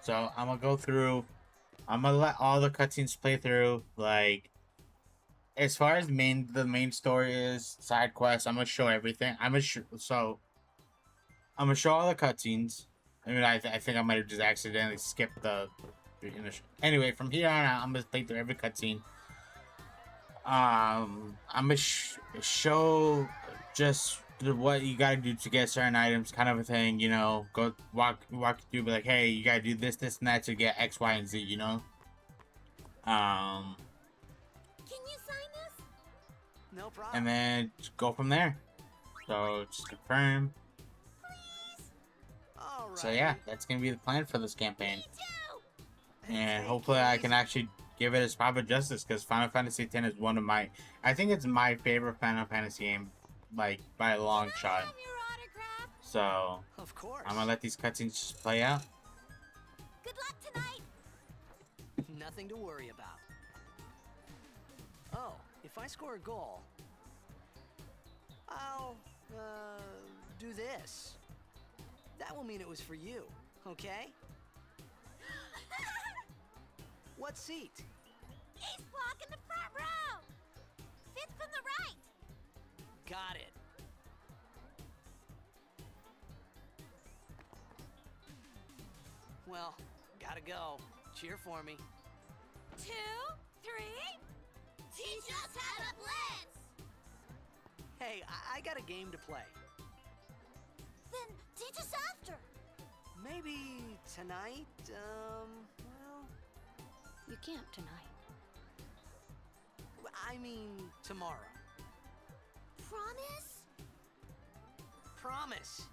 So I'm gonna go through. I'm gonna let all the cutscenes play through. Like as far as the main story is side quests, I'm gonna show everything. I'm gonna show all the cutscenes. I mean, I think I might have just accidentally skipped the initial. Anyway, from here on out, I'm gonna play through every cutscene. I'm gonna show just what you gotta do to get certain items, kind of a thing. You know, go walk through, be like, hey, you gotta do this, and that to get X, Y, and Z. You know. Um, Can you sign this? No problem. and then just go from there. So just confirm. Please? All right. So yeah, that's gonna be the plan for this campaign. Me too! And Take hopefully it I can easy. actually give it its proper justice, because Final Fantasy X is one of my, I think it's my favorite Final Fantasy game, like by a long Can I shot. have your autograph? So Of course. I'm gonna let these cutscenes just play out. Good luck tonight! Nothing to worry about. Oh, if I score a goal, I'll, do this. That will mean it was for you, okay? What seat? Ace block in the front row! Fifth from the right! Got it. Well, gotta go. Cheer for me. 2, 3... Teach us how to blitz! Hey, I got a game to play. Then teach us after! Maybe tonight, well, You can't tonight. I mean tomorrow. Promise? Promise.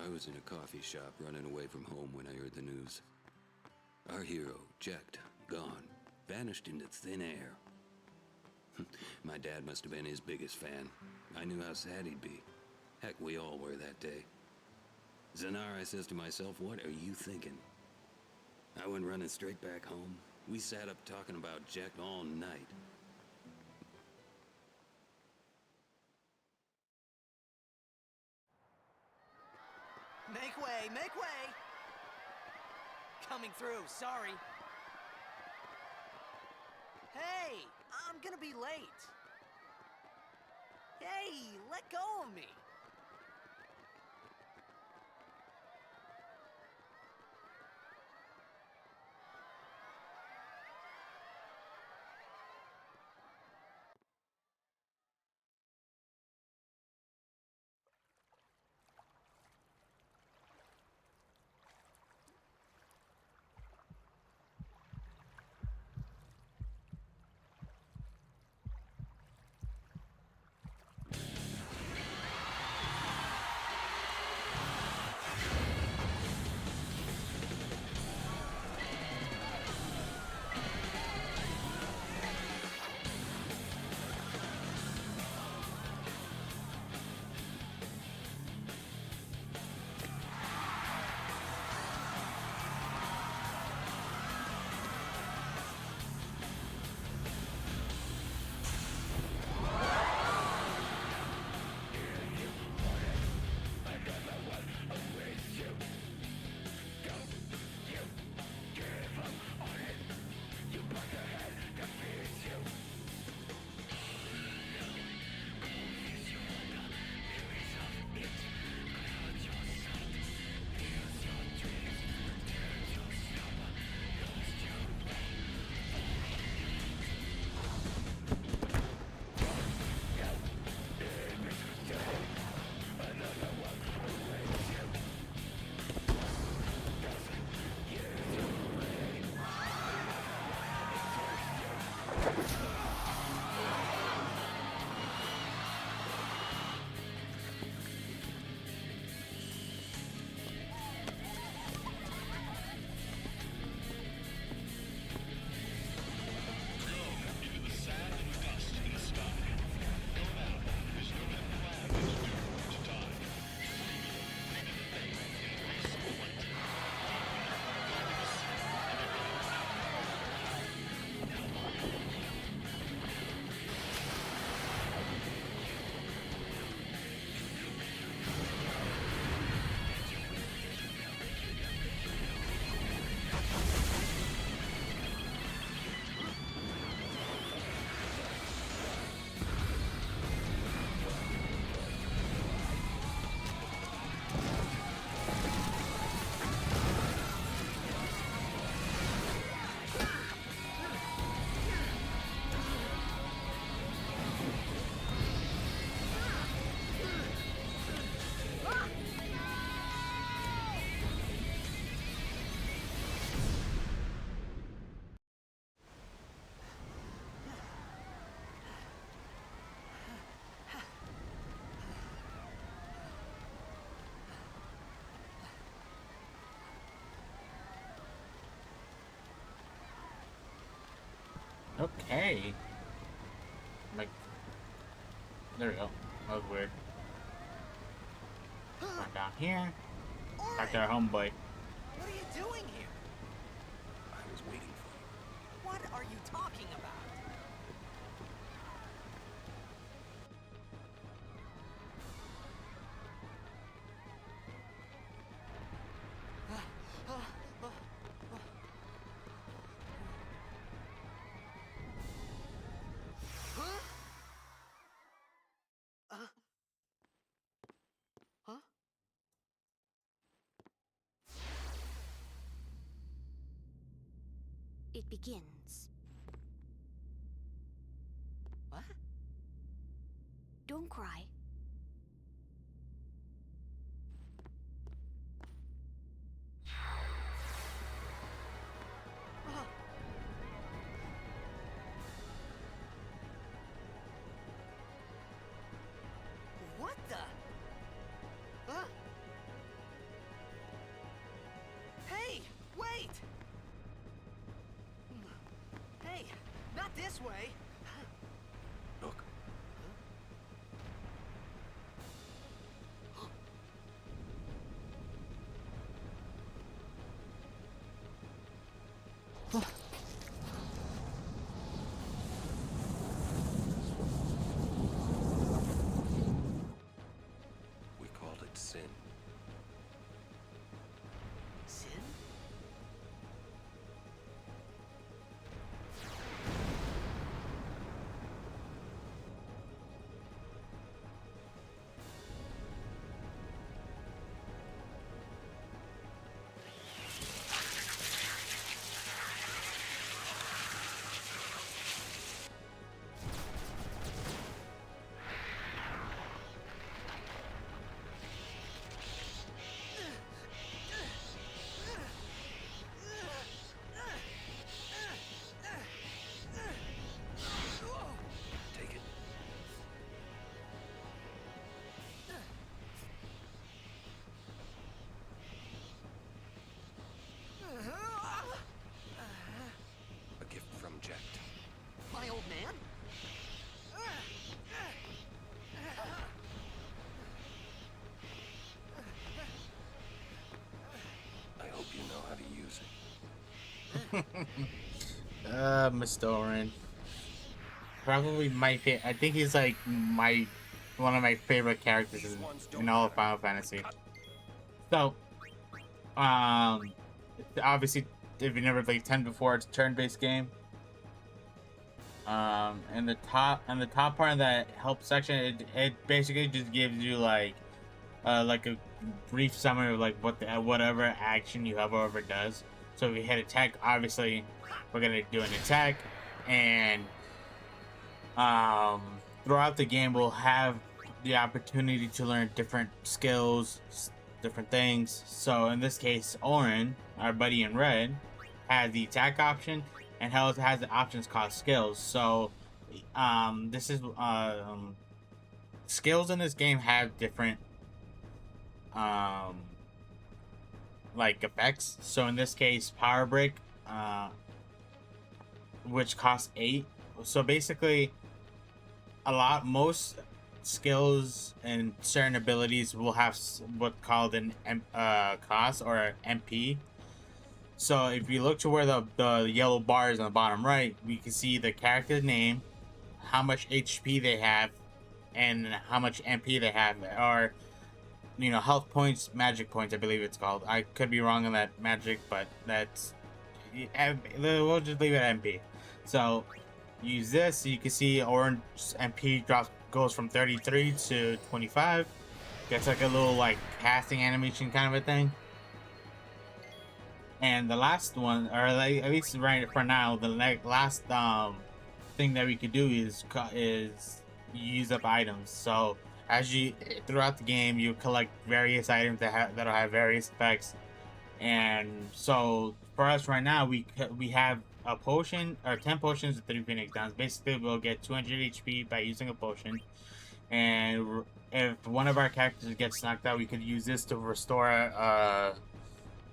I was in a coffee shop running away from home when I heard the news. Our hero, Jacked, gone, vanished into thin air. My dad must have been his biggest fan. I knew how sad he'd be. Heck, we all were that day. Zanar, I says to myself, what are you thinking? I went running straight back home. We sat up talking about Jacked all night. Make way, make way! Coming through, sorry. Hey, I'm gonna be late. Hey, let go of me. Okay. Like, there we go. That was weird. Run down here. Back to our homeboy. What are you doing here? I was waiting for you. What are you talking about? Huh? Huh? It begins. What? Don't cry. What the? Huh? Hey, wait! Hey, not this way. Look. We called it sin. Sin? Take it. A gift from Jet. My old man? I hope you know how to use it. Mr. Oren. Probably my favorite. I think he's like one of my favorite characters in all of Final Fantasy. So, obviously, if you never played 10 before, it's a turn-based game. And the top part of that help section, it basically just gives you like a brief summary of like whatever action you have or whatever it does. So if we hit attack, obviously we're gonna do an attack, and throughout the game we'll have the opportunity to learn different skills, different things. So in this case, Orin, our buddy in red, has the attack option, and Hells has the options called skills. So this is skills in this game have different um like effects. So in this case, power break, which costs 8. So basically most skills and certain abilities will have what's called an cost or MP. So if you look to where the yellow bar is on the bottom right, we can see the character's name, how much HP they have, and how much MP they have, or health points, magic points, I believe it's called. I could be wrong on that magic, but we'll just leave it at MP. So use this, so you can see orange MP goes from 33 to 25. Gets like a little like casting animation kind of a thing. And the last one, or like, at least right for now, the last thing that we could do is use up items. So as you throughout the game, you collect various items that'll have various effects. And so for us right now, we have a potion, or 10 potions with 3 Phoenix Downs. Basically, we'll get 200 HP by using a potion. And if one of our characters gets knocked out, we could use this to restore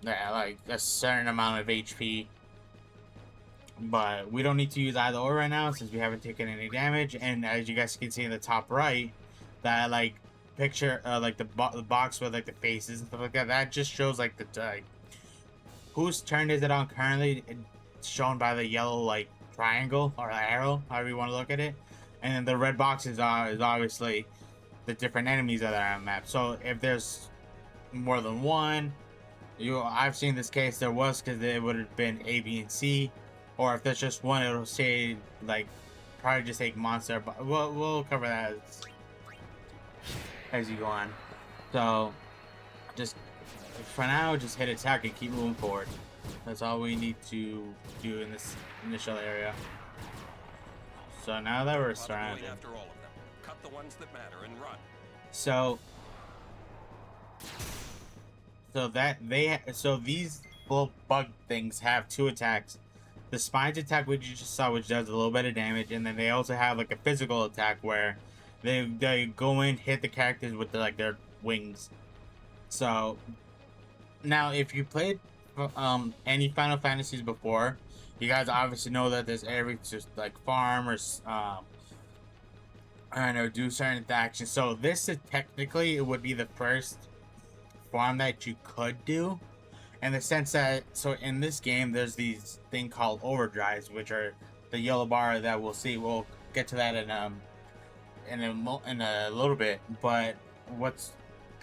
like a certain amount of HP but we don't need to use either or right now since we haven't taken any damage. And as you guys can see in the top right, that like picture, like the box with like the faces and stuff like that, that just shows like the whose turn is it on currently. It's shown by the yellow like triangle or arrow, however you want to look at it. And then the red boxes is obviously the different enemies that are on the map. So if there's more than one, I've seen this case there was, because it would have been A, B, and C, or if there's just one, it'll say like probably just say monster. But we'll cover that as you go on. So just for now, just hit attack and keep moving forward. That's all we need to do in this initial area. So now that we're surrounded, after all of them. Cut the ones that matter and run. so these little bug things have two attacks. The spines attack, which you just saw, which does a little bit of damage, and then they also have like a physical attack where they go in, hit the characters with their wings. So now, if you played any Final Fantasies before, you guys obviously know that there's areas just like farm or I don't know, do certain actions. So this is technically, it would be the first farm that you could do, in the sense that, so in this game there's these thing called overdrives, which are the yellow bar that we'll see. We'll get to that in a little bit. But what's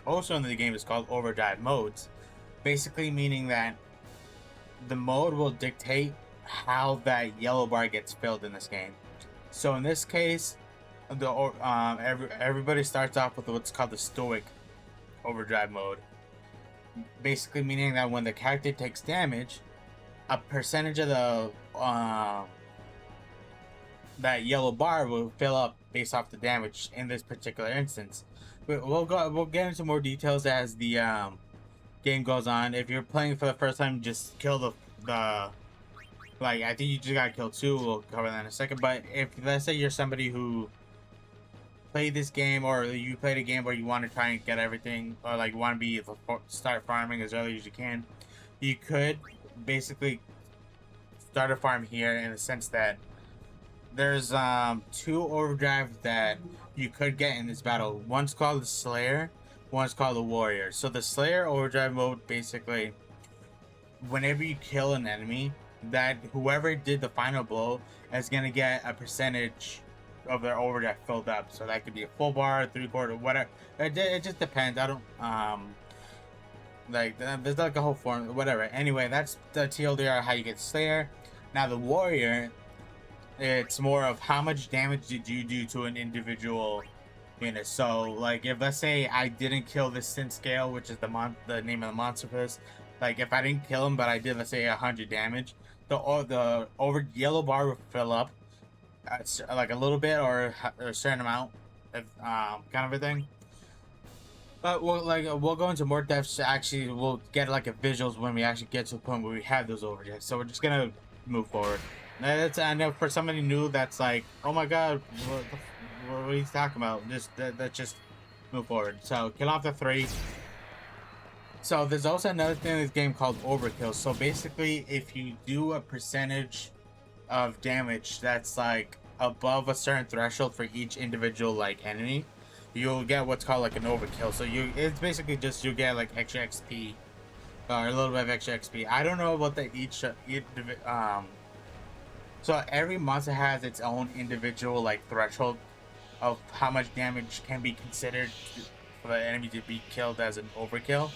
also in the game is called overdrive modes, basically meaning that the mode will dictate how that yellow bar gets filled in this game. So in this case, everybody starts off with what's called the stoic overdrive mode, basically meaning that when the character takes damage, a percentage of the that yellow bar will fill up based off the damage in this particular instance. We'll get into more details as the game goes on. If you're playing for the first time, just kill the like, I think you just gotta kill two. We'll cover that in a second. But if, let's say you're somebody who played this game, or you played a game where you want to try and get everything, or like want to start farming as early as you can, you could basically start a farm here, in the sense that there's two overdrives that you could get in this battle. One's called the Slayer, one's called the Warrior. So the Slayer overdrive mode, basically, whenever you kill an enemy, that whoever did the final blow is gonna get a percentage of their overdrive filled up. So that could be a full bar, 3/4, whatever. It just depends. I don't like, there's like a whole form, whatever. Anyway, that's the TLDR how you get Slayer. Now the Warrior, it's more of how much damage did you do to an individual unit. So like, if let's say I didn't kill the Sin Scale, which is the name of the monster for this, like if I didn't kill him but I did, let's say, 100 damage, the yellow bar will fill up like a little bit, or a certain amount of kind of a thing. But we'll go into more depth. Actually, we'll get like a visuals when we actually get to the point where we have those overdrives. So we're just gonna move forward. I know for somebody new that's like, oh my god, what are you talking about? Let's just move forward. So kill off the 3. So there's also another thing in this game called overkill. So basically, if you do a percentage of damage that's like above a certain threshold for each individual like enemy, you'll get what's called like an overkill. So it's basically just, you get like extra XP, or a little bit of extra XP. I don't know about the so every monster has its own individual like threshold of how much damage can be considered for the enemy to be killed as an overkill.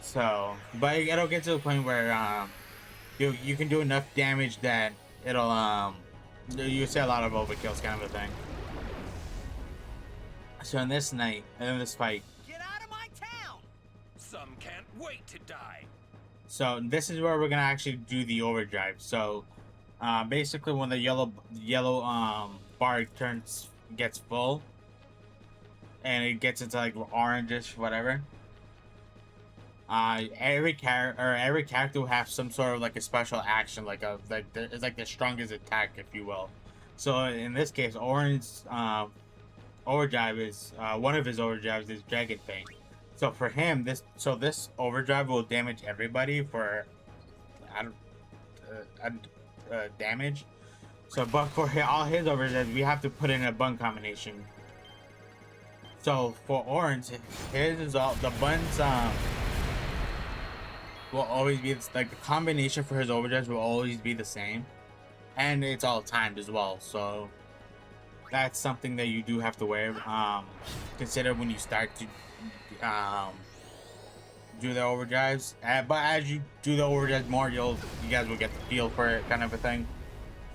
So, but it'll get to a point where you can do enough damage that it'll you see a lot of overkills, kind of a thing. So in this fight, Get out of my town! Some can't wait to die. so this is where we're gonna actually do the overdrive. So basically, when the yellow bar gets full, and it gets into like orangish, whatever. Every character will have some sort of like a special action, it's like the strongest attack, if you will. So in this case, Orange's overdrive is one of his overdrives is Dragon Fang. So for him, this overdrive will damage everybody for damage. So, but for all his overdrives, we have to put in a button combination. So for orange, his is all the buttons will always be like the combination for his overdrives will always be the same, and it's all timed as well. So that's something that you do have to wear. Consider when you start to do the overdrives. But as you do the overdrives more, you guys will get the feel for it, kind of a thing.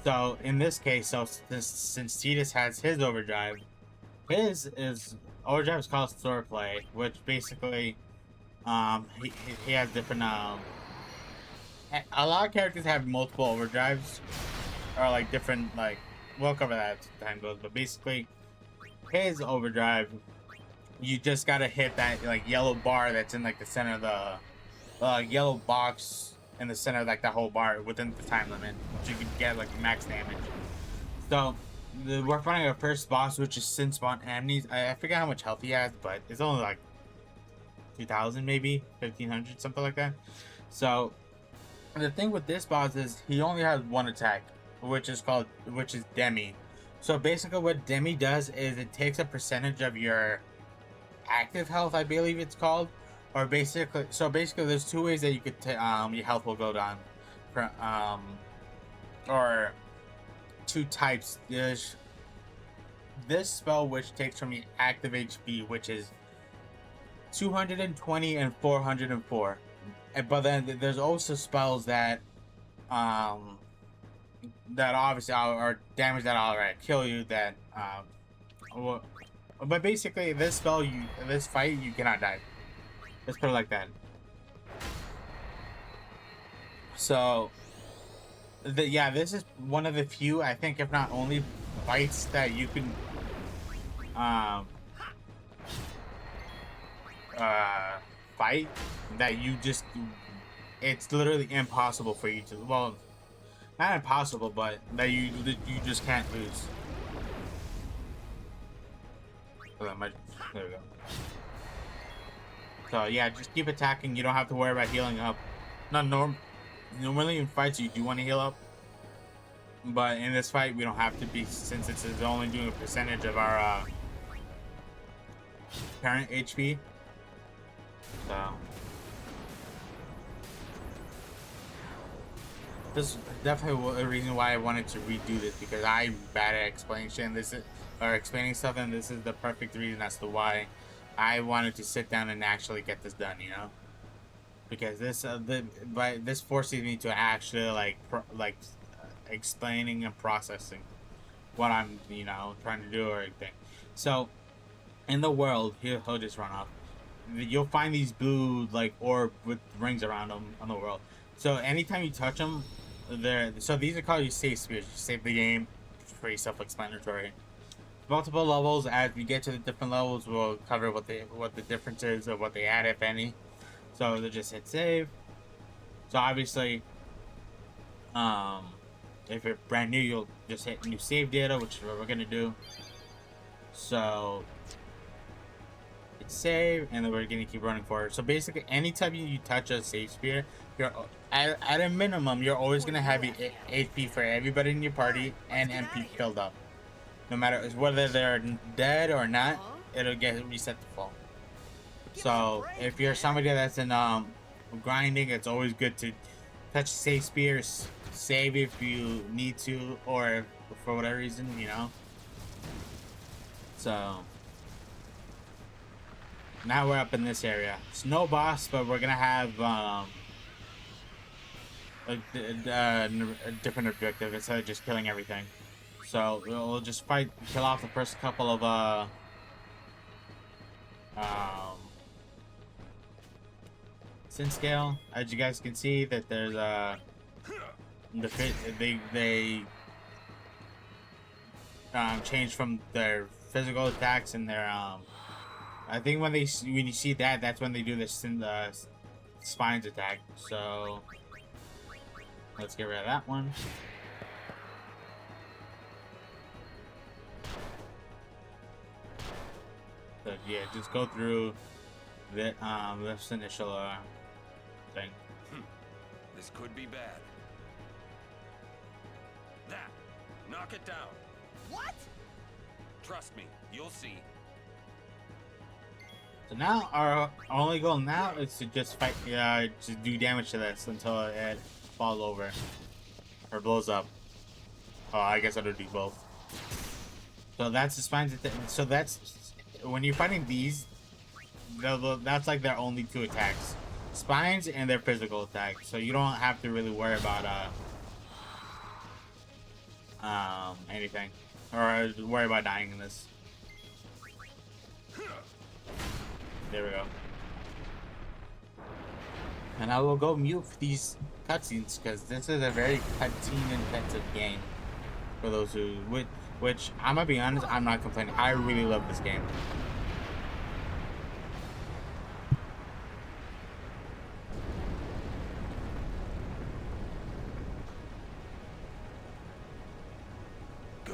So in this case, so since Titus has his overdrive, his is overdrive is called swordplay, which basically he has different a lot of characters have multiple overdrives or like different like we'll cover that as time goes, but basically his overdrive, you just gotta hit that like yellow bar that's in like the center of the yellow box in the center of like the whole bar within the time limit, so you can get like max damage. So we're fighting our first boss, which is Sin Spawn Amnes. I forget how much health he has, but it's only like 2,000 maybe 1,500, something like that. So the thing with this boss is he only has one attack, which is Demi. So basically what Demi does is it takes a percentage of your active health, I believe it's called, or basically there's two ways that you could your health will go down for or two types. There's this spell which takes from your active HP, which is 220 and 404, but then there's also spells that that obviously are damage that outright kill you, that but basically this fight you cannot die. Let's put it like that. So this is one of the few, I think, if not only, fights that you can fight that you just, it's literally impossible for you to, well, not impossible, but that you just can't lose. There we go. So yeah, just keep attacking. You don't have to worry about healing up. Normally in fights you do want to heal up, but in this fight we don't have to be, since it's only doing a percentage of our current HP. So this is definitely a reason why I wanted to redo this, because I'm bad at explaining stuff, and this is the perfect reason as to why I wanted to sit down and actually get this done, you know, because this forces me to actually explaining and processing what I'm, you know, trying to do or anything. So in the world, he'll just run off. You'll find these blue like orb with rings around them on the world. So anytime you touch them, so these are called your safe spheres. You save the game. Pretty self-explanatory. Multiple levels. As we get to the different levels, we'll cover what the difference is or what they add, if any. So they just hit save. So obviously, if you're brand new, you'll just hit new save data, which is what we're gonna do. So hit save, and then we're gonna keep running forward. So basically, anytime you touch a save sphere, you're at a minimum, you're always gonna have your HP for everybody in your party and MP filled up. No matter whether they're dead or not, it'll get reset to full. So if you're somebody that's in grinding, it's always good to touch save spears, save if you need to, or for whatever reason, you know. So now we're up in this area. It's no boss, but we're gonna have a different objective instead of just killing everything. So we'll just kill off the first couple of sin scale. As you guys can see, that there's they change from their physical attacks and their I think when you see that, that's when they do the spines attack. So let's get rid of that one. So yeah, just go through this initial thing. This could be bad. That. Knock it down. What? Trust me, you'll see. So now our only goal now is to just fight, to do damage to this until it falls over or blows up. Oh, I guess I'll do both. So that's the spines. So that's when you're fighting these. That's like their only two attacks, spines and their physical attack. So you don't have to really worry about anything or worry about dying in this. There we go. And I will go mute for these cutscenes because this is a very cutscene intensive game. For those who which I'm gonna be honest, I'm not complaining. I really love this game. Go.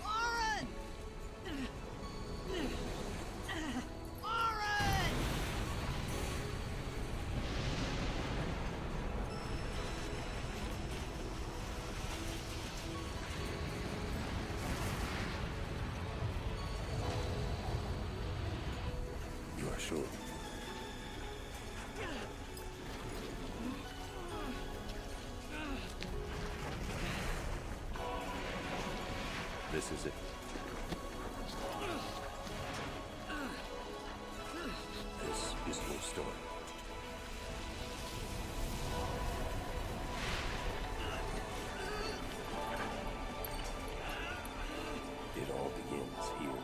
Oren! Oren! You are sure? This is it. This is your story. It all begins here.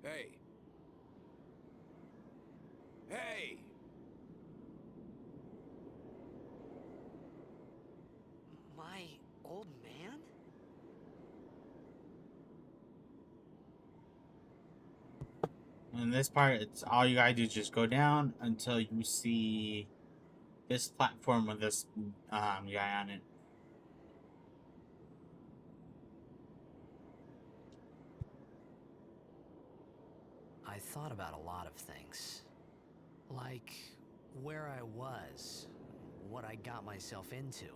Hey. Hey! My old man? In this part, it's all you gotta do is just go down until you see this platform with this guy on it. I thought about a lot of things. Like where I was, what I got myself into.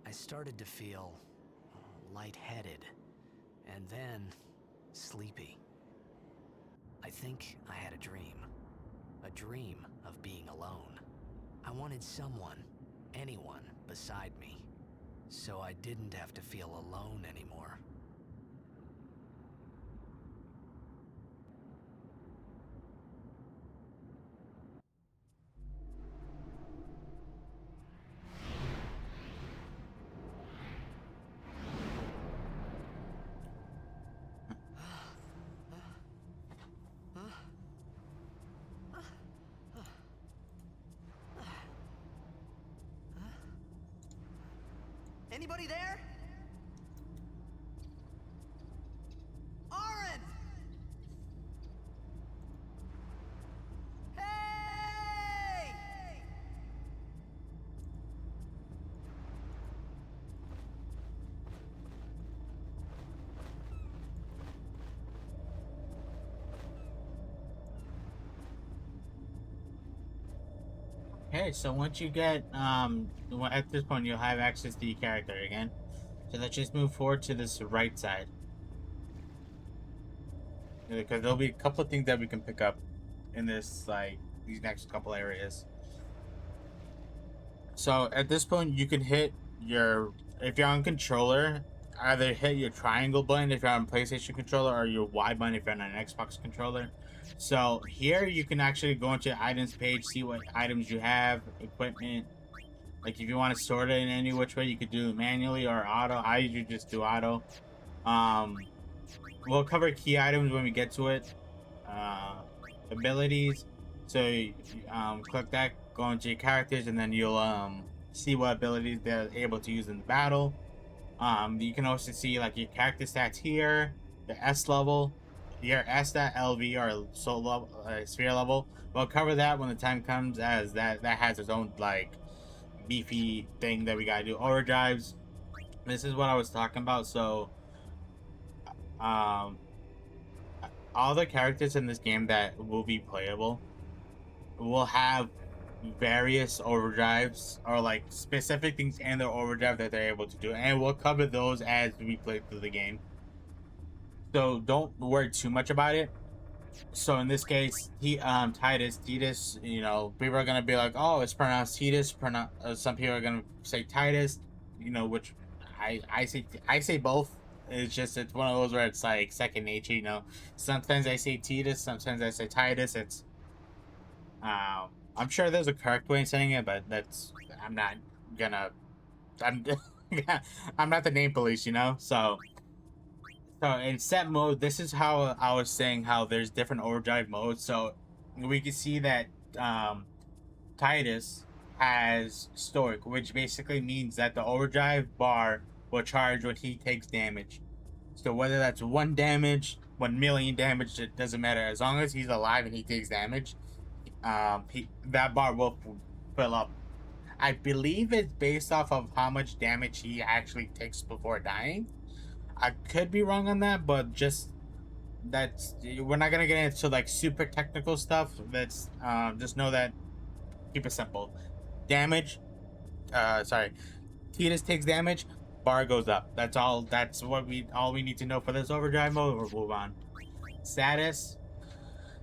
I started to feel lightheaded, and then sleepy. I think I had a dream of being alone. I wanted someone, anyone beside me, so I didn't have to feel alone anymore. Anybody there? Oren! Hey! Okay, so once you get at this point you'll have access to your character again. So let's just move forward to this right side. Because there'll be a couple of things that we can pick up in this, like, these next couple areas. So at this point you can hit your, if you're on controller, either hit your triangle button if you're on PlayStation controller or your Y button if you're on an Xbox controller. So here you can actually go into your items page, see what items you have, equipment. Like if you want to sort it in any which way, you could do it manually or auto. I usually just do auto. We'll cover key items when we get to it. abilities. So click that, go into your characters, and then you'll see what abilities they're able to use in the battle. You can also see like your character stats here, the S level, your S stat, LV, or soul level, sphere level. We'll cover that when the time comes, as that has its own like beefy thing that we gotta do. Overdrives. This is what I was talking about. So um all the characters in this game that will be playable will have various overdrives or like specific things in their overdrive that they're able to do, and we'll cover those as we play through the game, so don't worry too much about it. So in this case, Titus, you know, people are gonna be like, oh, it's pronounced Titus. Some people are gonna say Titus, you know, which I say both. It's one of those where it's like second nature, you know. Sometimes I say Titus, sometimes I say Titus. It's I'm sure there's a correct way of saying it, but I'm not gonna I'm I'm not the name police, you know. So in set mode, this is how I was saying how there's different overdrive modes. So we can see that um, Titus has Stoic, which basically means that the overdrive bar will charge when he takes damage. So whether that's 1 damage, 1 million damage, it doesn't matter. As long as he's alive and he takes damage, that bar will fill up. I believe it's based off of how much damage he actually takes before dying. I could be wrong on that, but we're not gonna get into like super technical stuff. That's just know that, keep it simple. Damage, sorry, Titus takes damage, bar goes up. That's all. That's all we need to know for this overdrive mode. We'll move on. Status.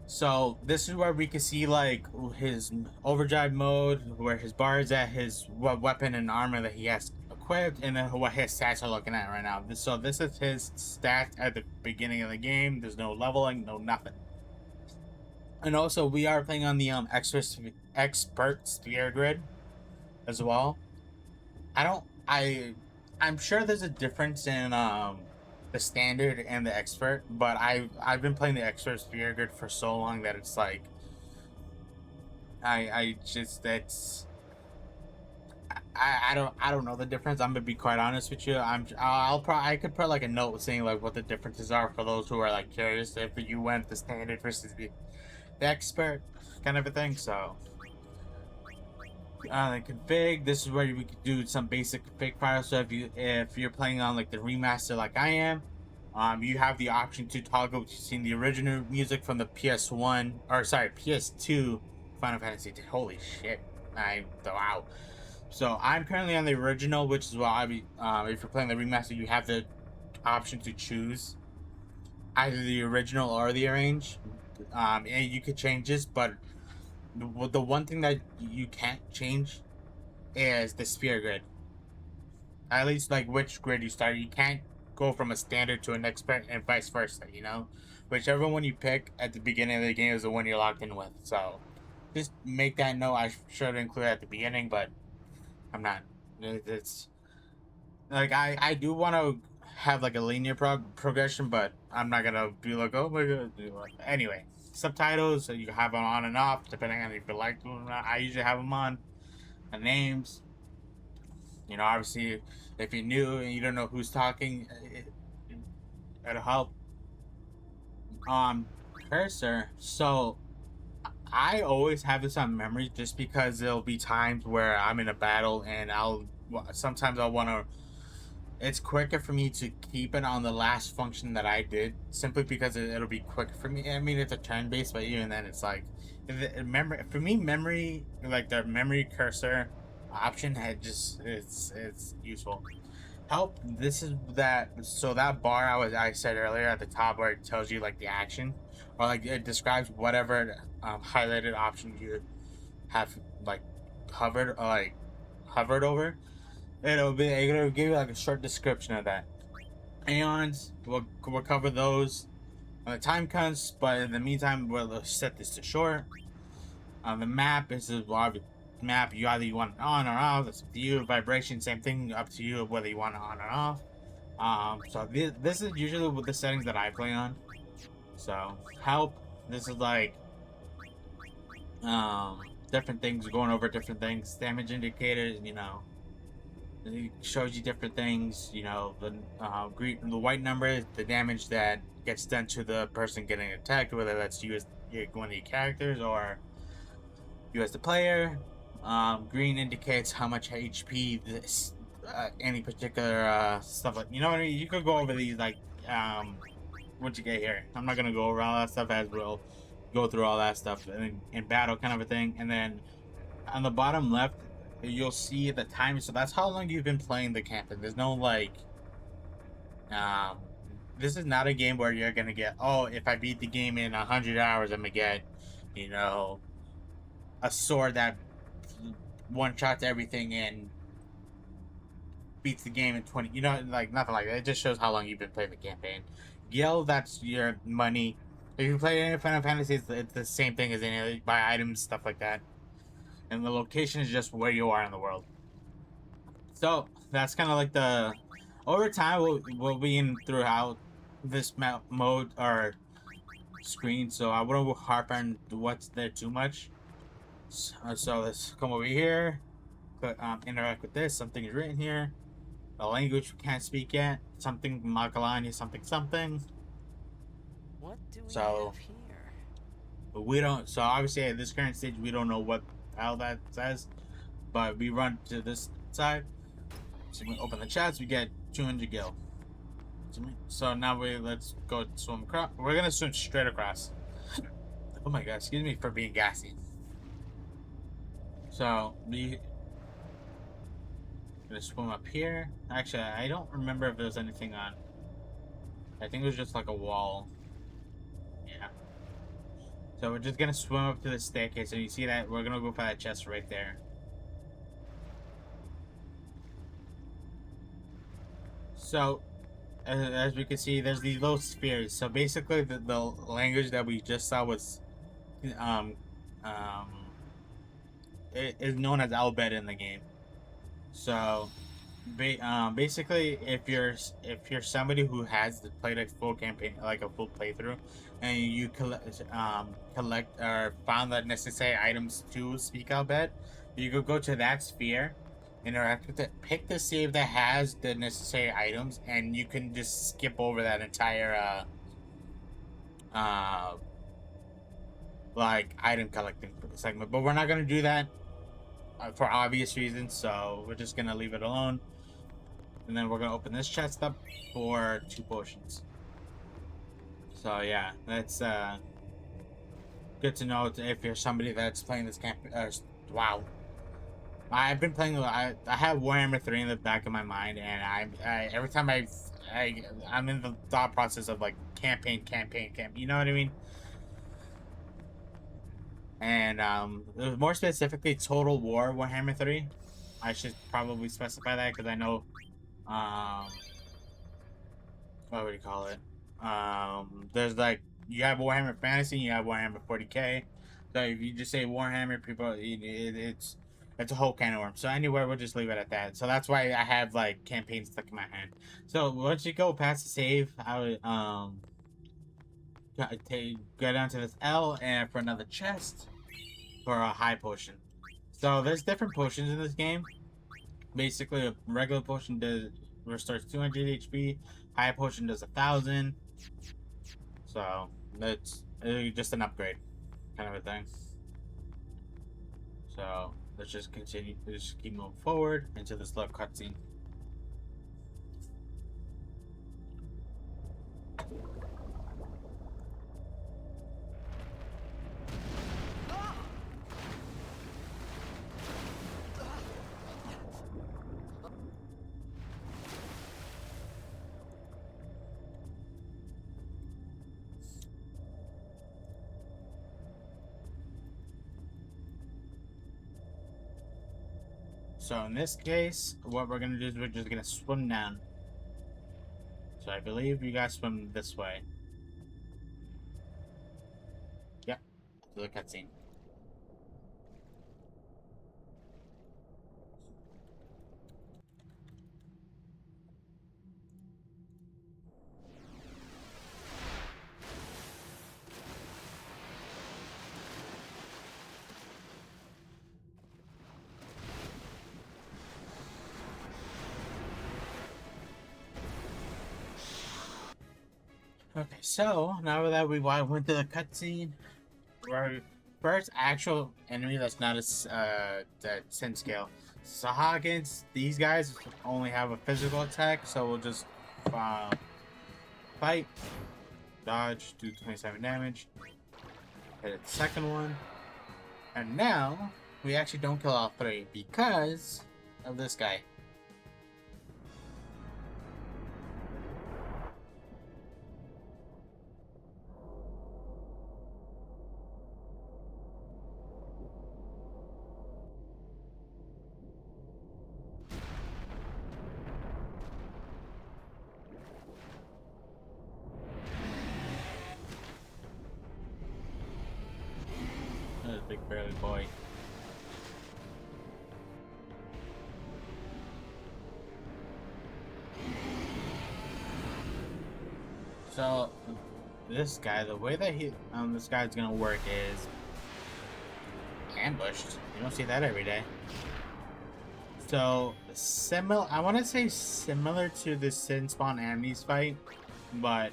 So this is where we can see like his overdrive mode, where his bar is at, his what weapon and armor that he has equipped, and then what his stats are looking at right now. So this is his stats at the beginning of the game. There's no leveling, no nothing. And also we are playing on the expert sphere grid as well. I don't I'm sure there's a difference in the standard and the expert, but I've been playing the expert sphere grid for so long that it's like I just that's I don't know the difference. I'm gonna be quite honest with you. I could put like a note saying like what the differences are for those who are like curious if you went the standard versus the expert kind of a thing. So the config, this is where we could do some basic config files. So if you're playing on like the remaster like I am, you have the option to toggle between the original music from the PS1 or sorry PS2 Final Fantasy. Holy shit! Wow. So I'm currently on the original, which is why if you're playing the remaster, you have the option to choose either the original or the arrange. And you could change this, but the one thing that you can't change is the sphere grid. At least like which grid you start. You can't go from a standard to an expert and vice versa, you know? Whichever one you pick at the beginning of the game is the one you're locked in with. So just make that note. I should include it at the beginning, but I'm not. It's like I do want to have like a linear progression, but I'm not gonna be like, oh my god. Anyway, subtitles, so you can have them on and off depending on if you like them or not. I usually have them on. The names, you know, obviously if you're new and you don't know who's talking, it'll help. Cursor. So I always have this on memory just because there'll be times where I'm in a battle and sometimes I'll want to. It's quicker for me to keep it on the last function that I did simply because it'll be quicker for me. I mean, it's a turn based, but even then, it's like memory for me. Memory, like the memory cursor option, had just it's useful. Help. This is that. So that bar I said earlier at the top where it tells you like the action, or like it describes whatever highlighted option you have like hovered over. It'll give you like a short description of that. Aeons, we'll cover those when the time comes, but in the meantime, we'll set this to short. The map is a map. You either want it on or off. It's up to you. Vibration, same thing. Up to you whether you want it on or off. So this is usually with the settings that I play on. So help. this is like um different things, going over different things, damage indicators, you know. It shows you different things, you know, green, the white number is the damage that gets done to the person getting attacked, whether that's you as one of your characters or you as the player. Green indicates how much HP this any particular stuff, like, you know what I mean. You could go over these, like what you get here. I'm not gonna go over all that stuff, as we'll go through all that stuff in battle, kind of a thing. And then on the bottom left, you'll see the time. So that's how long you've been playing the campaign. There's no like, um, this is not a game where you're gonna get, oh, if I beat the game in 100 hours, I'm gonna get, you know, a sword that one shots everything and beats the game in 20. You know, like nothing like that. It just shows how long you've been playing the campaign. Gil, that's your money. If you play any Final Fantasy, it's the same thing as any other, buy items, stuff like that. And the location is just where you are in the world. So that's kind of like the over time we'll be in throughout this mode or screen. So I wouldn't harp on what's there too much. So let's come over here. Interact with this. Something is written here. A language we can't speak yet. Something Makalani, something something. What do we So have here? but we don't. So obviously at this current stage we don't know what how that says. But we run to this side. So we open the chats. We get 200 gil. So now let's go swim across. We're gonna swim straight across. Oh my god! Excuse me for being gassy. So we gonna swim up here. Actually, I don't remember if there's anything on. I think it was just like a wall. Yeah. So we're just gonna swim up to the staircase, and you see that we're gonna go for that chest right there. So, as we can see, there's these little spheres. So basically, the language that we just saw was, um, um, it is known as Albed in the game. So, basically, if you're somebody who has played a full campaign, like a full playthrough, and you collect or found the necessary items to speak Albed, you could go to that sphere, interact with it, pick the save that has the necessary items, and you can just skip over that entire uh like item collecting segment. But we're not gonna do that for obvious reasons, so we're just gonna leave it alone. And then we're gonna open this chest up for 2 potions. So yeah, that's good to know if you're somebody that's playing this camp. Wow, I've been playing. I have Warhammer 3 in the back of my mind, and I every time I'm in the thought process of like campaign. You know what I mean? And more specifically, Total War Warhammer 3. I should probably specify that because I know what would you call it? There's like, you have Warhammer Fantasy, you have Warhammer 40k. So if you just say Warhammer, people, it's a whole can of worms. So anyway, we'll just leave it at that. So that's why I have like campaigns stuck in my head. So once you go past the save, I would go down to this L and for another chest for a high potion. So there's different potions in this game. Basically, a regular potion restores 200 HP. High potion does 1,000. So that's just an upgrade, kind of a thing. So let's just continue. Let's just keep moving forward into this little cutscene. So in this case, what we're gonna do is we're just gonna swim down. So I believe you guys swim this way. Yep, to the cutscene. Okay, so now that we went to the cutscene, our first actual enemy that's not that sin scale. Sahagins, these guys only have a physical attack, so we'll just uh, fight, dodge, do 27 damage, hit the second one, and now we actually don't kill all three because of this guy. That big burly boy. So this guy, the way that this guy's gonna work is ambushed. You don't see that every day. So I want to say similar to the Sin Spawn enemies fight, but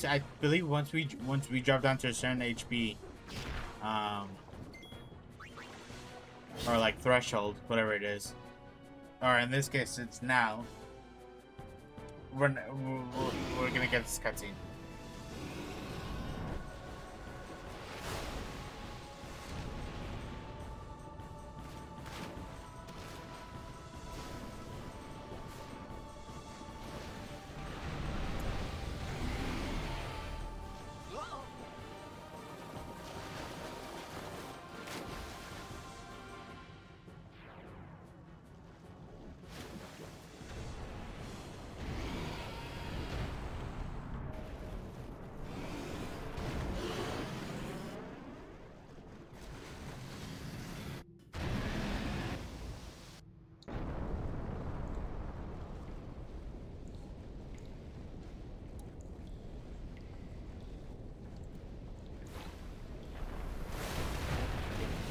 I believe once we drop down to a certain HP, or like threshold, whatever it is, or in this case it's now. We're gonna get this cutscene.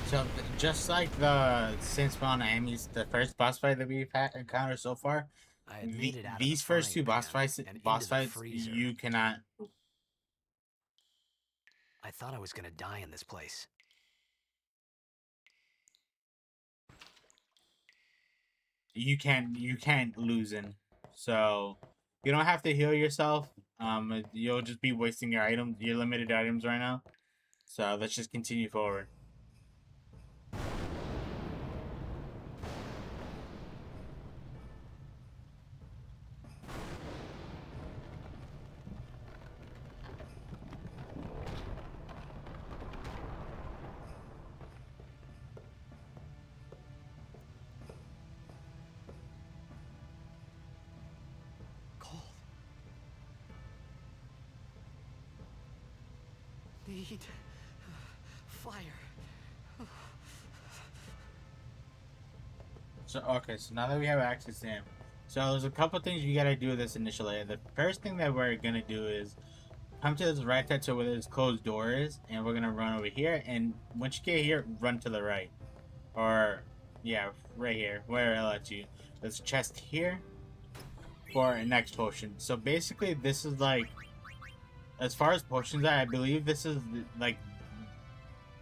So just like the Sin Spawn enemies, the first boss fight that we've encountered so far, I had made it out of these the first two frying boss pan fights, and into the freezer. you cannot. I thought I was gonna die in this place. You can't lose in. So you don't have to heal yourself. You'll just be wasting your limited items right now. So let's just continue forward. Cold. Need fire. So okay, so now that we have access to him, so there's a couple things you gotta do with this initially. The first thing that we're gonna do is come to this right side, so where this closed door is, and we're gonna run over here. And once you get here, run to the right, or yeah, right here, where it lets you. There's a chest here for a next potion. So basically, this is like, as far as potions are, I believe this is like,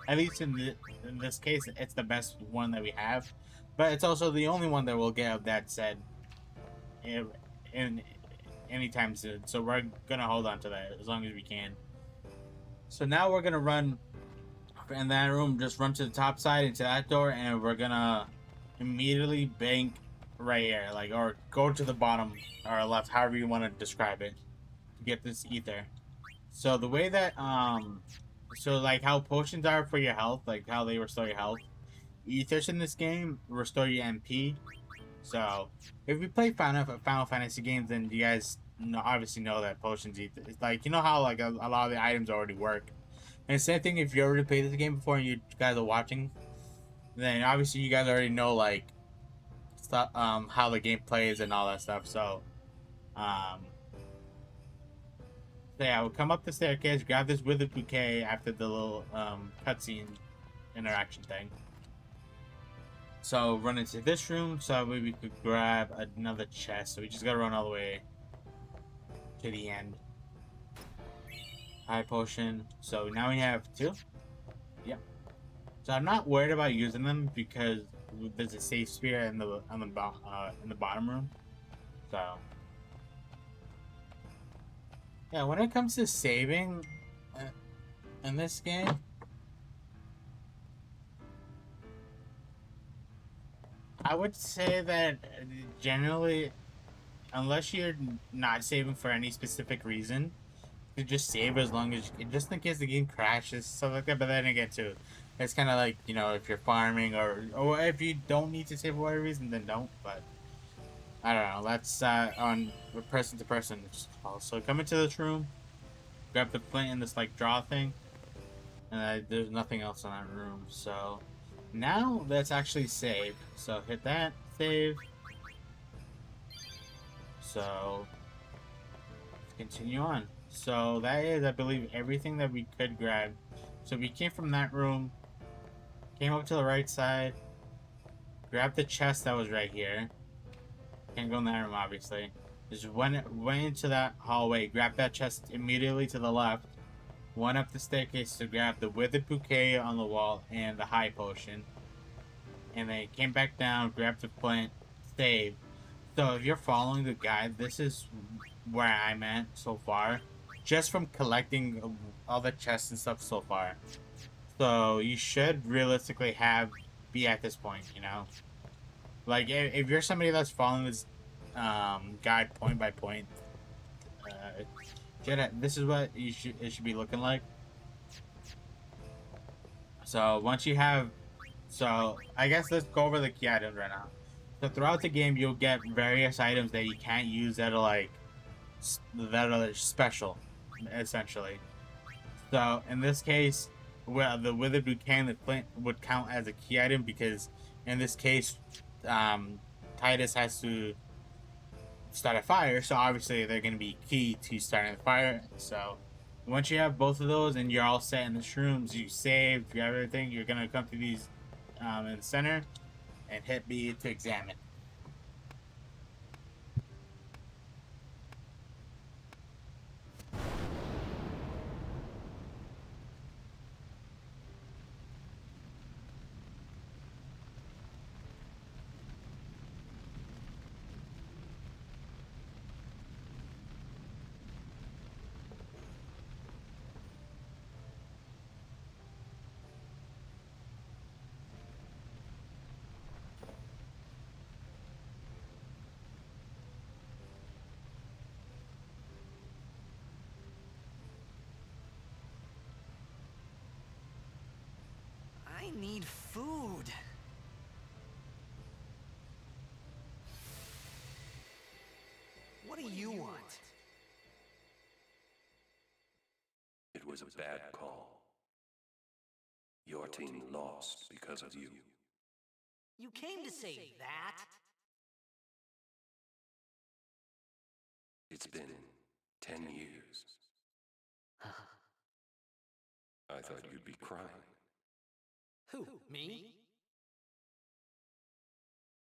at least in this case, it's the best one that we have. But it's also the only one that we'll get of that said in anytime soon. So we're gonna hold on to that as long as we can. So now we're gonna run in that room, just run to the top side into that door, and we're gonna immediately bank right here, like, or go to the bottom or left, however you want to describe it, to get this ether. So the way that so like how potions are for your health, like how they restore your health, ethers in this game restore your MP. So if you play Final Fantasy games, then you guys obviously know that potions it's like, you know how like a lot of the items already work. And same thing if you already played this game before and you guys are watching, then obviously you guys already know like stuff, how the game plays and all that stuff. So so yeah, we'll come up the staircase, grab this withered bouquet after the little cutscene interaction thing. So run into this room so we could grab another chest. So we just gotta run all the way to the end. High potion. So now we have 2. Yep. So I'm not worried about using them because there's a safe sphere in the bottom room. So yeah, when it comes to saving uh, in this game, I would say that generally, unless you're not saving for any specific reason, you just save as long as you, just in case the game crashes, stuff like that. But then again, too, it's kind of like, you know, if you're farming or if you don't need to save for whatever reason, then don't. But I don't know. That's on person to person. So come into this room, grab the flint and this like draw thing, and there's nothing else in that room. So now let's actually save. So hit that, save. So let's continue on. So that is, I believe, everything that we could grab. So we came from that room, came up to the right side, grabbed the chest that was right here. Can't go in that room, obviously. Just went into that hallway, grabbed that chest immediately to the left, went up the staircase to grab the withered bouquet on the wall and the high potion, and then came back down, grabbed the flint, saved. So if you're following the guide, this is where I'm at so far, just from collecting all the chests and stuff so far. So you should realistically be at this point, you know. Like if you're somebody that's following this guide point by point, this is what it should be looking like. So once you have, so I guess let's go over the key items right now. So throughout the game, you'll get various items that you can't use that are like that are special, essentially. So in this case, well, the withered bouquet and the flint would count as a key item because in this case, Titus has to start a fire, so obviously they're going to be key to starting the fire. So once you have both of those and you're all set in the shrooms, you saved, you have everything, you're going to come to these in the center and hit B to examine. I need food. What do you want? It was a bad call. Your team lost because of you. You came to say that? It's been 10 years. I thought you'd be crying. Who, me?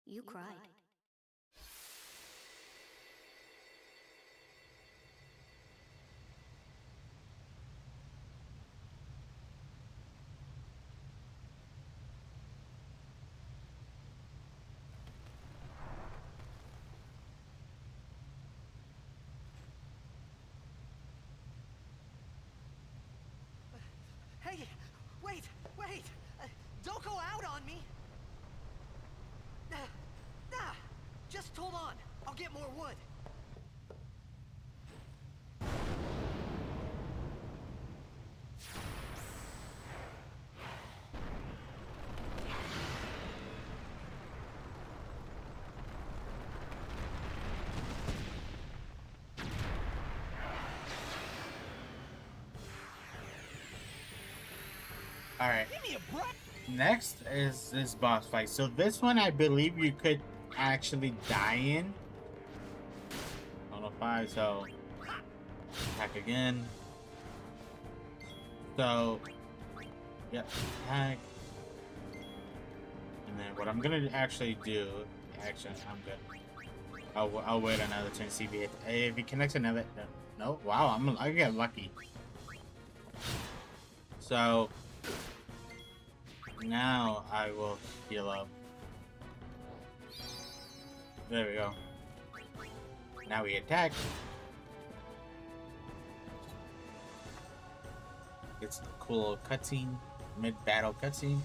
You cried. Hey, wait! Don't go out on me! Just hold on. I'll get more wood. All right. Give me a break! Next is this boss fight. So this one, I believe you could actually die in. I don't know if so attack again. So, yep, attack. And then what I'm gonna actually do, actually, I'm good. I'll wait another turn, see if he connects another. No, wow, I get lucky. So now I will heal up. There we go. Now we attack. It's a cool little cutscene, mid-battle cutscene.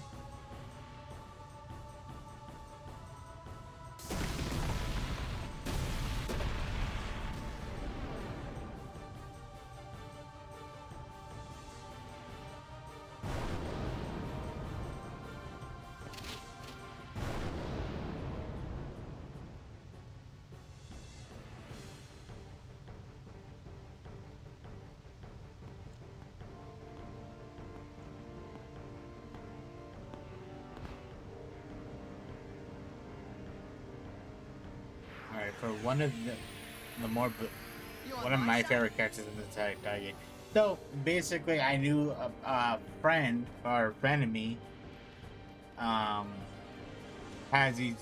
Alright, for one of one of my favorite characters in the entire game. So basically, I knew a friend or friend of me um has these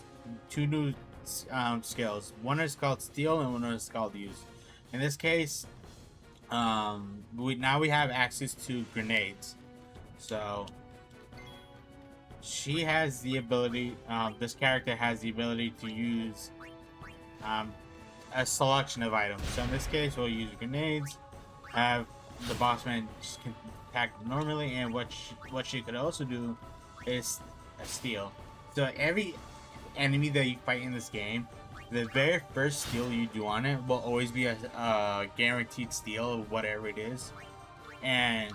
two new skills. One is called steal and one is called use. In this case, we have access to grenades. So she has the ability. This character has the ability to use um, a selection of items. So in this case, we'll use grenades. Have the boss man just can attack normally, and what she could also do is a steal. So every enemy that you fight in this game, the very first steal you do on it will always be a guaranteed steal of whatever it is, and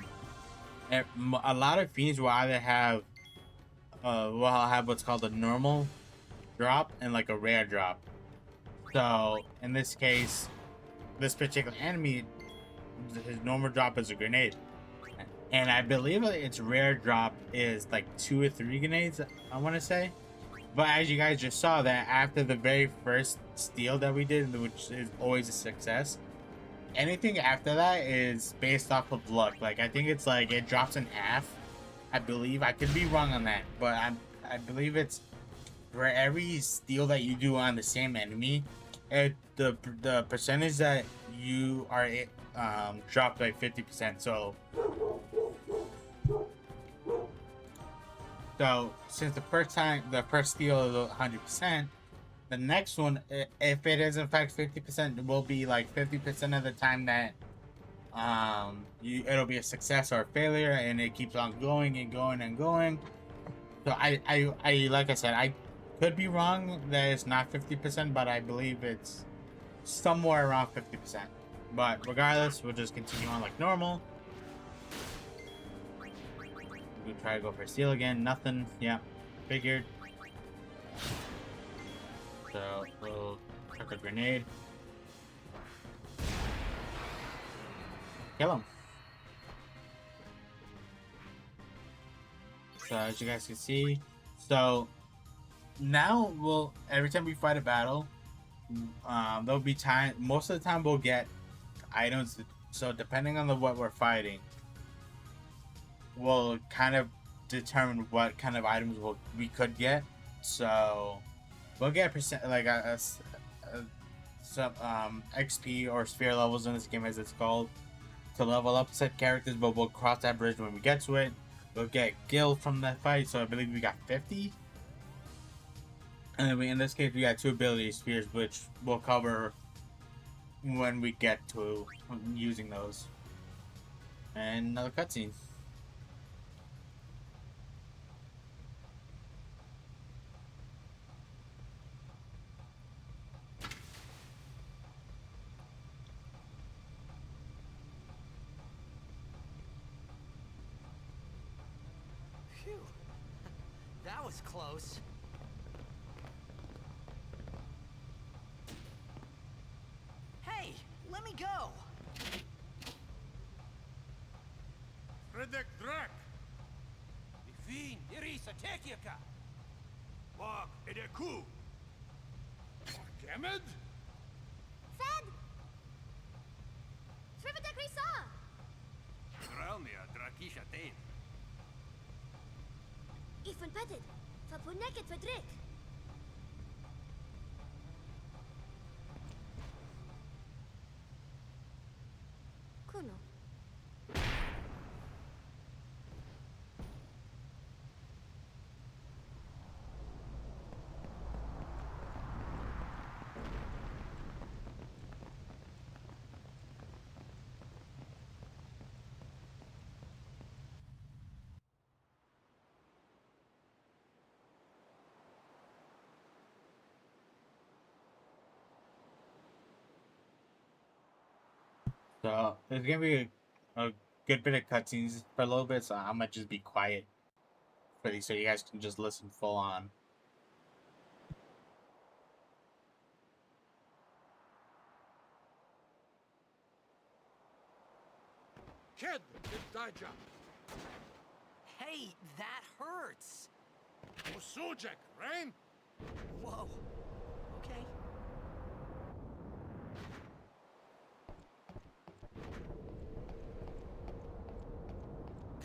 a lot of fiends will either have what's called a normal drop and like a rare drop. So in this case, this particular enemy, his normal drop is a grenade, and I believe its rare drop is like 2 or 3 grenades, I want to say. But as you guys just saw, that after the very first steal that we did, which is always a success, anything after that is based off of luck. Like, I think it's like it drops in half, I believe. I could be wrong on that, but I believe it's for every steal that you do on the same enemy, the percentage that you are dropped by 50%. So since the first steal is 100%, the next one, if it is in fact 50%, will be like 50% of the time that it'll be a success or a failure, and it keeps on going and going and going. So I like I said, I could be wrong that it's not 50%, but I believe it's somewhere around 50%. But regardless, we'll just continue on like normal. We try to go for steal again. Nothing. Yeah, figured. So we'll chuck a grenade. Kill him. So as you guys can see, so now every time we fight a battle, there'll be time. Most of the time we'll get items. So depending on what we're fighting, will kind of determine what kind of items we could get. So we'll get percent like some XP or sphere levels in this game, as it's called, to level up set characters. But we'll cross that bridge when we get to it. We'll get guild from that fight. So I believe we got 50. And then in this case, we got 2 ability spheres, which we'll cover when we get to using those. And another cutscene. Phew. That was close. Hey, let me go. Fredek Drak! Ifin, Irisa, Tekiaka! Wag, Edeku! Kemed? Fed! Srivadak Risa! Ralmia, Drakisha Tain. Ifan Petted! Fapuneket Fedrik! Kuno. So there's gonna be a good bit of cutscenes for a little bit, so I might just be quiet for these, so you guys can just listen full on. Kid, Daja. Hey, that hurts. Usujek, rain? Whoa. Okay.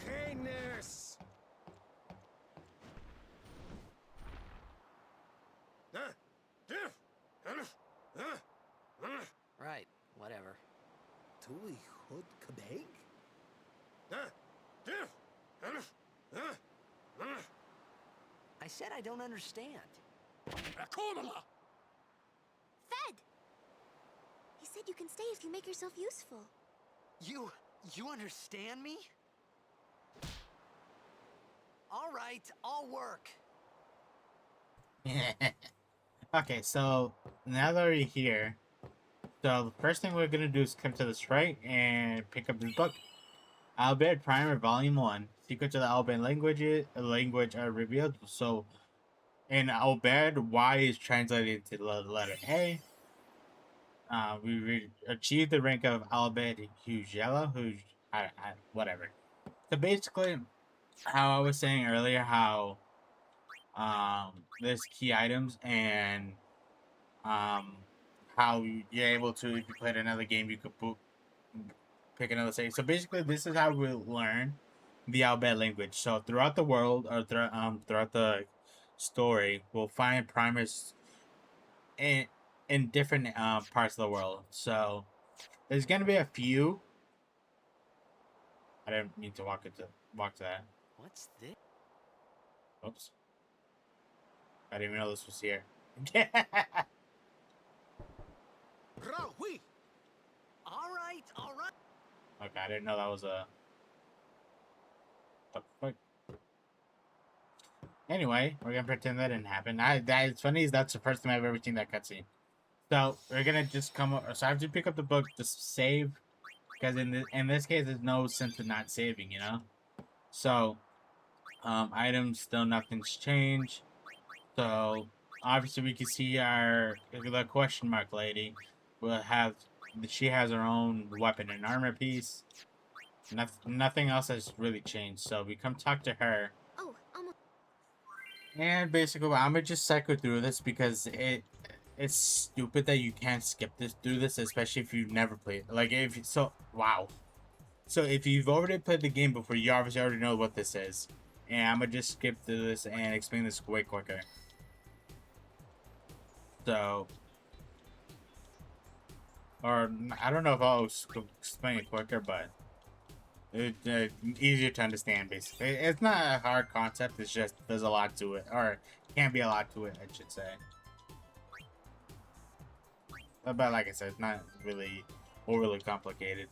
Canis! Right, whatever. Tuli Hood Kabeg? I said I don't understand. Akomala! Fed! He said you can stay if you make yourself useful. You understand me? All right, I'll work. Okay, so now that we're here, so the first thing we're gonna do is come to this right and pick up this book. Albert Primer Volume 1. Secrets of the Alban language are revealed. So in Albert, Y is translated to the letter A. We achieved the rank of Albert Hugela, whatever. So basically, how I was saying earlier, how there's key items and um how you're able to, if you played another game, you could pick another save. So basically, this is how we learn the Albert language. So throughout the world, or throughout the story, we'll find primers in different parts of the world. So there's gonna be a few. I didn't mean to walk to that. What's this? Oops. I didn't even know this was here. Rahui! All right, all right. Okay, I didn't know that was a. The fuck? Anyway, we're gonna pretend that didn't happen. It's funny is that's the first time I've ever seen that cutscene. So we're gonna just come. So I have to pick up the book to save, because in this case, there's no sense in not saving, you know. So, items still nothing's changed. So obviously we can see the question mark lady will have, she has her own weapon and armor piece. Nothing else has really changed. So we come talk to her. Oh, almost. And basically, I'm gonna just cycle through this because it's stupid that you can't skip through this, especially if you've never played. Like wow. So if you've already played the game before, you obviously already know what this is. And I'm gonna just skip through this and explain this way quicker. So, or I don't know if I'll explain it quicker, but easier to understand. Basically, it's not a hard concept. It's just there's a lot to it, or can be a lot to it, I should say. But like I said, it's not really overly complicated.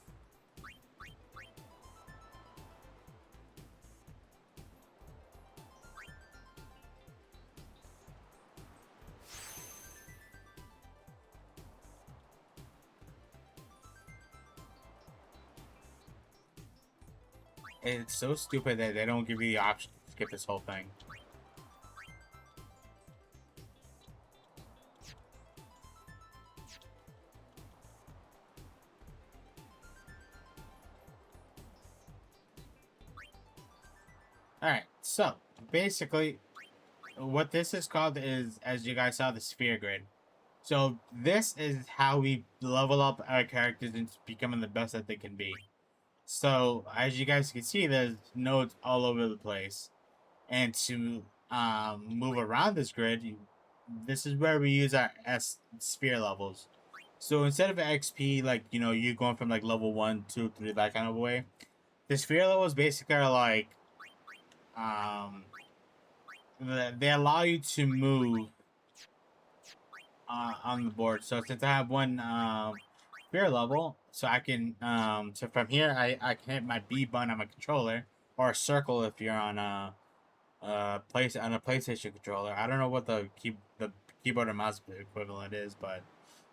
It's so stupid that they don't give you the option to skip this whole thing. Alright, so basically what this is called is, as you guys saw, the sphere grid. So this is how we level up our characters into becoming the best that they can be. So as you guys can see, there's nodes all over the place. And to move around this grid, this is where we use our sphere levels. So instead of XP, like, you know, you going from like level 1, 2, 3, that kind of way, the sphere levels basically are like, they allow you to move on the board. So since I have one sphere level, so I can so from here I can hit my B button on my controller, or a circle if you're on a PlayStation controller. I don't know what the keyboard and mouse equivalent is, but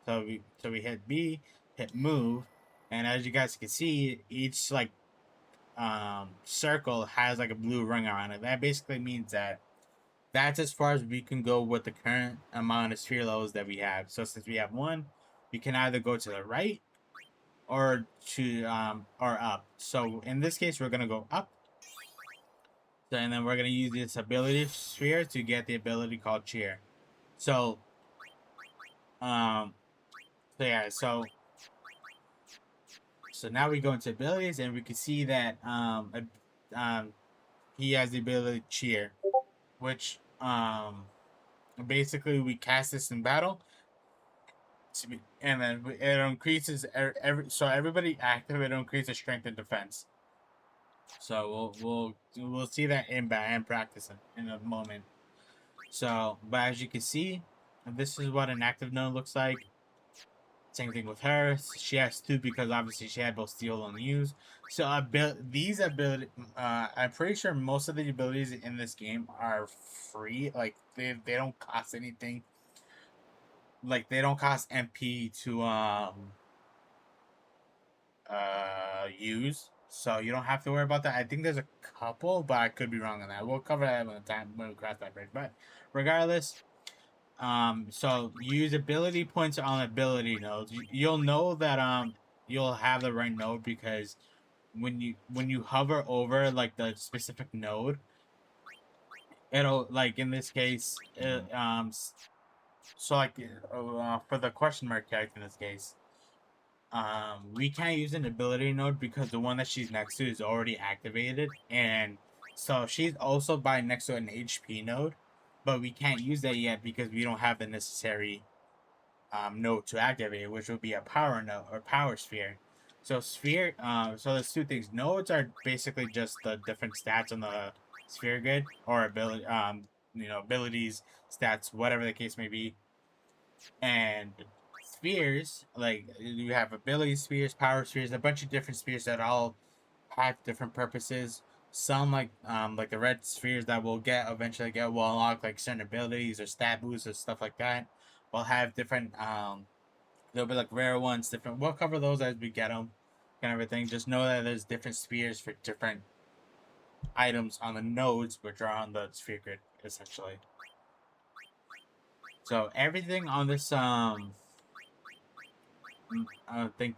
so we hit B, hit move, And as you guys can see, each like circle has like a blue ring around it. That basically means that that's as far as we can go with the current amount of sphere levels that we have. So since we have one, we can either go to the right or to or up. So in this case, we're gonna go up. So, and then we're gonna use this ability sphere to get the ability called cheer. So um so yeah, so now we go into abilities and we can see that he has the ability cheer, which basically we cast this in battle and then it increases so everybody active, it increases strength and defense. So we'll see that in practice in a moment. So, but as you can see, this is what an active node looks like. Same thing with her. She has two because obviously she had both steal and use. So these ability, I'm pretty sure most of the abilities in this game are free. Like they don't cost anything. Like they don't cost MP to use. So you don't have to worry about that. I think there's a couple, but I could be wrong on that. We'll cover that when we cross that bridge. But regardless, so use ability points on ability nodes. You'll know that you'll have the right node because when you hover over like the specific node, it'll like in this case so like for the question mark character in this case, we can't use an ability node because the one that she's next to is already activated, and so she's also by next to an HP node, but we can't use that yet because we don't have the necessary node to activate, which would be a power node or power sphere. So sphere, so there's two things. Nodes are basically just the different stats on the sphere grid or ability, abilities, stats, whatever the case may be. And spheres, like you have ability spheres, power spheres, a bunch of different spheres that all have different purposes. Some like the red spheres that we'll eventually will unlock like certain abilities or stat boosts or stuff like that. Will have different there'll be like rare ones, different. We'll cover those as we get them, and everything. Just know that there's different spheres for different items on the nodes, which are on the sphere grid essentially. So everything on this thing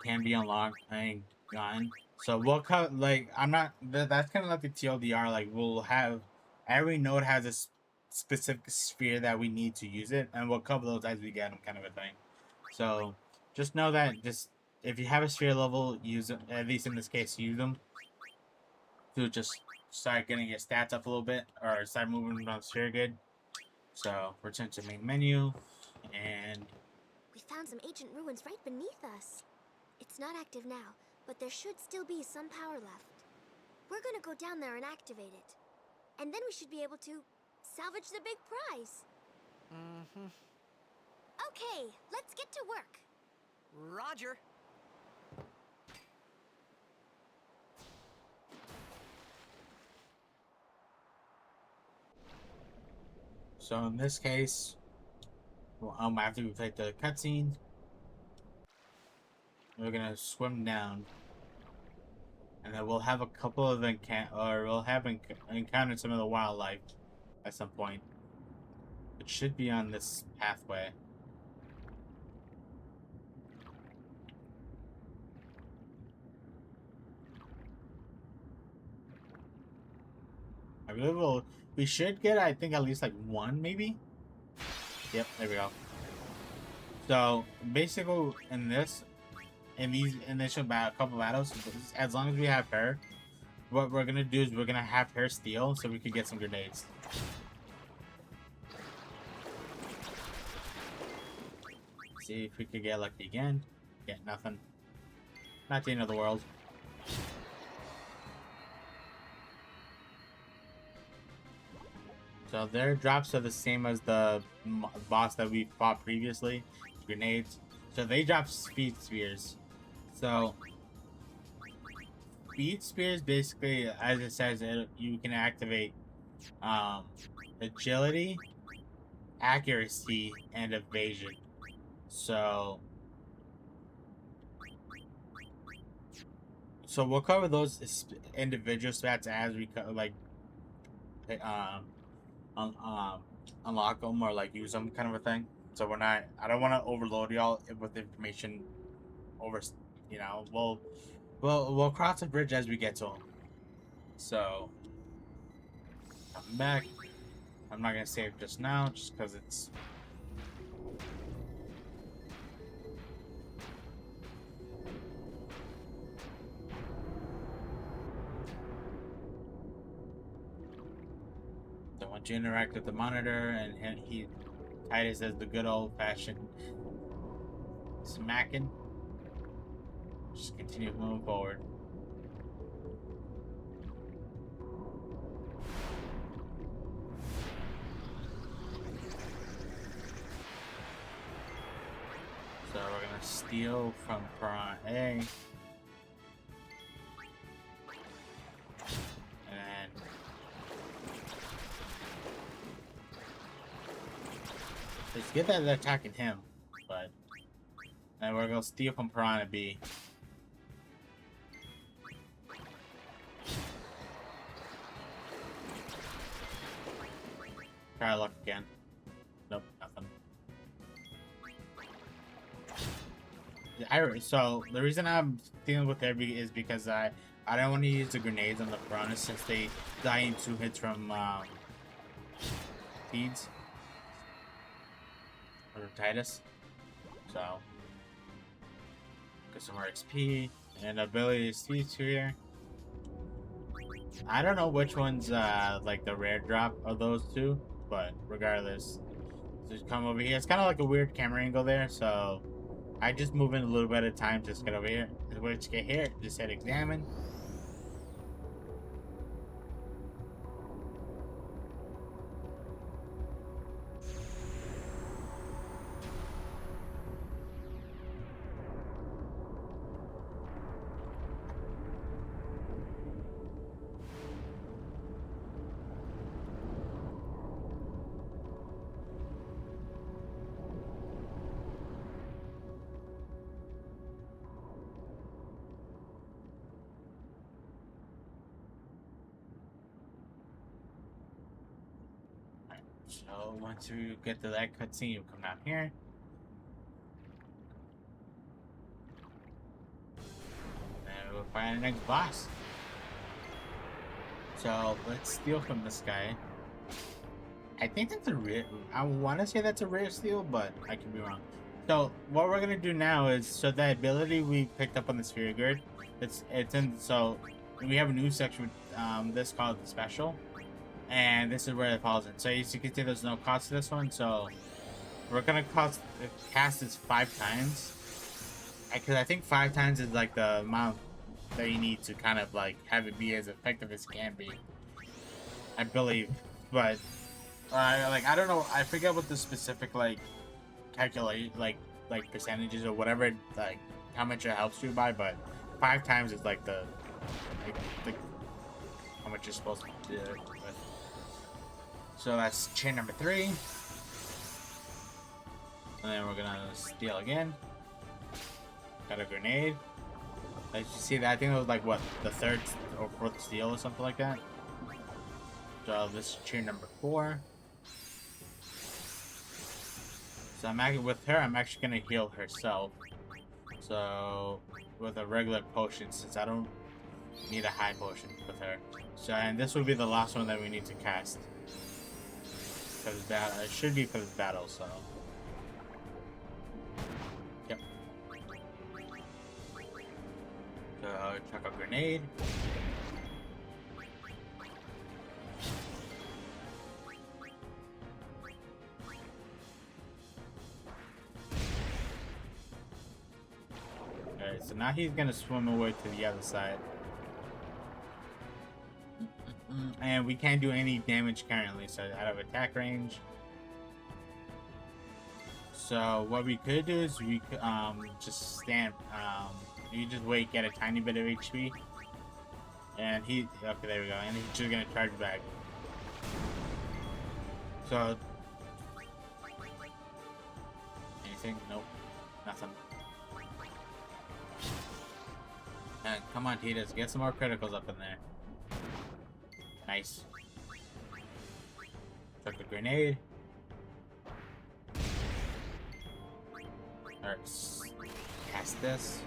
can be unlocked and gotten. So we'll cut like I'm not that's kind of like the TLDR. Like we'll have every node has a specific sphere that we need to use it, and we'll cover those as we get them, kind of a thing. So just know that just if you have a sphere level, use it. At least in this case, use them to just start getting your stats up a little bit, or start moving on the sphere grid. So return to main menu, and We found some ancient ruins right beneath us. It's not active now, but there should still be some power left. We're gonna go down there and activate it. And then we should be able to salvage the big prize. Mm-hmm. Okay, let's get to work. Roger. so in this case, well, after we play the cutscene, we're gonna swim down, and then we'll have a couple of encountered some of the wildlife at some point. It should be on this pathway. I believe we should get, I think, at least like one, maybe. Yep, there we go. So basically, in these initial couple battles, as long as we have her, what we're gonna do is we're gonna have her steal so we could get some grenades. See if we could get lucky again. Get nothing. Not the end of the world. So their drops are the same as the boss that we fought previously. Grenades. So they drop speed spheres. So speed spears basically, as it says, you can activate agility, accuracy, and evasion. So So we'll cover those individual stats as we like un unlock them or like use them, kind of a thing. So we're not. I don't want to overload y'all with information. Over, we'll cross the bridge as we get to them. So come back. I'm not gonna save just now, just because it's. So once you interact with the monitor, and Titus does the good old fashioned smacking. Just continue moving forward. So we're gonna steal from Piranha A. And it's good that they're attacking him, but then we're gonna steal from Piranha B. Try luck again. Nope, nothing. So the reason I'm dealing with Airbnb is because I don't want to use the grenades on the Piranha since they die in 2 hits from feeds or Titus. So get some more XP and ability to see here. I don't know which one's like the rare drop of those two, but regardless, just come over here. It's kind of like a weird camera angle there, so I just move in a little bit at a time. Just get over here. Once you get here, just hit examine. So once you get to that cutscene, you come down here. And we'll find the next boss. So let's steal from this guy. I think that's a rare. I want to say that's a rare steal, but I could be wrong. So what we're gonna do now is, so the ability we picked up on the sphere grid, it's in. So we have a new section with this called the special. And this is where it falls in. So as you can see, there's no cost to this one. So we're gonna cast this 5 times, because I think 5 times is like the amount that you need to kind of like have it be as effective as it can be, I believe. But like I don't know, I forget what the specific like calculate like percentages or whatever, like how much it helps you by. But 5 times is like the how much you're supposed to do it with. So that's chain number 3. And then we're gonna steal again. Got a grenade. As you see that, I think it was like what, the 3rd or 4th steal or something like that. So this is chain number 4. So I'm actually with her. I'm actually gonna heal herself. So with a regular potion, since I don't need a high potion with her. So, and this will be the last one that we need to cast. Because it should be for this battle, so. Yep. So, chuck a grenade. Alright, so now he's gonna swim away to the other side. And we can't do any damage currently, so out of attack range. So what we could do is we could just stand, you just wait, get a tiny bit of HP, and okay, there we go, and he's just gonna charge back. So anything? Nope, nothing. Come on, Titus. Get some more criticals up in there. Nice. Chuck a grenade. Alright. Cast this.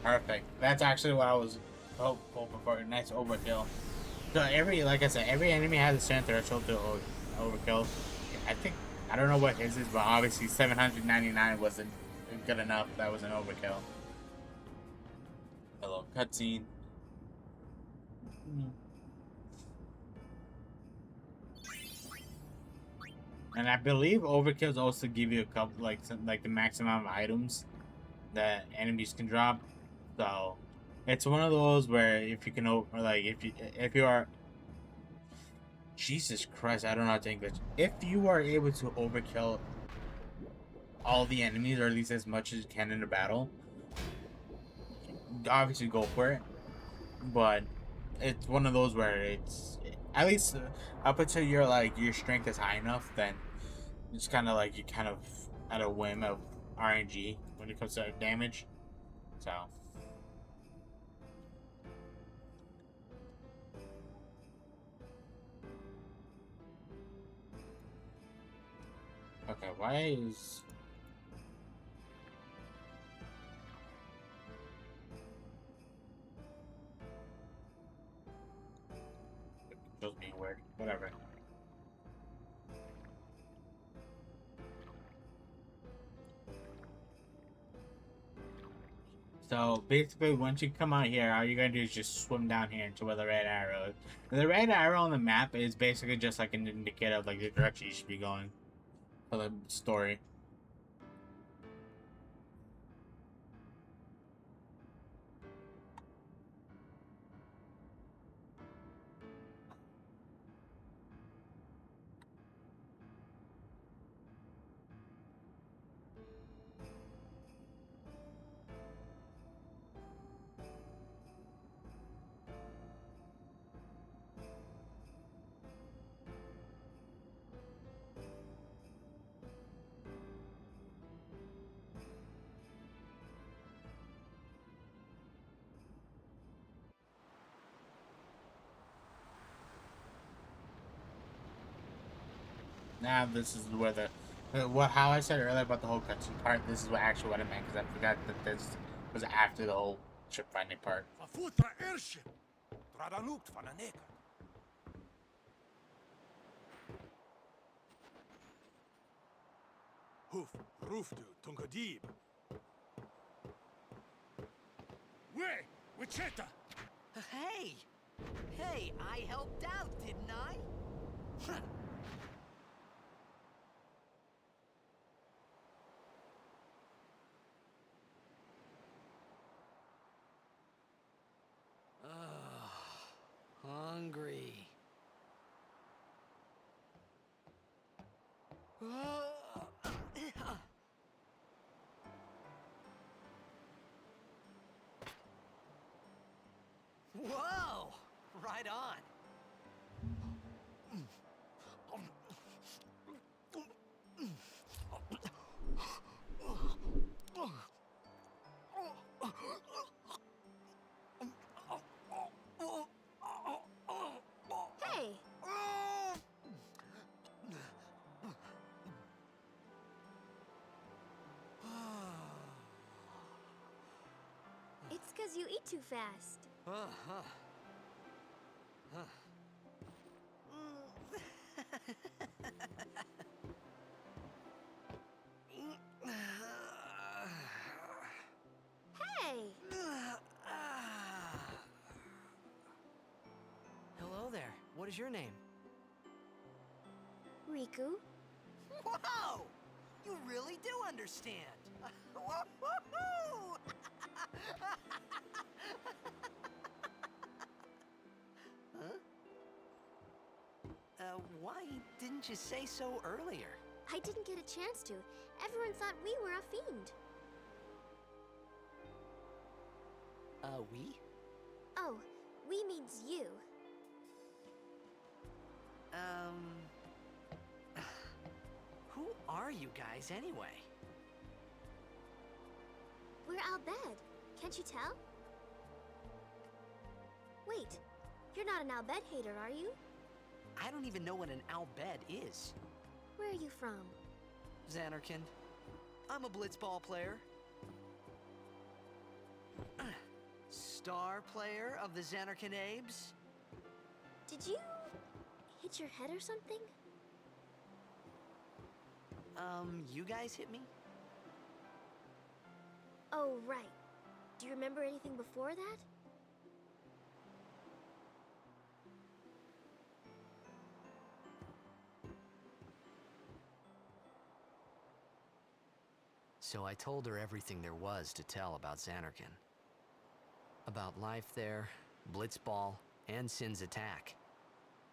Perfect. That's actually what I was hoping for. Nice overkill. So like I said, every enemy has a certain threshold to overkill. I don't know what his is, but obviously 799 wasn't good enough. That was an overkill. Hello, cutscene. And I believe overkills also give you a couple, like the maximum amount of items that enemies can drop. So it's one of those where if you can if you are, Jesus Christ, I don't know how to English. If you are able to overkill all the enemies, or at least as much as you can in a battle, obviously go for it. But it's one of those where it's at least up until your strength is high enough, then it's kind of like you kind of at a whim of RNG when it comes to damage. So. Okay, why is... Controls being weird. Whatever. So basically, once you come out here, all you're gonna do is just swim down here into where the red arrow is. And the red arrow on the map is basically just like an indicator of like the direction you should be going for the story. Now this is where how I said earlier about the whole cutscene part. This is what I meant, because I forgot that this was after the whole ship finding part. Verfutra airship. Tradanukt van een neker. Hoof, roofdu, tungadib. Way, Wichita. Hey! Hey, I helped out, didn't I? Huh. Hungry. Whoa! Right on. Hey! It's because you eat too fast. Hey! Hello there. What is your name? Riku? Whoa! You really do understand. Woo-hoo-hoo! Huh? Why didn't you say so earlier? I didn't get a chance to. Everyone thought we were a fiend. We? Oh, we means you. Who are you guys anyway? Al Bhed. Can't you tell? Wait, you're not an Al Bhed hater, are you? I don't even know what an Al Bhed is. Where are you from? Xanarkand. I'm a blitzball player. Star player of the Xanarkand Abes. Did you hit your head or something? You guys hit me? Oh, right. Do you remember anything before that? So I told her everything there was to tell about Xanarkand. About life there, Blitzball, and Sin's attack.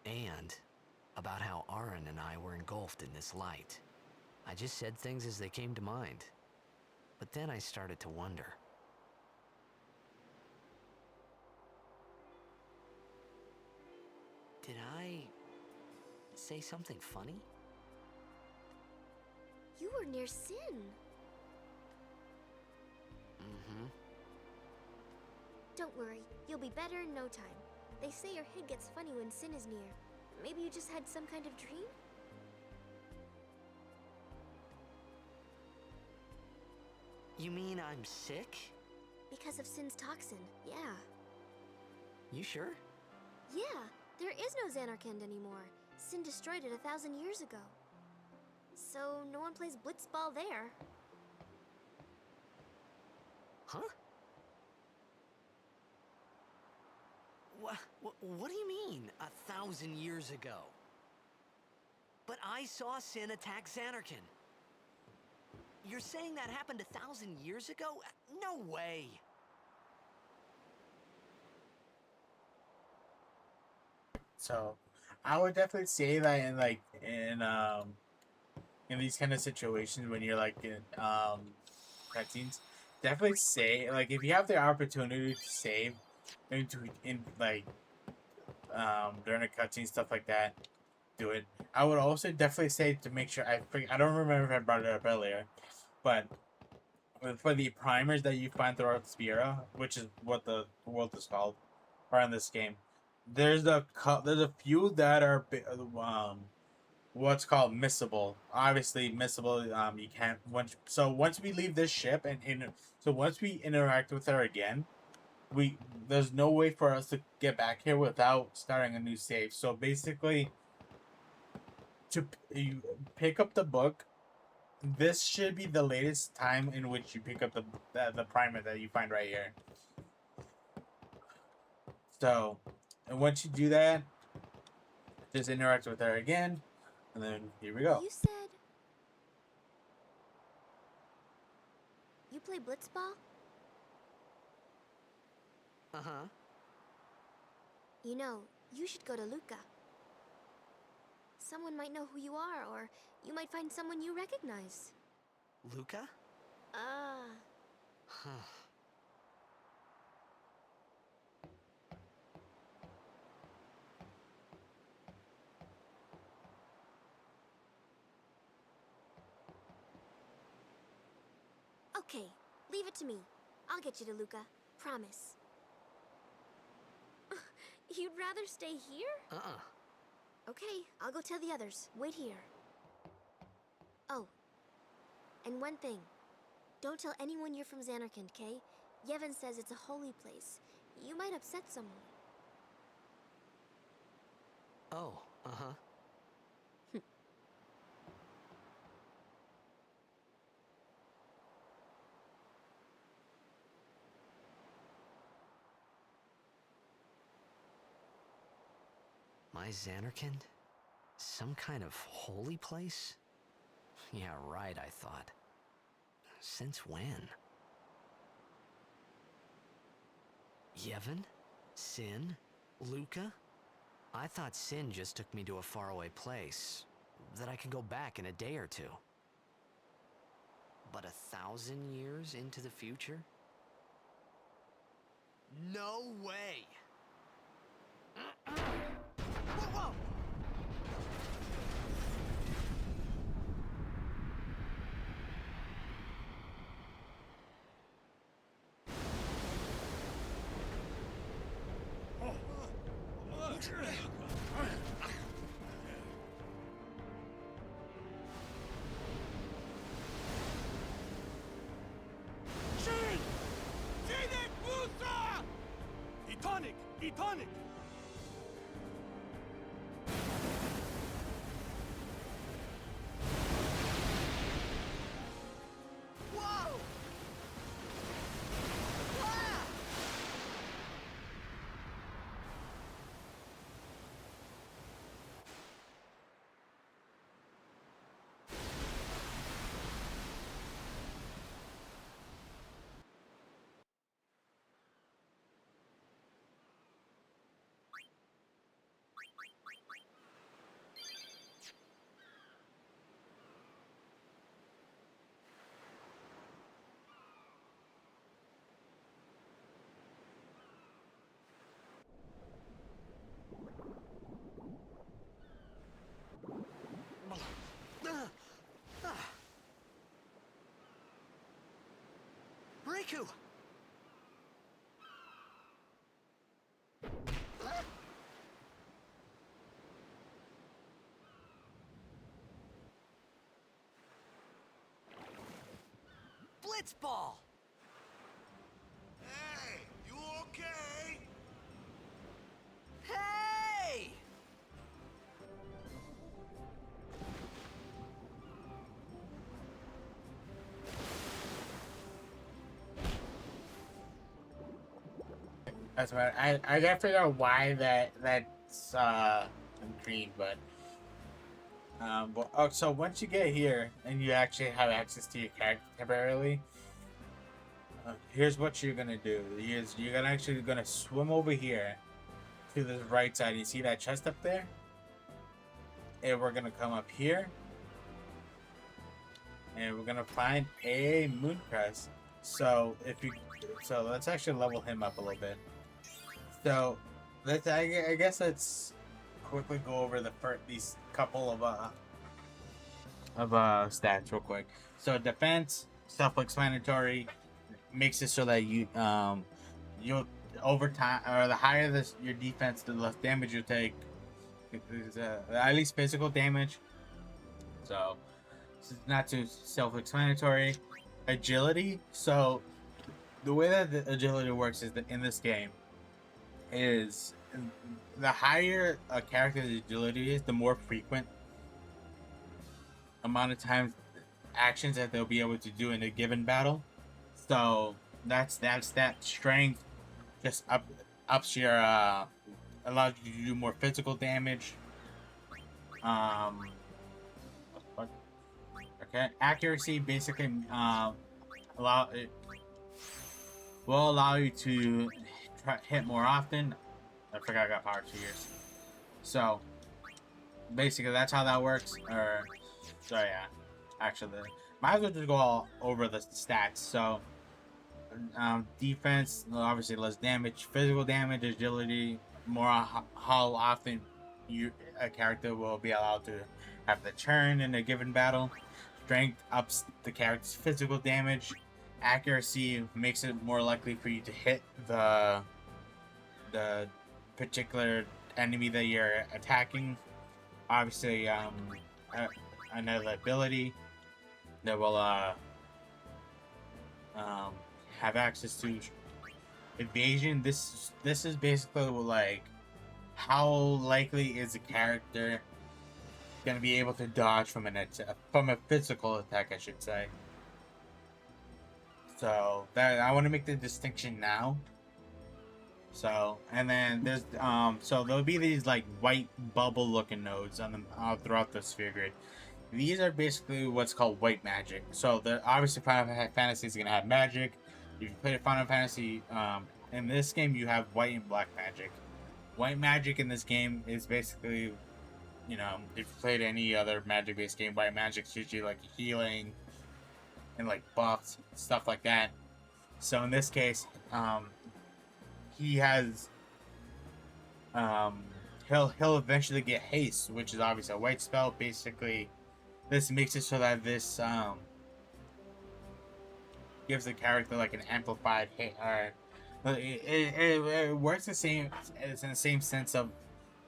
And about how Aaron and I were engulfed in this light. I just said things as they came to mind. But then I started to wonder. Did I say something funny? You were near Sin. Mm-hmm. Don't worry, you'll be better in no time. They say your head gets funny when Sin is near. Maybe you just had some kind of dream? You mean I'm sick? Because of Sin's toxin, yeah. You sure? Yeah, there is no Xanarkand anymore. Sin destroyed it 1,000 years ago. So no one plays blitzball there. Huh? What do you mean, 1,000 years ago? But I saw Sin attack Xanarkand. You're saying that happened 1,000 years ago? No way! So, I would definitely say that in these kind of situations when you're like in cutscenes, definitely say like if you have the opportunity to save in like during a cutscene stuff like that, do it. I would also definitely say to make sure I don't remember if I brought it up earlier, but for the primers that you find throughout Spira, which is what the world is called, or in this game, there's a few that are what's called missable. Obviously, missable. You can't once we leave this ship so once we interact with her again, there's no way for us to get back here without starting a new save. So basically, you pick up the book. This should be the latest time in which you pick up the primer that you find right here. So, and once you do that, just interact with her again, and then here we go. You said... You play blitzball? Uh-huh. You know, you should go to Luca. Someone might know who you are, or you might find someone you recognize. Luca? Huh. Okay, leave it to me. I'll get you to Luca. Promise. You'd rather stay here? Uh-uh. Okay, I'll go tell the others. Wait here. Oh, and one thing. Don't tell anyone you're from Xanarkand, okay? Yevon says it's a holy place. You might upset someone. Oh, uh-huh. My Xanarkand? Some kind of holy place? Yeah, right, I thought. Since when? Yevon? Sin? Luca? I thought Sin just took me to a faraway place, that I could go back in a day or two. But 1,000 years into the future? No way! Whoa, whoa! Shin! Sinek Musa! Etonic! Etonic! Whoa! Ah! Riku! Blitzball! Hey, you okay? Hey! That's right. I gotta figure out why that's green, but oh, so once you get here and you actually have access to your character temporarily, here's what you're gonna do. You're gonna actually gonna swim over here to the right side. You see that chest up there? And we're gonna come up here, and we're gonna find a moon crest. So let's actually level him up a little bit. So I guess let's quickly go over these couple of stats real quick. So defense, self-explanatory, makes it so that you'll over time, or the higher your defense, the less damage you take. At least physical damage. So it's not too self-explanatory. Agility. So the way that the agility works is that in this game is the higher a character's agility is, the more frequent amount of times actions that they'll be able to do in a given battle. So that's that strength just ups your allows you to do more physical damage. Okay, accuracy basically allow it will allow you to hit more often. I forgot I got power 2 years. So basically that's how that works. So yeah, actually, might as well just go all over the stats. So defense, obviously less damage, physical damage, agility, more how often a character will be allowed to have the turn in a given battle. Strength ups the character's physical damage. Accuracy makes it more likely for you to hit the particular enemy that you're attacking. Obviously, another ability that will have access to evasion. This is basically like how likely is a character gonna be able to dodge from from a physical attack, I should say. So that I want to make the distinction now. So and then there's so there'll be these like white bubble looking nodes on throughout the sphere grid. These are basically what's called white magic. So the obviously Final Fantasy is gonna have magic. If you played Final Fantasy, in this game you have white and black magic. White magic in this game is basically, you know, if you played any other magic-based game, white magic's usually like healing and like buffs, stuff like that. So in this case, he has, he'll eventually get haste, which is obviously a white spell. Basically, this makes it so that this gives the character like an amplified hit. It works the same. It's in the same sense of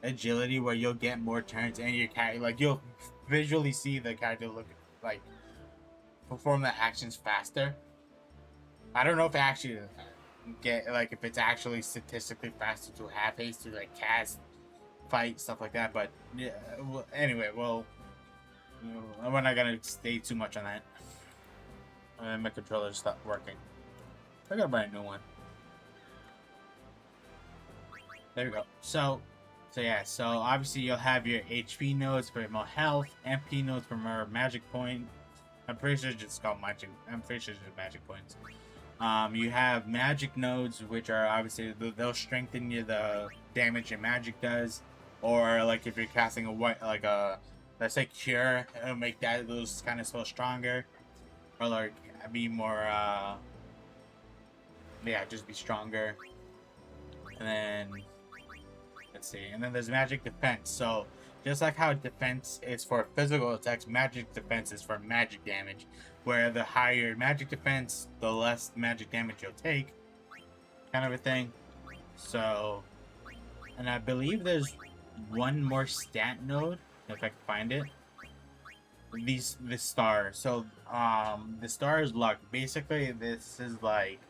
agility where you'll get more turns and your character, like you'll visually see the character look like perform the actions faster. I don't know if it actually get like if it's actually statistically faster to half haste to like cast, fight, stuff like that. But yeah, well, anyway, well, we're not gonna stay too much on that. And my controller stopped working. I gotta buy a new one. There we go. So yeah. So obviously you'll have your HP nodes for more health, MP nodes for more magic point. I'm pretty sure it's just called magic. I'm pretty sure it's just magic points. You have magic nodes, which are obviously they'll strengthen you the damage your magic does, or like if you're casting a white like a let's say cure, it'll make that those kind of spells stronger, or like be more yeah, just be stronger. And then let's see, and then there's magic defense. So just like how defense is for physical attacks, magic defense is for magic damage. Where the higher magic defense, the less magic damage you'll take, kind of a thing. So, and I believe there's one more stat node if I can find it. This star. So, the star is luck. Basically, this is like,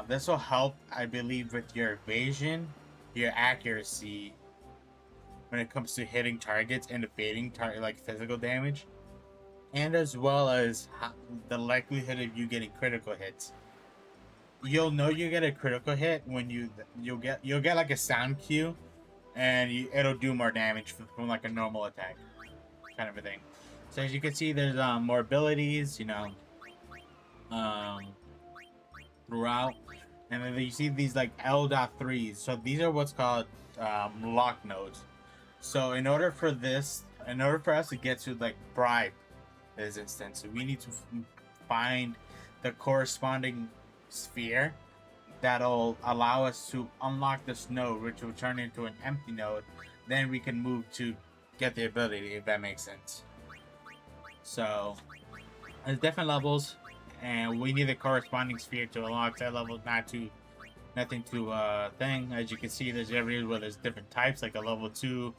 this will help, I believe, with your evasion, your accuracy, when it comes to hitting targets and evading like physical damage, and as well as the likelihood of you getting critical hits. You'll know you get a critical hit when you'll get like a sound cue, and it'll do more damage from like a normal attack, kind of a thing. So as you can see, there's more abilities, you know, throughout, and then you see these like L.3s. So these are what's called lock nodes. So in order for us to get to like bribe this instance, we need to find the corresponding sphere that'll allow us to unlock this node, which will turn into an empty node. Then we can move to get the ability, if that makes sense. So there's different levels, and we need the corresponding sphere to unlock that level. Nothing to thing. As you can see, there's areas where there's different types, like a level 2,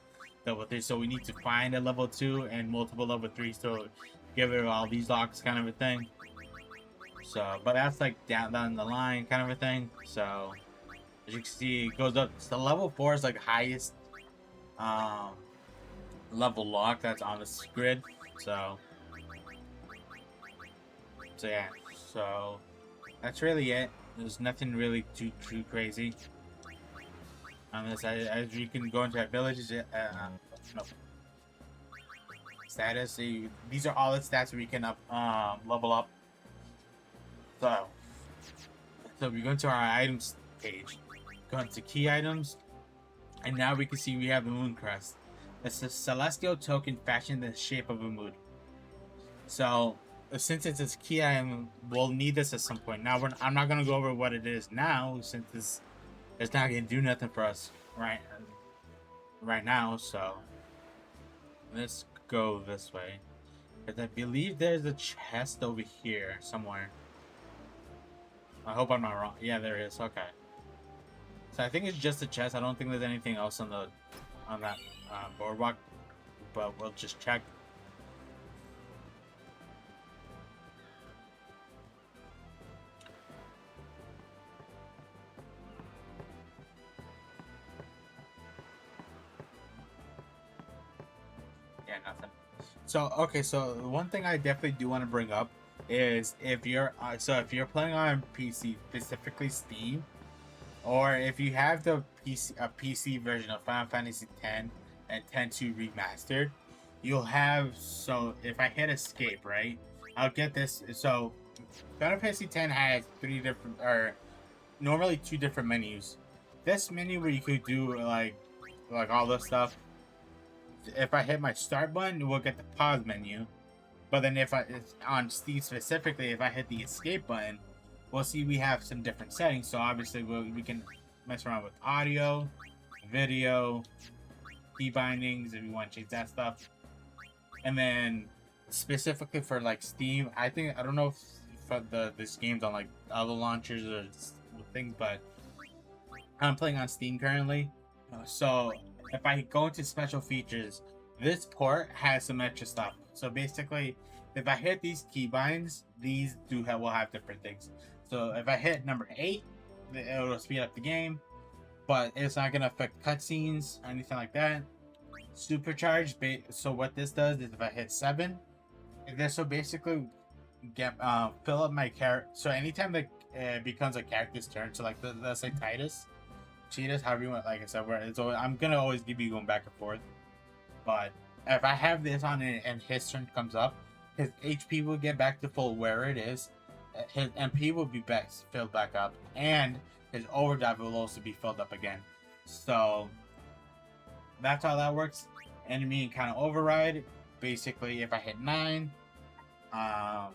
level 3. So we need to find a level 2 and multiple level 3s to give it all these locks, kind of a thing. So, but that's like down the line, kind of a thing. So as you can see, it goes up. So level 4 is like highest level lock that's on this grid. So yeah. So that's really it. There's nothing really too crazy on this. As you can go into abilities, no. Status. These are all the stats we can level up. So we go into our items page, go into key items, and now we can see we have the moon crest. It's a celestial token fashioned in the shape of a moon. So since it's a key item, we'll need this at some point. Now I'm not gonna go over what it is now, since it's not gonna do nothing for us right now. So let's go this way, because I believe there's a chest over here somewhere. I hope I'm not wrong. Yeah, there is. Okay. So I think it's just a chest. I don't think there's anything else on that boardwalk, but we'll just check. Yeah, nothing. So okay, so one thing I definitely do want to bring up is if you're playing on PC, specifically Steam, or if you have the PC version of Final Fantasy X and X-2 Remastered, you'll have, so if I hit escape, right, I'll get this. So Final Fantasy X has normally 2 different menus. This menu where you could do like all this stuff. If I hit my start button, we'll get the pause menu. But then it's on Steam specifically, if I hit the escape button, we'll see we have some different settings. So obviously we can mess around with audio, video, key bindings if you want to change that stuff. And then specifically for like Steam, I don't know if this game's on like other launchers or things, but I'm playing on Steam currently. So if I go into special features, this port has some extra stuff. So basically, if I hit these keybinds, these will have different things. So if I hit number 8, it'll speed up the game, but it's not gonna affect cutscenes or anything like that. Supercharged. So what this does is if I hit 7, this will basically get fill up my character. So anytime that becomes a character's turn, so like let's say Titus, Cheetahs, however you want. Like I said, where it's always, I'm gonna always be going back and forth. But if I have this on and his turn comes up, his HP will get back to full where it is. His MP will be back filled back up, and his overdrive will also be filled up again. So that's how that works. Enemy encounter override. Basically, if I hit 9, um,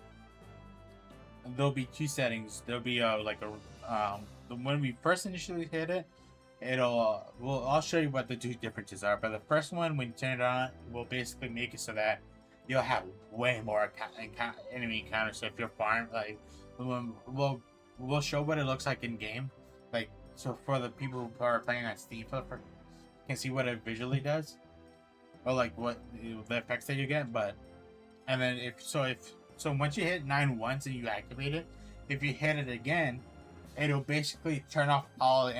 there'll be 2 settings. There'll be when we first initially hit it, I'll show you what the 2 differences are. But the first one, when you turn it on, will basically make it so that you'll have way more enemy encounters. So if you're farm, like we'll show what it looks like in game. Like, so for the people who are playing on Steam, can see what it visually does, or like what the effects that you get. But and then if once you hit 9 once and you activate it, if you hit it again, it'll basically turn off all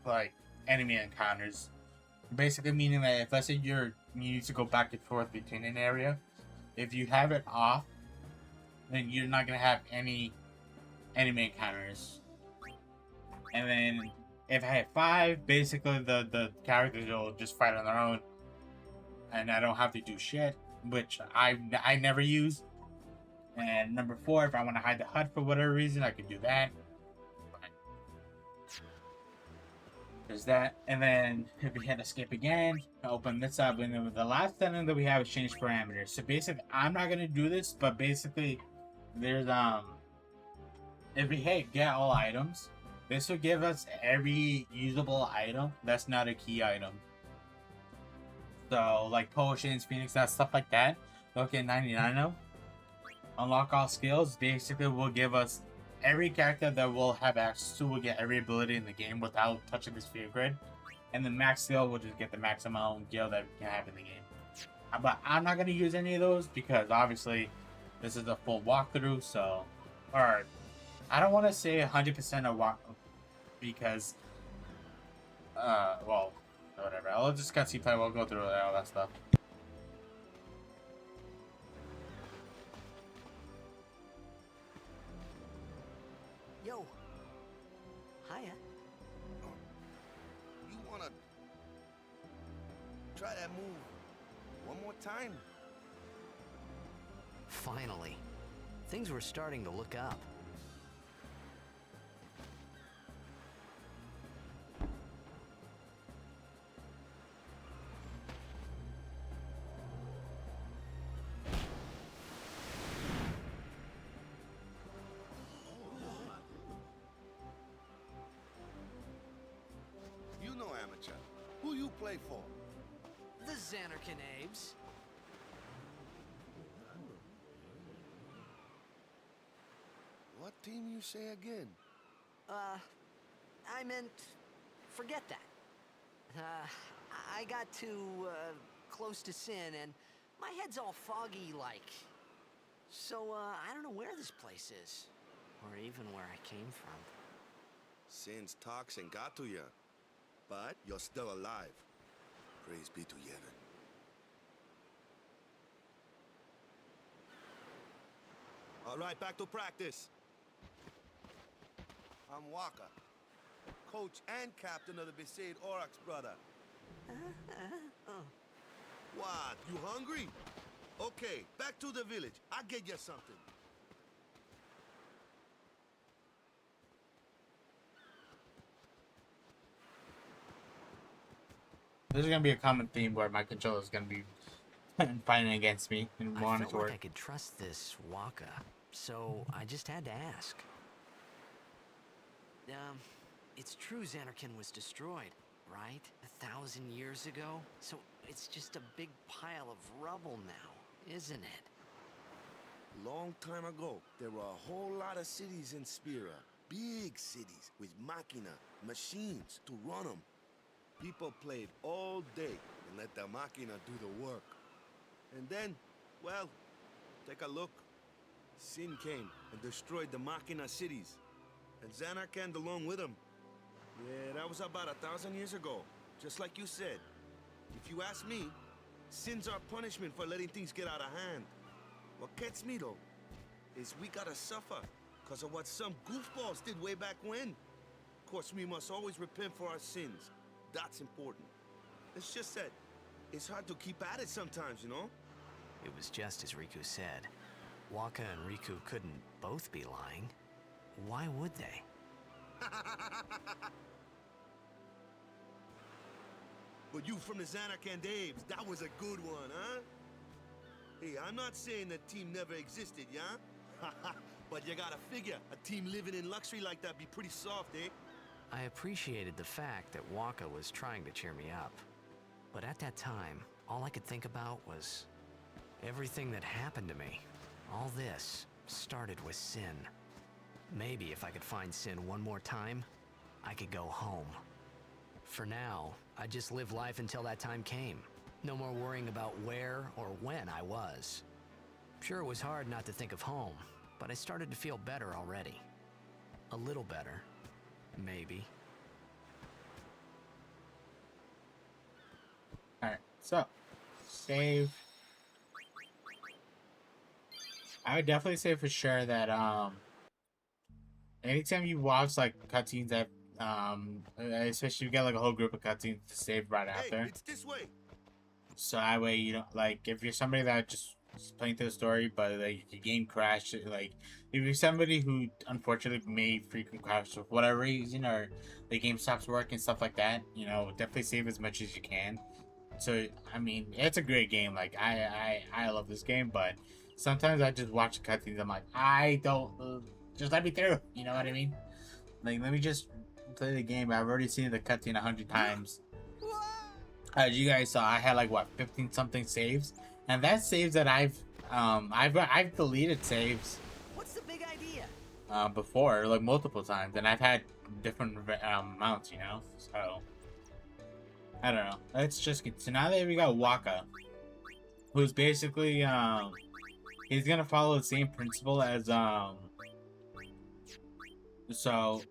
like enemy encounters. Basically meaning that if let's say you need to go back and forth between an area, if you have it off, then you're not gonna have any enemy encounters. And then if I hit 5, basically the characters will just fight on their own, and I don't have to do shit, which I never use. And number 4, if I want to hide the HUD for whatever reason, I can do that. There's that. And then if we hit escape again, open this up, and then the last setting that we have is change parameters. So basically, I'm not gonna do this, but basically, there's if we hit get all items, this will give us every usable item that's not a key item. So like potions, phoenix, that stuff like that. They'll get 99 of. Unlock all skills basically will give us every character that we'll have access to will get every ability in the game without touching the sphere grid. And the max skill will just get the max amount of skill that we can have in the game. But I'm not going to use any of those because obviously this is a full walkthrough. So, or I don't want to say 100% of walk because, well, whatever. I'll just see play. We'll go through all that stuff. Yo. Hiya. You wanna try that move one more time? Finally. Things were starting to look up. You know amateur. Who you play for? The Xanarkin Abes. What team you say again? I meant, forget that. I got too, close to sin, and my head's all foggy like. So, I don't know where this place is, or even where I came from. Sin's toxin got to you, but you're still alive. Praise be to Yevon. All right, back to practice. I'm Waka, coach and captain of the Besaid Aurochs, brother. What, you hungry? Okay, back to the village. I'll get you something. This is gonna be a common theme where my controller is gonna be fighting against me and I wanting felt to like work. I could trust this Waka, so I just had to ask. It's true Xanarkin was destroyed, right? 1,000 years ago? So it's just a big pile of rubble now, isn't it? Long time ago, there were a whole lot of cities in Spira. Big cities with machina, machines to run them. People played all day and let the Machina do the work. And then, well, take a look. Sin came and destroyed the Machina cities. And Xanarkand along with him. Yeah, that was about 1,000 years ago. Just like you said. If you ask me, Sin's our punishment for letting things get out of hand. What gets me, though, is we gotta suffer because of what some goofballs did way back when. Of course, we must always repent for our sins. That's important. It's just that it's hard to keep at it sometimes, you know? It was just as Riku said. Waka and Riku couldn't both be lying. Why would they? But you from the Xanarkand Apes, that was a good one, huh? Hey, I'm not saying that team never existed, yeah? But you gotta figure, a team living in luxury like that be pretty soft, eh? I appreciated the fact that Waka was trying to cheer me up. But at that time, all I could think about was everything that happened to me. All this started with Sin. Maybe if I could find Sin one more time, I could go home. For now, I just live life until that time came. No more worrying about where or when I was. Sure, it was hard not to think of home, but I started to feel better already. A little better, maybe. Alright, so save. I would definitely say for sure that anytime you watch like cutscenes that especially if you get like a whole group of cutscenes to save right Hey, after. it's this way. So that way you don't like if you're somebody that just is playing through the story but like your game crashed, like if you're somebody who unfortunately may frequent crash for whatever reason or the game stops working, stuff like that, you know, definitely save as much as you can. So I mean it's a great game. Like I love this game, but sometimes I just watch the cutscenes, I'm like, I don't just let me through, you know what I mean? Like let me just play the game. I've already seen the cutscene 100 times. As you guys saw, I had like what 15 something saves, and that's saves that I've deleted saves What's the big idea? before, like multiple times, and I've had different amounts, you know. So I don't know. Let's just get. So now that we got Waka, who's basically he's gonna follow the same principle as so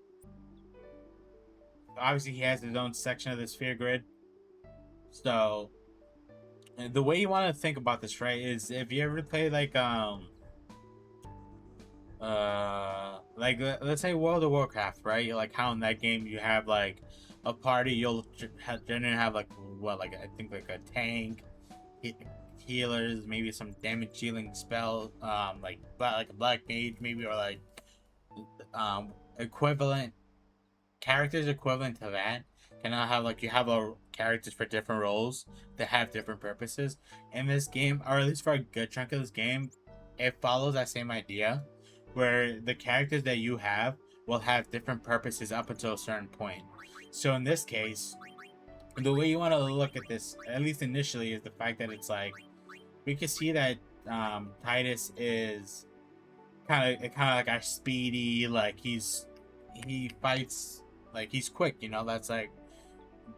obviously he has his own section of the sphere grid. So the way you want to think about this, right, is if you ever play like let's say World of Warcraft, right? Like how in that game you have like a party, you'll generally have like what, like I think like a tank, healers, maybe some damage dealing spell, like a black mage maybe, or like equivalent characters equivalent to that. Can I have like you have a characters for different roles that have different purposes in this game, or at least for a good chunk of this game, it follows that same idea where the characters that you have will have different purposes up until a certain point. So in this case, the way you want to look at this, at least initially, is the fact that it's like we can see that Titus is kind of like our speedy, like he fights like he's quick, you know. That's like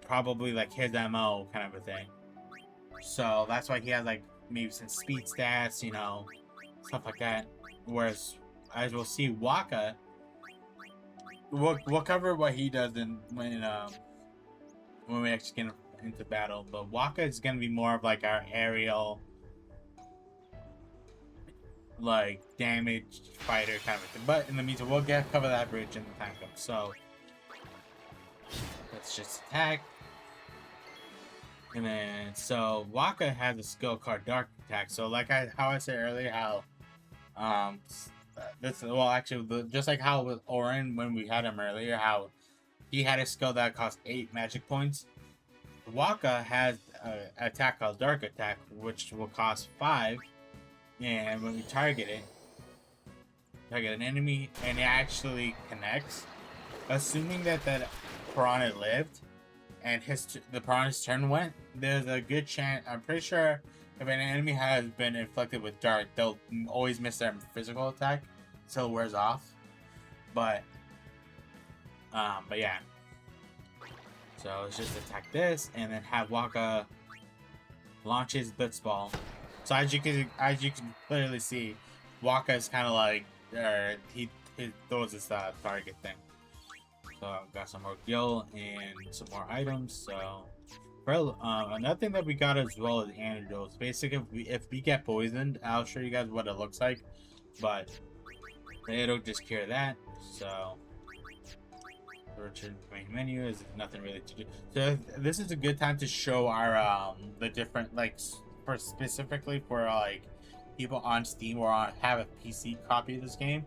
probably like his MO kind of a thing. So that's why he has like maybe some speed stats, you know, stuff like that. Whereas, as we'll see, Waka, we'll cover what he does when we actually get into battle. But Waka is gonna be more of like our aerial, like damage fighter kind of thing. But in the meantime, we'll cover that bridge in the time comes. So let's just attack. And then, so Waka has a skill called Dark Attack. So like how I said earlier, how just like how with Orin when we had him earlier, how he had a skill that cost 8 magic points. Waka has an attack called Dark Attack, which will cost 5. And when we target an enemy, and it actually connects, assuming that piranha lived and the piranha's turn went, there's a good chance, I'm pretty sure, if an enemy has been inflicted with dark, they'll always miss their physical attack until it wears off. But yeah. So let's just attack this and then have Waka launch his Blitzball. So as you can clearly see, Waka is kind of like he throws his target thing. So got some more gil and some more items. So another thing that we got as well is antidotes. Basically, if we get poisoned, I'll show you guys what it looks like. But it'll just cure that. So return to main menu is nothing really to do. So this is a good time to show our the different, like, for specifically for like people on Steam or have a PC copy of this game.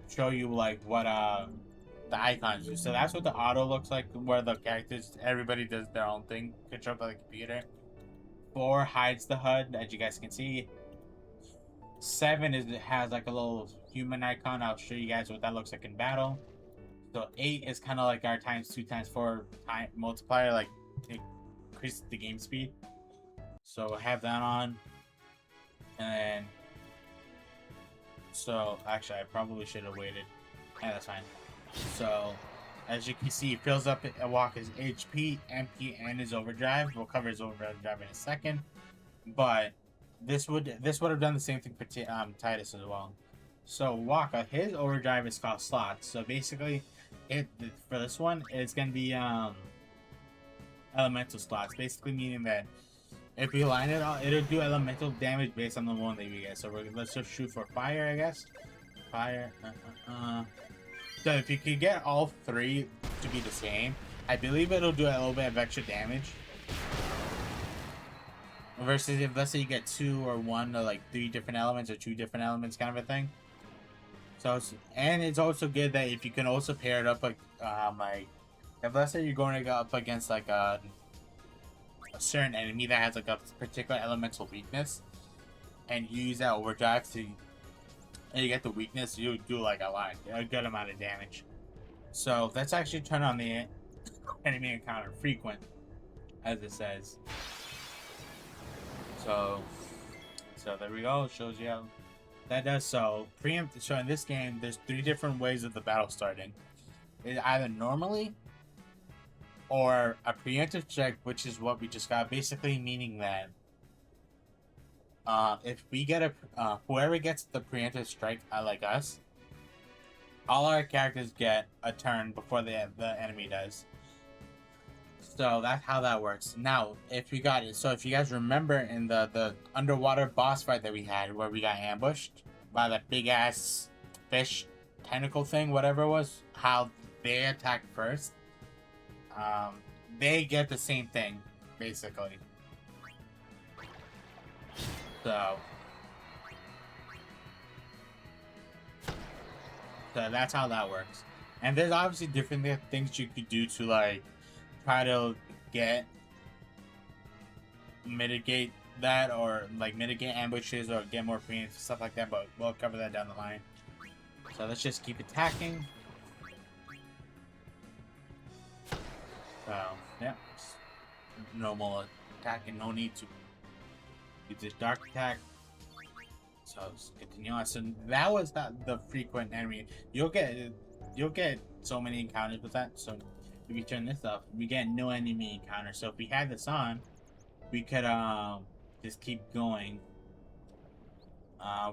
Show you like what the icons do. So that's what the auto looks like, where the characters, everybody does their own thing, controlled by the computer. 4 hides the HUD, as you guys can see. 7 is, it has like a little human icon. I'll show you guys what that looks like in battle. So 8 is kind of like our ×2 ×4 time multiplier, like it increases the game speed. So we'll have that on. And then, so actually I probably should have waited. Yeah, that's fine. So as you can see, it fills up Waka's HP, MP, and his overdrive. We'll cover his overdrive in a second. But this would have done the same thing for Titus as well. So Waka, his overdrive is called slots. So basically, for this one, it's gonna be elemental slots. Basically meaning that if we line it all, it'll do elemental damage based on the one that we get. So let's just shoot for fire, I guess. Fire. So if you could get all 3 to be the same, I believe it'll do a little bit of extra damage. Versus if, let's say, you get 2 or 1 or like 3 different elements or 2 different elements, kind of a thing. So it's also good that if you can also pair it up like if, let's say, you're going to go up against like a certain enemy that has like a particular elemental weakness, and you use that overdrive to, and you get the weakness, you do like a good amount of damage. So let's actually turn on the enemy encounter frequent, as it says. So there we go. It shows you how that does. So So in this game, there's 3 different ways of the battle starting. It's either normally or a preemptive strike, which is what we just got. Basically meaning that if we get whoever gets the preemptive strike, like us, all our characters get a turn before the enemy does. So that's how that works. Now, if you guys remember in the underwater boss fight that we had, where we got ambushed by that big ass fish tentacle thing, whatever it was, how they attacked first, they get the same thing, basically. So that's how that works. And there's obviously different things you could do to like try to mitigate that, or like mitigate ambushes or get more preemptive, stuff like that, but we'll cover that down the line. So let's just keep attacking. So yeah, normal attacking, no need to use this dark attack. So let's continue on. So that was the frequent enemy. You'll get so many encounters with that. So if we turn this off, we get no enemy encounter. So if we had this on, we could just keep going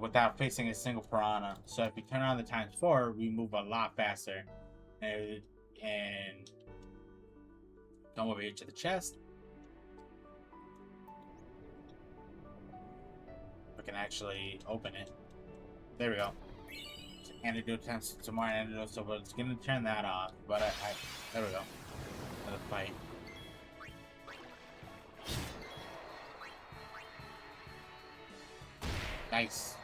without facing a single piranha. So if we turn on the ×4, we move a lot faster. And come over here to the chest. We can actually open it. There we go. Antidote times some more antidotes, so we're just gonna turn that off. But there we go. Another fight. Nice.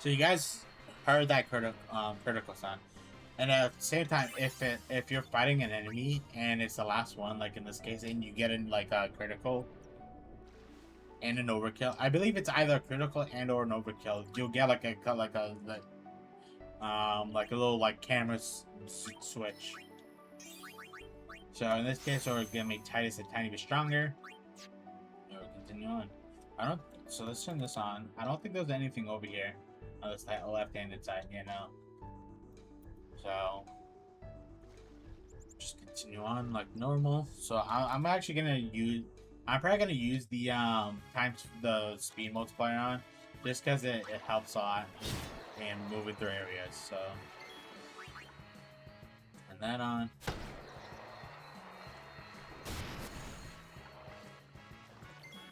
So you guys heard that critical sound, and at the same time, if you're fighting an enemy and it's the last one, like in this case, and you get in like a critical and an overkill, I believe it's either a critical and or an overkill, you'll get like a little like camera switch. So in this case, we're gonna make Titus a tiny bit stronger. We'll continue on. So let's turn this on. I don't think there's anything over here on this left-handed side, you know. So just continue on like normal. So I'm actually gonna use. I'm probably gonna use the times the speed multiplier on, just because it helps a lot in moving through areas. So turn that on.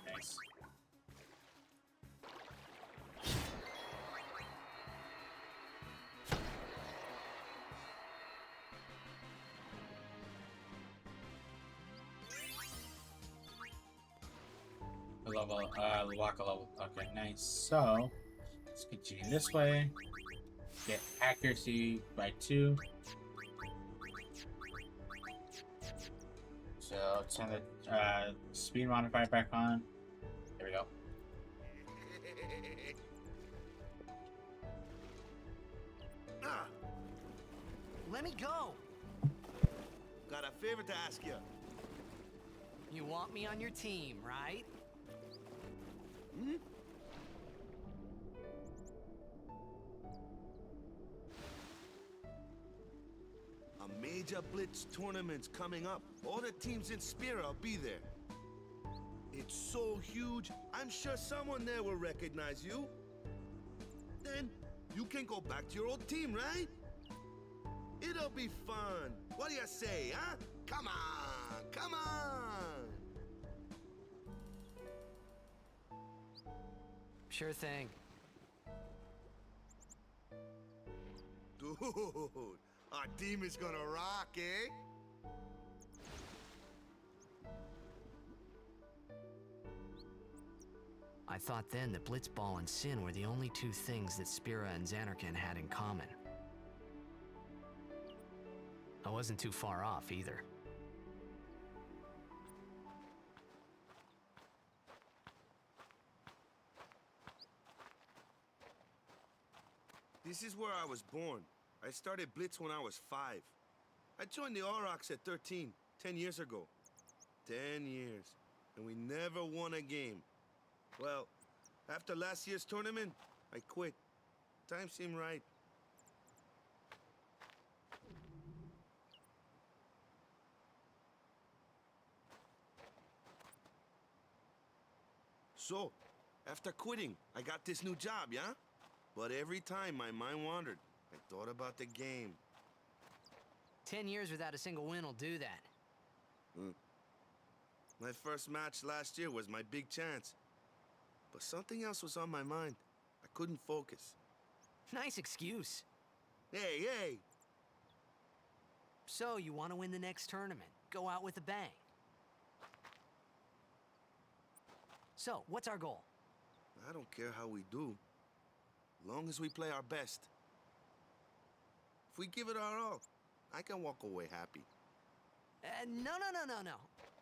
Nice. Lock a level. Okay, nice. So let's continue this way. Get accuracy by 2. So turn the speed modifier back on. There we go. Ah, Let me go! got a favor to ask you. You want me on your team, right? Hmm? A major blitz tournament's coming up. All the teams in Spira will be there. It's so huge, I'm sure someone there will recognize you. Then you can go back to your old team, right? It'll be fun. What do you say, huh? Come on, come on! Sure thing. Dude, our team is gonna rock, eh? I thought then that Blitzball and Sin were the only two things that Spira and Xanarkand had in common. I wasn't too far off either. This is where I was born. I started Blitz when I was 5. I joined the Aurochs at 13, 10 years ago. 10 years, and we never won a game. Well, after last year's tournament, I quit. Time seemed right. So, after quitting, I got this new job, yeah? But every time my mind wandered, I thought about the game. 10 years without a single win will do that. My first match last year was my big chance. But something else was on my mind. I couldn't focus. Nice excuse. Hey, hey! So, you want to win the next tournament? Go out with a bang. So, what's our goal? I don't care how we do. Long as we play our best. If we give it our all, I can walk away happy. No.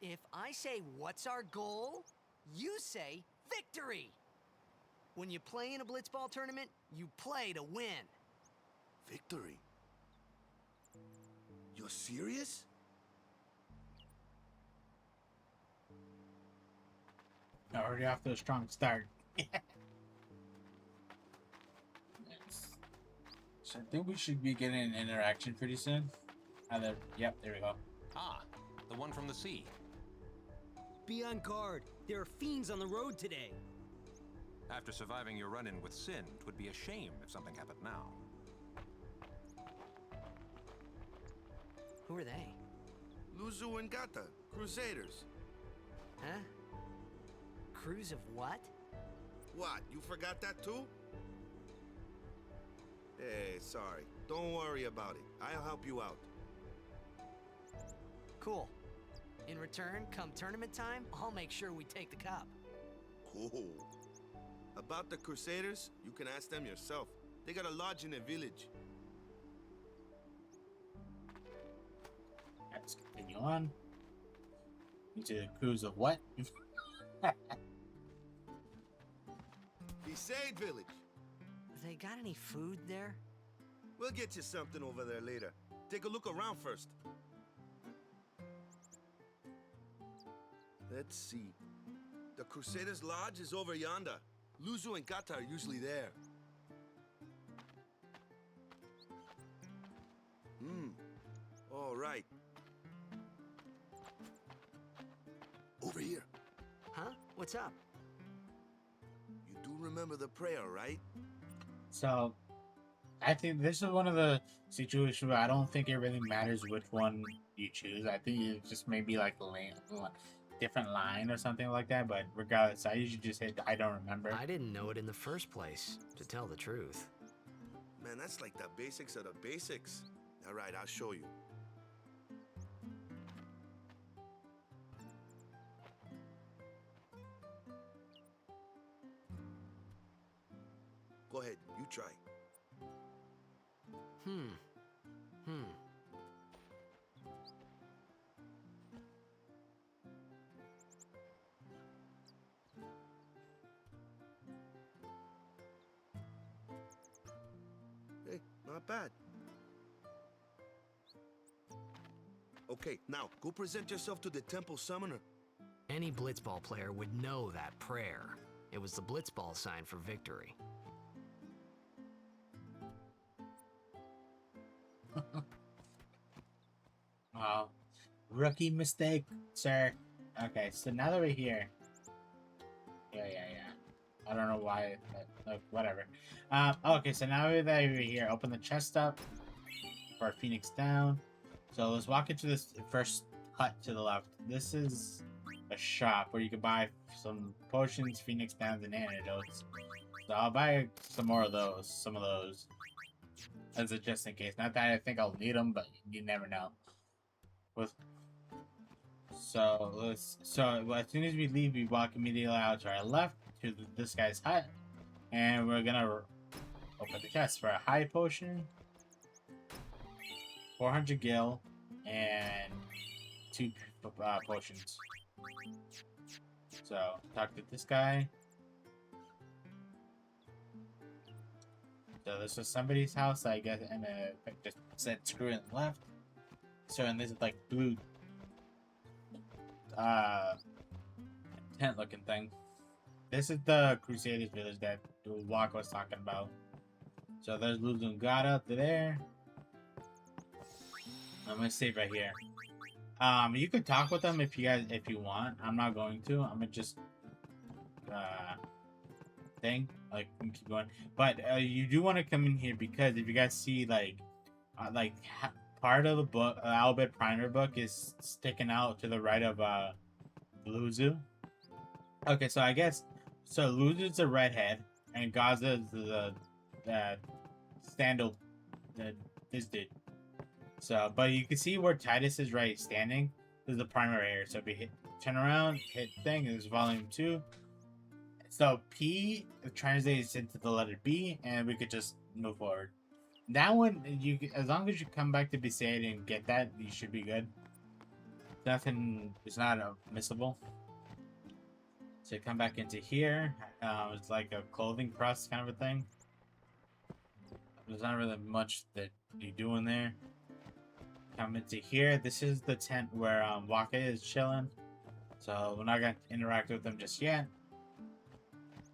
If I say, what's our goal? You say, victory! When you play in a Blitzball tournament, you play to win. Victory? You're serious? Already off to a strong start. So I think we should be getting an interaction pretty soon. Either, yep, there we go. Ah, the one from the sea. Be on guard. There are fiends on the road today. After surviving your run-in with Sin, it would be a shame if something happened now. Who are they? Luzu and Gata, Crusaders. Huh? Crews of what? What, you forgot that too? Hey, sorry. Don't worry about it. I'll help you out. Cool. In return, come tournament time, I'll make sure we take the cup. Cool. About the Crusaders, you can ask them yourself. They got a lodge in a village. Let's continue on. Into the cruise of what? Besaid village. They got any food there? We'll get you something over there later. Take a look around first. Let's see. The Crusaders' Lodge is over yonder. Luzu and Gata are usually there. All right. What's up? You do remember the prayer, right? So I think this is one of the situations where I don't think it really matters which one you choose. I think it just maybe like a different line or something like that. But regardless, I usually just hit I don't remember. I didn't know it in the first place, to tell the truth. Man, that's like the basics of the basics. All right, I'll show you. Go ahead, you try. Hmm. Hey, not bad. Okay, now go present yourself to the temple summoner. Any blitzball player would know that prayer. It was the blitzball sign for victory. Oh, rookie mistake, sir. Okay, so now that we're here. Yeah. I don't know why, but whatever. Okay, so now that we're here, open the chest up for Phoenix down. So let's walk into this first hut to the left. This is a shop where you can buy some potions, Phoenix downs, and antidotes. So I'll buy some of those, as a just in case. Not that I think I'll need them, but you never know. So as soon as we leave, we walk immediately out to our left to this guy's hut, and we're gonna open the chest for a high potion, 400 gil, and 2 potions. So talk to this guy. So this was somebody's house, I guess, and just said screw it and left. So and this is like blue tent looking thing. This is the Crusaders village that Waka was talking about. So there's Luzungata up there. I'm gonna save right here. You could talk with them if you want. I'm not going to. I'm gonna just keep going. But you do want to come in here because if you guys see part of the book, Albert Primer book is sticking out to the right of Luzu. Okay, so I guess Luzu's a redhead and Gaza is the Standal, this dude. So, but you can see where Titus is right standing. This is the primary area. So if we turn around, hit thing, this is volume 2. So P translates into the letter B, and we could just move forward. That one, as long as you come back to Besaid and get that, you should be good. Nothing, it's not missable. So come back into here. It's like a clothing press kind of a thing. There's not really much that you do in there. Come into here. This is the tent where Waka is chilling. So we're not gonna interact with them just yet.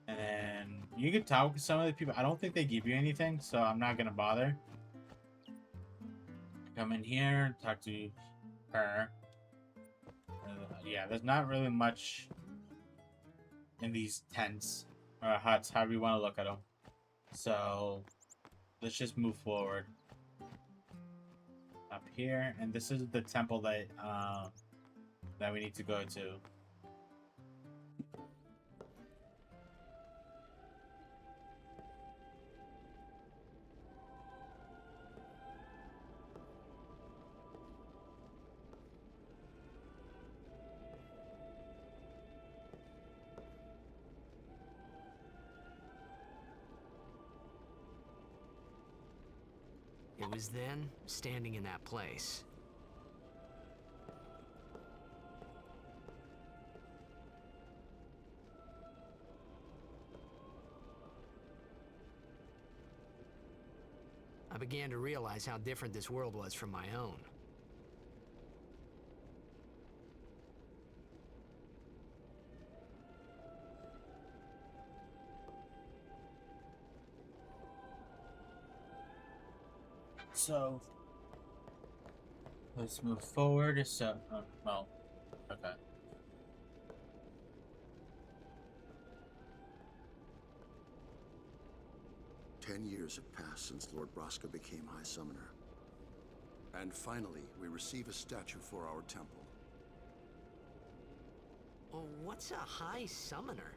And then you can talk with some of the people. I don't think they give you anything, so I'm not gonna bother. Come in here, talk to her. Yeah, there's not really much in these tents or huts, however you want to look at them. So let's just move forward. Up here, and this is the temple that we need to go to. It was then, standing in that place. I began to realize how different this world was from my own. So let's move forward. So, well, okay. 10 years have passed since Lord Braska became High Summoner. And finally, we receive a statue for our temple. Well, what's a high summoner?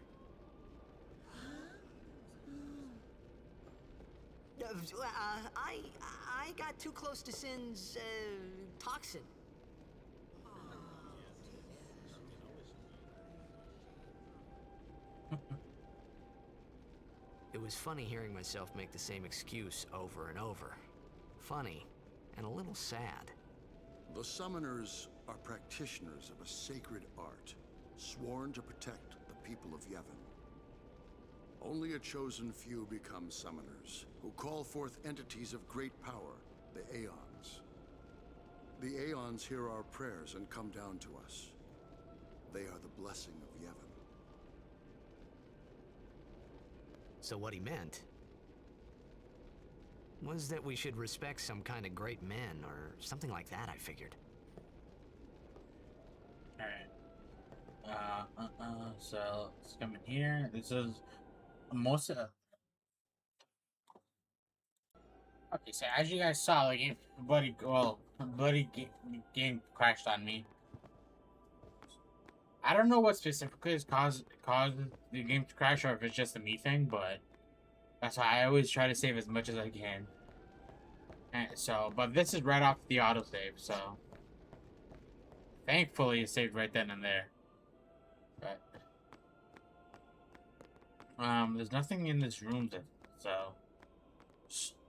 I got too close to Sin's, toxin. It was funny hearing myself make the same excuse over and over. Funny, and a little sad. The Summoners are practitioners of a sacred art, sworn to protect the people of Yevon. Only a chosen few become Summoners, who call forth entities of great power, the Aeons. The Aeons hear our prayers and come down to us. They are the blessing of Yevon. So what he meant was that we should respect some kind of great men, or something like that, I figured. Alright. So let's come in here. This is most of. Okay, so as you guys saw, the game, game crashed on me. I don't know what specifically has caused the game to crash, or if it's just a me thing, but that's why I always try to save as much as I can. And so, but this is right off the autosave, so thankfully it saved right then and there. But there's nothing in this room, so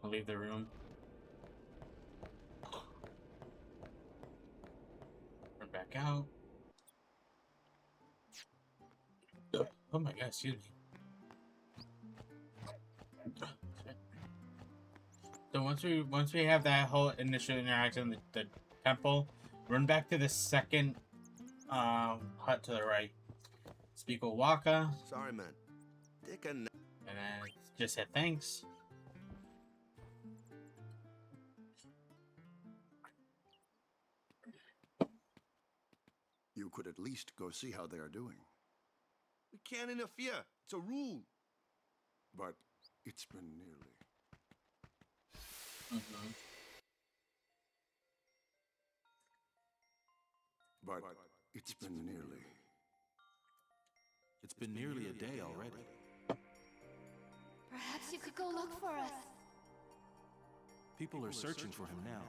I'll leave the room. Run back out. Oh my god, excuse me. So once we have that whole initial interaction with the temple, run back to the second hut to the right. Speak with Waka. Sorry, man. Take a nap. And then just hit thanks. You could at least go see how they are doing. We can't interfere. It's a rule. But it's been nearly. But it's been nearly. It's been nearly a day already. Perhaps you could go look for us. People are searching for him now.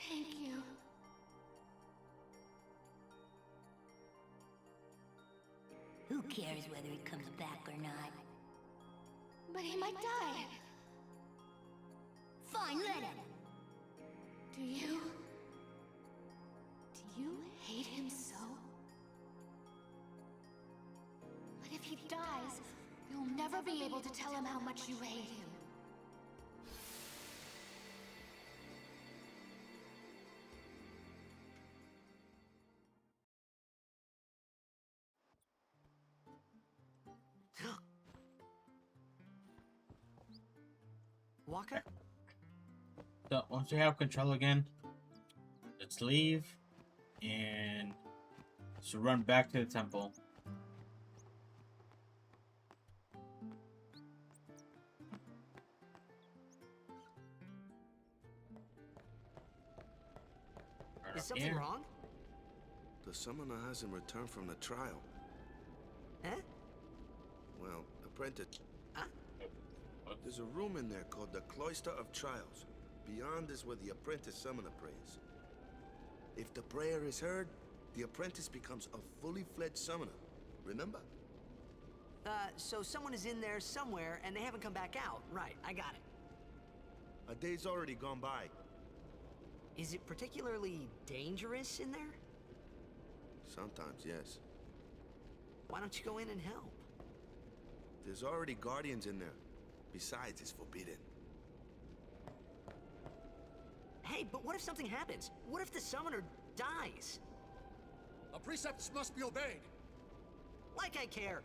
Thank you. Who cares whether he comes back or not? But he might die. Fine, let him. Do you hate him so? But if he dies, you'll never be able to tell him how much you hate him. Waka? So once we have control again, let's leave and just run back to the temple. Is something wrong? The summoner hasn't returned from the trial. Huh? Well, apprentice. Huh? There's a room in there called the Cloister of Trials. Beyond is where the apprentice summoner prays. If the prayer is heard, the apprentice becomes a fully fledged summoner. Remember? So someone is in there somewhere and they haven't come back out. Right, I got it. A day's already gone by. Is it particularly dangerous in there? Sometimes, yes. Why don't you go in and help? There's already guardians in there. Besides, it's forbidden. Hey, but what if something happens? What if the summoner dies? Our precepts must be obeyed. Like I care.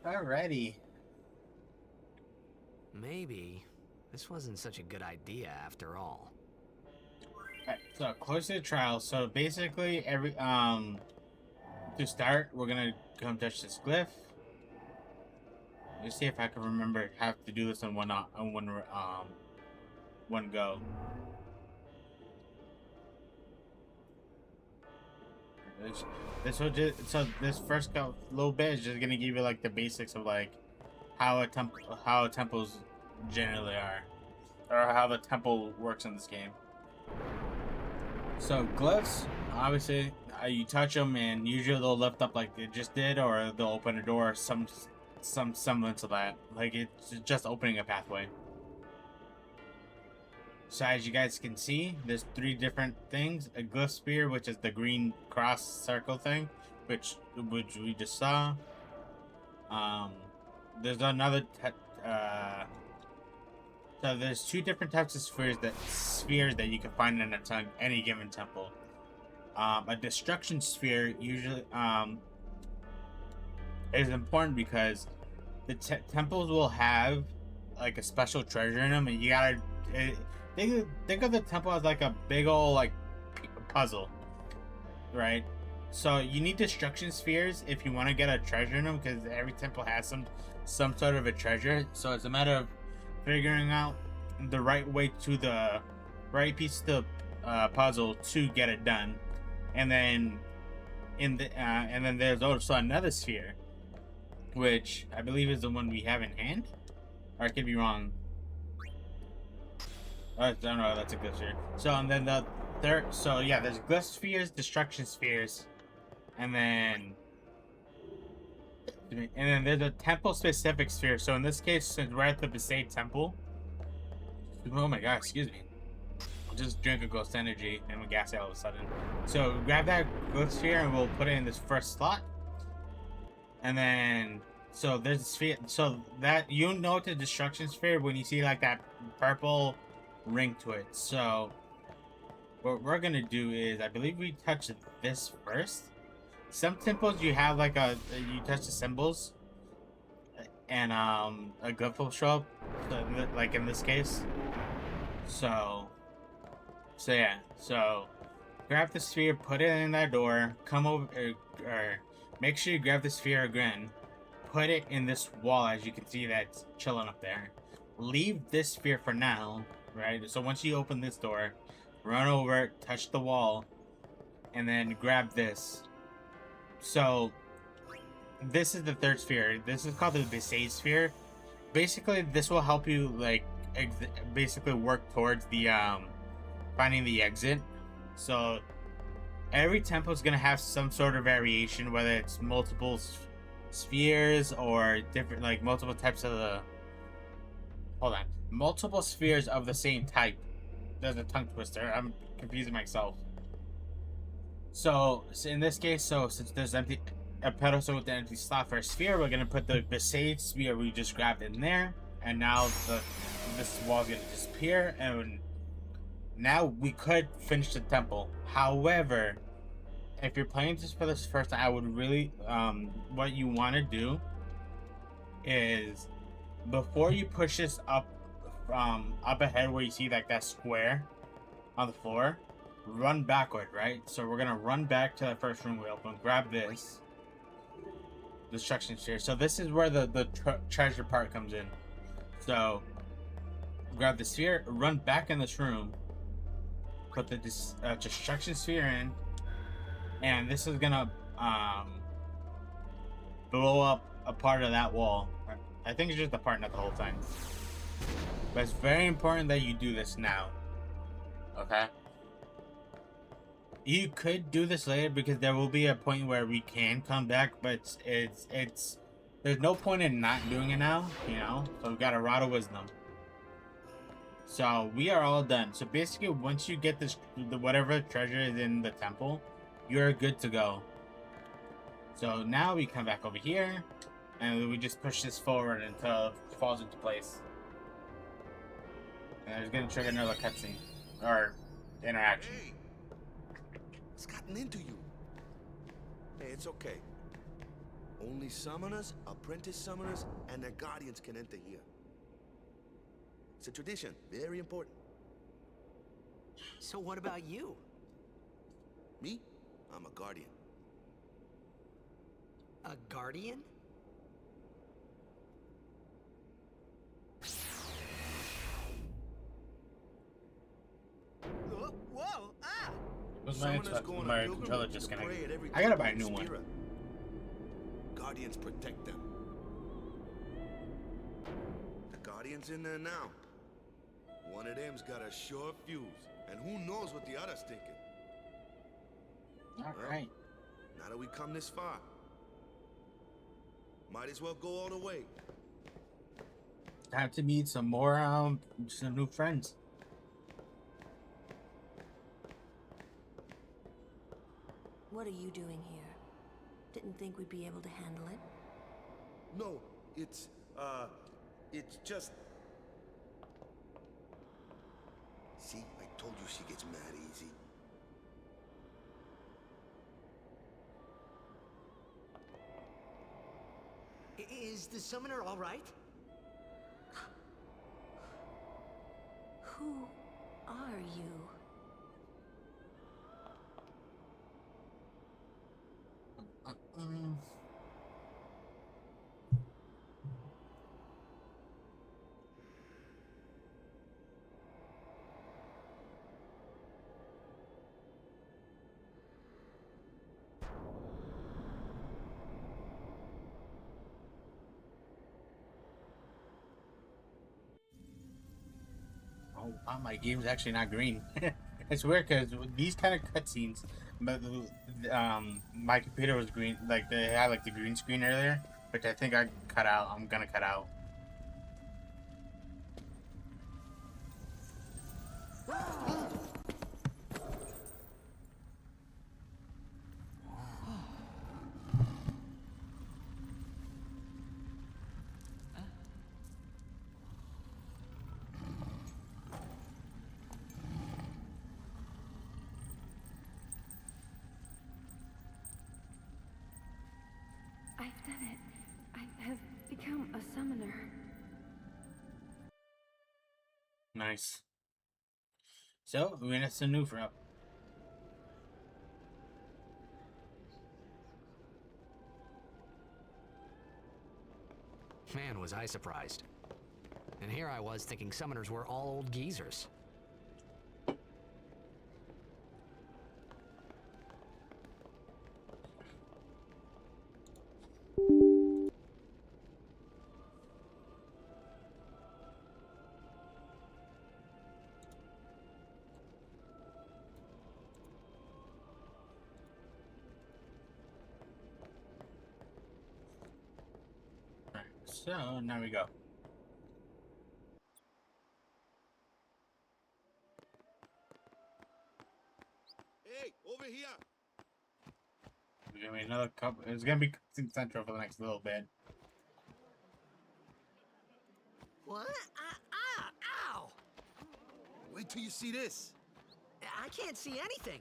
Alrighty. Maybe this wasn't such a good idea after all. Alright, so close to the trial. So basically, to start, we're gonna come touch this glyph. Let's see if I can remember how to do this on one go. This will just, so this first little bit is just gonna give you like the basics of like how temples generally are, or how the temple works in this game. So glyphs, obviously, you touch them and usually they'll lift up like they just did, or they'll open a door, some semblance of that. Like it's just opening a pathway. So as you guys can see, there's 3 different things. A glyph spear, which is the green cross circle thing, which we just saw. There's another so there's 2 different types of spheres that you can find in any given temple. A destruction sphere usually is important because the temples will have like a special treasure in them, and you gotta think of the temple as like a big old like puzzle, right? So you need destruction spheres if you want to get a treasure in them, because every temple has some sort of a treasure. So it's a matter of figuring out the right way to the right piece of the puzzle to get it done. And then and then there's also another sphere, which I believe is the one we have in hand, or I could be wrong. I don't know. That's a glyph sphere. So and then the third. So yeah, there's glyph spheres, destruction spheres, and then there's a temple specific sphere. So in this case, since we're at the Besaid temple. Oh my god! Excuse me. Just drink a ghost energy and we gas it all of a sudden. So grab that glyph sphere and we'll put it in this first slot. And then so there's a sphere. So that you know it's a destruction sphere when you see like that purple ring to it. So what we're gonna do is, I believe we touch this first. Some temples you have like you touch the symbols and a glyph will show up, so like in this case. So yeah, so grab the sphere, put it in that door, come over, or make sure you grab the sphere again, put it in this wall, as you can see that's chilling up there. Leave this sphere for now, right? So once you open this door, run over, touch the wall, and then grab this. So this is the third sphere. This is called the Besaid sphere. Basically, this will help you like basically work towards the finding the exit. So every temple is gonna have some sort of variation, whether it's multiple spheres or different, like multiple types of the. Hold on, multiple spheres of the same type. There's a tongue twister. I'm confusing myself. So in this case, since there's a pedestal with the empty slot for a sphere, we're gonna put the Besaid sphere we just grabbed in there, and now this wall's gonna disappear, and now we could finish the temple. However, if you're playing this for the first time, I would really what you want to do is, before you push this up ahead where you see like that square on the floor, run backward, right? So we're gonna run back to the first room we opened, grab this destruction sphere. So this is where the treasure part comes in. So grab the sphere, run back in this room, put the destruction sphere in, and this is gonna blow up a part of that wall. I think it's just a part, not the whole thing. But it's very important that you do this now. Okay? You could do this later, because there will be a point where we can come back, but it's there's no point in not doing it now, you know? So we've got a rod of wisdom. So we are all done. So basically, once you get this, whatever treasure is in the temple, you're good to go. So now we come back over here, and we just push this forward until it falls into place. And it's gonna trigger another cutscene or interaction. Hey, what's gotten into you? Hey, it's okay. Only summoners, apprentice summoners, and their guardians can enter here. It's a tradition, very important. So what about you? Me? I'm a guardian. A guardian? Whoa! Ah! Was my Summoners go on a my pilgrimage controller to just pray connected? at every I gotta temple buy a in new one. Spira. Guardians protect them. The Guardian's in there now. One of them's got a sure fuse, and who knows what the other's thinking. All right. Now that we come this far, might as well go all the way. Time to meet some new friends. What are you doing here? Didn't think we'd be able to handle it. No, it's just... See, I told you she gets mad easy. Is the summoner all right? Who are you? Oh, wow, my game's actually not green. It's weird because these kind of cutscenes, but my computer was green, like they had like the green screen earlier, which I think I cut out. I'm gonna cut out. I've done it. I have become a summoner. Nice. So we're gonna send Nufra up. Man, was I surprised. And here I was thinking summoners were all old geezers. Alright, so now we go. Hey, over here! There's gonna be another couple. It's gonna be cutscene central for the next little bit. What? Ow! Wait till you see this. I can't see anything.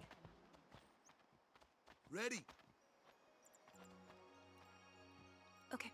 Ready? Okay.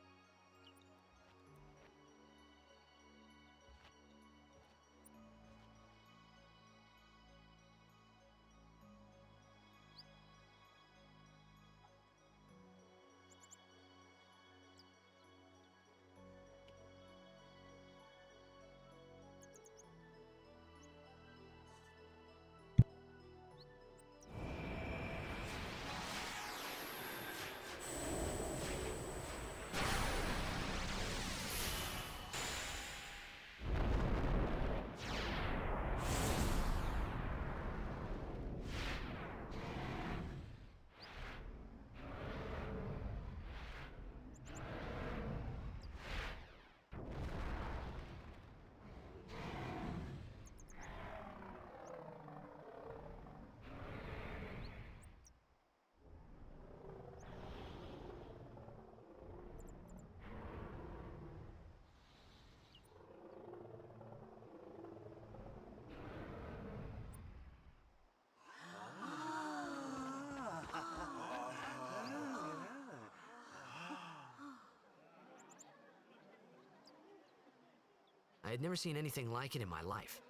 I had never seen anything like it in my life.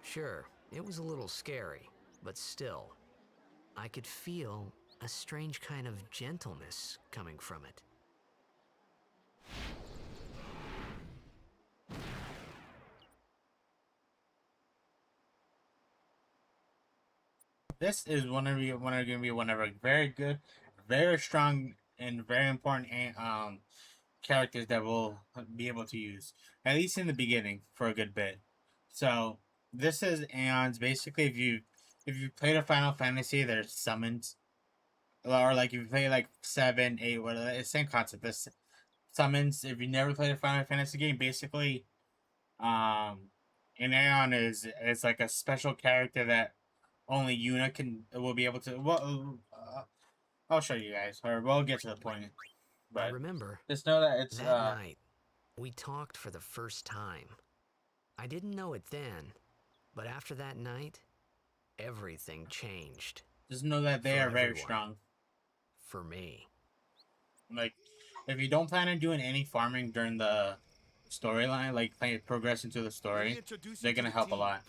Sure, it was a little scary, but still, I could feel a strange kind of gentleness coming from it. this is gonna be one of our very good, very strong, and very important characters that we'll be able to use at least in the beginning for a good bit. So this is Aeons. Basically, if you played a Final Fantasy, there's summons, or like if you play like 7, 8, whatever, it's the same concept. This summons. If you never played a Final Fantasy game, basically, an Aeon is like a special character that only Yuna will be able to. Well, I'll show you guys, or we'll get to the point. I But remember just know that it's that night we talked for the first time. I didn't know it then, but after that night, everything changed. just know that they For are very everyone. strong. For me. Like, if you don't plan on doing any farming during the storyline, like progressing to the Let me story, introduce they're you to gonna the help a team. lot.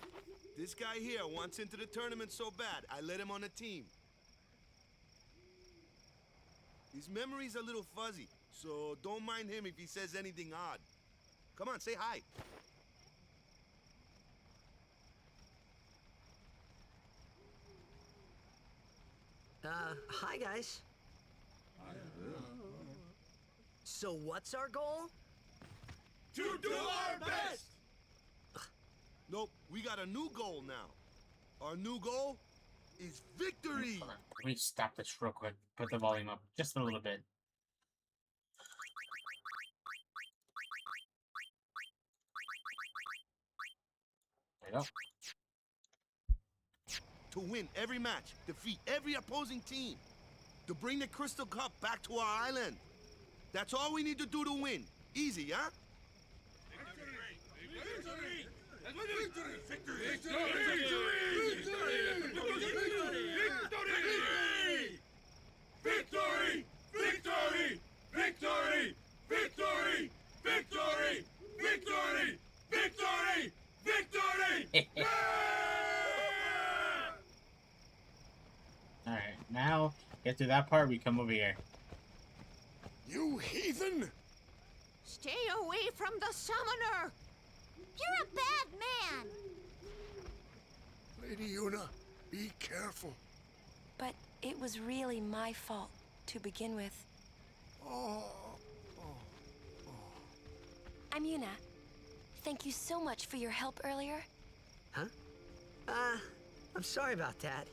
This guy here wants into the tournament so bad, I let him on the team. His memory's a little fuzzy, so don't mind him if he says anything odd. Come on, say hi. Hi guys. So what's our goal? To do our best! Nope, we got a new goal now. Our new goal is victory! Let me stop this real quick. Put the volume up just a little bit. There you go. To win every match, defeat every opposing team. To bring the Crystal Cup back to our island. That's all we need to do to win. Easy, huh? Victory! Victory! Victory! Victory! Victory! Victory! Victory! Victory! Alright, now get to that part, we come over here. You heathen! Stay away from the summoner! You're a bad man! Lady Yuna, be careful. But it was really my fault to begin with. Oh. I'm Yuna. Thank you so much for your help earlier. Huh? I'm sorry about that.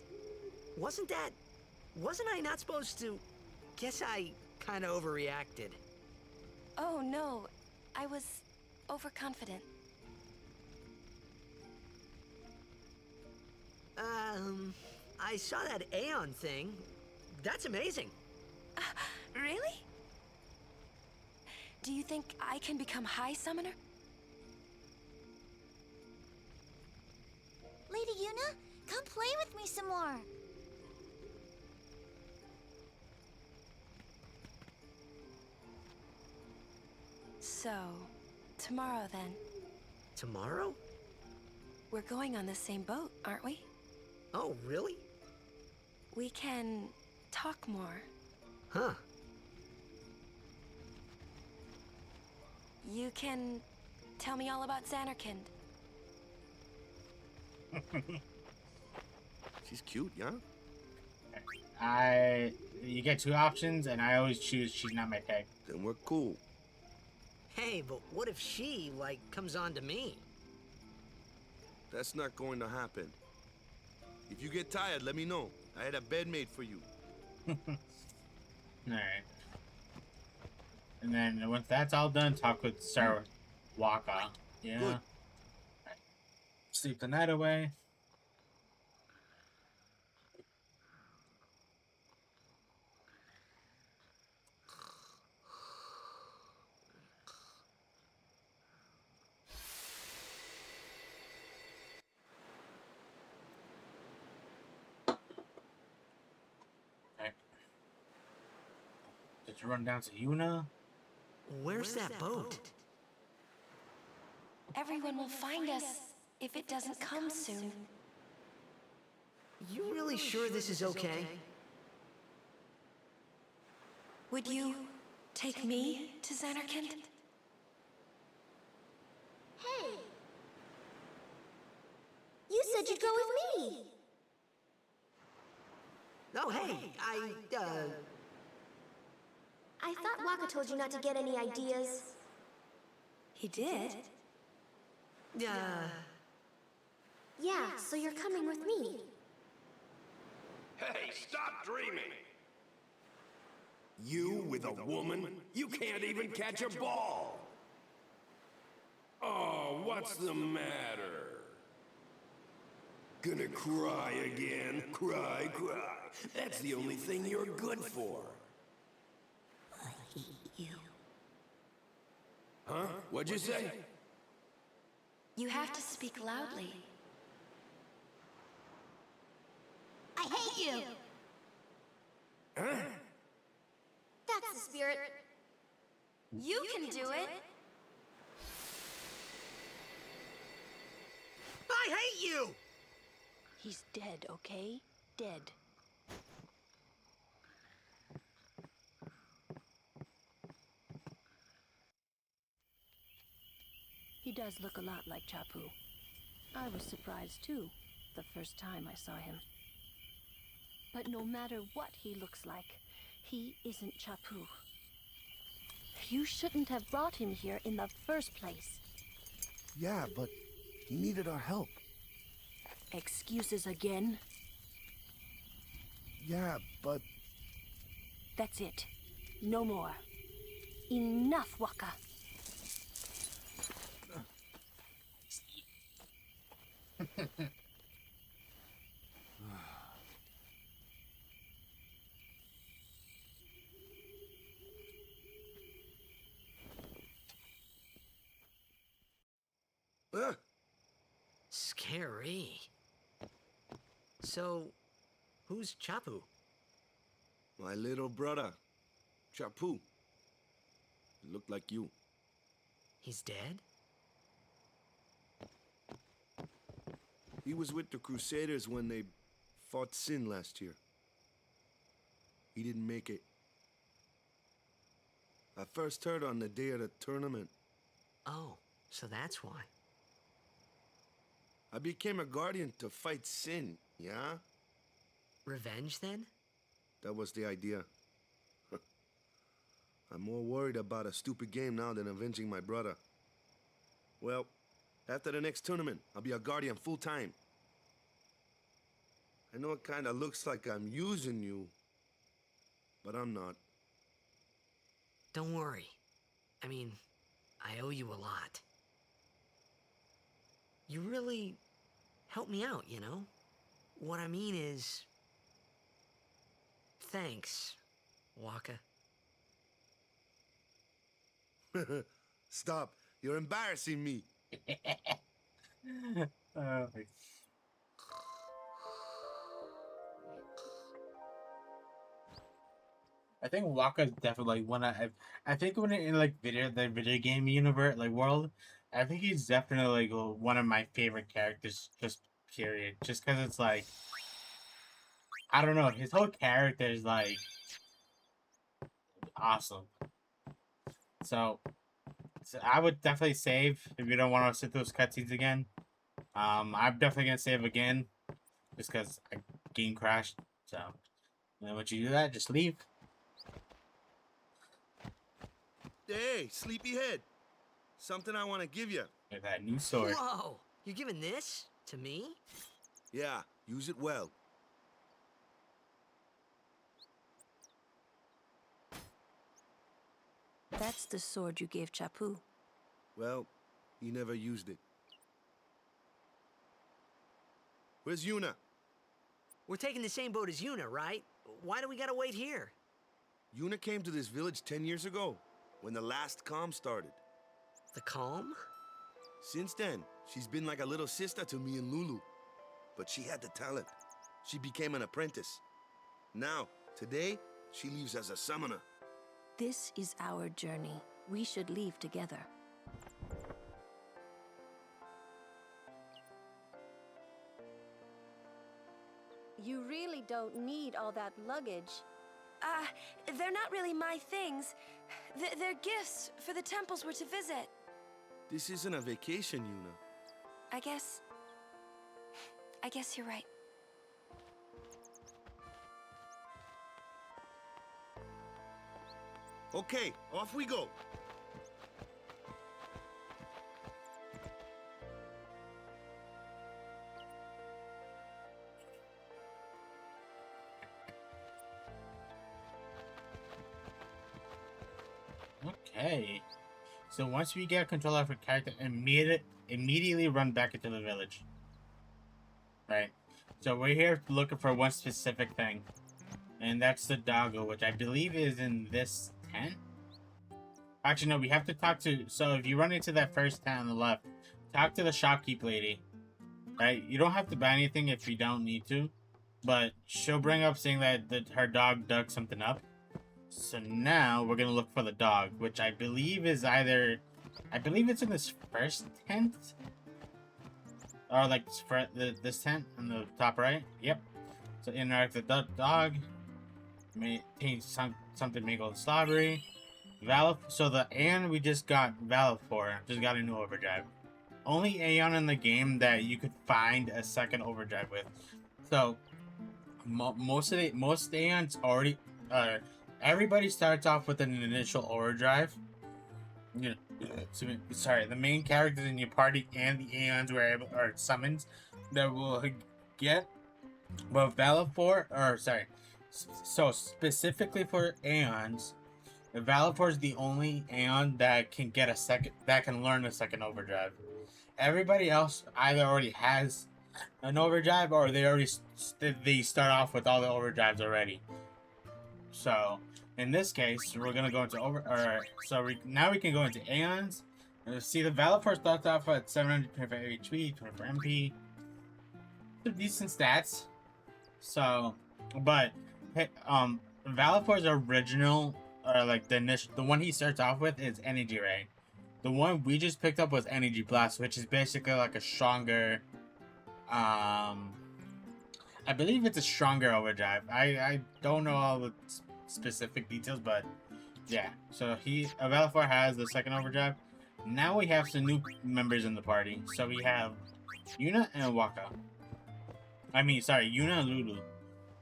Wasn't I not supposed to? Guess I kinda overreacted. Oh no, I was overconfident. I saw that Aeon thing. That's amazing. Really? Do you think I can become High Summoner? Lady Yuna, come play with me some more. So, tomorrow then. Tomorrow? We're going on the same boat, aren't we? Oh, really? We can talk more. Huh. You can tell me all about Xanarkand. She's cute, yeah? You get two options, and I always choose she's not my type. Then we're cool. Hey, but what if she, like, comes on to me? That's not going to happen. If you get tired, let me know. I had a bed made for you. Alright. And then once that's all done, talk with Waka. Yeah. Good. Right. Sleep the night away. Did you run down to Yuna? Where's that boat? Everyone will find us if it doesn't come soon. You really sure this is okay? Would you take me to Xanarkand? Hey! You said you'd go with me! Oh, hey, I thought Waka told you not to get any ideas. He did? Yeah, so you're coming with me. Hey, stop dreaming! You with a woman? You can't even catch a ball! Oh, what's the matter? Gonna cry again? Cry, cry. That's the only thing you're good for. I hate you. Huh? What'd you say? You have to speak loudly. I hate you! Huh? That's the spirit. You can do it! I hate you! He's dead, okay? Dead. He does look a lot like Chapu. I was surprised too, the first time I saw him. But no matter what he looks like, he isn't Chapu. You shouldn't have brought him here in the first place. Yeah, but he needed our help. Excuses again? Yeah, but... That's it. No more. Enough, Waka. Scary. So, who's Chapu? My little brother, Chapu. He looked like you. He's dead? He was with the Crusaders when they fought Sin last year. He didn't make it. I first heard on the day of the tournament. Oh, so that's why. I became a guardian to fight Sin, yeah? Revenge, then? That was the idea. I'm more worried about a stupid game now than avenging my brother. Well, after the next tournament, I'll be a guardian full-time. I know it kinda looks like I'm using you, but I'm not. Don't worry. I mean, I owe you a lot. You really helped me out, you know? What I mean is... Thanks, Waka. Stop. You're embarrassing me. Oh, I think Waka is definitely one I think when in like the video game universe like world, I think he's definitely like one of my favorite characters. Just period. Just because it's like I don't know, his whole character is like awesome. So, I would definitely save if you don't want to sit those cutscenes again. I'm definitely gonna save again just because I game crashed. So, and then once you do that, just leave. Hey, sleepyhead. Something I want to give you. Get that new sword. Whoa! You're giving this to me? Yeah, use it well. That's the sword you gave Chapu. Well, he never used it. Where's Yuna? We're taking the same boat as Yuna, right? Why do we gotta wait here? Yuna came to this village 10 years ago, when the last calm started. The calm? Since then, she's been like a little sister to me and Lulu. But she had the talent. She became an apprentice. Now, today, she leaves as a summoner. This is our journey. We should leave together. You really don't need all that luggage. They're not really my things. They're gifts for the temples we're to visit. This isn't a vacation, Yuna. I guess you're right. Okay, off we go. Okay. So once we get control of our character, immediately run back into the village. Right. So we're here looking for one specific thing. And that's the doggo, which I believe is in this tent. Actually, no, we have to talk to... So if you run into that first tent on the left, talk to the shopkeep lady. Right? You don't have to buy anything if you don't need to. But she'll bring up saying that her dog dug something up. So now we're going to look for the dog, which I believe is either... I believe it's in this first tent. Or like this tent on the top right. Yep. So interact with the dog. Maintain something mangled slobbery. So the Aeon we just got for just got a new overdrive. Only Aeon in the game that you could find a second overdrive with. So most Aeons already everybody starts off with an initial overdrive. Yeah. Sorry, the main characters in your party and the Aeons are summoned that will get. But so specifically for Aeons, Valifor is the only Aeon that can get that can learn a second overdrive. Everybody else either already has an overdrive or they start off with all the overdrives already. So in this case, we're gonna go into now we can go into Aeons. See, the Valifor starts off at 725 HP, 24 MP. They're decent stats. So, but Valifor's original, or like the one he starts off with is Energy Ray. The one we just picked up was Energy Blast, which is basically like a stronger, I believe it's a stronger overdrive. I don't know all the specific details, but yeah. So Valifor has the second overdrive. Now we have some new members in the party. So we have Yuna and Waka. I mean, sorry, Yuna and Lulu.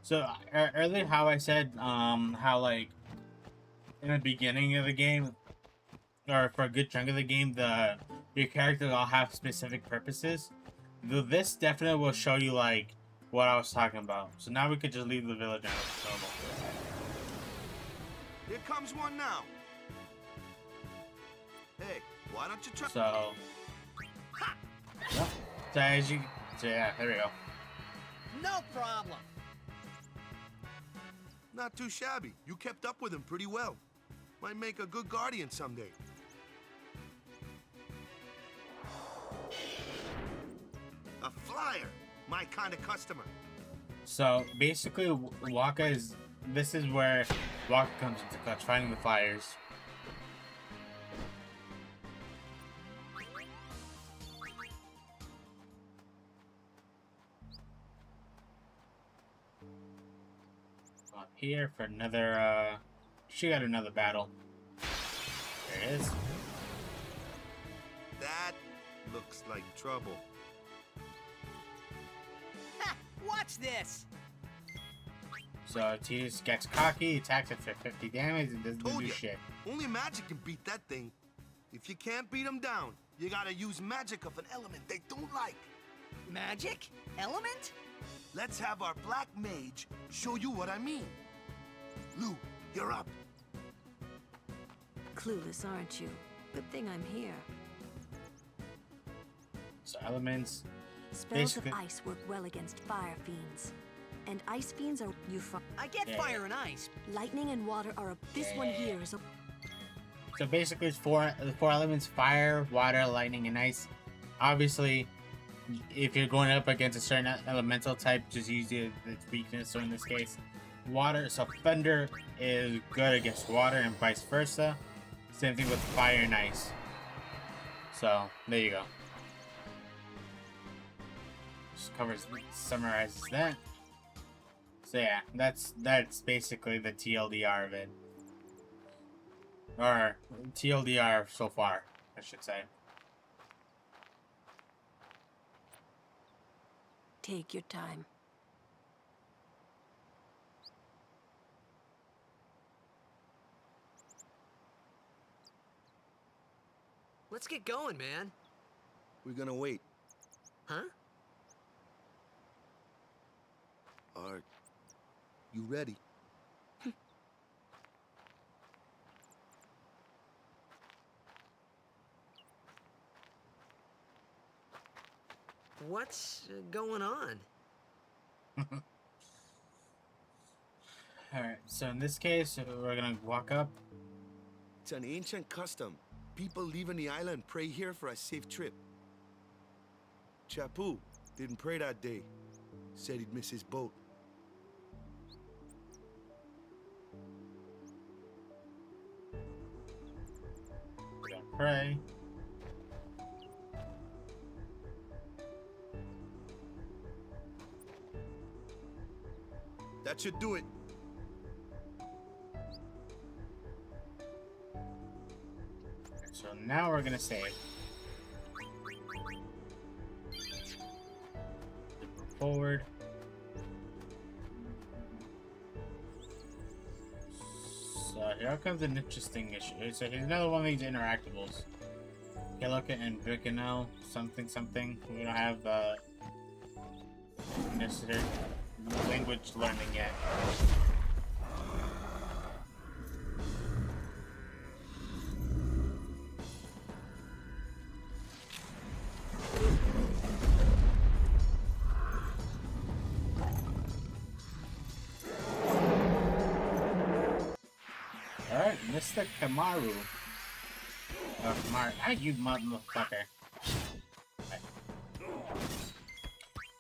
So earlier, how I said, how like in the beginning of the game, or for a good chunk of the game, your characters all have specific purposes. This definitely will show you like what I was talking about. So now we could just leave the village and it's normal. Here comes one now. Hey, why don't you try? So, yeah. So yeah, there we go. No problem. Not too shabby. You kept up with him pretty well. Might make a good guardian someday. A flyer. My kind of customer. So basically, this is where Waka comes into clutch, finding the flyers. Up here for another, she got another battle. There it is. That looks like trouble. Ha! Watch this! So Titus gets cocky, attacks it for 50 damage, and doesn't do shit. Only magic can beat that thing. If you can't beat them down, you gotta use magic of an element they don't like. Magic? Element? Let's have our black mage show you what I mean. Lou, you're up. Clueless, aren't you? Good thing I'm here. So elements. Spells of ice work well against fire fiends. And ice fiends are I get fire and ice. Lightning and water are this one here is a... So basically it's the four elements: fire, water, lightning, and ice. Obviously, if you're going up against a certain elemental type, just use its weakness. So in this case, water. So thunder is good against water and vice versa. Same thing with fire and ice. So there you go. Just summarizes that. So yeah, that's basically the TLDR of it. Or TLDR so far, I should say. Take your time. Let's get going, man. We're gonna wait. Huh? Are you ready? What's going on? Alright, so in this case, we're gonna walk up. It's an ancient custom. People leaving the island pray here for a safe trip. Chappu didn't pray that day. Said he'd miss his boat. We're gonna pray. That should do it. So now we're gonna save. Forward. So here comes an interesting issue. So here's another one of these interactables. Okay, look at Enricanel, something. We don't have the necessary language learning yet. Alright, Mr. Kamaru. Oh, Kamaru. Ah, you motherfucker. Right.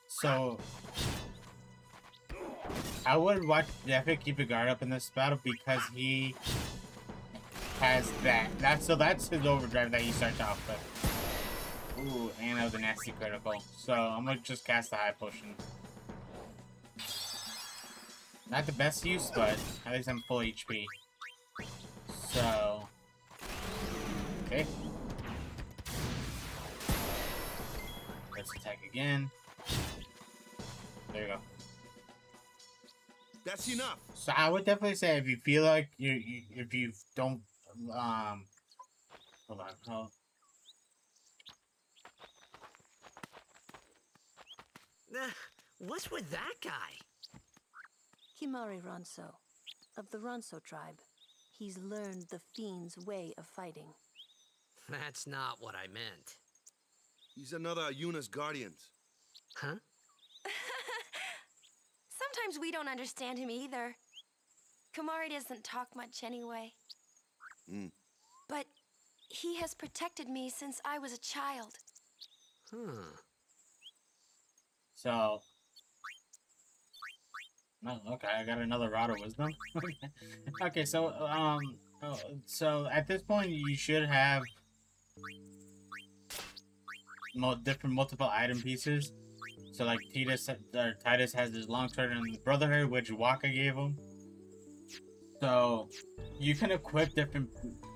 So, I would definitely keep a guard up in this battle because he has that. That's his overdrive that he starts off with. Ooh, and that was a nasty critical. So, I'm gonna just cast the high potion. Not the best use, but at least I'm full HP. So, okay. Let's attack again. There you go. That's enough. So I would definitely say if you feel like if you don't hold on. What's with that guy? Kimari Ronso, of the Ronso tribe. He's learned the fiend's way of fighting. That's not what I meant. He's another Yuna's guardians. Huh? Sometimes we don't understand him either. Kamari doesn't talk much anyway. But he has protected me since I was a child. So, oh, okay, I got another rod of wisdom. Okay, so so at this point you should have different multiple item pieces. So like Titus has his long sword and the Brotherhood, which Waka gave him. So you can equip different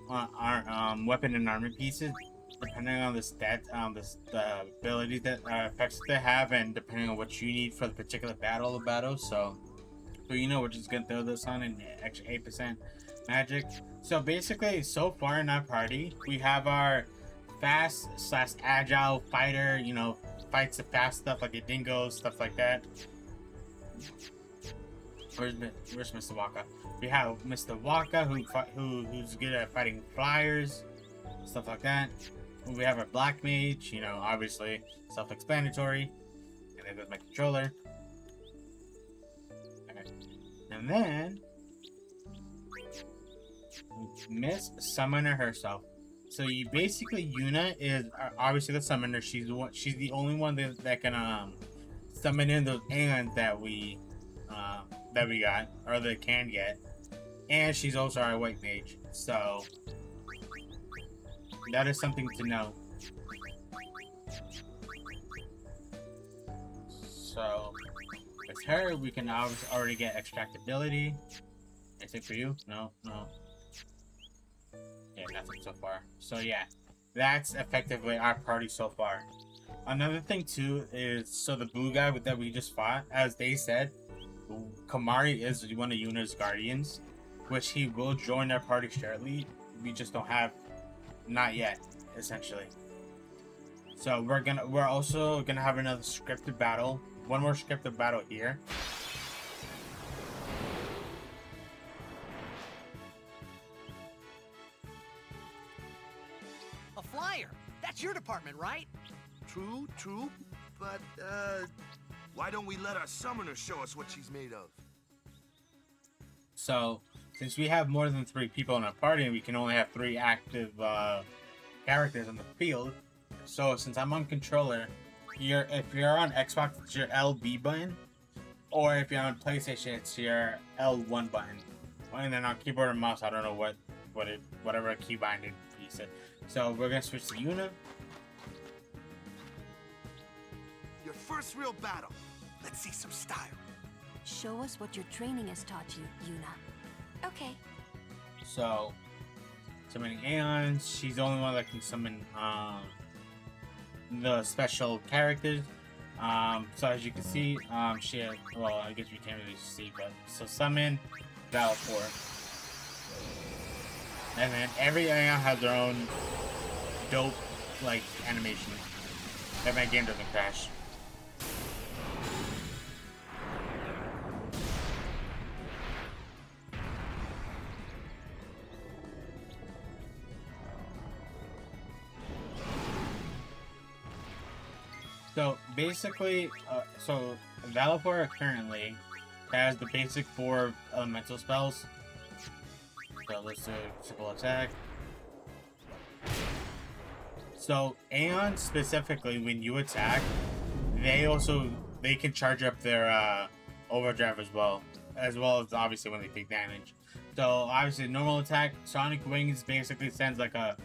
weapon and armor pieces depending on the stats, the abilities that effects they have, and depending on what you need for the particular battle. So you know we're just gonna throw this on an extra 8% magic. So basically, so far in our party, we have our fast/agile fighter. You know, fights the fast stuff like a dingo, stuff like that. Where's Mr. Waka? We have Mr. Waka who's good at fighting flyers, stuff like that. We have our black mage, you know, obviously self-explanatory. And then there's my controller. Okay. And then Miss Summoner herself. So you basically, Yuna is obviously the summoner. She's the only one that can summon in those ants that we got, or that can get. And she's also our white mage. So that is something to know. So with her, we can already get extractability. Anything for you? No. Yeah, nothing so far. So yeah, that's effectively our party so far. Another thing too is, so the blue guy that we just fought, as they said, Kamari is one of Yuna's guardians, which he will join our party shortly. We just don't have, not yet. essentially. So we're also gonna have another scripted battle. One more scripted battle here. A flyer. That's your department, right? True, true. But, why don't we let our summoner show us what she's made of? So, since we have more than 3 people in our party, and we can only have 3 active characters on the field. So, since I'm on controller, if you're on Xbox, it's your LB button, or if you're on PlayStation, it's your L1 button. And then on keyboard and mouse, I don't know whatever key binding you said. So we're gonna switch to Yuna. Your first real battle. Let's see some style. Show us what your training has taught you, Yuna. Okay. So, summoning Aeons. She's the only one that can summon the special characters. So as you can see, she has, well, I guess we can't really see, but so summon Valor. And then every Aeon has their own dope like animation. That my game doesn't crash. So basically, so Valor currently has the basic 4 elemental spells. So let's do simple attack. So Aeon specifically, when you attack, they can charge up their overdrive as well as obviously when they take damage. So obviously normal attack, Sonic Wings basically sends like a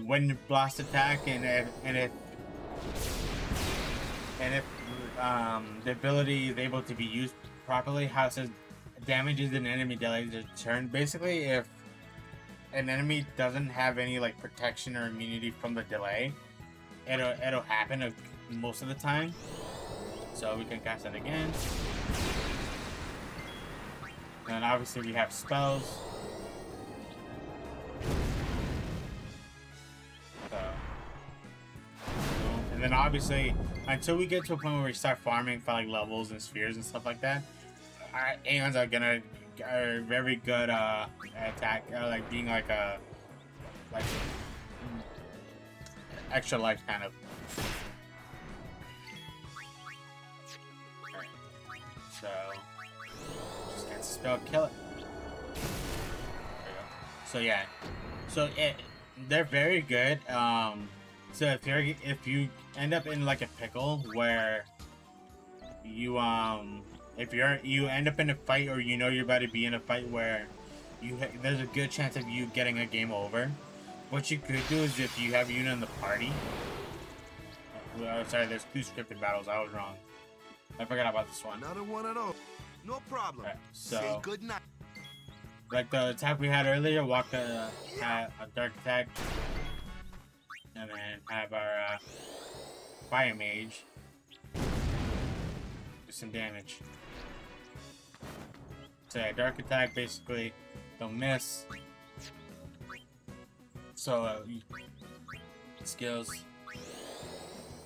wind blast attack, and if the ability is able to be used properly, how it says damages an enemy delays their turn. Basically, if an enemy doesn't have any like protection or immunity from the delay, it'll happen most of the time. So we can cast it again. And obviously we have spells. So, and then obviously, until we get to a point where we start farming for like levels and spheres and stuff like that, our Aeons are very good attack, like being like a extra life kind of. Alright. So just cast a spell, kill it. There we go. So yeah, so they're very good. So if you end up in like a pickle where you if you end up in a fight, or you know you're about to be in a fight where there's a good chance of you getting a game over, what you could do is, if you have Yuna in the party, sorry, there's 2 scripted battles, I was wrong, I forgot about this one. Another one of those. No problem. Right, so say good night. Like the attack we had earlier, walk a dark attack, and then have our fire mage do some damage. So yeah, dark attack, basically they'll miss. So skills,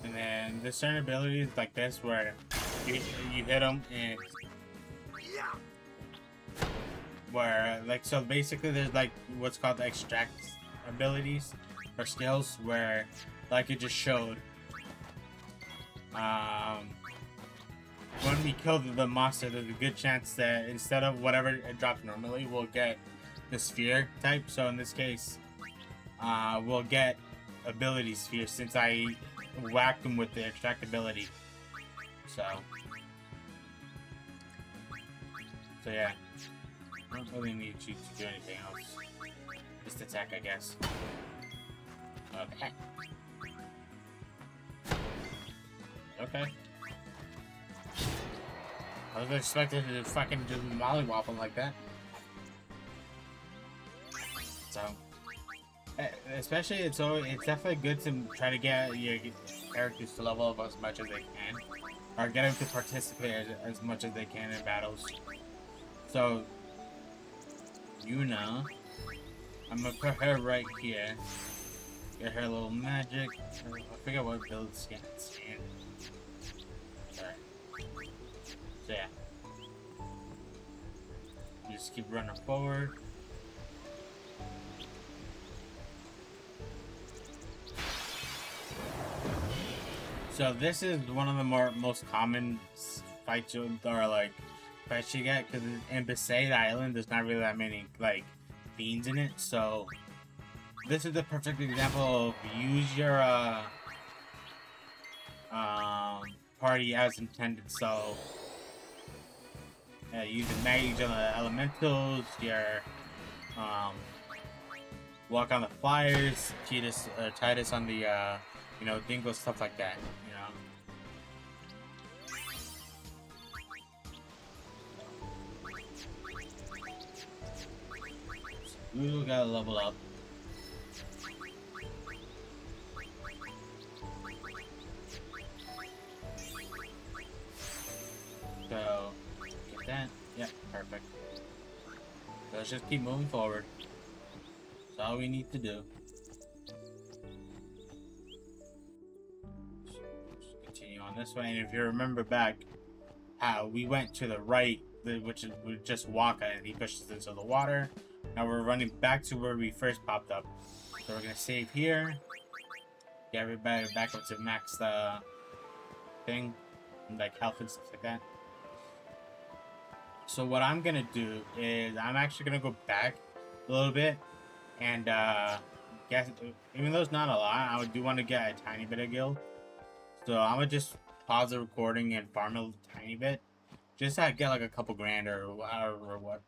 and then there's certain abilities like this where you hit them, and where like, so basically there's like what's called the extract abilities or skills, where like it just showed when we kill the monster, there's a good chance that instead of whatever it drops normally, we'll get the sphere type. So in this case, we'll get ability sphere, since I whacked them with the extract ability. So yeah, I don't really need you to do anything else. Just attack, I guess. Okay. I was expecting to fucking just mollywop him like that. So, especially it's definitely good to try to get your characters to level up as much as they can, or get them to participate as much as they can in battles. So, Yuna, I'm gonna put her right here. Get her a little magic. I forget what build scan. Alright. So yeah. Just keep running forward. So this is one of the most common fights or like fights you get, because in Besaid Island there's not really that many like fiends in it. So this is the perfect example of use your party as intended. So use the magic on the elementals, your walk on the flyers, Titus on the you know, dingo, stuff like that, you know. Ooh, gotta level up. So, get that. Yeah, perfect. So let's just keep moving forward. That's all we need to do. Just continue on this way. And if you remember back, how we went to the right, which is we just walk and he pushes into the water. Now we're running back to where we first popped up. So we're gonna save here. Get everybody back up to max thing, like health and stuff like that. So what I'm gonna do is I'm actually gonna go back a little bit and guess, even though it's not a lot, I do want to get a tiny bit of gil. So I'm gonna just pause the recording and farm a tiny bit, just to get like a couple grand or what,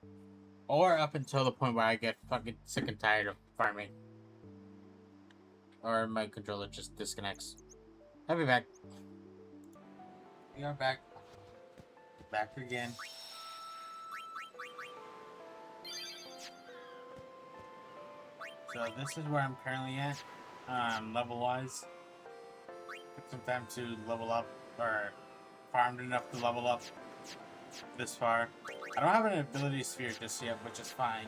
or up until the point where I get fucking sick and tired of farming, or my controller just disconnects. I'll be back. We are back. Back again. So this is where I'm currently at, level-wise. Took some time to level up, or farmed enough to level up this far. I don't have an ability sphere just yet, which is fine.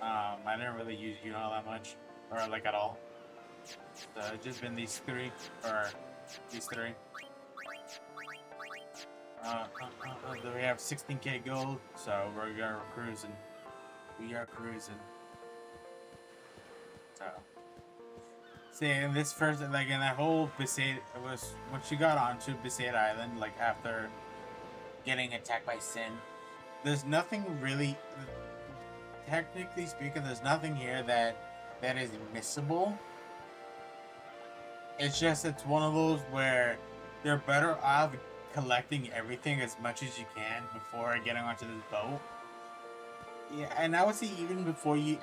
I didn't really use all that much, or like at all. So it's just been these three, or these three. We have 16k gold, so we're cruising. We are cruising. So, see, in this first, like in that whole Besaid, it was once you got onto Besaid Island, like after getting attacked by Sin, there's nothing really, technically speaking, there's nothing here that is missable. It's just, it's one of those where you're better off collecting everything as much as you can before getting onto this boat. Yeah, and I would say even before you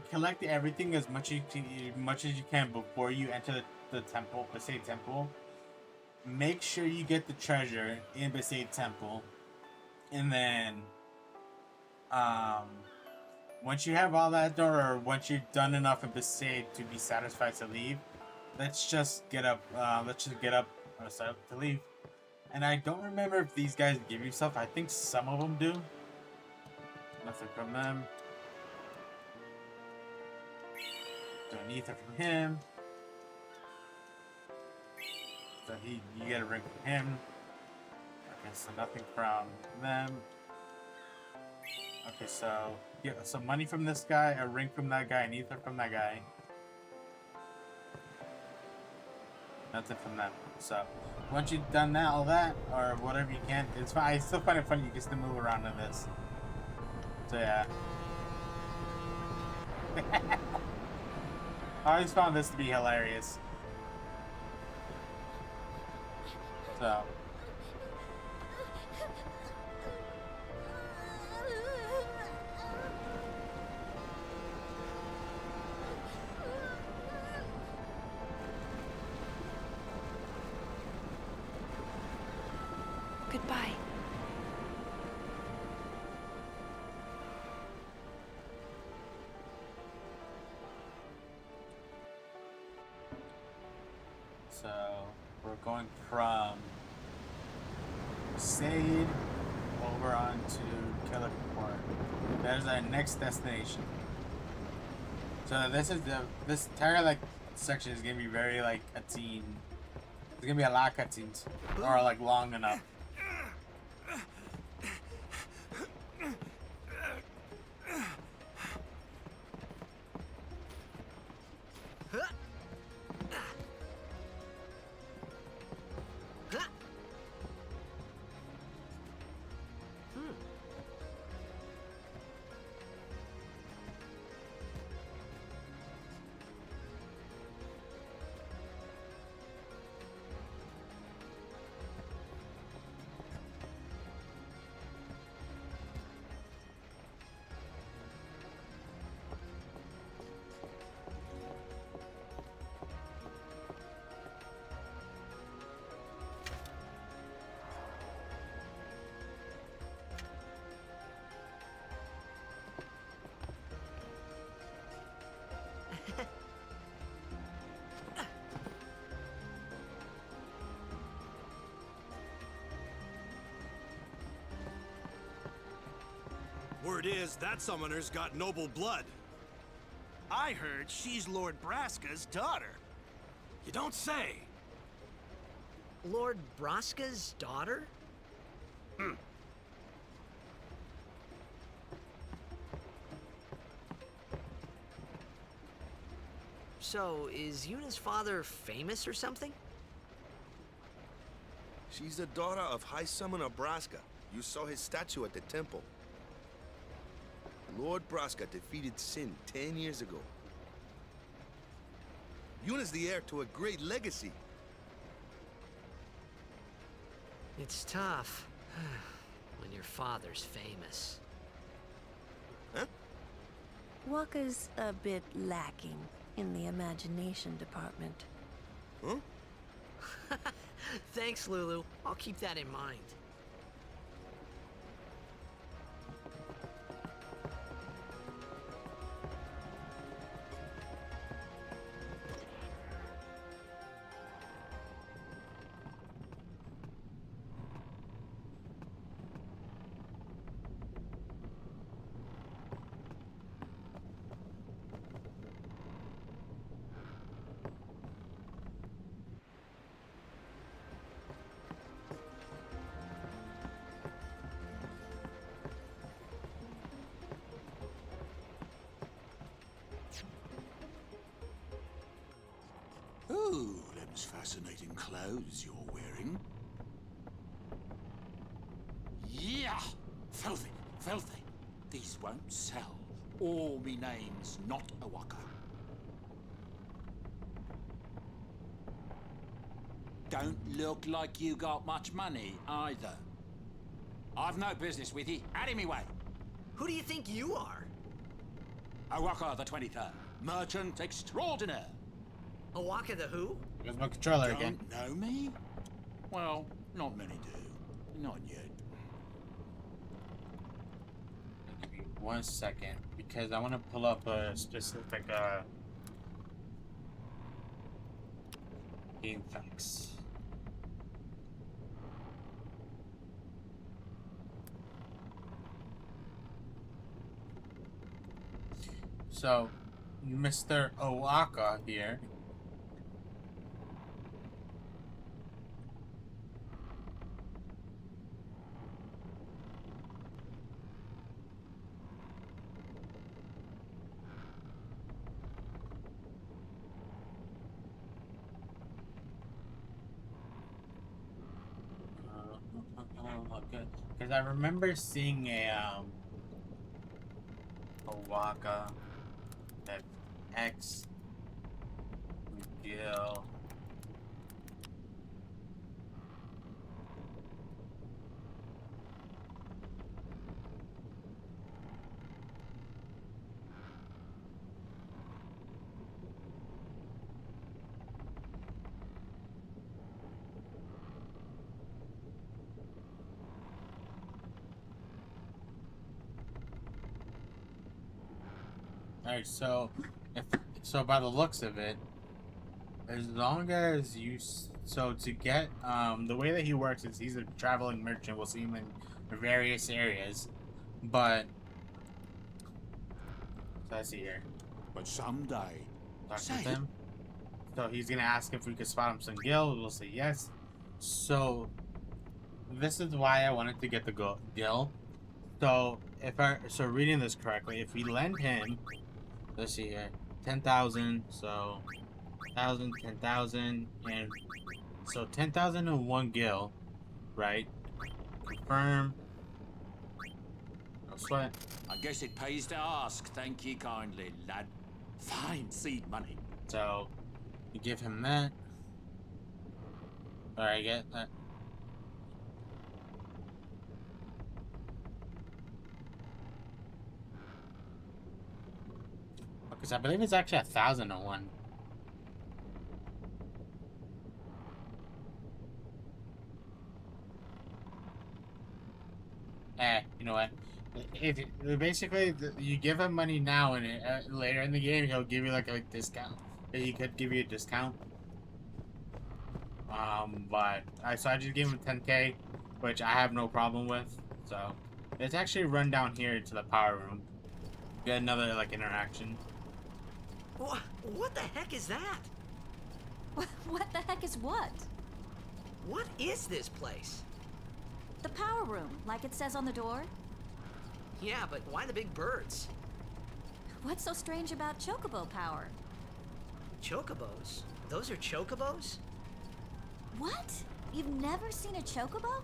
collect everything as much as you can before you enter the temple, Besaid Temple. Make sure you get the treasure in Besaid Temple, and then once you have all that done, or once you're done enough in Besaid to be satisfied to leave, let's just get up. Set up to leave. And I don't remember if these guys give you stuff. I think some of them do. Nothing from them. Don't need it from him. So you get a ring from him. Okay, so nothing from them. Okay, so get some money from this guy, a ring from that guy, and ether from that guy. Nothing from them. So once you've done that, all that, or whatever you can, it's fine. I still find it funny you can still move around in this. So yeah. I always found this to be hilarious. So. Goodbye. So we're going from Sade over onto Killick Port. That is our next destination. So this entire like section is gonna be very like cutscene. There's gonna be a lot of cutscenes, or like long enough. Word is, that summoner's got noble blood. I heard she's Lord Braska's daughter. You don't say. Lord Braska's daughter? So, is Yuna's father famous or something? She's the daughter of High Summoner Braska. You saw his statue at the temple. Lord Braska defeated Sin 10 years ago. Yuna's the heir to a great legacy. It's tough when your father's famous. Huh? Wakka's a bit lacking in the imagination department. Huh? Thanks, Lulu. I'll keep that in mind. Ooh, them's fascinating clothes you're wearing. Yeah! Filthy, filthy. These won't sell. Or me name's not Awaka. Don't look like you got much money, either. I've no business with you. Out of me way. Who do you think you are? Awaka the 23rd. Merchant extraordinaire. Awaka the who? There's my controller again. Don't know me? Well, not many do. Not yet. Give me 1 second, because I want to pull up a specific game facts. So, Mr. Owaka here. Because I remember seeing a Owaka that X McGill. Alright, so by the looks of it, as long as you so to get the way that he works is he's a traveling merchant. We'll see him in various areas, but so let's see here. But someday, Talk say with it. him. So he's gonna ask if we could spot him some gil. We'll say yes. So this is why I wanted to get the gil. So so reading this correctly, if we lend him, let's see here, 10,000. So 1,000, 10,000, and so 10,001 gil, right? Confirm. No sweat. I guess it pays to ask. Thank ye kindly, lad. Fine seed money. So you give him that. Alright, get that. Because I believe it's actually 1,001. You know what? If basically you give him money now, and later in the game he'll give you like a discount. He could give you a discount. But I just gave him 10K, which I have no problem with. So let's actually run down here to the power room. Get another like interaction. What the heck is that? What the heck is what? What is this place? The power room, like it says on the door. Yeah, but why the big birds? What's so strange about chocobo power? Chocobos? Those are chocobos? What? You've never seen a chocobo?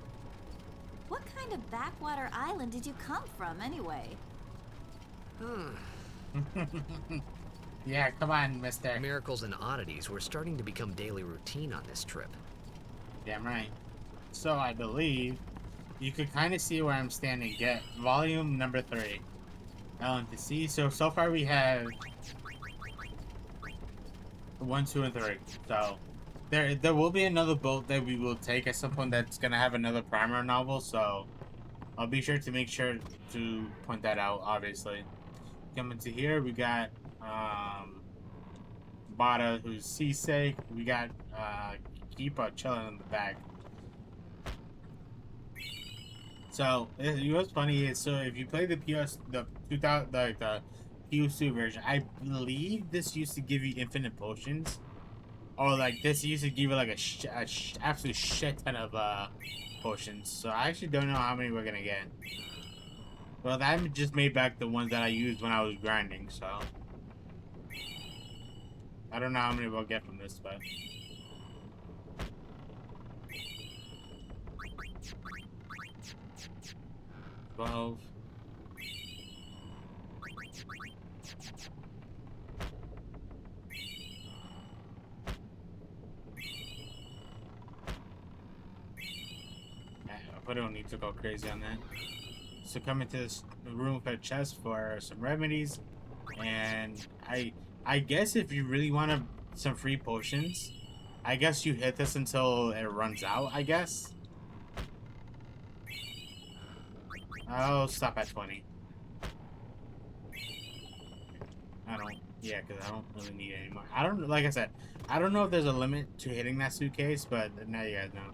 What kind of backwater island did you come from, anyway? Yeah, come on, mister. Miracles and oddities were starting to become daily routine on this trip. Damn right. So I believe you could kind of see where I'm standing. Get volume number 3. Ellen to see. So far we have 1, 2, and 3. So there will be another boat that we will take at some point that's gonna have another primer novel. So I'll be sure to make sure to point that out. Obviously, coming to here we got Bada, who's seasick. We got Keepa chilling in the back. So what's funny is, so if you play the the 2000 the PS2 version, I believe this used to give you infinite potions, or like this used to give you like a absolute shit ton of potions. So I actually don't know how many we're gonna get. Well, that just made back the ones that I used when I was grinding. So I don't know how many we'll get from this, but. 12. I don't need to go crazy on that. So come into this room for a chest for some remedies, and I guess if you really want some free potions, I guess you hit this until it runs out, I guess. I'll stop at 20. Yeah, because I don't really need it anymore. Like I said, I don't know if there's a limit to hitting that suitcase, but now you guys know.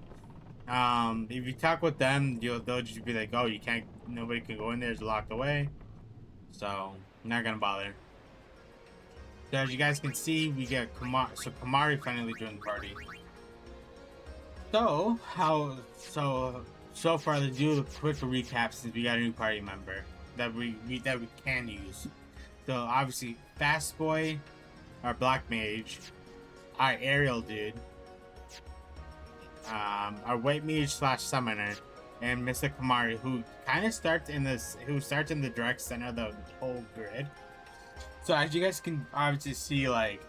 If you talk with them, they'll just be like, oh, you can't, nobody can go in there, it's locked away. So, not gonna bother. So as you guys can see, we get Kamari finally joined the party. So far, let's do a quick recap since we got a new party member that we can use. So obviously, Fast Boy, our Black Mage, our Aerial Dude, our White Mage / Summoner, and Mr. Kamari, who kind of starts in the direct center of the whole grid. So as you guys can obviously see, like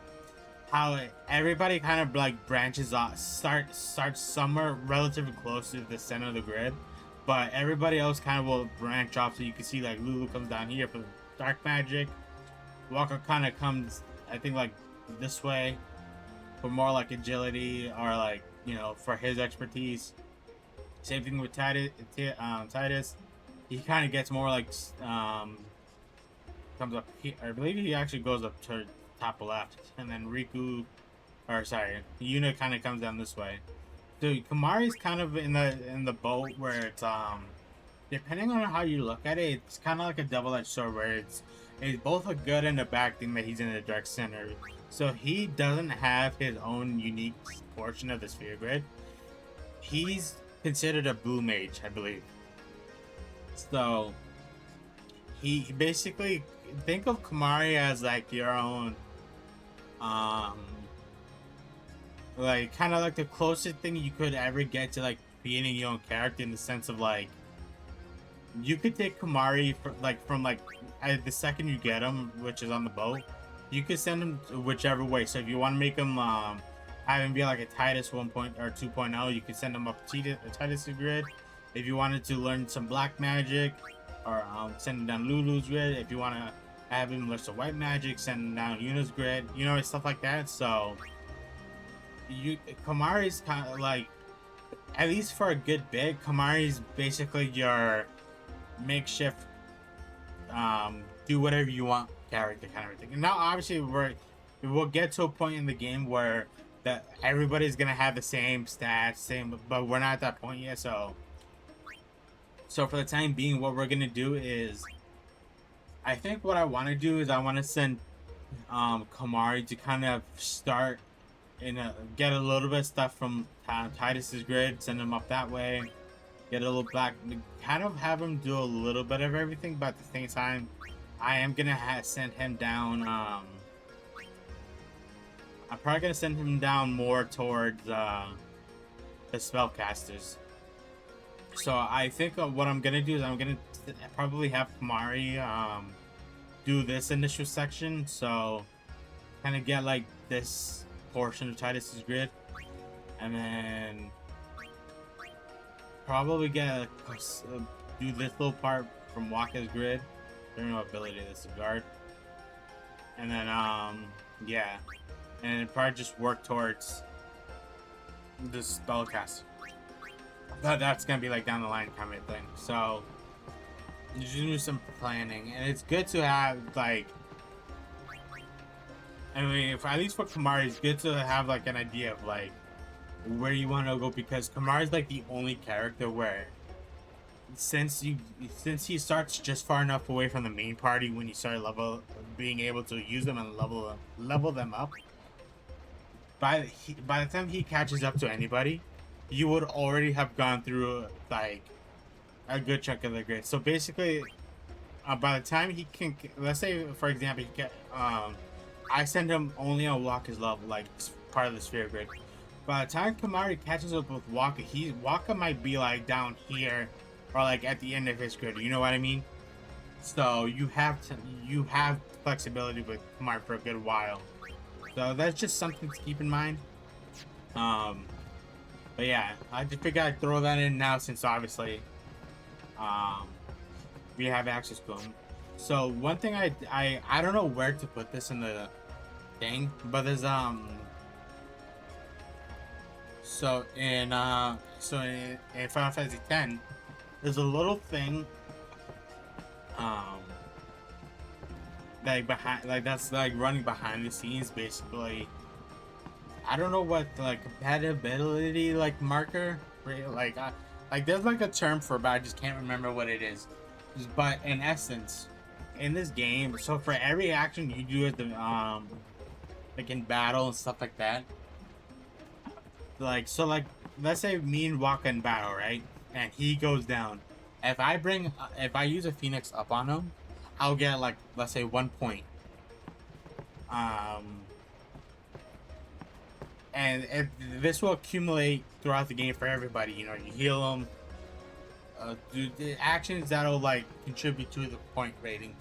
how everybody kind of like branches off, starts somewhere relatively close to the center of the grid, but everybody else kind of will branch off. So you can see like Lulu comes down here for dark magic. Walker kind of comes, I think, like this way for more like agility, or like, you know, for his expertise. Same thing with Titus. He kind of gets more like comes up here. I believe he actually goes up to top left, and then Yuna kind of comes down this way. So Kamari's kind of in the boat where it's depending on how you look at it, it's kind of like a double-edged sword, where It's both a good and a bad thing that he's in the Dark Center. So he doesn't have his own unique portion of the sphere grid. He's considered a blue mage, I believe. So he basically, think of Kamari as like your own, like kind of like the closest thing you could ever get to like being your own character, in the sense of like you could take Kamari from the second you get him, which is on the boat, you could send him whichever way. So if you want to make him have him be like a Titus 1. or 2.0, you could send him up to Titus grid. If you wanted to learn some black magic, or send him down Lulu's grid. If you want to have him learn some white magic, send him down Yuna's grid, you know, stuff like that. So Kamari's kind of like, at least for a good bit, Kamari's basically your makeshift do whatever you want character kind of thing. And now obviously we'll get to a point in the game where that everybody's gonna have the same stats, but we're not at that point yet. So for the time being, what we're gonna do is, I think what I want to do is I want to send Kamari to kind of start get a little bit of stuff from Titus's grid, send him up that way, get a little black, kind of have him do a little bit of everything, but at the same time, I am gonna send him down. I'm probably gonna send him down more towards the spellcasters. So I think what I'm gonna do is I'm gonna probably have Kamari do this initial section, so kind of get like this portion of Titus's grid, and then probably get do this little part from Waka's grid. There's no ability to disregard, and then yeah, and probably just work towards this spellcast. But that's gonna be like down the line kind of thing. So you just do some planning, and it's good to have like, I mean, if, at least for Kamari, it's good to have like an idea of like where you want to go, because Kamari's like the only character where since he starts just far enough away from the main party when you start being able to use them and level them up, by the time he catches up to anybody, you would already have gone through like a good chunk of the grid. So basically, by the time he can, let's say for example, he get I send him only on Waka's level, like part of the sphere grid. By the time Kamari catches up with Waka, Waka might be like down here, or like at the end of his grid. You know what I mean? So you have flexibility with Kamari for a good while. So that's just something to keep in mind. But yeah, I just figured I'd throw that in now, since obviously we have access to them. So one thing I don't know where to put this in the thing, but there's so in Final Fantasy X, there's a little thing like behind, like that's like running behind the scenes basically. I don't know what like compatibility like marker, like there's like a term for it, but I just can't remember what it is. But in essence, in this game, so for every action you do at the like in battle and stuff like that, like, so like let's say me and Waka in battle, right, and he goes down. If I use a Phoenix up on him, I'll get like, let's say 1 point. And this will accumulate throughout the game for everybody. You know, you heal them, do the actions that'll like contribute to the point rating,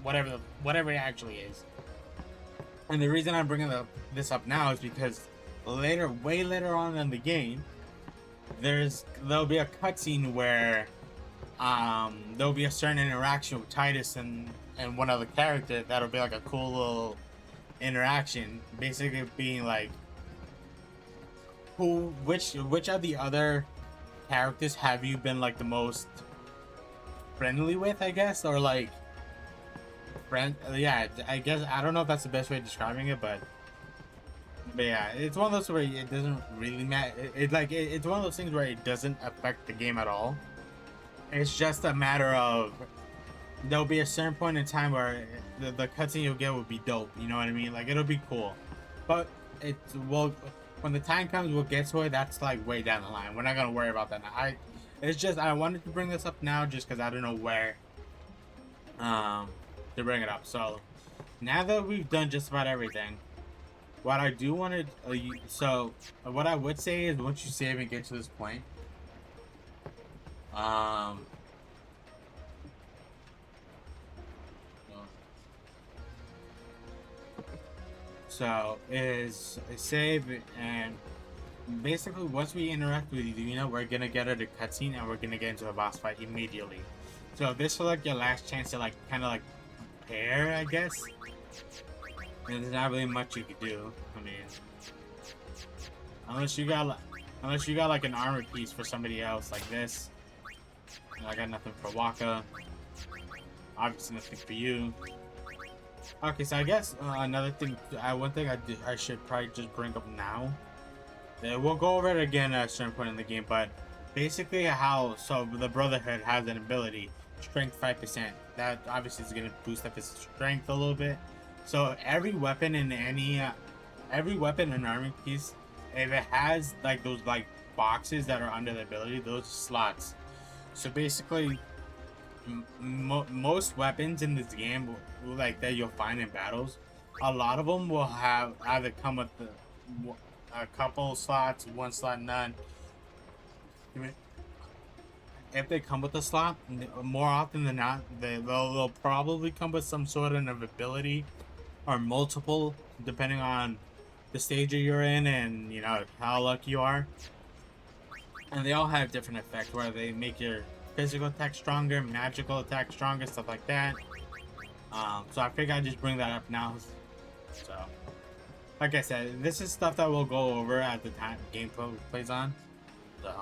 whatever it actually is. And the reason I'm bringing this up now is because way later on in the game, there'll be a cutscene where there'll be a certain interaction with Titus and one other character that'll be like a cool little interaction, basically being like, which of the other characters have you been like the most friendly with, I guess, or like yeah, I guess, I don't know if that's the best way of describing it, but yeah, it's one of those where it doesn't really matter. It's one of those things where it doesn't affect the game at all. It's just a matter of there'll be a certain point in time where the cutscene you'll get will be dope. You know what I mean? Like it'll be cool, but it will when the time comes we'll get to it. That's like way down the line. We're not gonna worry about that now. It's just I wanted to bring this up now just because I don't know where to bring it up. So now that we've done just about everything, what I do want to what I would say is once you save and get to this point, um. So is save and basically once we interact with Yuna, we're gonna get her the cutscene and we're gonna get into a boss fight immediately. So this is like your last chance to like kind of like prepare, I guess. And there's not really much you could do. I mean, unless you got like an armor piece for somebody else like this. I got nothing for Waka. Obviously nothing for you. Okay, so I guess another thing, one thing I should probably just bring up now. We'll go over it again at a certain point in the game, but basically so the Brotherhood has an ability, strength 5%. That obviously is going to boost up his strength a little bit. So every weapon and armor piece, if it has like those like boxes that are under the ability, those slots. So basically, most weapons in this game like that you'll find in battles, a lot of them will have either come with a couple slots, one slot, none. If they come with a slot, more often than not they'll probably come with some sort of ability or multiple, depending on the stage you're in and you know how lucky you are. And they all have different effects where they make your physical attack stronger, magical attack stronger, stuff like that. So I figured I'd just bring that up now. So, like I said, this is stuff that we'll go over at the time gameplay plays on. So.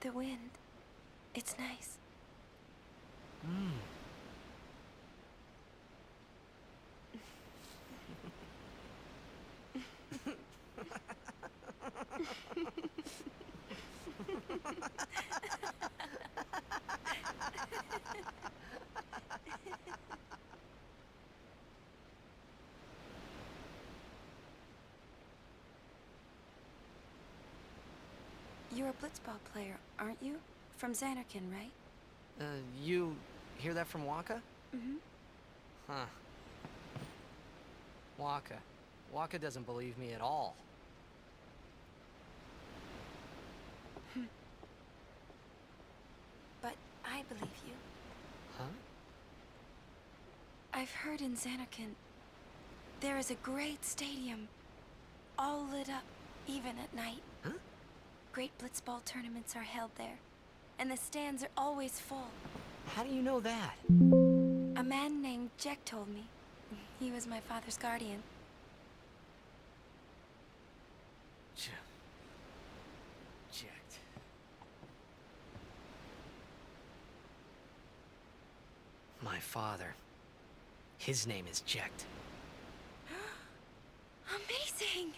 The wind. It's nice. You're a blitzball player, aren't you? From Xanarkin, right? You hear that from Waka? Mm-hmm. Huh. Waka. Waka doesn't believe me at all. But I believe you. Huh? I've heard in Xanarkin there is a great stadium, all lit up, even at night. Huh? Great blitzball tournaments are held there, and the stands are always full. How do you know that? A man named Jack told me. He was my father's guardian. Jacked. My father. His name is Jacked. Amazing!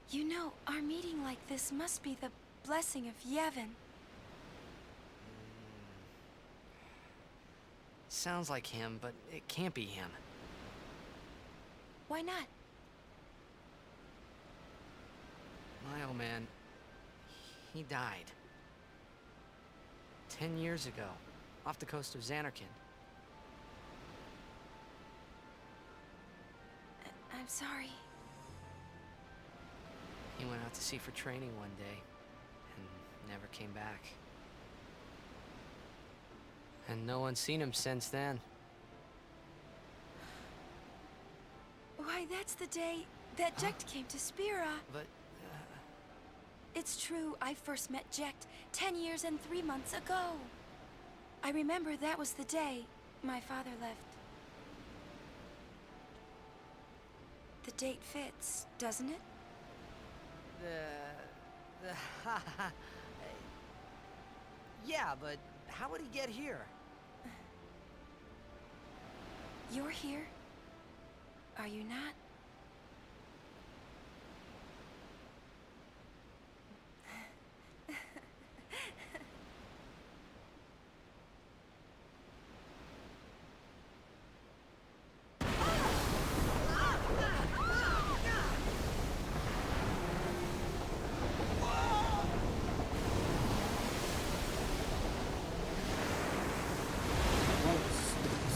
You know, our meeting like this must be the blessing of Yevon. Sounds like him, but it can't be him. Why not? My old man, he died. 10 years ago, off the coast of Xanarkin. I'm sorry. He went out to sea for training one day, and never came back. And no one's seen him since then. Why, that's the day that Jekt came to Spira. But, It's true, I first met Jecht 10 years and 3 months ago. I remember that was the day my father left. The date fits, doesn't it? Yeah, but how would he get here? You're here? Are you not?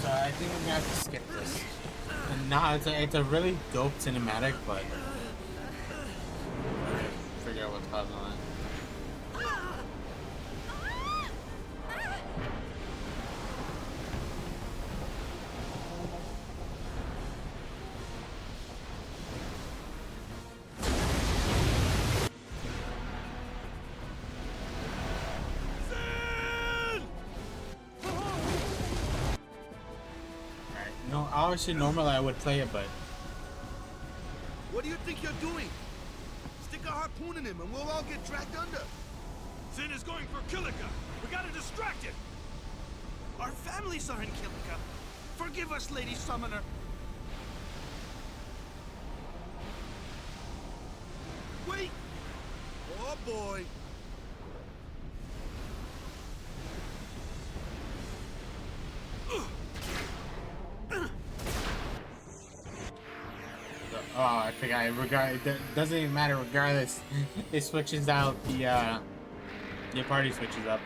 So I think I'm gonna have to skip this. And nah, it's a really dope cinematic, but figure out what's causing that. No, obviously normally I would play it, but What do you think you're doing? Stick a harpoon in him and we'll all get dragged under. Sin is going for Kilika. We gotta distract it. Our families are in Kilika. Forgive us, Lady Summoner. Wait! Oh boy! oh, I forgot. It doesn't even matter. Regardless, it switches out the party switches up.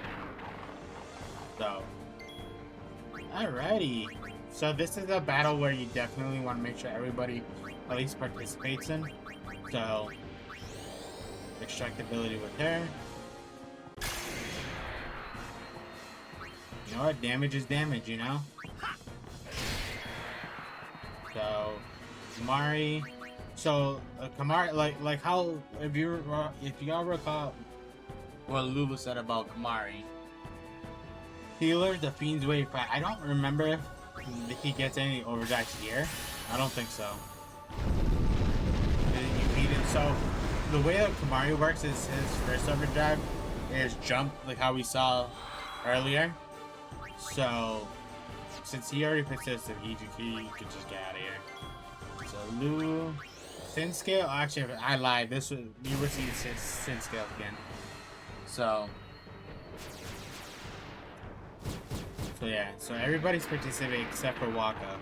So, alrighty. So this is a battle where you definitely want to make sure everybody at least participates in. So, extractability with her. You know what? Damage is damage, you know? So, Kamari. So, Kamari, like how, if y'all recall what Lulu said about Kamari. Healer, the Fiend's Way fight. I don't remember if he gets any overdrives here. I don't think so. You beat him. So, the way that Kamari works is his first overdrive is jump, like how we saw earlier. So, since he already puts this in EGT, you can just get out of here. So, Lulu, Sin Scale. Actually, I lied. You would see Sin Scale again. So yeah. So everybody's participating except for Waka.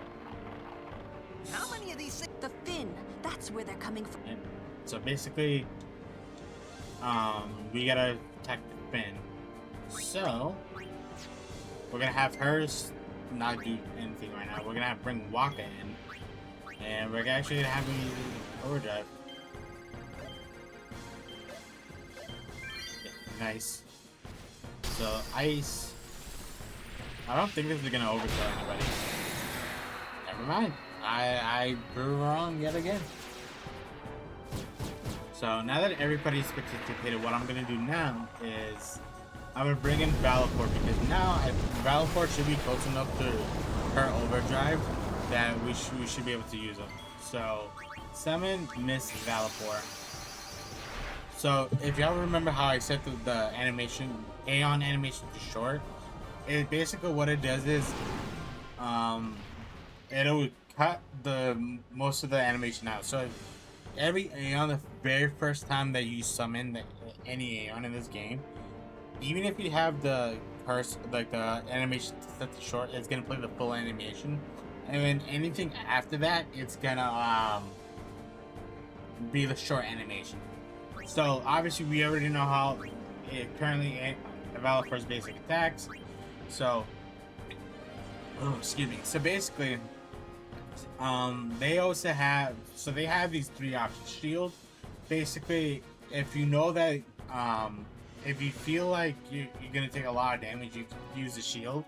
How many of these things? The fin. That's where they're coming from. And so basically, we gotta attack the fin. So we're gonna have hers not do anything right now. We're gonna have to bring Waka in, and we're actually gonna have him use overdrive. Yeah, nice. So ice. I don't think this is gonna overkill anybody. Never mind. I proved wrong yet again. So now that everybody's participated, what I'm gonna do now is I'm gonna bring in Valaport, because now Valaport should be close enough to her overdrive that we should be able to use them. So summon Miss Valaport. So if y'all remember how I set the animation, Aeon animation to short, it basically what it does is it'll cut most of the animation out. So every Aeon, the very first time that you summon any Aeon in this game, even if you have the animation set to short, it's gonna play the full animation, and then anything after that, it's gonna be the short animation. So obviously we already know how it currently Valopor's basic attacks. So, excuse me. So basically, they also have, they have these three options. Shield, basically, if you know that, if you feel like you're gonna take a lot of damage, you can use the shield,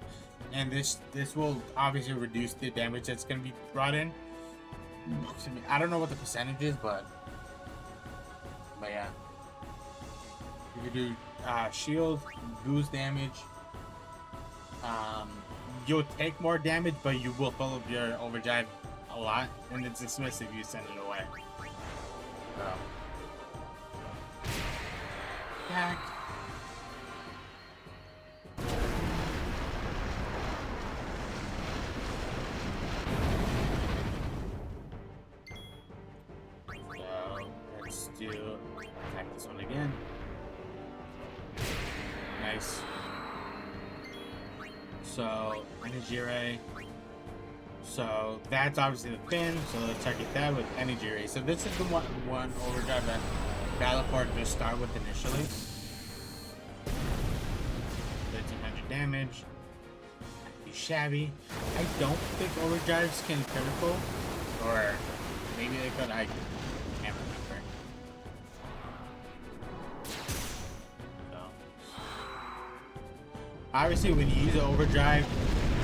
and this will obviously reduce the damage that's gonna be brought in. I don't know what the percentage is, but yeah. You can do shield, boost damage. You'll take more damage, but you will fill up your overdrive a lot, and it's dismissive if you send it away. So. Back. So let's do attack this one again. Nice. So energy ray. So that's obviously the fin. So let's target that with energy ray. So this is the one overdrive that Battleport just start with initially. 1300 damage. Be shabby. I don't think overdrives can critical, or maybe they could. I can't remember. So obviously, when you use the overdrive,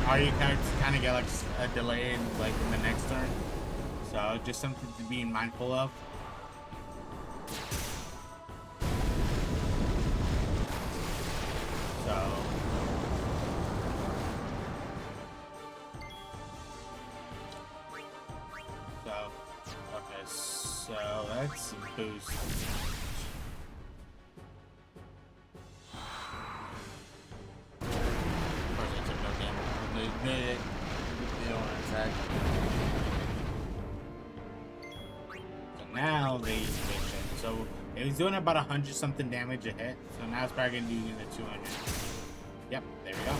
all you kind of get like a delay in the next turn. So just something to be mindful of. So let's boost. Of course, I took no damage. They don't want to attack. So now they use mission. So it was doing about 100 something damage a hit. So now it's probably gonna do the 200. Yep, there we go.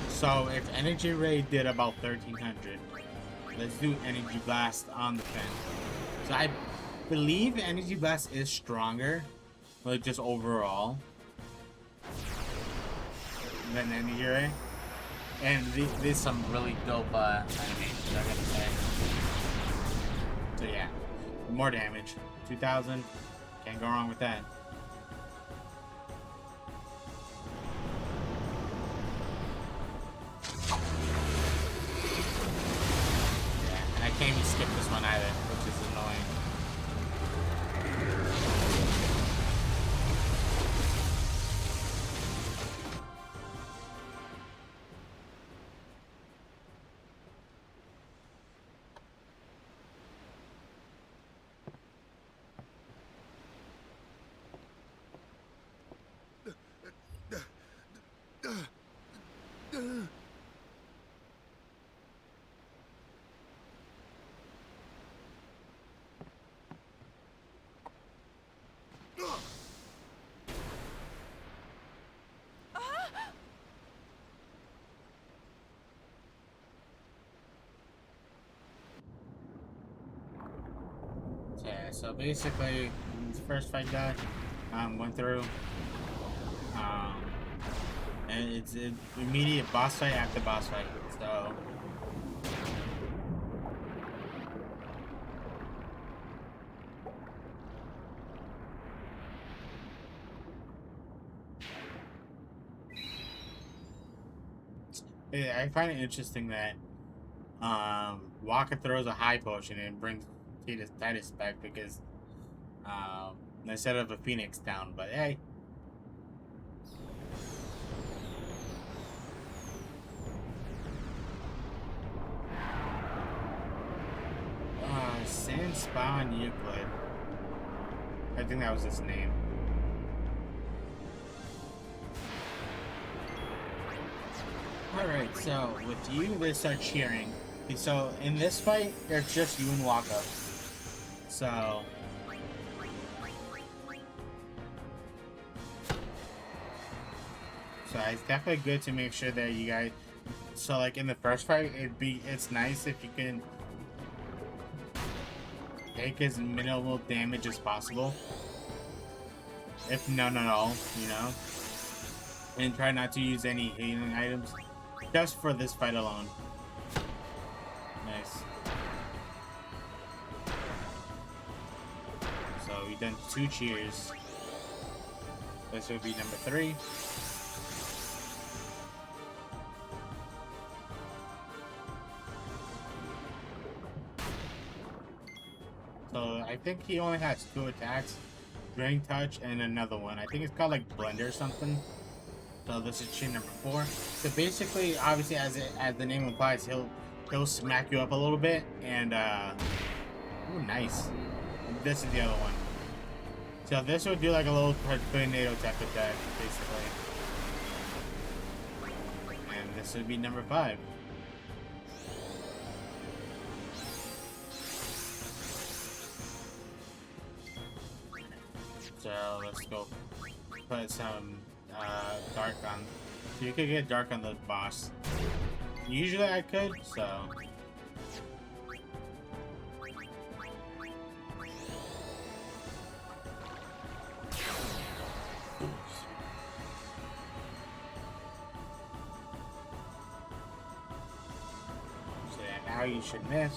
So if Energy Ray did about 1300, let's do Energy Blast on the fin. So I believe Energy Blast is stronger, like just overall, than Energy Ray. And there's some really dope animations, I gotta say. So yeah, more damage. 2000, can't go wrong with that. I can't even skip this one either, which is annoying. Yeah, so basically, this first fight guy went through, and it's an immediate boss fight after boss fight, so. I find it interesting that Walker throws a high potion and brings Titus back because instead of a Phoenix down, but hey. Spawn Euclid. I think that was his name. Alright, so with you, they start cheering. So in this fight, it's just you and Waka. So it's definitely good to make sure that you guys. So like in the first fight, it's nice if you can take as minimal damage as possible, if none at all, you know, and try not to use any healing items, just for this fight alone. Nice. So we've done 2 cheers. This would be number 3. So I think he only has 2 attacks, Drain Touch, and another one. I think it's called like Blender or something. So this is chain number 4. So basically, obviously, as the name implies, he'll smack you up a little bit, and ooh, nice. This is the other one. So this would do like a little tornado type attack, basically. And this would be number 5. So let's go put some dark on. So you could get dark on the boss. Usually I could, so. So yeah, now you should miss.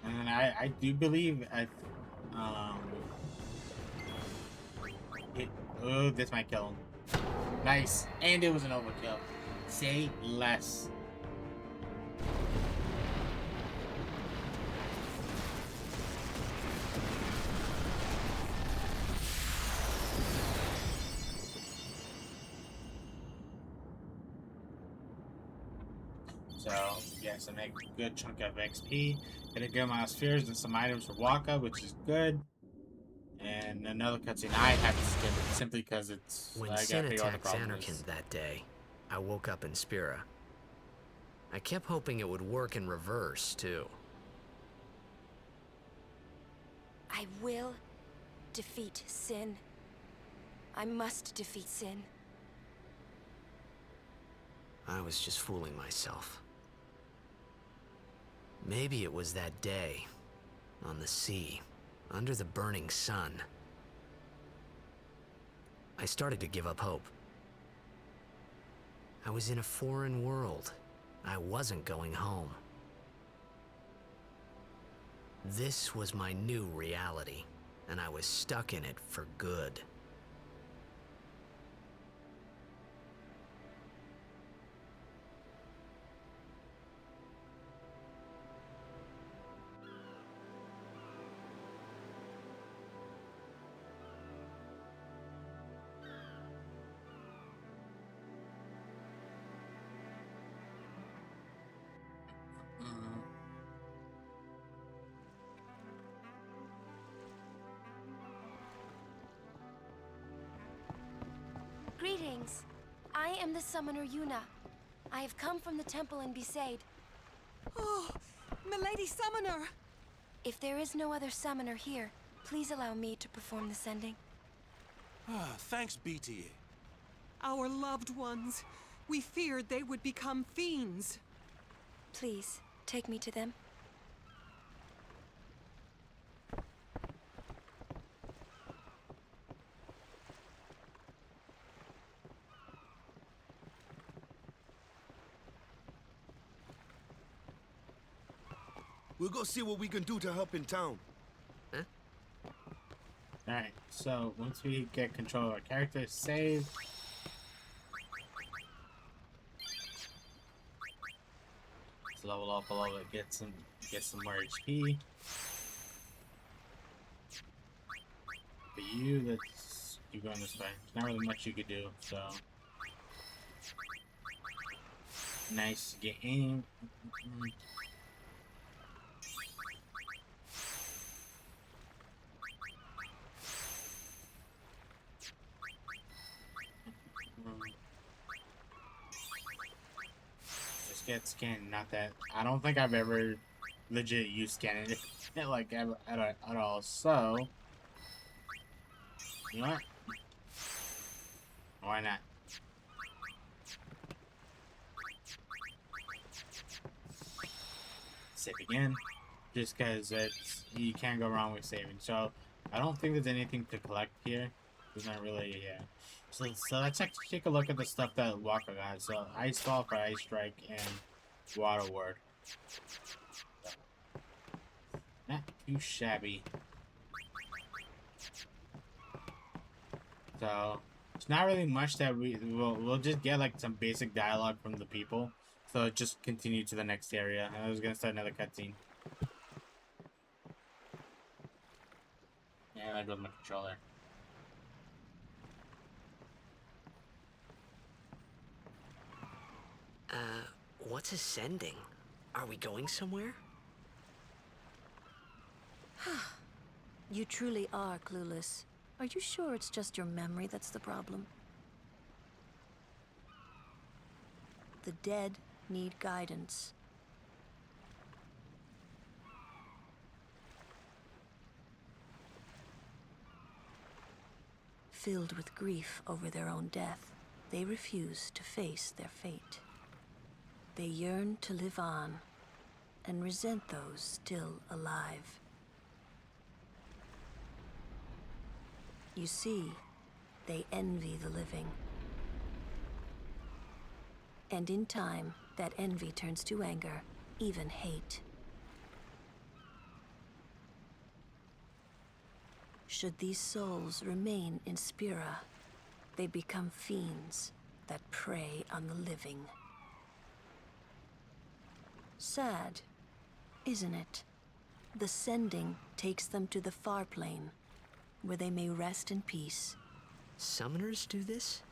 And I do believe oh, this might kill him. Nice. And it was an overkill. Say less. So, yes, I make a good chunk of XP. Get a good amount of spheres and some items for Waka, which is good. And another cutscene I have to skip it simply because it's. When I gotta Sin figure out attacked the problem is. Xanarkand that day, I woke up in Spira. I kept hoping it would work in reverse, too. I will defeat Sin. I must defeat Sin. I was just fooling myself. Maybe it was that day, on the sea, under the burning sun. I started to give up hope. I was in a foreign world. I wasn't going home. This was my new reality, and I was stuck in it for good. Greetings. I am the summoner Yuna. I have come from the temple in Besaid. Oh, Milady Summoner! If there is no other summoner here, please allow me to perform the sending. Thanks, BTA. Our loved ones. We feared they would become fiends. Please, take me to them. We'll go see what we can do to help in town. Huh? Alright, so once we get control of our character, save. Let's level up a little bit, get some more HP. For you, that's you going this way. There's not really much you could do, so nice get aim. Just get scanning, not that. I don't think I've ever legit used scanning like ever at all. So you know what? Why not? Save again, just because it's you can't go wrong with saving. So I don't think there's anything to collect here. There's not really, yeah. So let's actually take a look at the stuff that Waka got. So Ice Fall for Ice Strike and Water Word. Not too shabby. So not really much that we'll just get like some basic dialogue from the people. So just continue to the next area. I was gonna start another cutscene. Yeah, that goes my controller. What's ascending? Are we going somewhere? You truly are clueless. Are you sure it's just your memory that's the problem? The dead need guidance. Filled with grief over their own death, they refuse to face their fate. They yearn to live on and resent those still alive. You see, they envy the living. And in time, that envy turns to anger, even hate. Should these souls remain in Spira, they become fiends that prey on the living. Sad, isn't it? The sending takes them to the far plane, where they may rest in peace. Summoners do this?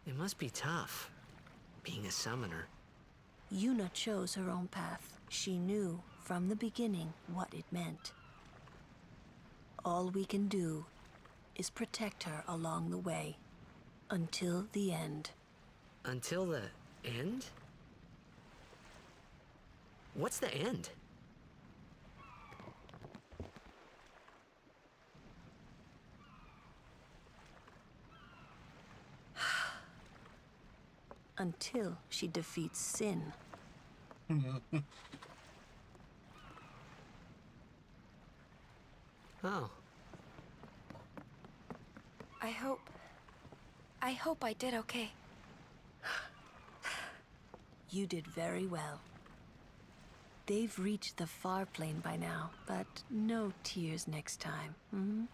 It must be tough, being a summoner. Yuna chose her own path. She knew from the beginning what it meant. All we can do is protect her along the way, until the end. Until the end? What's the end? Until she defeats sin. Oh. I hope I did okay. You did very well. They've reached the far plane by now, but no tears next time.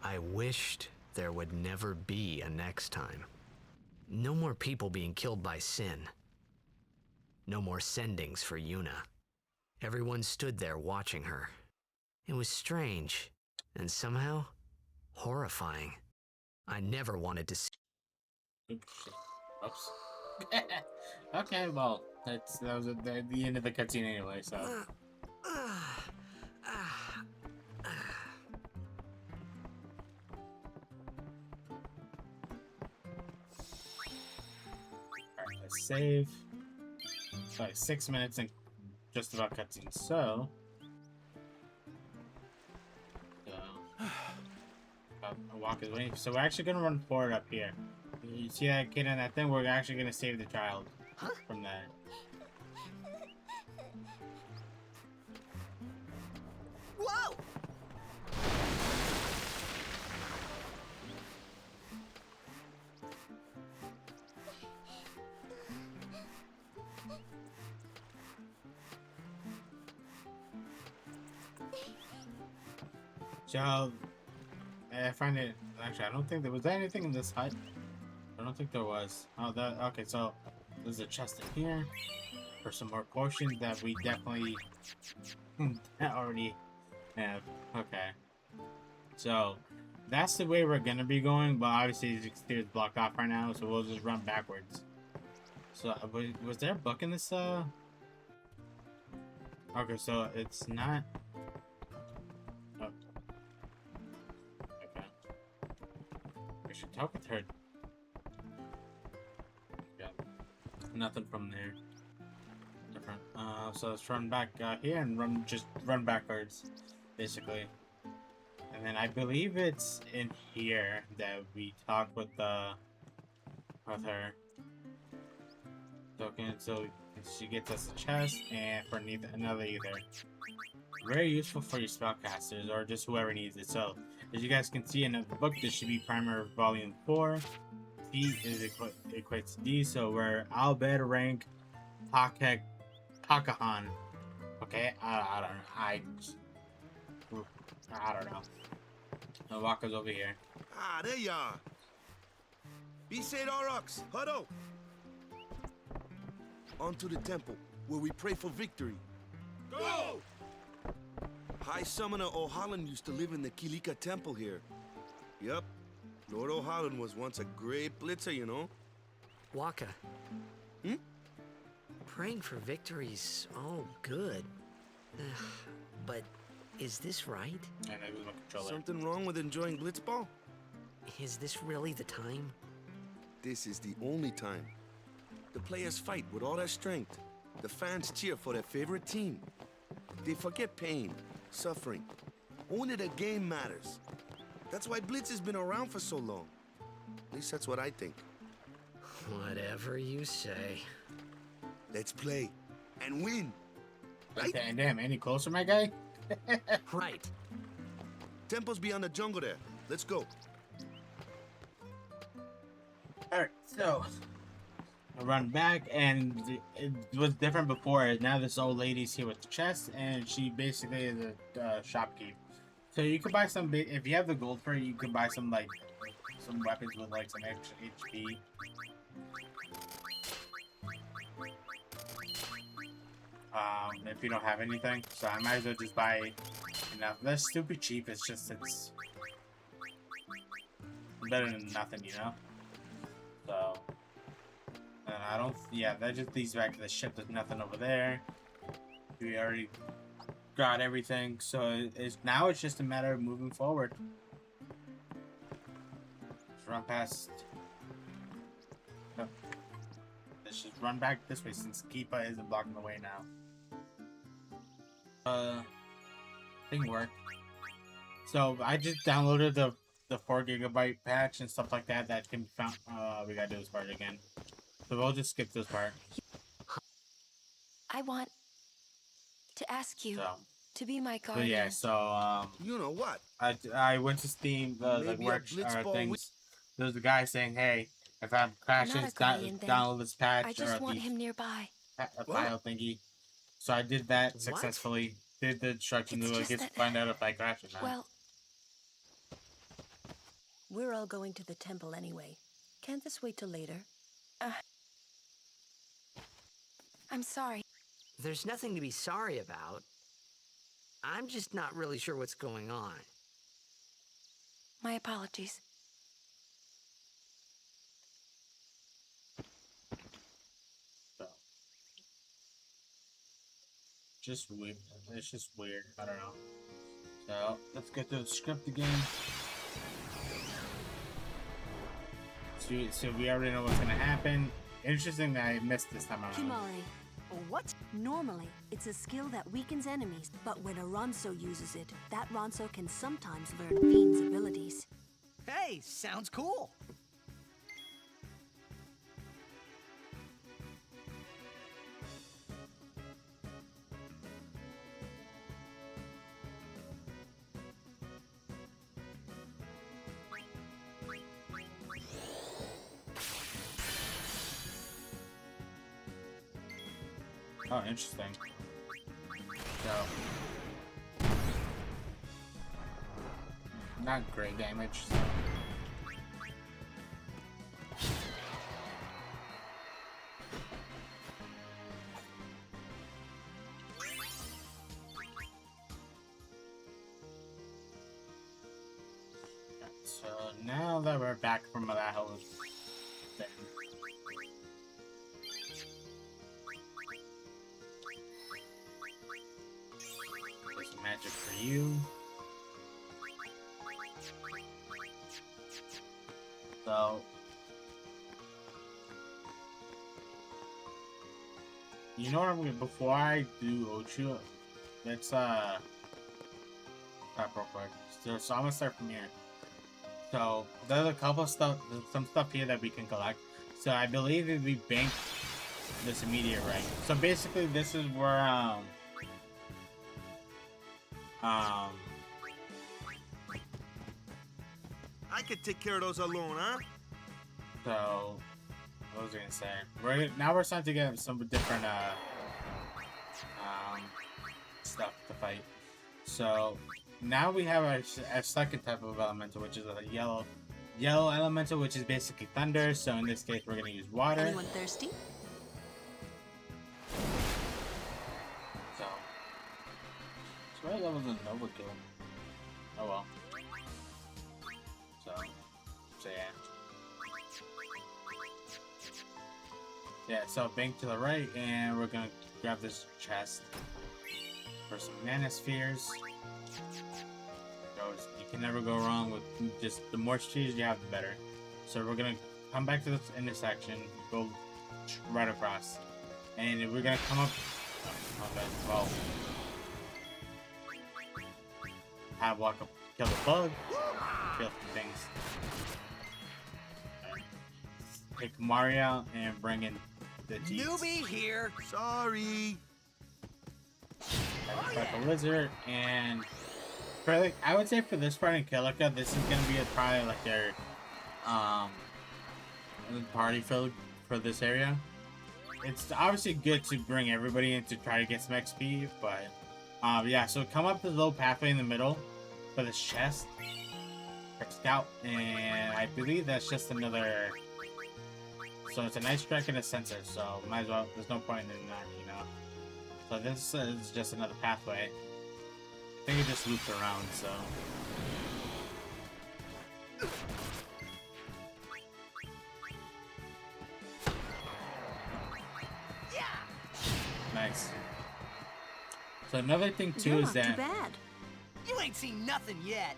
I wished there would never be a next time. No more people being killed by sin. No more sendings for Yuna. Everyone stood there watching her. It was strange, and somehow horrifying. I never wanted to see. Oops. Okay, well, that was the end of the cutscene anyway, so. Alright, let's save. So, 6 minutes and just about cutscenes, so. A walk is waiting. So we're actually gonna run forward up here. You see that kid in that thing? We're actually gonna save the child from that. Whoa! Child, I find it. Actually, I don't think there was anything in this hut. I don't think there was. Oh, that okay. So there's a chest in here for some more potions that we definitely already have. Okay, so that's the way we're gonna be going. But obviously, the exterior is blocked off right now, so we'll just run backwards. So was there a book in this? Okay, so it's not. Oh. Okay. I should talk with her. Yeah. Nothing from there. Different. So let's run back here and just run backwards, basically. And then I believe it's in here that we talk with her. So she gets us a chest and for another ether. Very useful for your spellcasters or just whoever needs it. So as you guys can see in the book, this should be primer volume 4. T is equates to D, so we're Albed rank Takahan. Okay, I don't know. The Waka's over here. Ah, there you are. Besaid Aurochs, huddle. On to the temple, where we pray for victory. Go! High Summoner O'Holland used to live in the Kilika Temple here. Yep, Lord O'Holland was once a great blitzer, you know. Waka. Hmm? Praying for victory's all good. But is this right? Something wrong with enjoying blitzball? Is this really the time? This is the only time. The players fight with all their strength. The fans cheer for their favorite team. They forget pain, suffering. Only the game matters. That's why Blitz has been around for so long. At least that's what I think. Whatever you say. Let's play and win. Right? Damn, any closer, my guy? Right. Temple's beyond the jungle there. Let's go. Alright, so I run back, and it was different before. Now this old lady's here with the chest, and she basically is a shopkeep. So you could buy some, if you have the gold for it, you could buy some some weapons with like some extra HP. If you don't have anything, so I might as well just buy enough. That's stupid cheap. It's just it's better than nothing, you know. So, and I don't. Yeah, that just leads back to the ship. There's nothing over there. We already got everything, so now it's just a matter of moving forward. Let's run past. No. Let's just run back this way since Keepa isn't blocking the way now. Thing worked. So I just downloaded the 4 GB patch and stuff like that that can be found. We gotta do this part again. So we'll just skip this part. I want to ask you to be my So guardian. yeah, so you know what? I went to Steam, the work things. There's a guy saying, "Hey, if I have crashes, download this patch." I just want him nearby. A file thingy. So I did that successfully. Did the instructions to get to find out if I crash or not. Well, we're all going to the temple anyway. Can't this wait till later? I'm sorry. There's nothing to be sorry about. I'm just not really sure what's going on. My apologies. Just weird. It's just weird. I don't know. So let's get to the script again. So we already know what's gonna happen. Interesting that I missed this time around. Kimari. What? Normally, it's a skill that weakens enemies, but when a Ronso uses it, that Ronso can sometimes learn Fiend's abilities. Hey, sounds cool. Oh, interesting. So, not great damage. So. So now that we're back from that whole thing. Magic for you. So you know what I'm gonna before I do Ochu, let's stop real quick. So I'm gonna start from here. So there's a couple stuff, some stuff here that we can collect. So I believe if we bank this immediate right. So basically, this is where I could take care of those alone, huh? So what was I gonna say? We're starting to get some different stuff to fight. So now we have a second type of elemental, which is a yellow elemental, which is basically thunder. So in this case, we're gonna use water. Anyone thirsty? So what levels of Nova kill? Oh well. So yeah. Yeah, so bank to the right, and we're gonna grab this chest for some mana spheres. You can never go wrong with just the more spheres you have, the better. So we're gonna come back to this intersection, go right across, and we're gonna come up. Well, have walk up, kill the bug, kill the things. Take Mario and bring in the Jeeps. Newbie here. Sorry. Fight the lizard, and for like, I would say for this part in Kilika, this is gonna be probably like their party for this area. It's obviously good to bring everybody in to try to get some XP, but yeah. So come up the little pathway in the middle for this chest, for scout, and I believe that's just another. So it's a nice strike and a sensor, so might as well. There's no point in that, you know. So this is just another pathway. I think it just loops around, so. Nice. So another thing too is that. Too bad. You ain't seen nothing yet.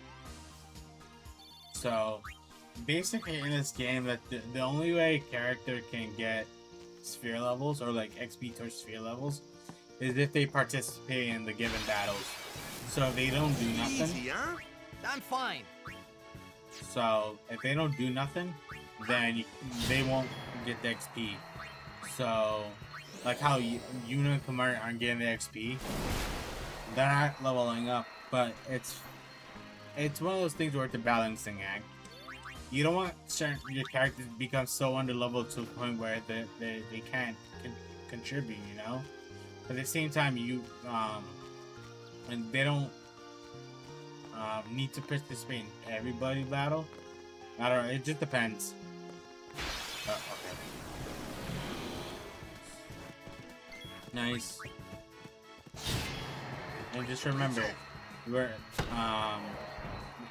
So basically in this game, that the only way a character can get sphere levels or like XP towards sphere levels is if they participate in the given battles. So if they don't do nothing, Easy, huh? I'm fine. so if they don't do nothing, then they won't get the XP. So like how Yuna and Kamari aren't getting the XP, they're not leveling up. But it's one of those things where it's a balancing act. You don't want your characters to become so underleveled to a point where they can't contribute, you know? But at the same time, and they don't need to participate in everybody battle. I don't know, it just depends. Okay. Nice. And just remember, we're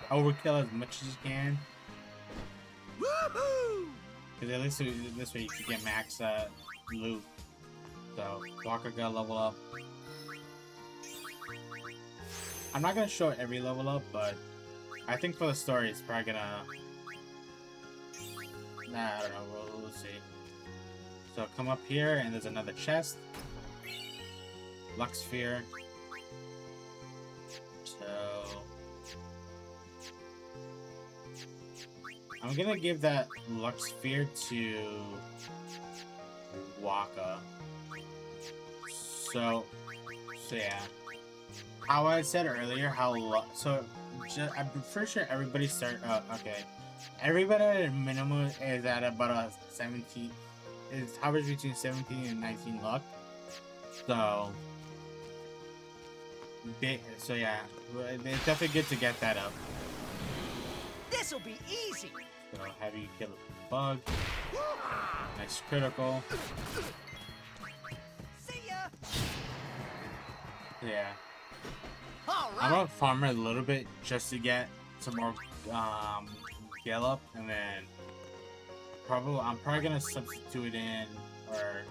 overkill as much as you can. Because at least this way you can get max loot. So Walker got level up. I'm not gonna show every level up, but I think for the story it's probably gonna. Nah, I don't know. We'll see. So come up here, and there's another chest. Lux Sphere. So I'm gonna give that Lux Sphere to Waka. So yeah. How I said earlier, I'm pretty sure everybody okay. Everybody at minimum is at about a 17. It hovers between 17 and 19 luck. So yeah, it's definitely good to get that up. This'll be easy. So have you kill a bug. Nice critical. See ya. Yeah. All right. I'm gonna farm it a little bit just to get some more gale up, and then I'm probably gonna substitute in, or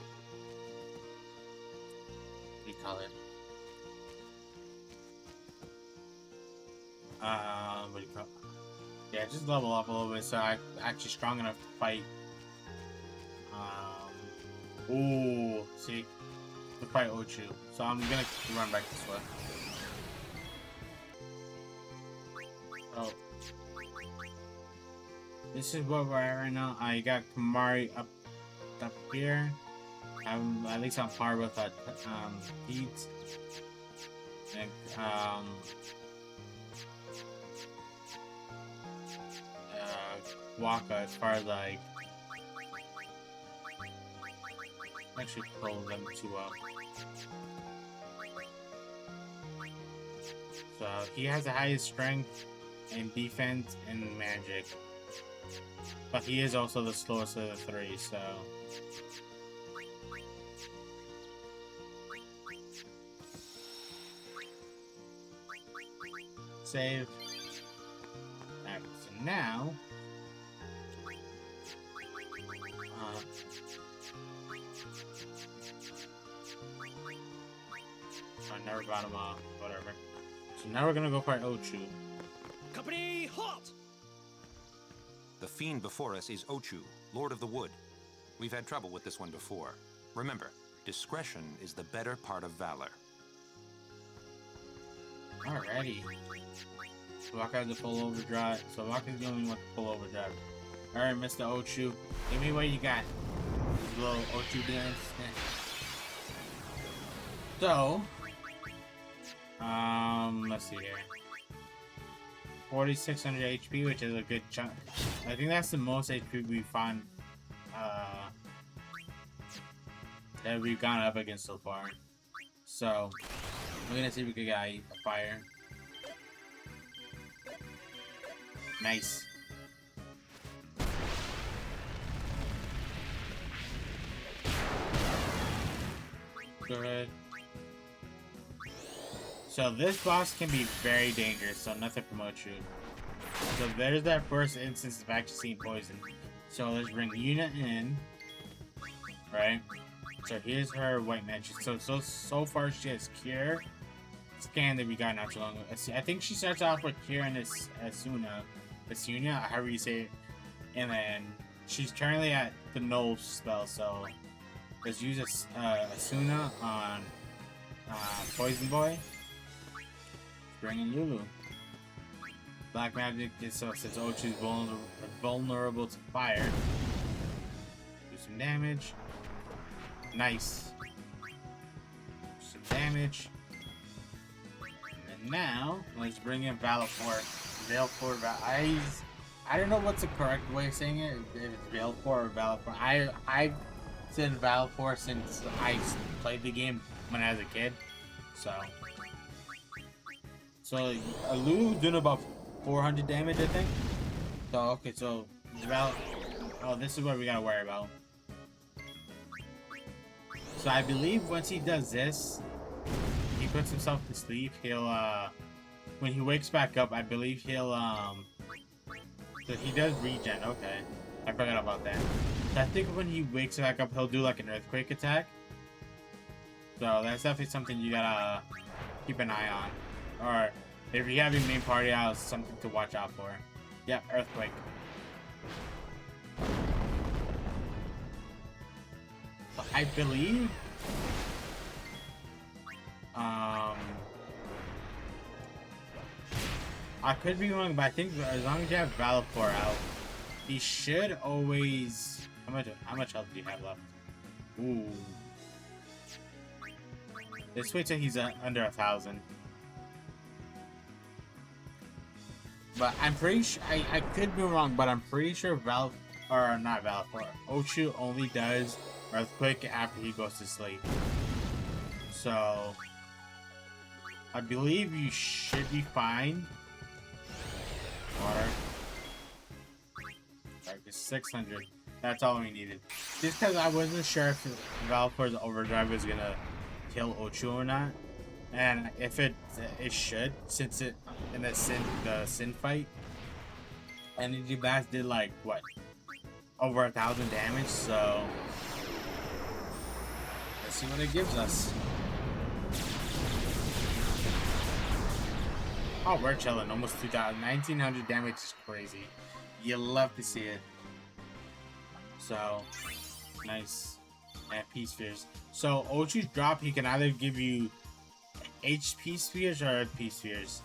what do you call it? What do you call it? Yeah, just level up a little bit so I'm actually strong enough to fight. Ooh, see, to fight Ochu. So I'm gonna run back this way. Oh. This is where we're at right now. I got Kamari up here. I'm at least on par with Pete. And Waka as far as like actually pull them two up. So he has the highest strength and defense and magic. But he is also the slowest of the three, so save. Alright, so now I never got him off, whatever. So now we're gonna go fight Ochu. Company, halt! The fiend before us is Ochu, Lord of the Wood. We've had trouble with this one before. Remember, discretion is the better part of valor. Alrighty. Waka has the full overdrive. So Waka's the only one with the full overdrive. Alright, Mr. Ochu. Give me what you got. Little Ochu dance. So, let's see here. 4,600 HP, which is a good chunk. I think that's the most HP we found, that we've gone up against so far. So, we're gonna see if we can get a fire. Nice. Good. So this boss can be very dangerous, so nothing promotes you. So there's that first instance of actually seeing poison. So let's bring Yuna in. Right? So here's her white magic. So far she has Cure. Scan that we got not too long ago. I think she starts off with Cure and Asuna, however you say it. And then she's currently at the null spell, so let's use Asuna on Poison Boy. Bring in Lulu. Black magic is so since Ochu's vulnerable to fire. Do some damage. Nice. Some damage. And now let's bring in Valor4. I don't know what's the correct way of saying it. If it's Valor4 or Valor4. I've said Valor4 since I played the game when I was a kid. So Lulu's doing about 400 damage, I think. So okay, so oh, this is what we gotta worry about. So I believe once he does this, he puts himself to sleep. He'll when he wakes back up, I believe he'll so he does regen. Okay, I forgot about that. So I think when he wakes back up, he'll do like an earthquake attack. So that's definitely something you gotta keep an eye on. Or if you have your main party out, something to watch out for. Yep, earthquake. So I believe I could be wrong, but I think as long as you have Valor4 out, he should always. How much health do you have left? Ooh. Let's wait till he's under 1,000. But I'm pretty sure I could be wrong, but I'm pretty sure Ochu only does earthquake after he goes to sleep. So I believe you should be fine. Water. Like 600. That's all we needed. Just because I wasn't sure if Valor's overdrive was gonna kill Ochu or not, and if it should, since it in the sin fight, Energy Blast did like what, over 1,000 damage. So let's see what it gives us. Oh, we're chilling. Almost 2,000, 1,900 damage is crazy. You love to see it. So nice. And P spheres. So Ochu's drop, he can either give you HP spheres or P spheres.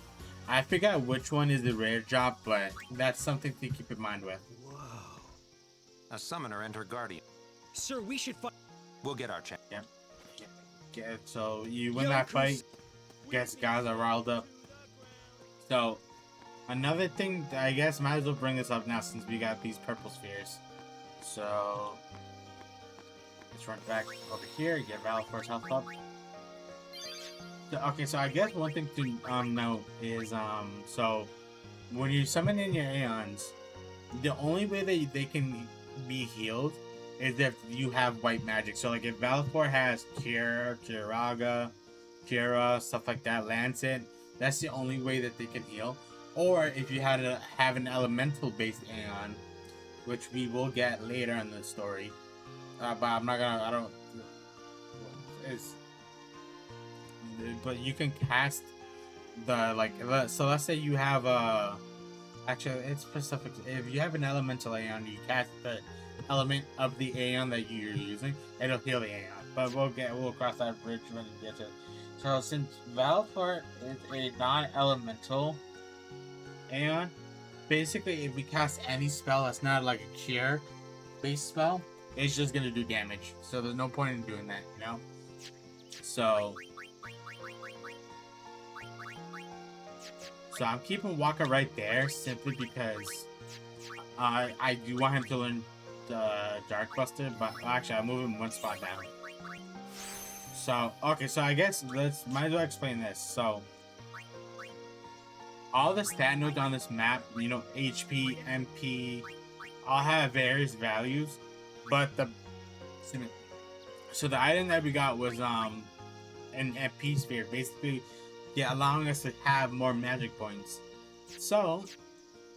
I forgot which one is the rare drop, but that's something to keep in mind with. A summoner and her guardian. Sir, we should fight. We'll get our chance. Yep. So you win that fight. Guess guys are riled up. So another thing, I guess, might as well bring this up now since we got these purple spheres. So let's run back over here. Get Valor Force health up. So, okay, so I guess one thing to note is so when you summon in your Aeons, the only way that they can be healed is if you have white magic. So like if Valor has Kira, Kira, stuff like that, Lancet, that's the only way that they can heal. Or if you had to have an elemental based Aeon, which we will get later in the story. But I'm not gonna, I don't, it's, but you can cast the, like, so let's say you have actually it's specific. If you have an elemental Aeon, you cast the element of the Aeon that you're using, it'll heal the Aeon. But we'll cross that bridge when we get to it. So since Valor is a non-elemental Aeon, basically if we cast any spell that's not like a cure based spell, it's just gonna do damage. So there's no point in doing that, you know? So I'm keeping Waka right there simply because I do want him to learn the Dark Buster, but actually I'll move him one spot down. So okay, so I guess might as well explain this. So all the stat nodes on this map, you know, HP, MP, all have various values, but so the item that we got was an MP sphere, basically, yeah, allowing us to have more magic points. So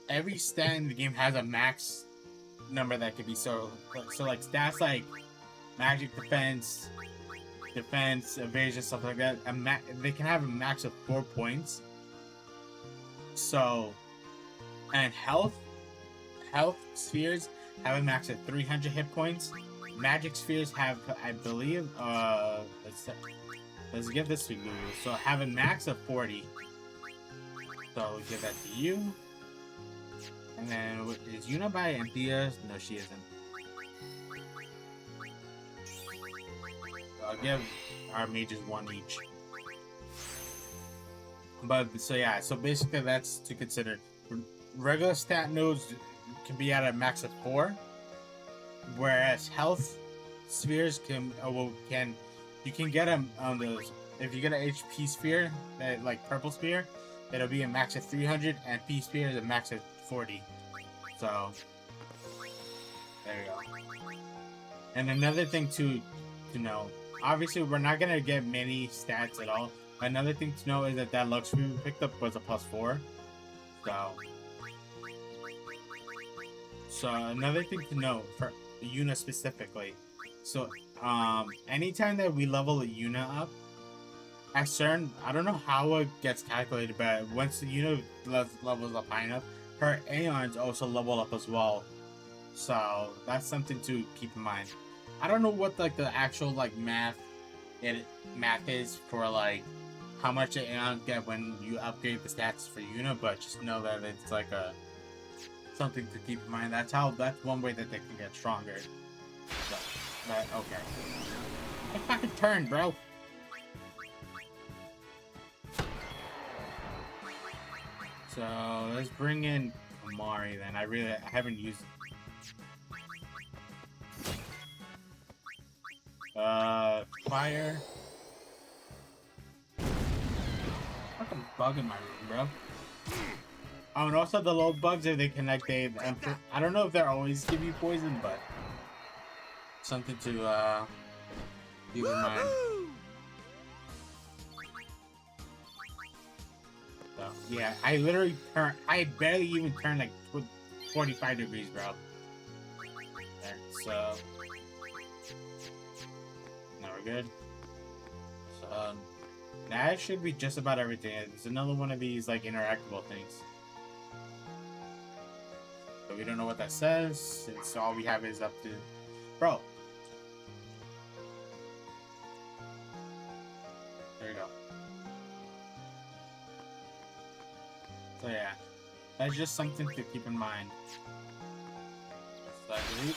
every stat in the game has a max number that could be so like stats like magic defense, evasion, stuff like that. They can have a max of 4 points. So, and health spheres have a max of 300 hit points. Magic spheres have, I believe, let's give this to Lulu. So have a max of 40. So we'll give that to you. And then is Yuna by Anthea? No, she isn't. So I'll give our mages 1 each. But so yeah, so basically that's to consider. Regular stat nodes can be at a max of 4, whereas health spheres you can get them on those. If you get an HP sphere, that like purple sphere, it'll be a max of 300, and P sphere is a max of 40. So there you go. And another thing to know, obviously we're not gonna get many stats at all. Another thing to know is that luxury we picked up was a +4. So another thing to know for Yuna specifically. So anytime that we level a Yuna up, at certain, I don't know how it gets calculated, but once the Yuna levels up high enough, her Aeons also level up as well. So that's something to keep in mind. I don't know what like the actual like math is for like how much Aeon get when you upgrade the stats for Yuna, but just know that it's like something to keep in mind. That's one way that they can get stronger. So, but okay. I fucking turn, bro. So let's bring in Amari then. I haven't used fire. Fucking bug in my room, bro. Oh, and also the little bugs, if they connect, I don't know if they'll always give you poison, but something to keep in mind. So, yeah, I barely even turned like 45 degrees, bro. There, so now we're good. So that should be just about everything. It's another one of these like interactable things. But we don't know what that says, since all we have is up to... Bro! There you go. That's just something to keep in mind. So I believe.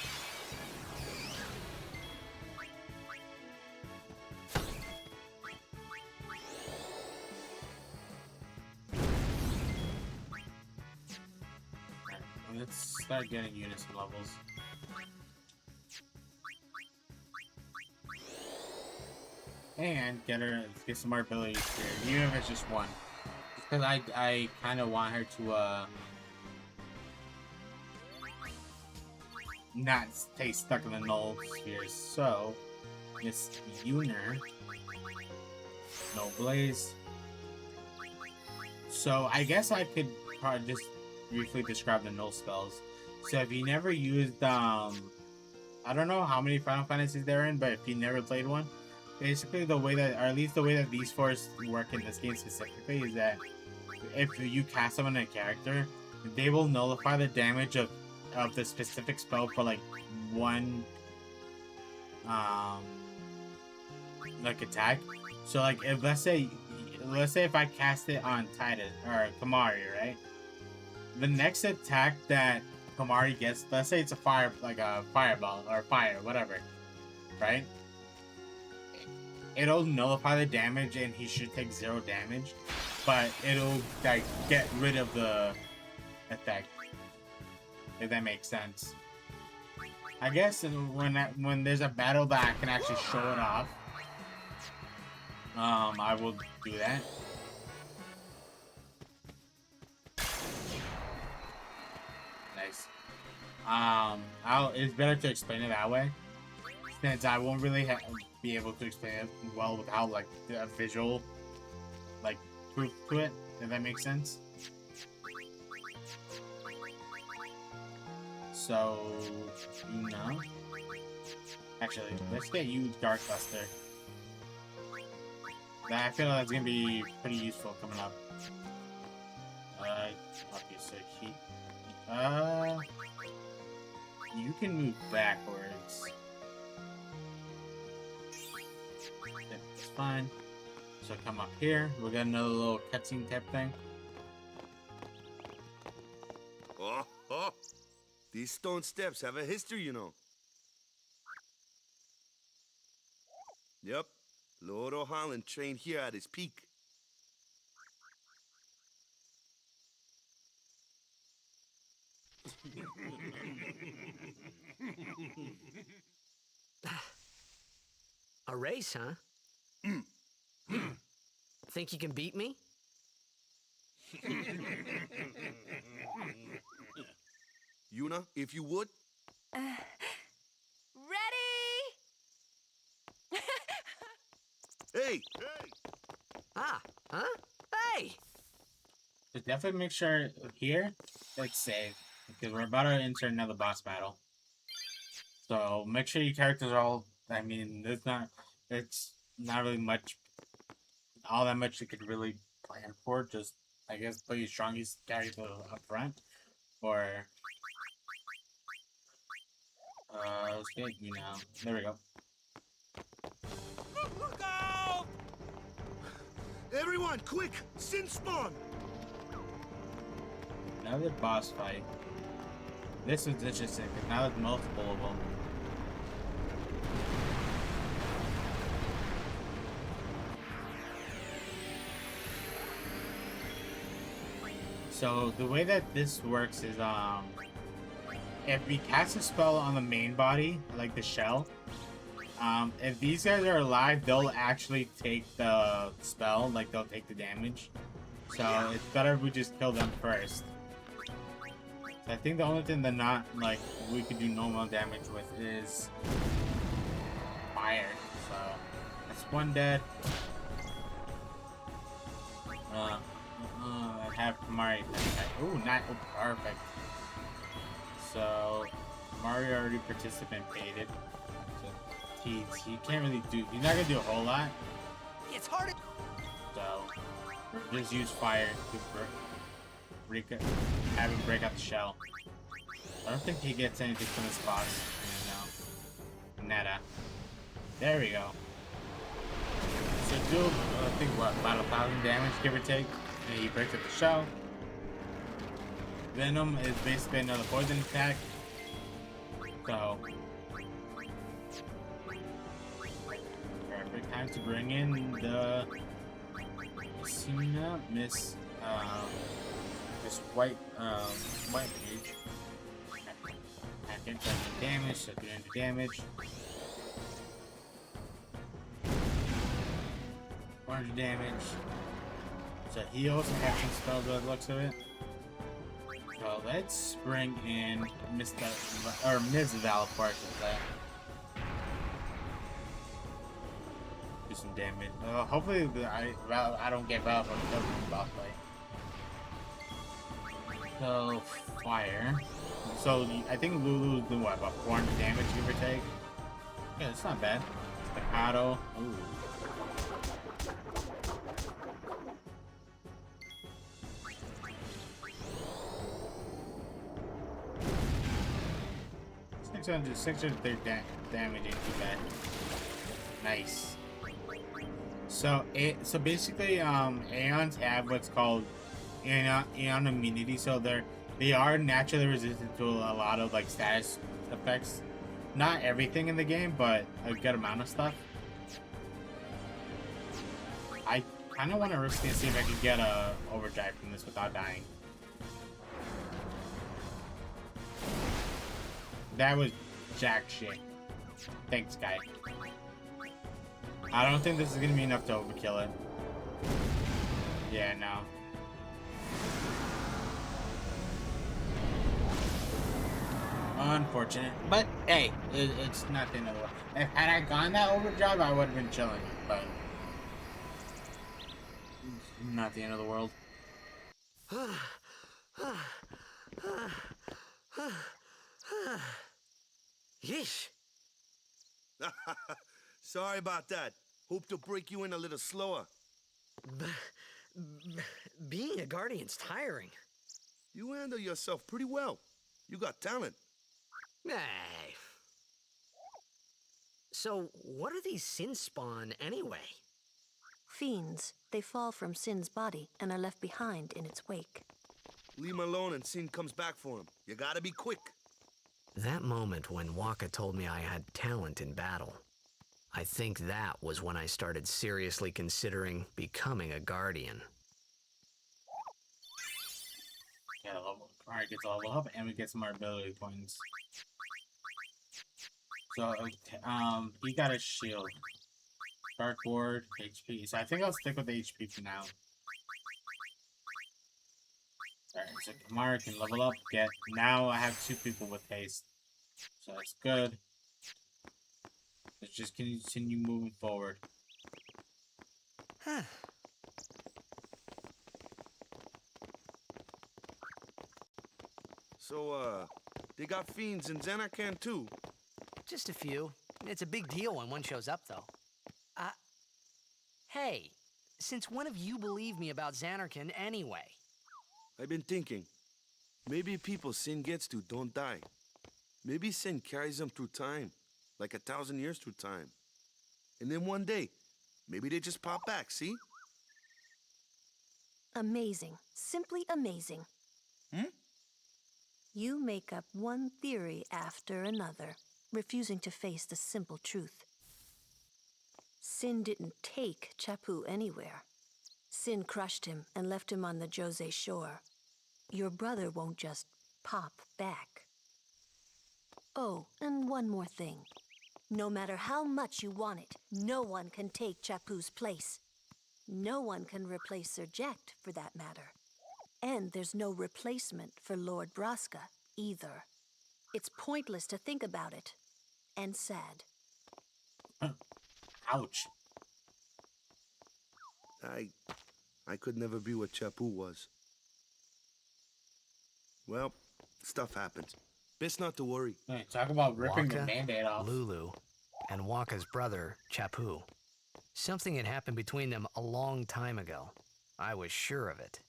Alright, let's start getting units and levels. And get some more abilities here, even if it's just one. Because I kind of want her to not stay stuck in the null spheres. So Miss Uner, no blaze. So I guess I could probably just briefly describe the null spells. So if you never used I don't know how many Final Fantasies they're in, but if you never played one, basically the way that, or at least the way that these four work in this game specifically, is that if you cast them on a character, they will nullify the damage of the specific spell for like one like attack. So like if let's say if I cast it on Titan or Kamari, right? The next attack that Kamari gets, let's say it's a fire, like a fireball or fire, whatever, right? It'll nullify the damage and he should take 0 damage, but it'll like get rid of the effect, if that makes sense. I guess when there's a battle that I can actually show it off, I will do that. Nice. It's better to explain it that way, since I won't really be able to explain it well without like a visual like proof to it, if that makes sense. So, you know, actually, let's get you Dark Luster. I feel like that's gonna be pretty useful coming up. Okay, so you can move backwards. That's fine. So come up here. We'll get another little cutscene type thing. Oh, oh. These stone steps have a history, you know. Yep. Lord O'Holland trained here at his peak. A race, huh? Think you can beat me? Yuna, if you would. Ready? Hey! Ah, huh? Hey! Just definitely make sure here it's safe, because we're about to enter another boss battle. So make sure your characters are all. I mean, it's not really much, all that much you could really plan for. Just I guess put your strongest character up front, or let's get you now. There we go. Look out! Everyone, quick! Sin spawn! Another boss fight. This was interesting because now there's multiple of them. So the way that this works is if we cast a spell on the main body, like the shell, if these guys are alive, they'll actually take the spell, like they'll take the damage. So it's better if we just kill them first. So I think the only thing that not like we could do normal damage with is fire. So that's one dead. I have Kamari. Oh, not perfect. So Mario already participated. So he can't really do. He's not gonna do a whole lot. It's hard. So just use fire to break it, have him break out the shell. I don't think he gets anything from this boss. No. Netta. There we go. So do I think what, about 1,000 damage, give or take. And he breaks up the shell. venom is basically another poison attack. So perfect time to bring in the Miss white mage. Attack it, damage, so do damage. 400 damage. So he also has some spells by the looks of it. So let's bring in Ms. Valapart with that. Do some damage. Hopefully I don't get Valapart killed in the boss fight. So fire. So I think Lulu's doing what, about 400 damage, give or take? Yeah, it's not bad. Staccato. Ooh. 630 damage ain't too bad. Nice. So basically Aeons have what's called Aeon immunity, so they are naturally resistant to a lot of like status effects. Not everything in the game, but a good amount of stuff. I kind of want to risk it and see if I can get a overdrive from this without dying. That was jack shit. Thanks, guy. I don't think this is gonna be enough to overkill it. Yeah, no. Unfortunate, but hey, it's not the end of the world. Had I gone that overdrive, I would have been chilling, but not the end of the world. Yeesh. Sorry about that. Hope to break you in a little slower. Being a guardian's tiring. You handle yourself pretty well. You got talent. Hey. So, what are these sin spawn anyway? Fiends. They fall from Sin's body and are left behind in its wake. Leave him alone and Sin comes back for him. You gotta be quick. That moment when Waka told me I had talent in battle, I think that was when I started seriously considering becoming a guardian. Yeah, Alright, gets a level up and we get some more ability points. So, he got a shield. Dark Ward, HP. So I think I'll stick with the HP for now. Alright, so Kamara can level up, now I have 2 people with haste. So that's good. Let's just continue moving forward. Huh. So, they got fiends in Xanarkand too? Just a few. It's a big deal when one shows up, though. Hey, since when have you believed me about Xanarkand anyway? I've been thinking. Maybe people Sin gets to don't die. Maybe Sin carries them through time. Like 1,000 years through time. And then one day, maybe they just pop back, see? Amazing. Simply amazing. You make up one theory after another, refusing to face the simple truth. Sin didn't take Chappu anywhere. Sin crushed him and left him on the Jose shore. Your brother won't just pop back. Oh, and one more thing. No matter how much you want it, no one can take Chappu's place. No one can replace Sir Jekt, for that matter. And there's no replacement for Lord Braska, either. It's pointless to think about it. And sad. Ouch. I could never be what Chappu was. Well, stuff happens. Best not to worry. Hey, talk about ripping the Band-Aid off. Lulu, and Waka's brother, Chappu. Something had happened between them a long time ago. I was sure of it.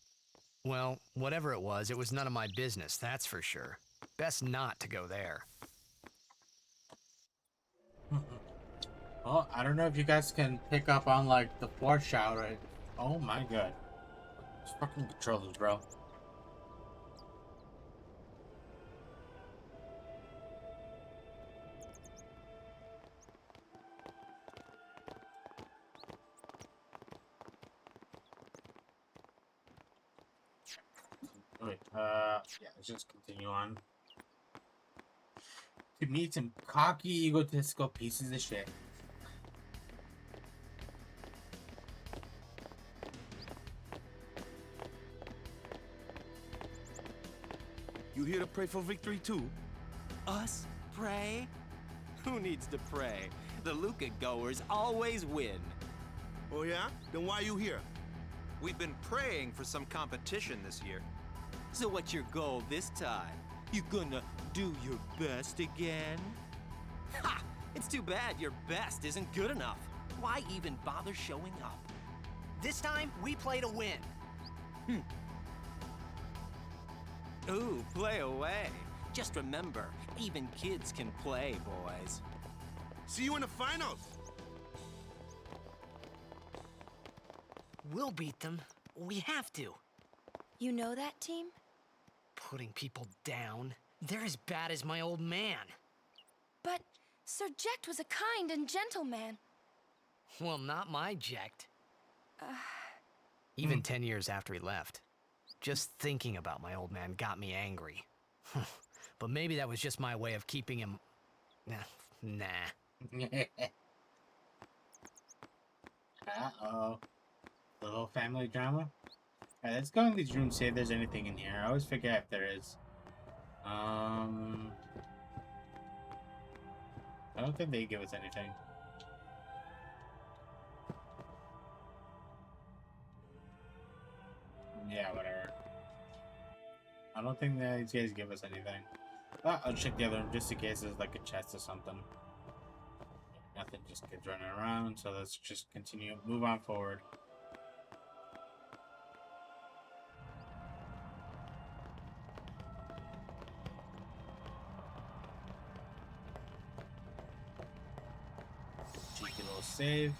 Well, whatever it was none of my business, that's for sure. Best not to go there. Well, I don't know if you guys can pick up on, like, the foreshadowing. Oh my god. These fucking controllers, bro. Wait, yeah, let's just continue on. To meet some cocky, egotistical pieces of shit. You here to pray for victory too? Us? Pray? Who needs to pray? The Luca goers always win. Oh yeah? Then why you here? We've been praying for some competition this year. So what's your goal this time? You gonna do your best again? Ha! It's too bad your best isn't good enough. Why even bother showing up? This time, we play to win. Ooh, play away. Just remember, even kids can play, boys. See you in the finals. We'll beat them. We have to. You know that team? Putting people down. They're as bad as my old man. But Sir Jecht was a kind and gentle man. Well, not my Jecht. Even 10 years after he left. Just thinking about my old man got me angry. But maybe that was just my way of keeping him... Nah. Uh-oh. Little family drama? Alright, let's go in these rooms, see if there's anything in here. I always forget if there is. I don't think they give us anything. Yeah, whatever. I don't think that these guys give us anything. I'll check the other room just in case there's like a chest or something. Nothing, just kids running around, so let's just continue, move on forward. Cheeky little save.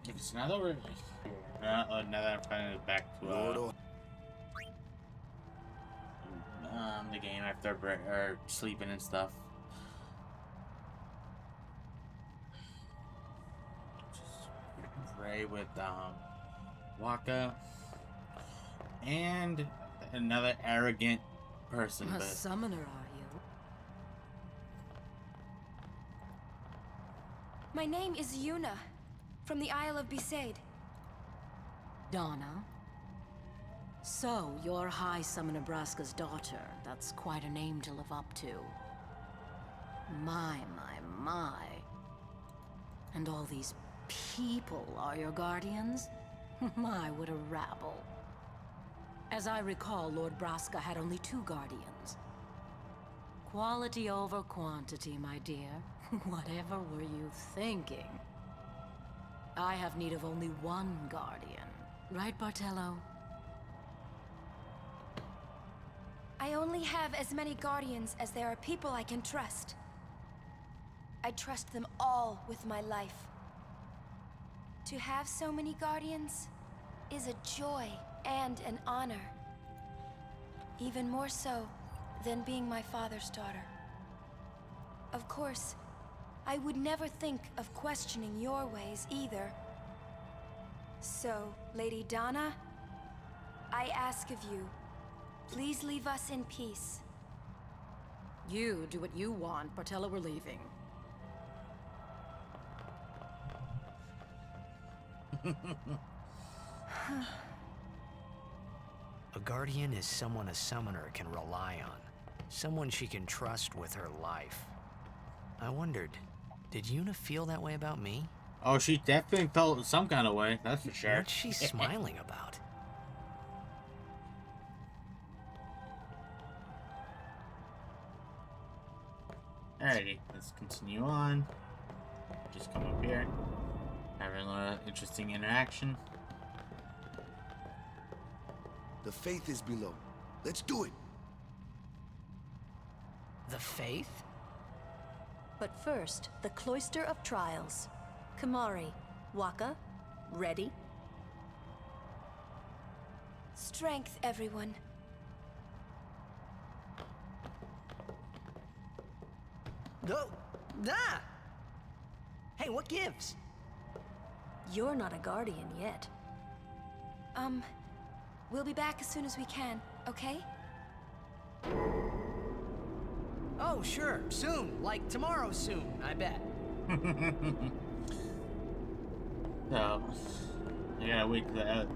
It's now that we're now that I'm finally back to the game after or sleeping and stuff. Just pray with Waka and another arrogant person. A But summoner, are you? My name is Yuna, from the Isle of Besaid. Donna? So, you're High Summoner Braska's daughter. That's quite a name to live up to. My. And all these people are your guardians? My, what a rabble. As I recall, Lord Braska had only 2 guardians. Quality over quantity, my dear. Whatever were you thinking? I have need of only 1 guardian. Right, Bartello? I only have as many guardians as there are people I can trust. I trust them all with my life. To have so many guardians is a joy and an honor. Even more so than being my father's daughter. Of course, I would never think of questioning your ways either. So, Lady Donna, I ask of you, please leave us in peace. You do what you want. Bartello, we're leaving. A guardian is someone a summoner can rely on. Someone she can trust with her life. I wondered, did Yuna feel that way about me? oh, she definitely felt some kind of way. That's for sure. What's she smiling about? Alrighty, let's continue on. Just come up here. Having a little interesting interaction. The faith is below. Let's do it. The faith? But first, the Cloister of Trials. Kamari, Waka, ready? Strength, everyone. No! Ah! Hey, what gives? You're not a guardian yet. We'll be back as soon as we can, okay? Oh, sure. Soon. Like tomorrow soon, I bet. So, you gotta wait till the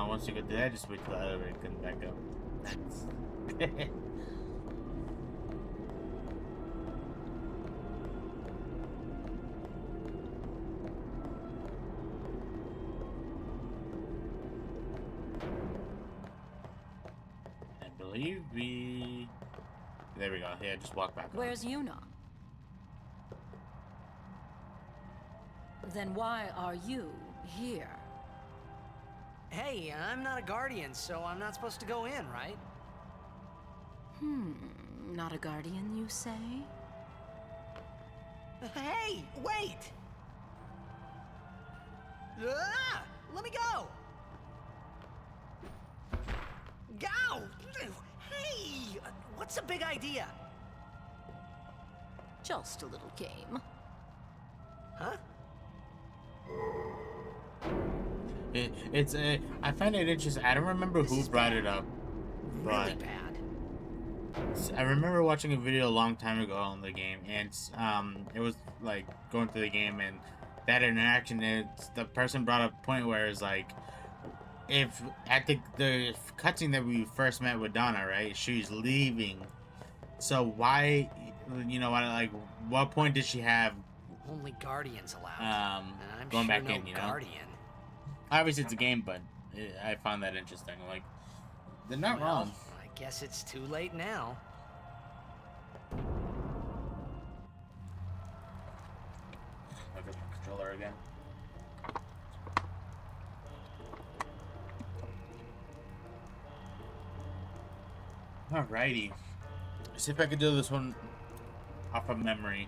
once you get to that, just wait till the elevator comes back up. That's I believe we. There we go. Yeah, just walk back. Where's Yuna? Then why are you here? Hey, I'm not a guardian, so I'm not supposed to go in, right? Not a guardian, you say? Hey, wait! Ah! Let me go! Go! Hey! What's the big idea? Just a little game. Huh? It's I find it interesting. I don't remember who brought it up, but Really bad. I remember watching a video a long time ago on the game, and it was like going through the game, and that interaction. The person brought up a point where it's like, if at the cutscene that we first met with Donna, right? She's leaving, so why, what point did she have? Only guardians allowed. I'm Going sure back no in, guardian. Obviously it's a game, but I found that interesting. Like, they're not Well, wrong. I guess it's too late now. Look at the controller again. Alrighty. See if I can do this one off of memory.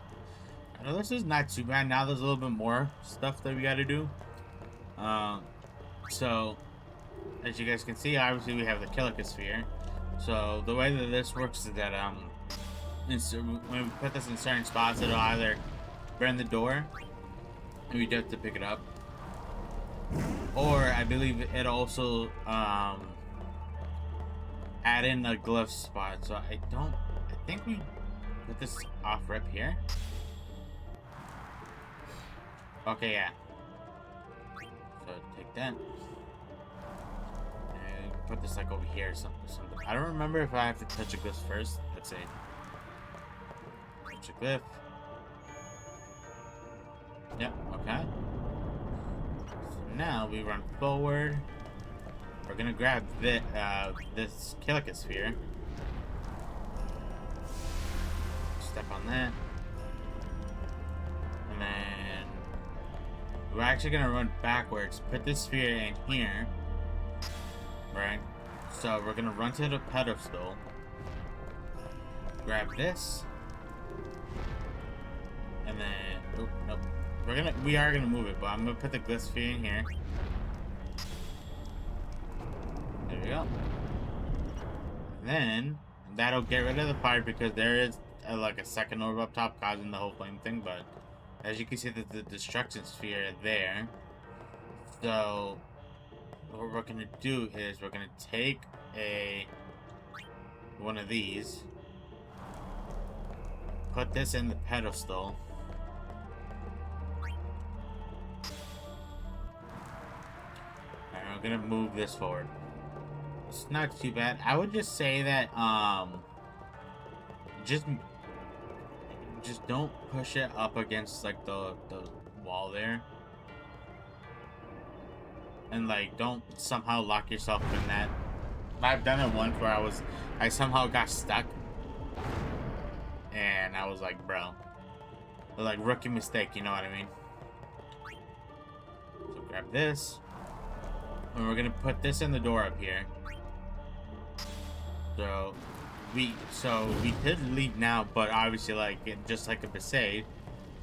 I know this is not too bad. Now there's a little bit more stuff that we gotta do. So as you guys can see, obviously we have the Kilika sphere. So the way that this works is that when we put this in certain spots, it'll either burn the door, and we do have to pick it up, or I believe it also add in a glove spot. So I think we put this off right here. Okay, yeah. So take that. And put this like over here or something. I don't remember if I have to touch a glyph first. Let's see. Touch a glyph. Yep, okay. So now we run forward. We're gonna grab this Kilika sphere. Step on that. And then we're actually gonna run backwards. Put this sphere in here. Right? So we're gonna run to the pedestal. Grab this. And then nope. We are gonna move it, but I'm gonna put the glyph sphere in here. There we go. And then that'll get rid of the fire because there is like a second orb up top causing the whole flame thing. But as you can see, the destruction sphere there. So what we're gonna do is we're gonna take one of these, put this in the pedestal. Alright, I'm gonna move this forward. It's not too bad. I would just say that just don't push it up against like the wall there. And like don't somehow lock yourself in that. I've done it once where I somehow got stuck. And I was like, bro. Like rookie mistake, you know what I mean? So grab this. And we're gonna put this in the door up here. So we could leave now, but obviously like just like a Besaid,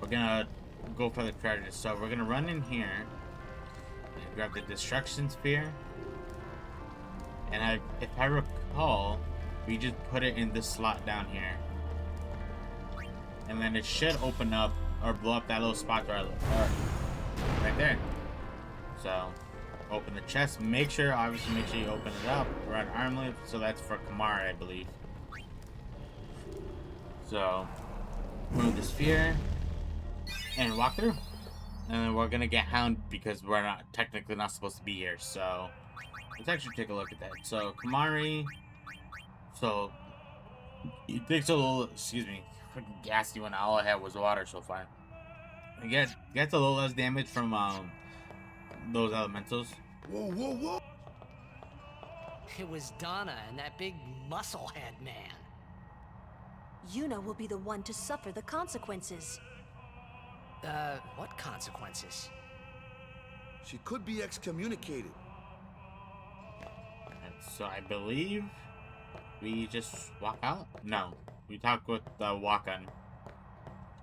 we're gonna go for the treasure. So we're gonna run in here and grab the destruction spear. And if I recall, we just put it in this slot down here. And then it should open up or blow up that little spot right there. So open the chest. Obviously make sure you open it up. Red arm lift. So that's for Kamara, I believe. So move the sphere and walk through. And then we're gonna get hound because we're technically not supposed to be here. So let's actually take a look at that. So Kamari. So it takes a little, excuse me, freaking gassy when all I had was water so far. It gets a little less damage from those elementals. Whoa. It was Donna and that big musclehead man. Yuna will be the one to suffer the consequences. What consequences? She could be excommunicated. And so I believe we just walk out? No. We talk with the walk-on.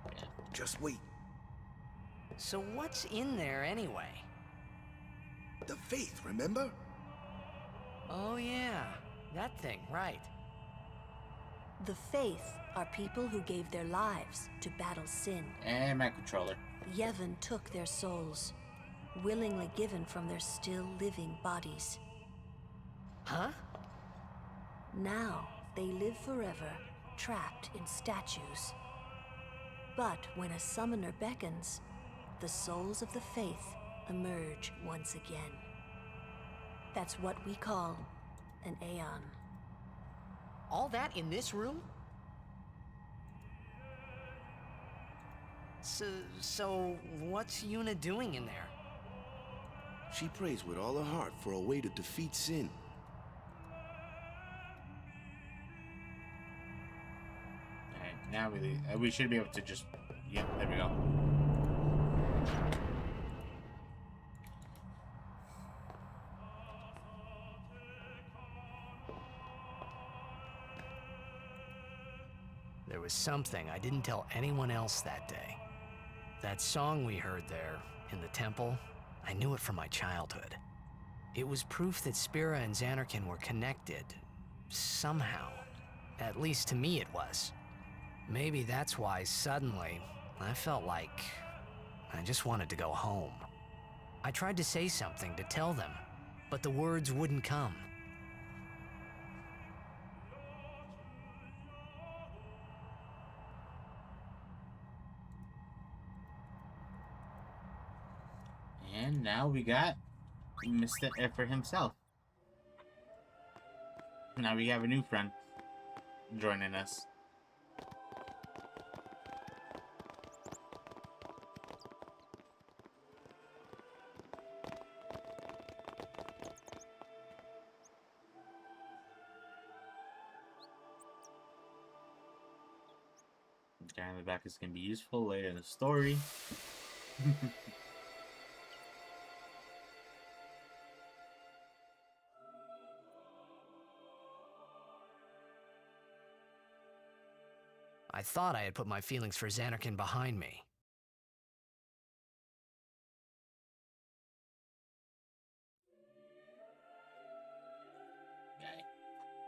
Yeah. Just wait. So what's in there anyway? The faith, remember? Oh yeah, that thing, right. The Faith are people who gave their lives to battle sin. And my controller. Yevon took their souls, willingly given from their still living bodies. Huh? Now they live forever, trapped in statues. But when a summoner beckons, the souls of the Faith emerge once again. That's what we call an Aeon. All that in this room? So what's Yuna doing in there? She prays with all her heart for a way to defeat sin. Alright, now we should be able to just... Yep, there we go. There was something I didn't tell anyone else that day. That song we heard there in the temple, I knew it from my childhood. It was proof that Spira and Xanarkin were connected. Somehow. At least to me it was. Maybe that's why, suddenly, I felt like I just wanted to go home. I tried to say something to tell them, but the words wouldn't come. And now we got Mr. Effer himself. Now we have a new friend joining us. The guy in the back is going to be useful later in the story. I thought I had put my feelings for Xanarkin behind me.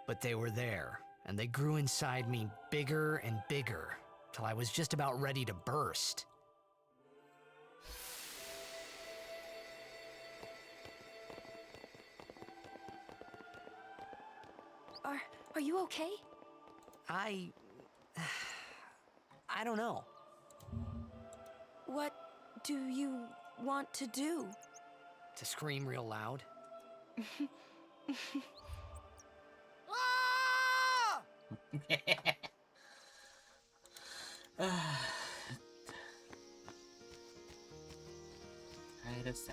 But they were there, and they grew inside me bigger and bigger, till I was just about ready to burst. Are you okay? I don't know. What do you want to do? To scream real loud. Titus.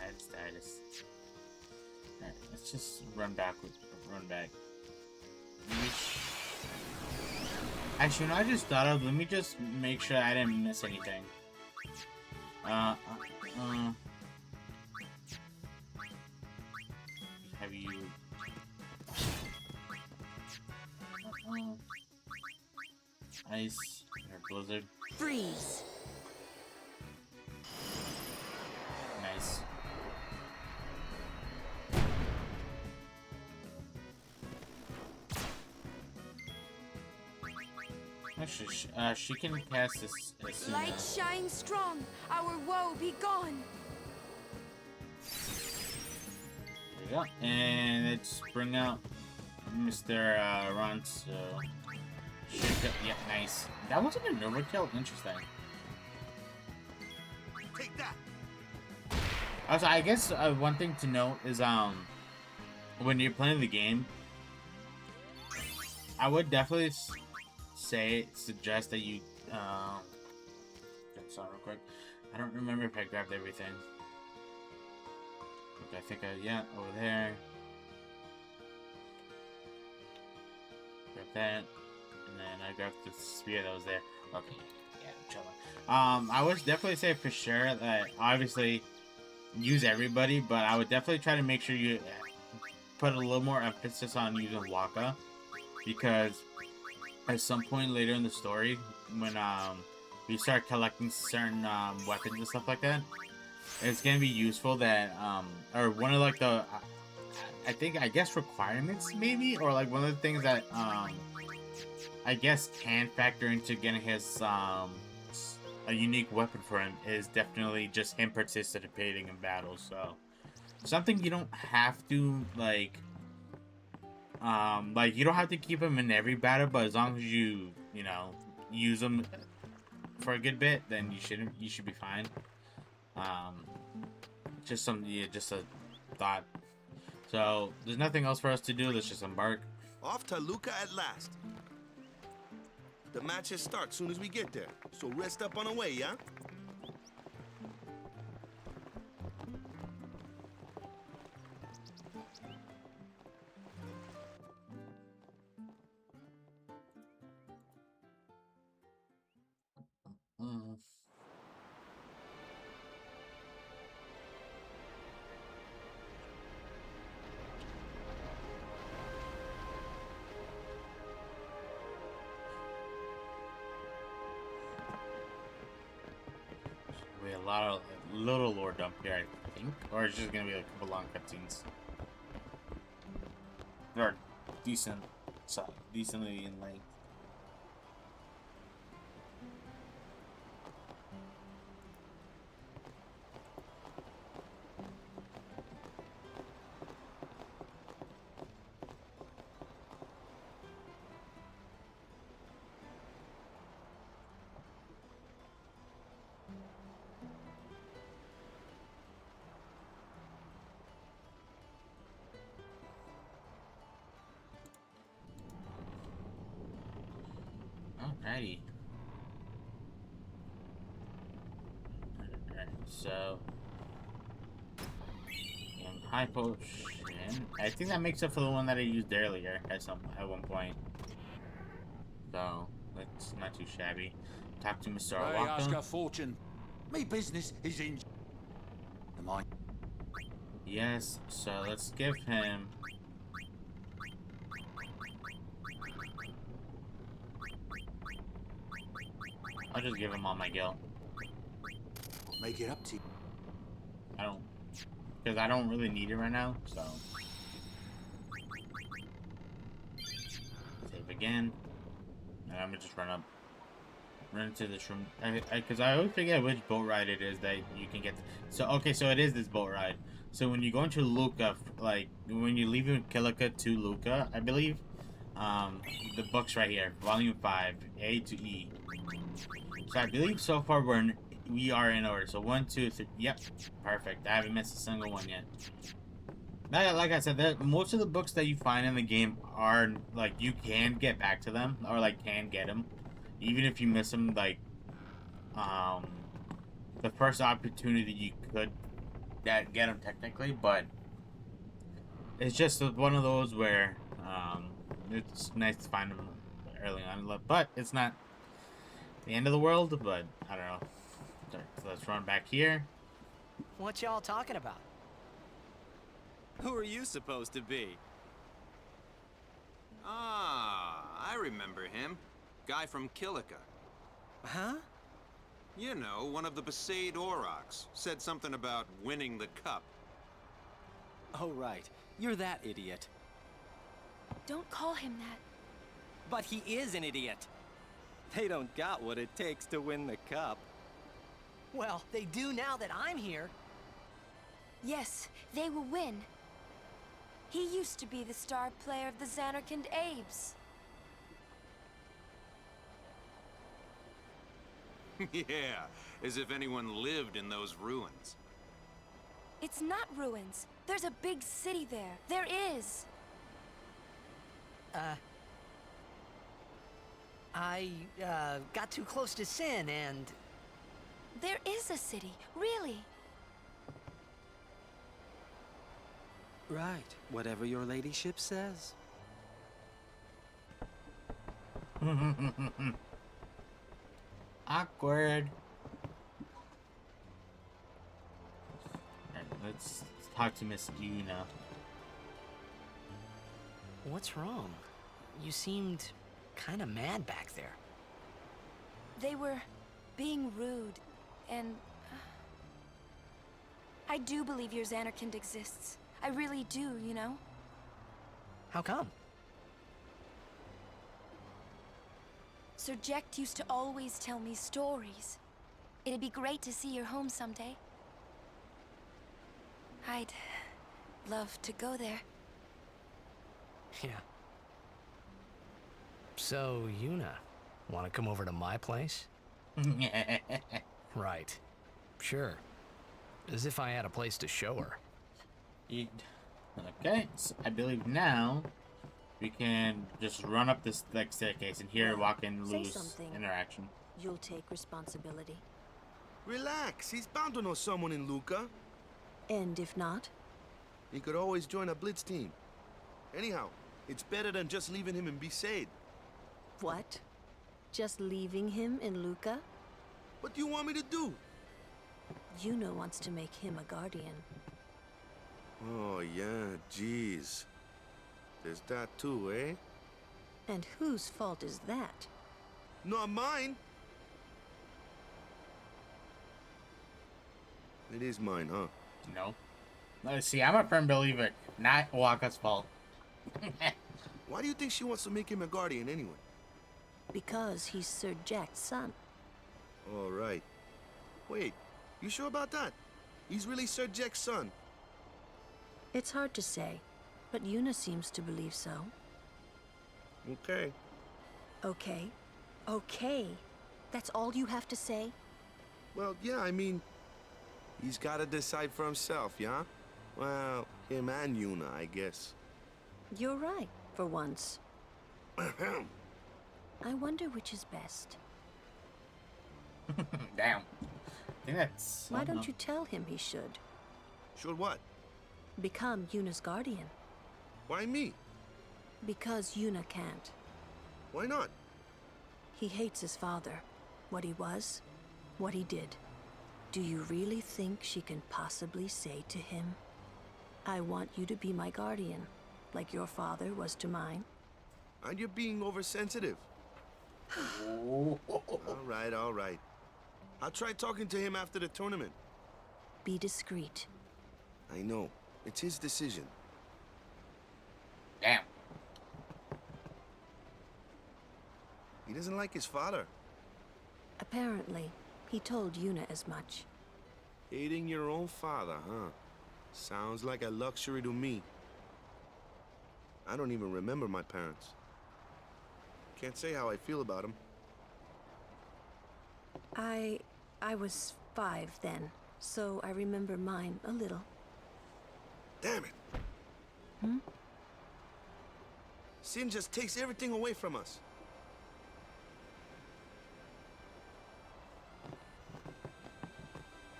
Alright, let's just run back. Actually, you know, I just thought of, let me just make sure I didn't miss anything. Have you... Ice or blizzard? Freeze. Nice. Actually, she can cast this as soon Light as... shine strong, our woe be gone. There we go. And let's bring out Mr. Ron, so... Yeah, nice. That wasn't a overkill? Interesting. Take that. Also, I guess one thing to note is, when you're playing the game, I would definitely suggest that you, sorry, real quick. I don't remember if I grabbed everything. Okay, I think yeah, over there. Grab that, and then I grabbed the spear that was there. Okay, yeah, I'm chilling. I would definitely say for sure that obviously use everybody, but I would definitely try to make sure you put a little more emphasis on using Waka, because at some point later in the story, when you start collecting certain weapons and stuff like that, it's gonna be useful that or one of like the I guess requirements maybe, or like one of the things that I guess can factor into getting his a unique weapon for him is definitely just him participating in battles. So something you don't have to like you don't have to keep him in every battle, but as long as you know, use him for a good bit, then you should be fine. Just just a thought. So there's nothing else for us to do. Let's just embark. Off to Luca at last. The matches start soon as we get there, so rest up on the way, yeah? We have a lot of little lore dump here, I think. Or it's just gonna be like a couple long cutscenes. They're decent, so decently in length. Alrighty. Alright, so high potion. I think that makes up for the one that I used earlier at one point. So that's not too shabby. Talk to Mr. Hey, ask Owaka. her fortune. Me business is in. Am I? Yes, so let's give him. I'll just give him all my gil. Make it up to you. I don't, because I don't really need it right now. So save again, and I'm gonna just run into this room. Because I always forget which boat ride it is that you can get. So okay, so it is this boat ride. So when you go into Luca, like when you leave in Kilika to Luca, I believe, the book's right here, Volume 5, A to E. So I believe so far we are in order. So 1, 2, 3. Yep, perfect. I haven't missed a single one yet. Like I said, most of the books that you find in the game are like you can get back to them or like can get them, even if you miss them. Like, the first opportunity you could get them technically, but it's just one of those where it's nice to find them early on. But it's not the end of the world. But I don't know. So let's run back here. What y'all talking about? Who are you supposed to be? Ah, I remember him. Guy from Kilika. Huh? You know, one of the Besaid Aurochs. Said something about winning the cup. Oh, right. You're that idiot. Don't call him that. But he is an idiot. They don't got what it takes to win the cup. Well, they do now that I'm here. Yes, they will win. He used to be the star player of the Xanarkand Abes. Yeah, as if anyone lived in those ruins. It's not ruins. There's a big city there. There is. I got too close to Sin and... There is a city, really. Right, whatever your ladyship says. Awkward. Alright, let's talk to Miss Yuna. What's wrong? You seemed kind of mad back there. They were being rude, and... I do believe your Xanarkand exists. I really do, you know? How come? Sir Jecht used to always tell me stories. It'd be great to see your home someday. I'd love to go there. Yeah. So, Yuna, want to come over to my place? Right. Sure. As if I had a place to show her. Okay, so I believe now we can just run up this like staircase and hear walk-in Say lose something. interaction. You'll take responsibility. Relax, he's bound to know someone in Luca. And if not? He could always join a blitz team. Anyhow, it's better than just leaving him in Besaid. What? Just leaving him in Luca? What do you want me to do? Yuna wants to make him a guardian. Oh, yeah, jeez. There's that too, eh? And whose fault is that? Not mine. It is mine, huh? No. See, I'm a firm believer. Not Waka's fault. Why do you think she wants to make him a guardian anyway? Because he's Sir Jack's son. All right. Wait, you sure about that? He's really Sir Jack's son. It's hard to say, but Yuna seems to believe so. Okay. Okay. Okay. That's all you have to say? Well, yeah, I mean, he's gotta decide for himself, yeah? Well, him and Yuna, I guess. You're right, for once. I wonder which is best. Damn. I think that's... Why don't you tell him he should? Should what? Become Yuna's guardian. Why me? Because Yuna can't. Why not? He hates his father. What he was, what he did. Do you really think she can possibly say to him, I want you to be my guardian, like your father was to mine? And you're being oversensitive. All right, all right. I'll try talking to him after the tournament. Be discreet. I know. It's his decision. Damn. He doesn't like his father. Apparently, he told Yuna as much. Hating your own father, huh? Sounds like a luxury to me. I don't even remember my parents. Can't say how I feel about them. I was 5 then, so I remember mine a little. Damn it! Hmm? Sin just takes everything away from us.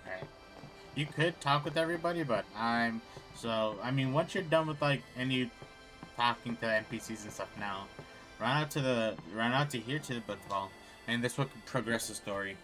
Alright. You could talk with everybody, but I mean, once you're done with like any talking to NPCs and stuff now, run out to here to the Blitzball, and this will progress the story.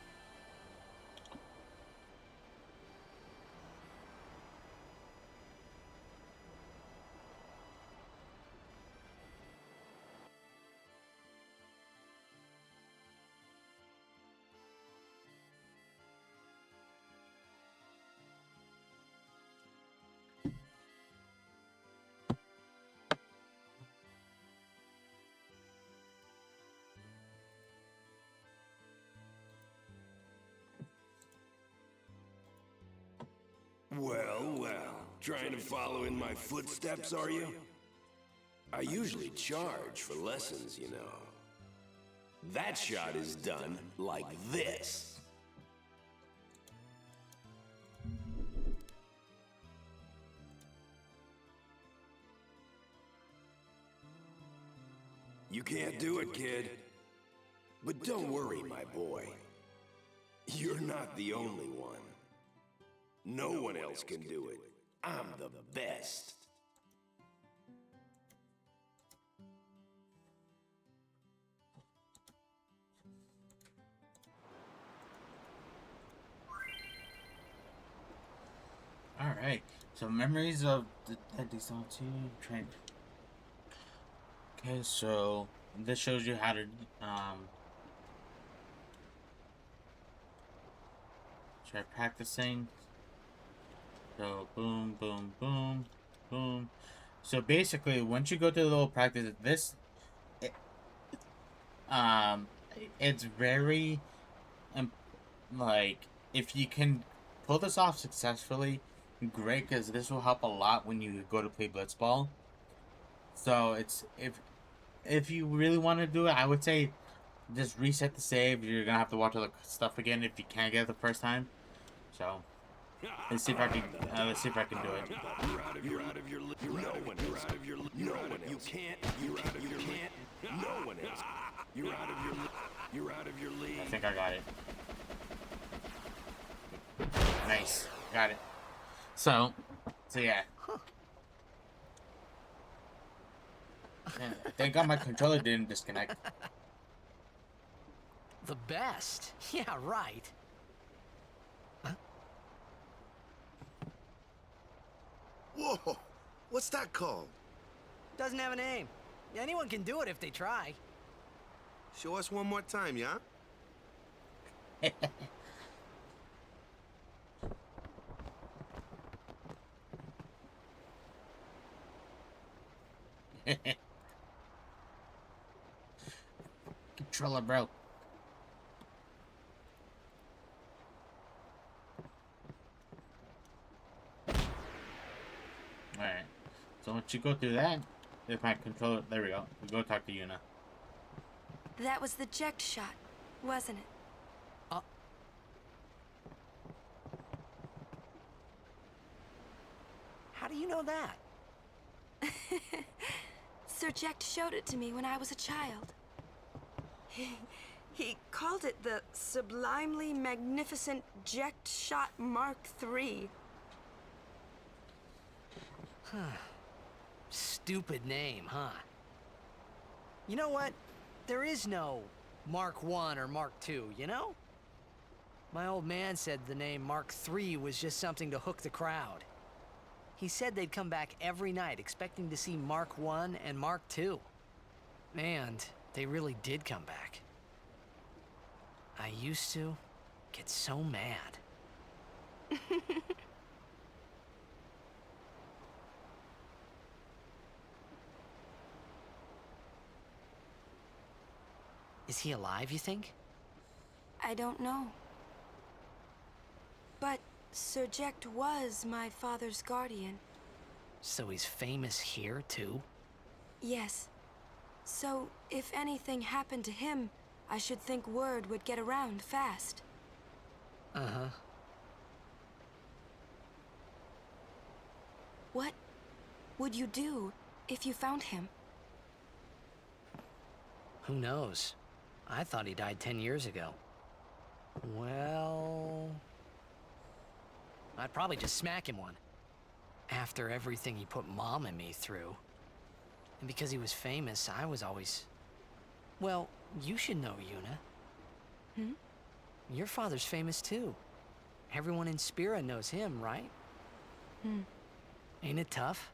Well, well. Trying to follow in my footsteps, are you? I usually charge for lessons, you know. That shot is done like this. You can't do it, kid. But don't worry, my boy. You're not the only one. No one else can do it. I'm the best. Alright, so memories of the Deadly Solitude train. Okay, so this shows you how to try practicing. So boom, boom, boom, boom. So basically, once you go through the little practice, it's very like, if you can pull this off successfully, great, because this will help a lot when you go to play Blitzball. So it's if you really want to do it, I would say just reset the save. You're gonna have to watch all the stuff again if you can't get it the first time. So let's see if I can do it. You're out of your league. No one else. No one else. You can't. No one else. You're out of your league. You're out of your league. I think I got it. Nice. Got it. So yeah. Thank God my controller didn't disconnect. The best? Yeah, right. Whoa! What's that called? Doesn't have a name. Anyone can do it if they try. Show us one more time, yeah? Controller, bro. Alright. So once you go through that, if my controller, there we go. We go talk to Yuna. That was the eject shot, wasn't it? How do you know that? Sir Jekt showed it to me when I was a child. He called it the Sublimely Magnificent Jekt Shot Mark III. Huh. Stupid name, huh? You know what? There is no Mark I or Mark II, you know? My old man said the name Mark III was just something to hook the crowd. He said they'd come back every night expecting to see Mark I and Mark II. And they really did come back. I used to get so mad. Is he alive, you think? I don't know. But Sir Jekt was my father's guardian. So he's famous here, too? Yes. So, if anything happened to him, I should think word would get around fast. Uh-huh. What would you do if you found him? Who knows? I thought he died 10 years ago. Well... I'd probably just smack him one. After everything he put Mom and me through. And because he was famous, I was always... Well, you should know, Yuna. Hmm? Your father's famous too. Everyone in Spira knows him, right? Hmm. Ain't it tough?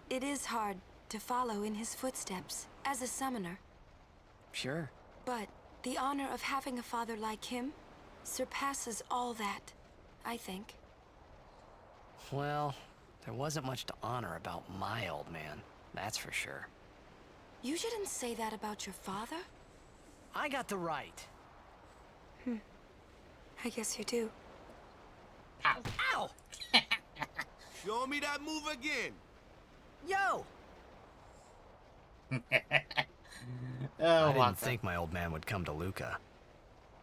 It is hard to follow in his footsteps as a summoner. Sure. But the honor of having a father like him surpasses all that, I think. Well, there wasn't much to honor about my old man, that's for sure. You shouldn't say that about your father. I got the right. I guess you do. Ow! Ow! Show me that move again. Yo! Oh, I didn't think my old man would come to Luca.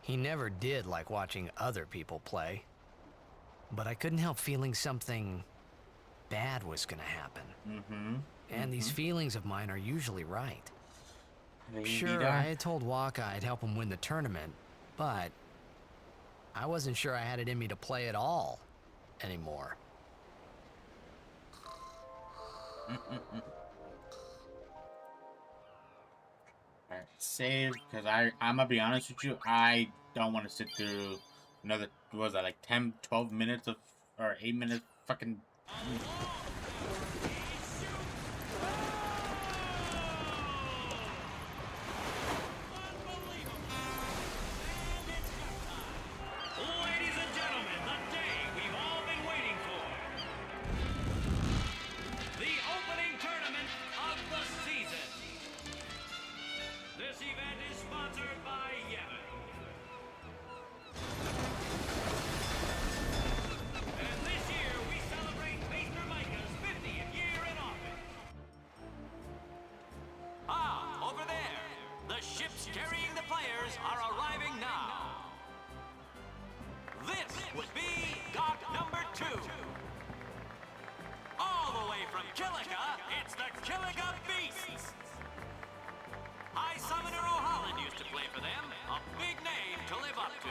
He never did like watching other people play. But I couldn't help feeling something bad was gonna happen. Mm-hmm. And these feelings of mine are usually right. Sure, Indeed I are. had told Waka I'd help him win the tournament, but I wasn't sure I had it in me to play at all anymore. Alright, save, because I'm gonna be honest with you, I don't want to sit through another, what was that, like 10, 12 minutes of, or 8 minutes fucking... Ladies and gentlemen, the day we've all been waiting for. The opening tournament of the season. This event is sponsored by Yemen. And this year we celebrate Maester Micah's 50th year in office. Ah, over there. The ships carrying the players are arriving now. This would be dock number 2. All the way from Killica, it's the Killica Beasts. High Summoner O'Holland used to play for them. A big name to live up to.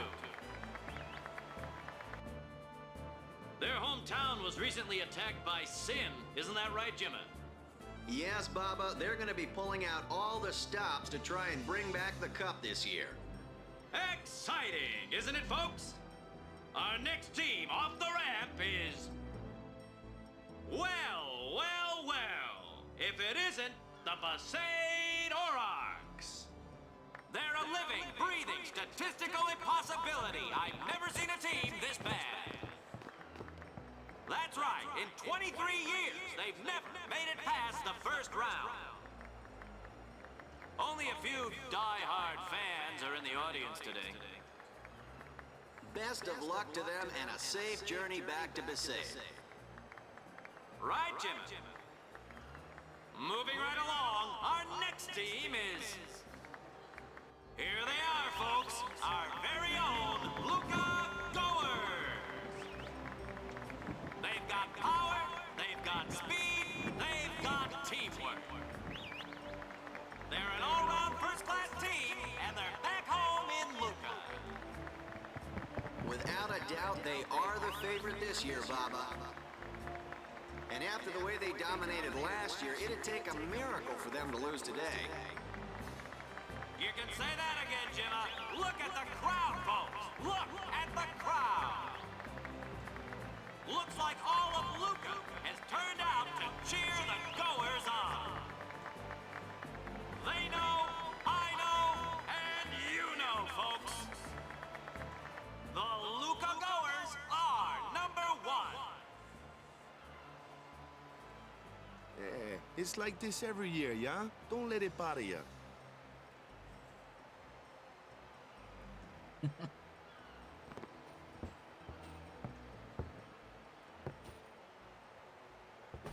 Their hometown was recently attacked by Sin. Isn't that right, Jimmy? Yes, Baba, they're gonna be pulling out all the stops to try and bring back the cup this year. Exciting, isn't it, folks? Our next team off the ramp is... Well, well, well. If it isn't the Besaid Aurochs. They're a living, breathing, statistical impossibility. I've never seen a team this bad. That's right. In 23 years, they've never made it past the first round. Only a few die-hard fans are in the audience today. Best of luck to them and a safe journey back to Besaid. Right, Jim? Moving right along, our next team is... Here they are, folks. Our very own Luca Goers. They've got power, they've got speed, they've got teamwork. They're an all-round first-class team, and they're back home in Luca. Without a doubt, they are the favorite this year, Baba. And after the way they dominated last year, it'd take a miracle for them to lose today. You can say that again, Jimma. Look at the crowd, folks. Look at the crowd. Looks like all of Luca has turned out to cheer the Goers on. They know, I know, and you know, folks. The Luca Goers are number one. Yeah, it's like this every year, yeah? Don't let it bother you.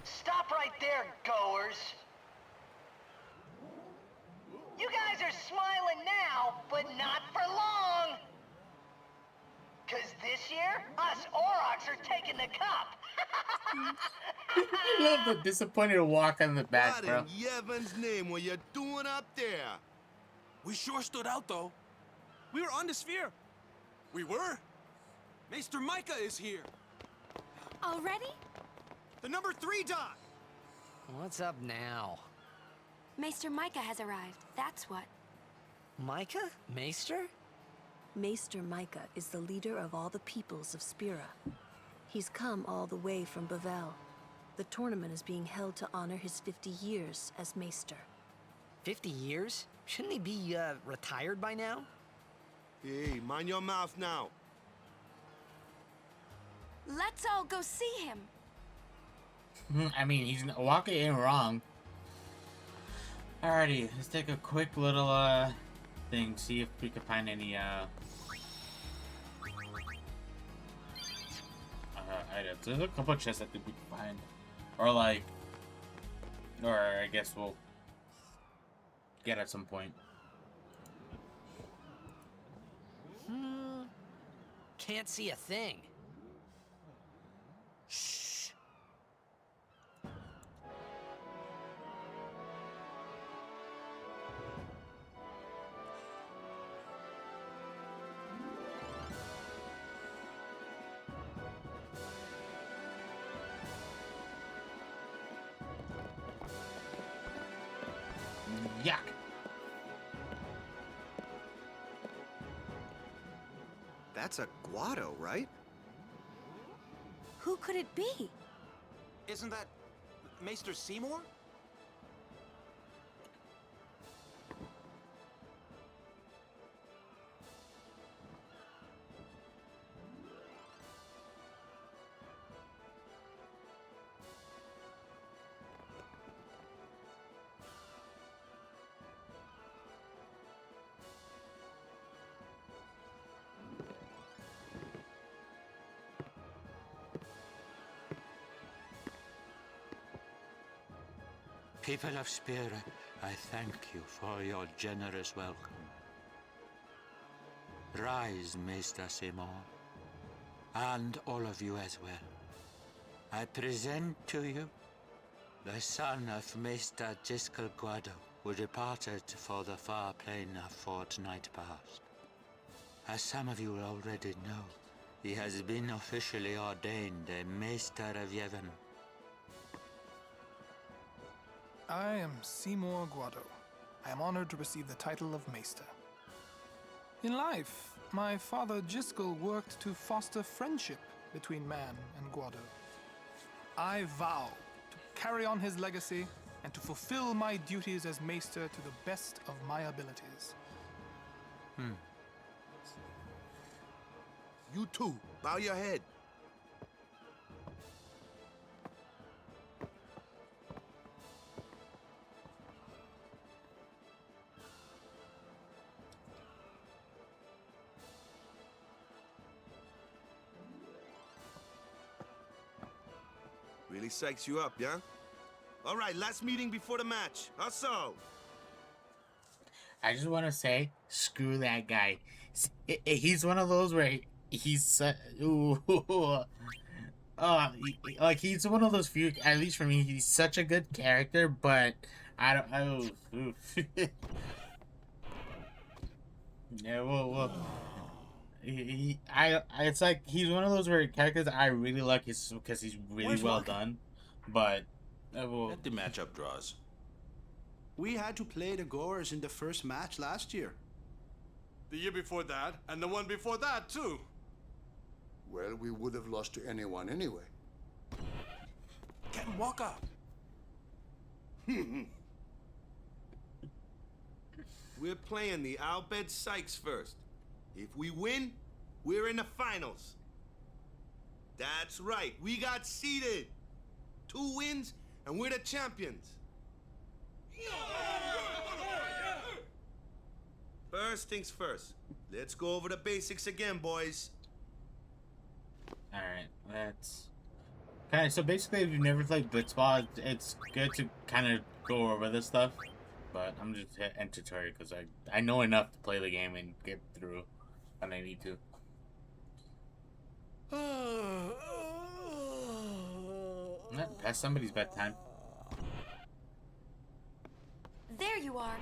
Stop right there, Goers. You guys are smiling now, but not for long. 'Cause this year, us Aurochs are taking the cup. I love the disappointed walk on the back, What bro. in Yevon's name were you doing up there? We sure stood out, though. We were on the sphere. We were. Maester Micah is here. Already? The number 3 dot. What's up now? Maester Micah has arrived, that's what. Micah? Maester? Maester Micah is the leader of all the peoples of Spira. He's come all the way from Bavel. The tournament is being held to honor his 50 years as Maester. 50 years? Shouldn't he be, retired by now? Hey, mind your mouth now. Let's all go see him. I mean, he's walking in wrong. Alrighty, let's take a quick little thing, see if we can find any items. There's a couple of chests I think we can find, or I guess we'll get at some point. Can't see a thing. Shh. Yuck. That's a Guado, right? Who could it be? Isn't that Maester Seymour? People of Spira, I thank you for your generous welcome. Rise, Maester Seymour, and all of you as well. I present to you the son of Maester Jiskel Guado, who departed for the far plain a fortnight past. As some of you already know, he has been officially ordained a Maester of Yevon. I am Seymour Guado. I am honored to receive the title of Maester. In life, my father Jiskel worked to foster friendship between man and Guado. I vow to carry on his legacy and to fulfill my duties as Maester to the best of my abilities. You too, bow your head. Really psychs you up, yeah? All right, last meeting before the match. Also, I just want to say, screw that guy. He's one of those where he's like he's one of those few. At least for me, he's such a good character, but I don't. Yeah, well. It's like he's one of those where characters I really like his because he's really Where's well Waka? done, but well, Let the matchup draws. We had to play the Goers in the first match last year. The year before that, and the one before that, too. Well, we would have lost to anyone anyway. Get Waka. we're playing the Albed Sykes first. If we win, we're in the finals. That's right, we got seeded. 2 wins, and we're the champions. First things first. Let's go over the basics again, boys. alright, let's... Okay, so basically if you've never played Blitzball, it's good to kind of go over this stuff. But I'm just in tutorial because I know enough to play the game and get through when I need to. Past somebody's bedtime. There you are.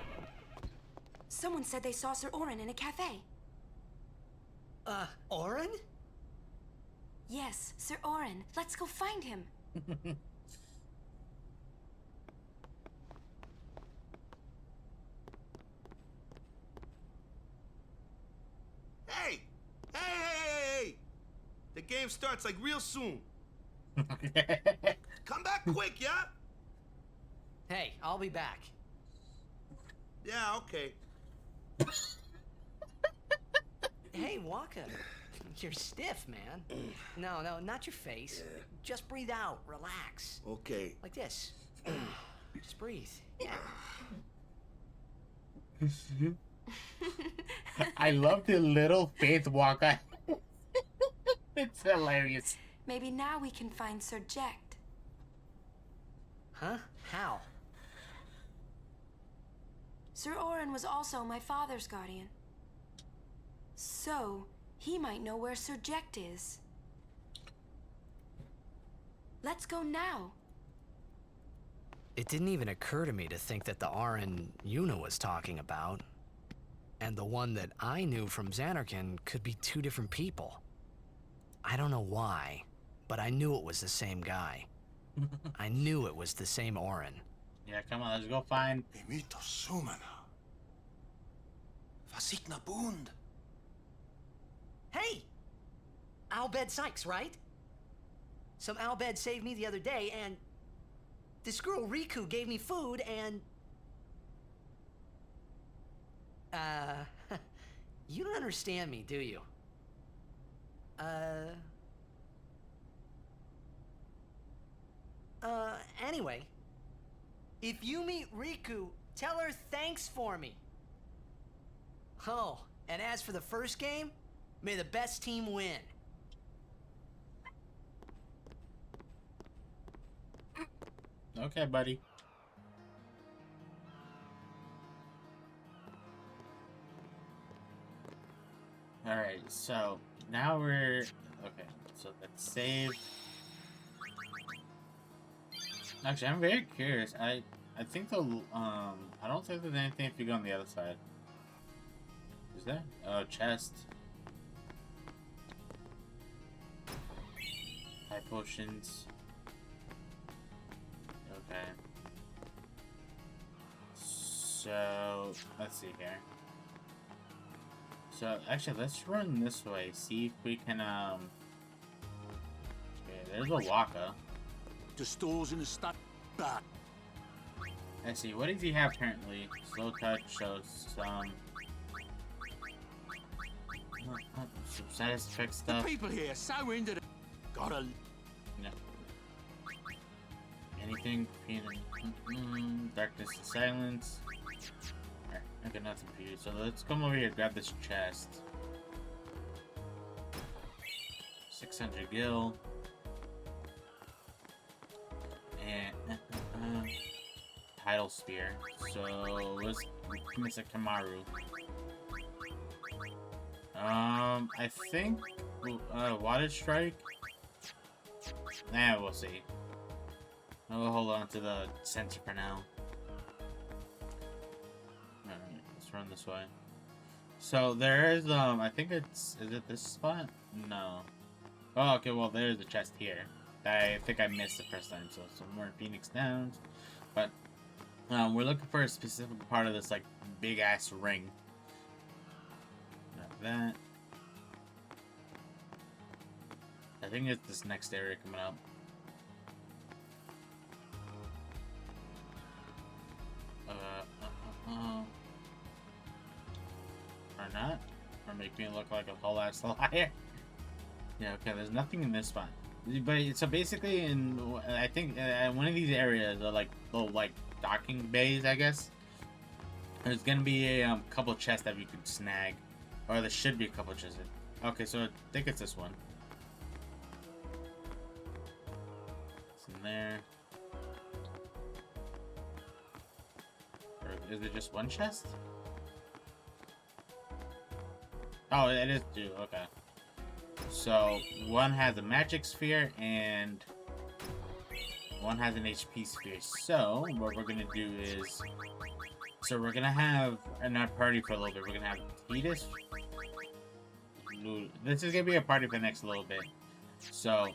Someone said they saw Sir Orin in a cafe. Orin? Yes, Sir Orin. Let's go find him. Hey! Hey! The game starts like real soon. Come back quick, yeah? Hey, I'll be back. Yeah, okay. Hey, Waka. You're stiff, man. No, not your face. Just breathe out. Relax. Okay. Like this. Just breathe. Yeah. I love the little Faith Walker. It's hilarious. Maybe now we can find Sir Jekt. Huh? How? Sir Orin was also my father's guardian. So, he might know where Sir Jekt is. Let's go now. It didn't even occur to me to think that the Arin Yuna was talking about and the one that I knew from Xanarkand could be 2 different people. I don't know why, but I knew it was the same guy. I knew it was the same Orin. Yeah, come on, let's go find... Imito Sumana. Vasikna Bund. Hey! Albed Sykes, right? Some Albed saved me the other day, and this girl Riku gave me food, and... you don't understand me, do you? Anyway, if you meet Riku, tell her thanks for me. Oh, and as for the first game, may the best team win. Okay, buddy. Alright, so now we're... Okay, so let's save. Actually, I'm very curious. I think the... I don't think there's anything if you go on the other side. Is there? Oh, chest. High potions. Okay. So, let's see here. So, actually, let's run this way. See if we can, Okay, there's a Waka. The stores in the stock back. Let's see, what does he have currently? Slow touch, shows some status check stuff. The people here so into the... Gotta... No. Anything? Darkness and silence. Alright, I got nothing for you. So let's come over here and grab this chest. 600 gil. title spear. So let's miss a Kamaru. I think Water Strike. We'll see. I'll hold on to the sensor for now. Alright, let's run this way. So there's I think is it this spot? No. Oh, okay, well there's a chest here that I think I missed the first time, so somewhere in Phoenix Downs. But we're looking for a specific part of this like big ass ring. Like that. I think it's this next area coming up. Or not? Or make me look like a whole ass liar? Yeah, okay, there's nothing in this spot. But so basically, I think one of these areas are like little like docking bays, I guess. There's gonna be a couple chests that we could snag, or there should be a couple chests. Okay, so I think it's this one. It's in there. Or is it just one chest? Oh, it is two. Okay. So one has a magic sphere and one has an HP sphere. So what we're gonna do is, we're gonna have in our party for a little bit. We're gonna have Titus. This is gonna be a party for the next little bit. So.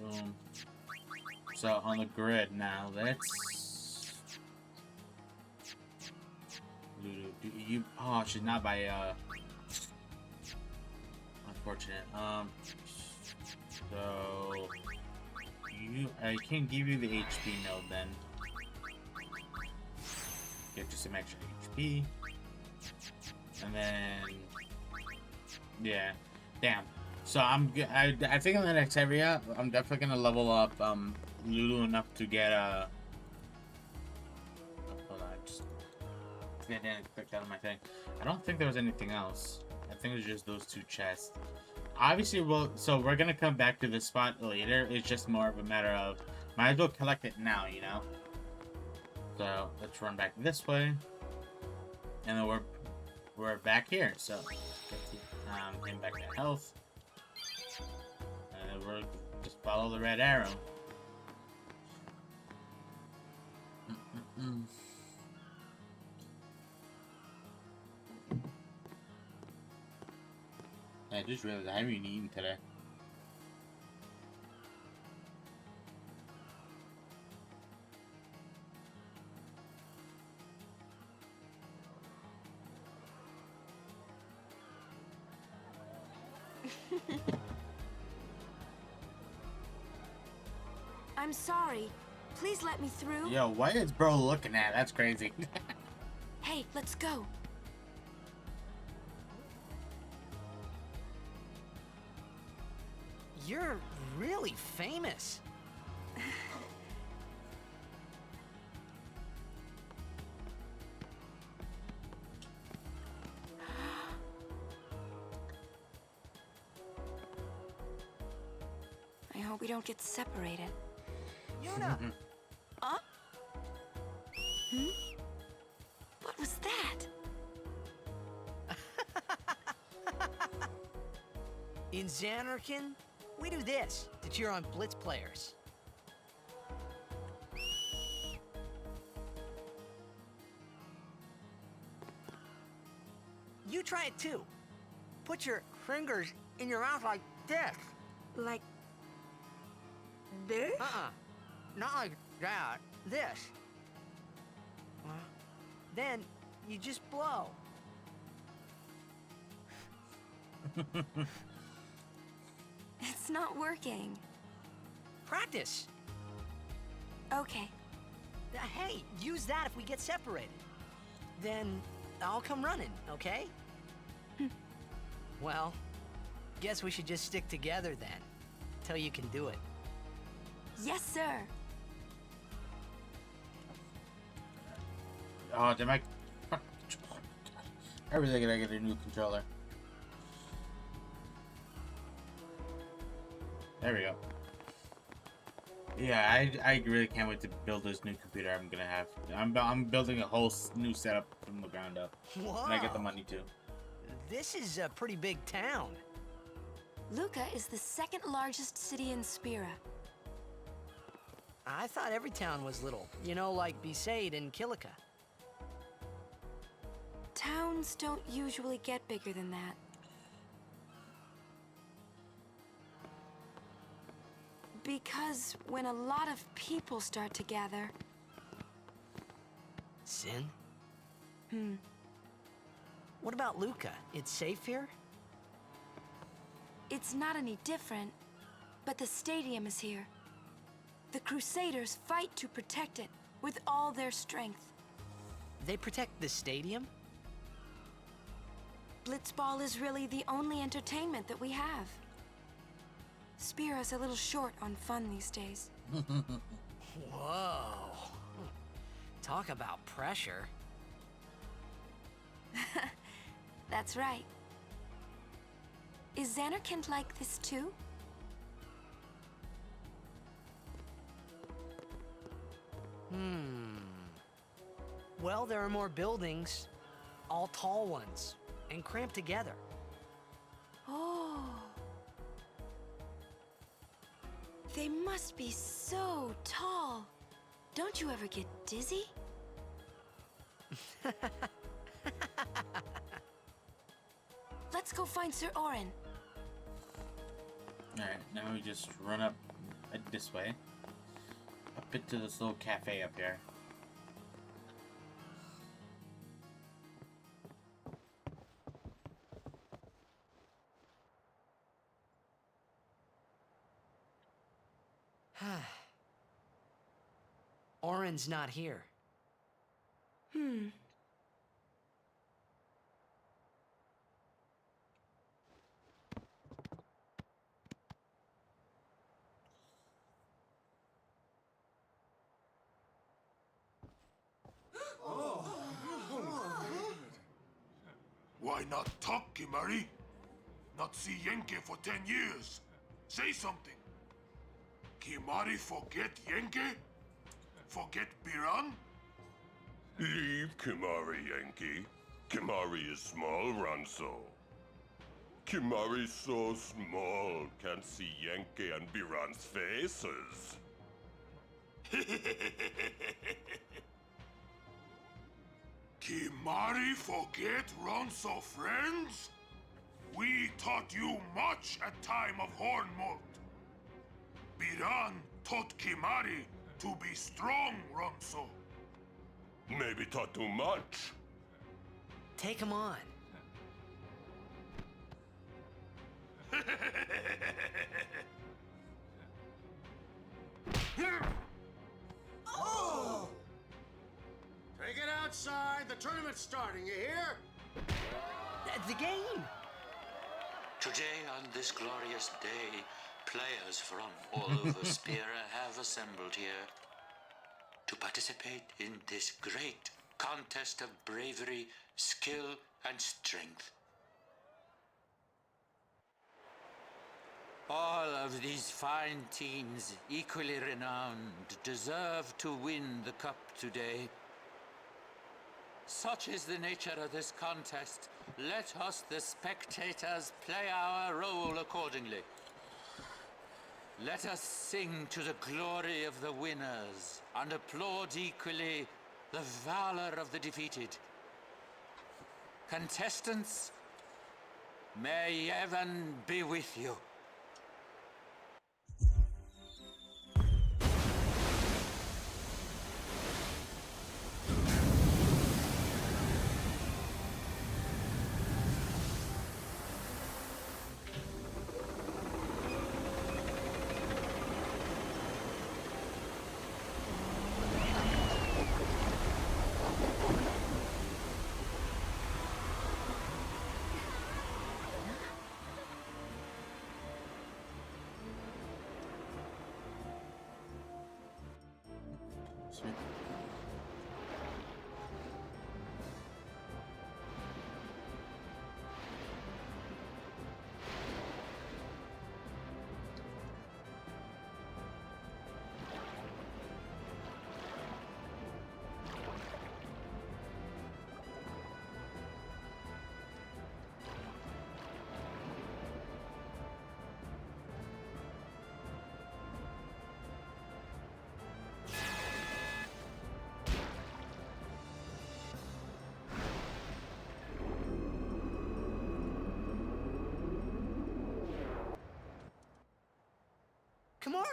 Boom. So on the grid now, let's. Oh, she's not by. Unfortunate. So I can give you the HP node then. Get you some extra HP, and then yeah, damn. So I think in the next area, I'm definitely gonna level up Lulu enough to get hold on, just get clicked out of my thing. I don't think there was anything else. I think it was just those two chests. Obviously, so we're gonna come back to this spot later. It's just more of a matter of might as well collect it now, you know. So let's run back this way, and then we're back here. So getting back to health. We'll just follow the red arrow. I just realized I haven't even eaten today. I'm sorry. Please let me through. Yo, what is bro looking at? That's crazy. Hey, let's go. You're really famous. I hope we don't get separated. Yuna! Huh? Hmm? What was that? In Xanarkin, we do this to cheer on Blitz players. You try it too. Put your fingers in your mouth like this. Like this? Not like that. This. Then you just blow. It's not working. Practice. Okay. Hey, use that if we get separated. Then I'll come running, okay? Well, guess we should just stick together then. Till you can do it. Yes, sir. Oh, did my I really gotta get a new controller. There we go. Yeah, I really can't wait to build this new computer I'm gonna have. I'm building a whole new setup from the ground up. Wow. And I get the money too. This is a pretty big town. Lucca is the second largest city in Spira. I thought every town was little. You know, like Besaid and Kilika. Towns don't usually get bigger than that. Because when a lot of people start to gather... Sin? Hmm. What about Lucca? It's safe here? It's not any different, but the stadium is here. The Crusaders fight to protect it with all their strength. They protect the stadium? Blitzball is really the only entertainment that we have. Spira's a little short on fun these days. Whoa. Talk about pressure. That's right. Is Xanarkand like this too? Well, there are more buildings, all tall ones, and cramped together. Oh. They must be so tall. Don't you ever get dizzy? Let's go find Sir Orin. Alright, now we just run up this way. Up into this little cafe up here. Orin's not here. Why not talk, Kimari? Not see Yenke for 10 years. Say something. Kimari forget Yenke? Forget Biran? Leave Kimari, Yankee. Kimari is small, Ranso. Kimari's so small, can't see Yankee and Biran's faces. Kimari forget Ronso friends? We taught you much at time of Hornmold. Biran taught Kimari to be strong, Ronso. Maybe taught too much. Take him on. Oh! Take it outside. The tournament's starting, you hear? The game! Today, on this glorious day, players from all over Spira have assembled here to participate in this great contest of bravery, skill, and strength. All of these fine teams, equally renowned, deserve to win the cup today. Such is the nature of this contest. Let us, the spectators, play our role accordingly. Let us sing to the glory of the winners and applaud equally the valor of the defeated. Contestants, may heaven be with you.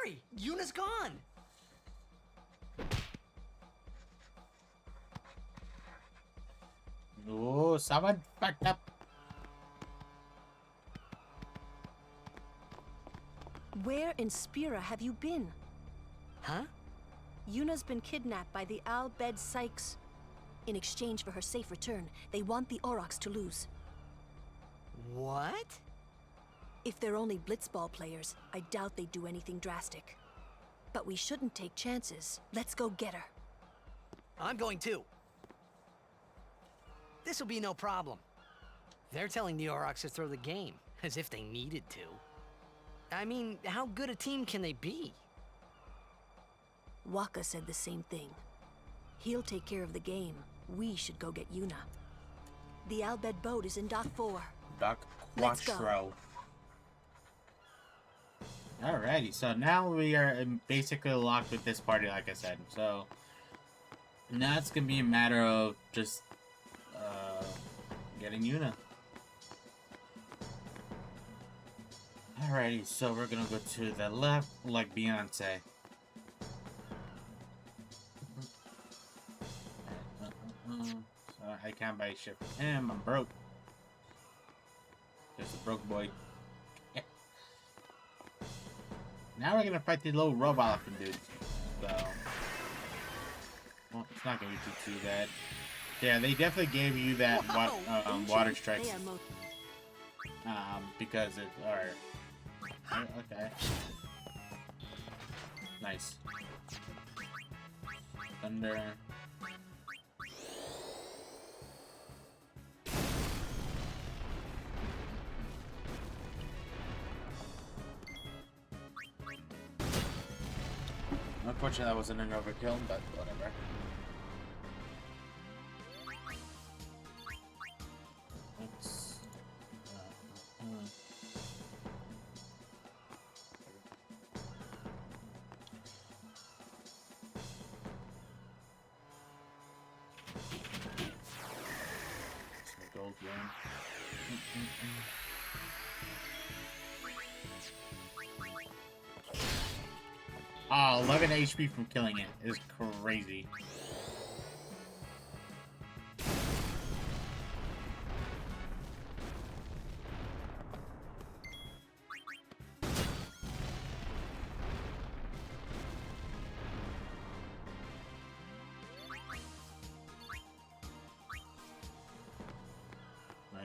Hurry! Yuna's gone! Oh, someone backed up. Where in Spira have you been? Huh? Yuna's been kidnapped by the Al Bhed Sykes. In exchange for her safe return, they want the Aurochs to lose. What? If they're only blitzball players, I doubt they'd do anything drastic. But we shouldn't take chances. Let's go get her. I'm going too. This'll be no problem. They're telling the Aurochs to throw the game, as if they needed to. I mean, how good a team can they be? Waka said the same thing. He'll take care of the game. We should go get Yuna. The Al Bhed boat is in Dock 4. Dock Let's go. Quattro. Alrighty, so now we are basically locked with this party, like I said. So now it's gonna be a matter of just getting Yuna. Alrighty, so we're gonna go to the left, like Beyonce. So I can't buy shit from him. I'm broke. Just a broke boy. Now we're gonna fight the little robot looking dude. So, well, it's not gonna be too bad. Yeah, they definitely gave you that water strikes. Because it okay. Nice. Thunder. Unfortunately, that wasn't an overkill, but whatever. Let's, gold one. Oh, 11 HP from killing it is crazy. Nice.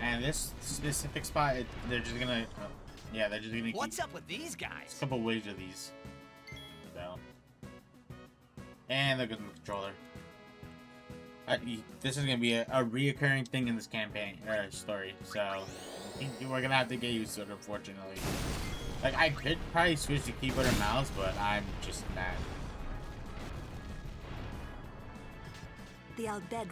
And this specific spot, they're just gonna, yeah, they're just gonna. What's up with these guys? A couple waves of these. So, and look at the controller. This is gonna be a reoccurring thing in this campaign story. So, we're gonna have to get used to it, unfortunately. Like, I could probably switch to keyboard and mouse, but I'm just not. The Al Bhed.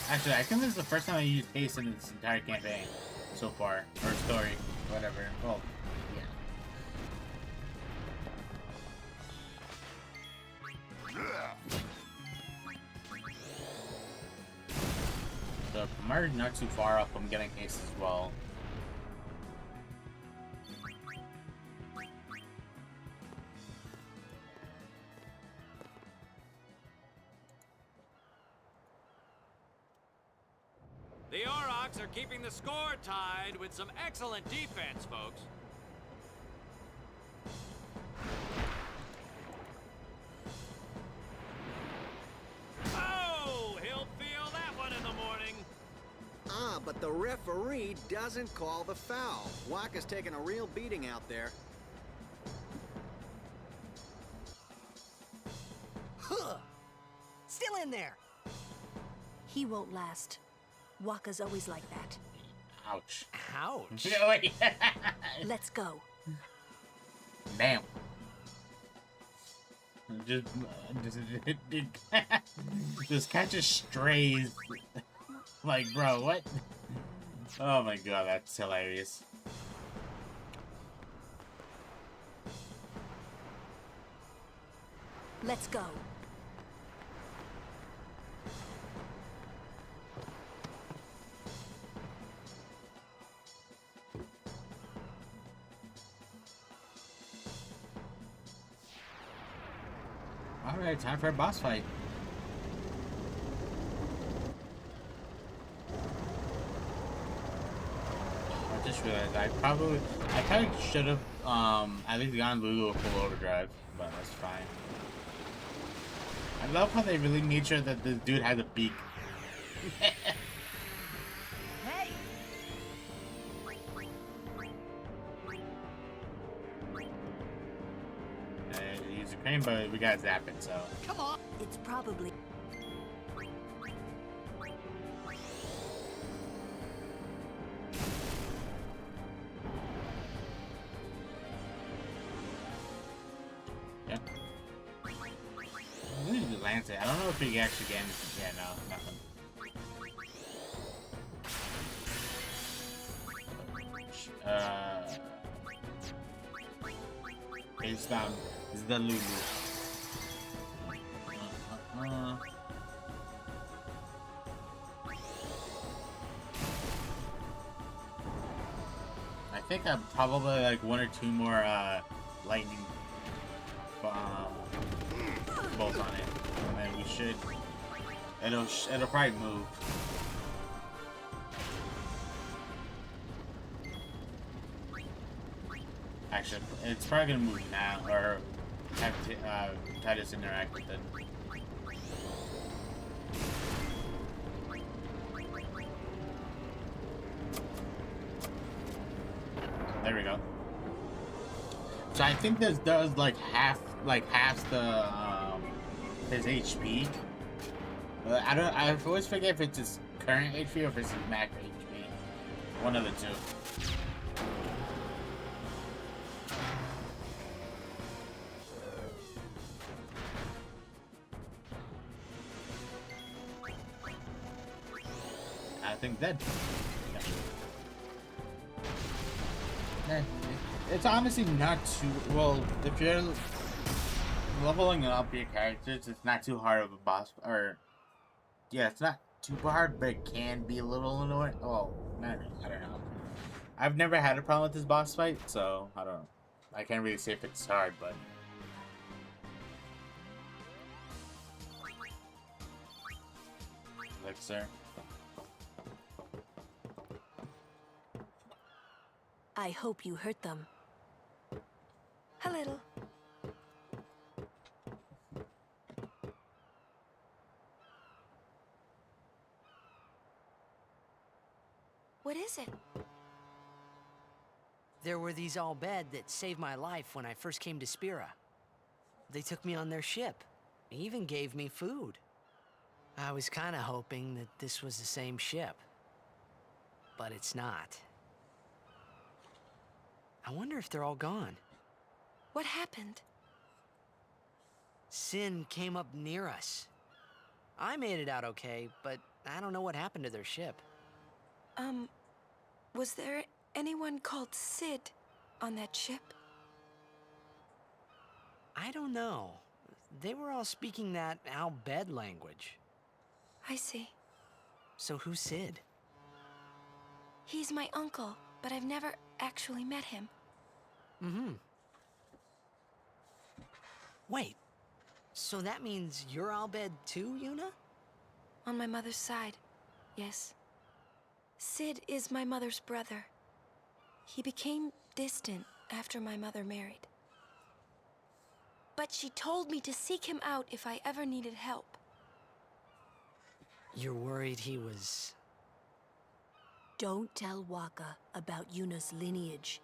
Actually, I think this is the first time I used haste in this entire campaign so far, or story, whatever. Well, yeah. So Marty's not too far off from getting haste as well. The Aurochs are keeping the score tied with some excellent defense, folks. Oh, he'll feel that one in the morning. Ah, but the referee doesn't call the foul. Waka's taking a real beating out there. Huh! Still in there. He won't last. Waka's always like that. Ouch. Ouch. No, wait. Let's go. Damn. Just catches strays. Like, bro, what? Oh my god, that's hilarious. Let's go. Alright, time for a boss fight. I just realized I probably should have at least gone Lulu a full overdrive, but that's fine. I love how they really made sure that this dude has a beak. Hey! He's a crane, but we gotta zap it, so. Come on. It's probably. Yep. I need to lance it. I don't know if he actually get anything. Yeah, no, nothing. It's it's the Lulu. I think I'm probably like one or two more lightning bolts on it, and then we should. It'll probably move. Actually, it's probably gonna move now, or have Titus interact with it. There we go. So I think this does like half the his HP. But I always forget if it's his current HP or if it's his max HP. One of the two. I think dead. Yeah. It's honestly not too well. If you're leveling up your characters, it's not too hard of a boss. Or yeah, it's not too hard, but it can be a little annoying. Well, I don't know. I've never had a problem with this boss fight, so I don't know. I can't really say if it's hard, but. Elixir. I hope you hurt them. A little. What is it? There were these Al Bhed that saved my life when I first came to Spira. They took me on their ship. They even gave me food. I was kind of hoping that this was the same ship. But it's not. I wonder if they're all gone. What happened? Sin came up near us. I made it out okay, but I don't know what happened to their ship. Was there anyone called Sid on that ship? I don't know. They were all speaking that Al Bhed language. I see. So who's Sid? He's my uncle, but I've never actually met him. Mm-hmm. Wait, so that means you're Al Bhed too, Yuna? On my mother's side, yes. Sid is my mother's brother. He became distant after my mother married. But she told me to seek him out if I ever needed help. You're worried he was... Don't tell Waka about Yuna's lineage.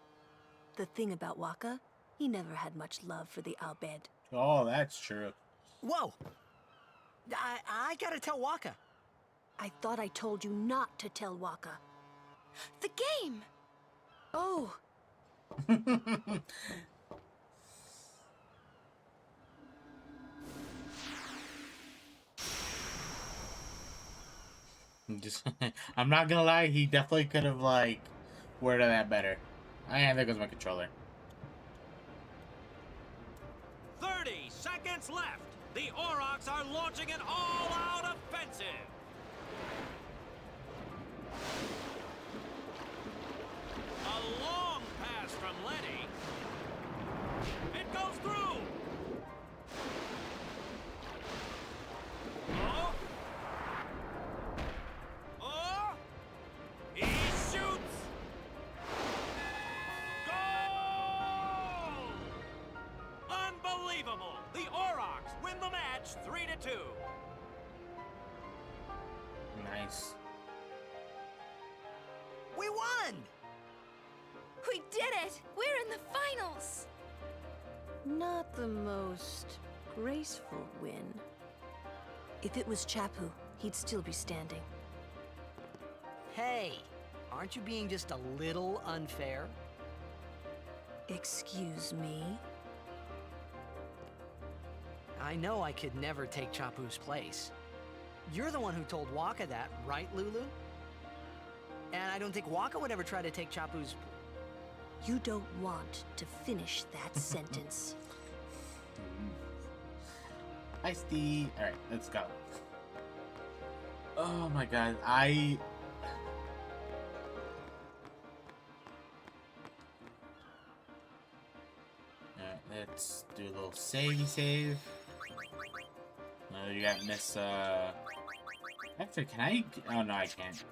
The thing about Waka, he never had much love for the Al Bhed. Oh, that's true. Whoa! I gotta tell Waka. I thought I told you not to tell Waka. The game! Oh! Just, I'm not gonna lie, he definitely could have, like, worded that better. And there goes my controller. 30 seconds left. The Aurochs are launching an all-out offensive. A long pass from Lenny. It goes through. Oh. Oh. He shoots. Goal! Unbelievable. The Aurochs win the match 3-2. Nice. We won! We did it! We're in the finals! Not the most graceful win. If it was Chapu, he'd still be standing. Hey, aren't you being just a little unfair? Excuse me? I know I could never take Chapu's place. You're the one who told Waka that, right, Lulu? And I don't think Waka would ever try to take Chapu's... You don't want to finish that sentence. Hi, Steve. Alright, let's go. Oh my god, let's do a little save. You got Miss, Actually, can I... Oh, no, I can't.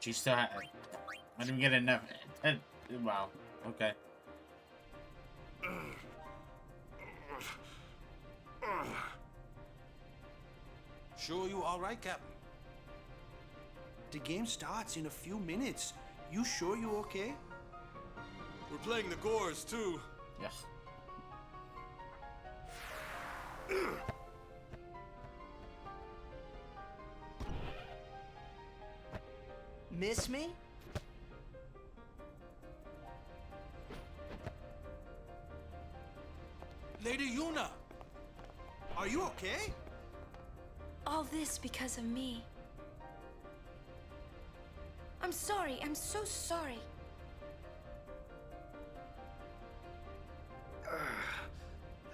She still I didn't get enough... Wow, okay. Sure you all right, Captain? The game starts in a few minutes. You sure you okay? We're playing the Gores, too. Yeah. Miss me? Lady Yuna! Are you okay? All this because of me. I'm sorry. I'm so sorry.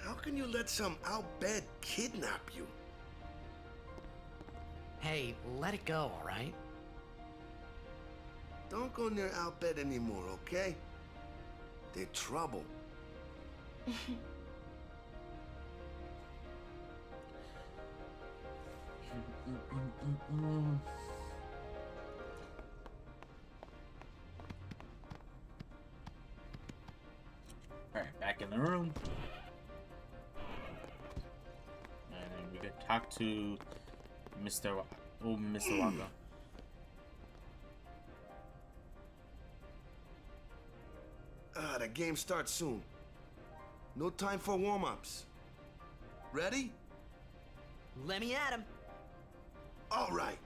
How can you let some outbed kidnap you? Hey, let it go, all right? Don't go near outbed anymore, okay? They're trouble. Alright, back in the room. And we could talk to Mr. Mr. Waka. The game starts soon. No time for warm-ups. Ready? Let me at him. All right.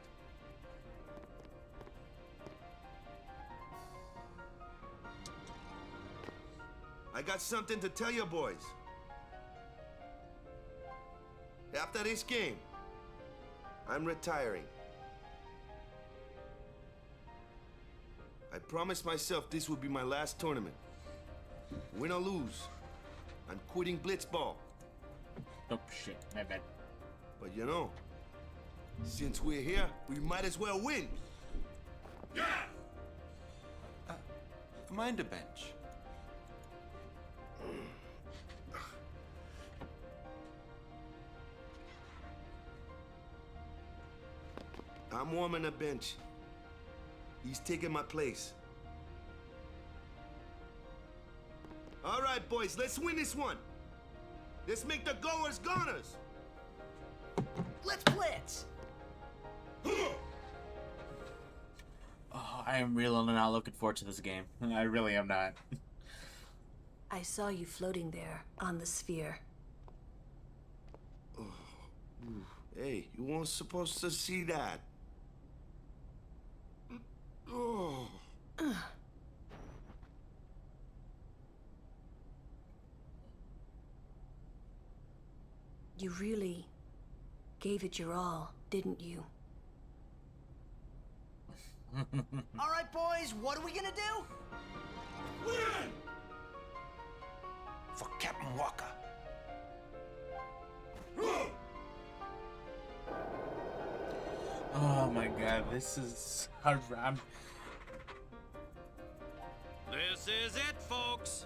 I got something to tell you boys. After this game, I'm retiring. I promised myself this would be my last tournament. Win or lose, I'm quitting Blitzball. Oh shit, my bad. But you know, since we're here, we might as well win. Yeah! Mind a bench. I'm warming a bench. He's taking my place. All right, boys, let's win this one. Let's make the goers goners. Let's blitz. Oh, I am really not looking forward to this game. I really am not. I saw you floating there on the sphere. Hey, you weren't supposed to see that. You really gave it your all, didn't you? All right, boys, what are we gonna do? Win! For Captain Walker. Oh my god, this is hard. This is it, folks.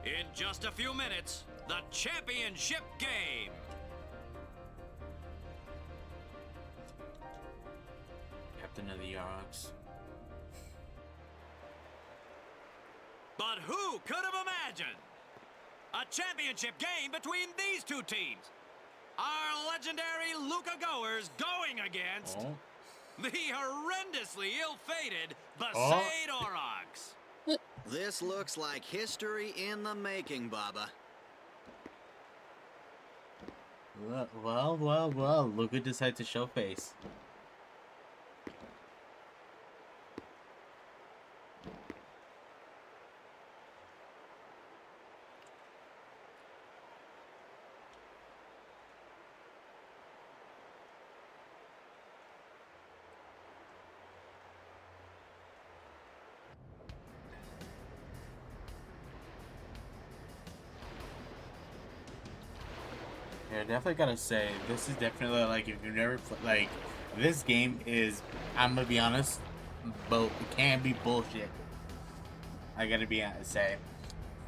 In just a few minutes, the championship game. Captain of the Yards. But who could have imagined a championship game between these two teams? Our legendary Luca goers going against the horrendously ill-fated Besaid Aurochs. This looks like history in the making, Baba. Well. Luca decided to show face. Yeah, definitely gotta say, this is definitely, like, if you've never, like, this game is, I'm gonna be honest, it can be bullshit. I gotta be honest, say.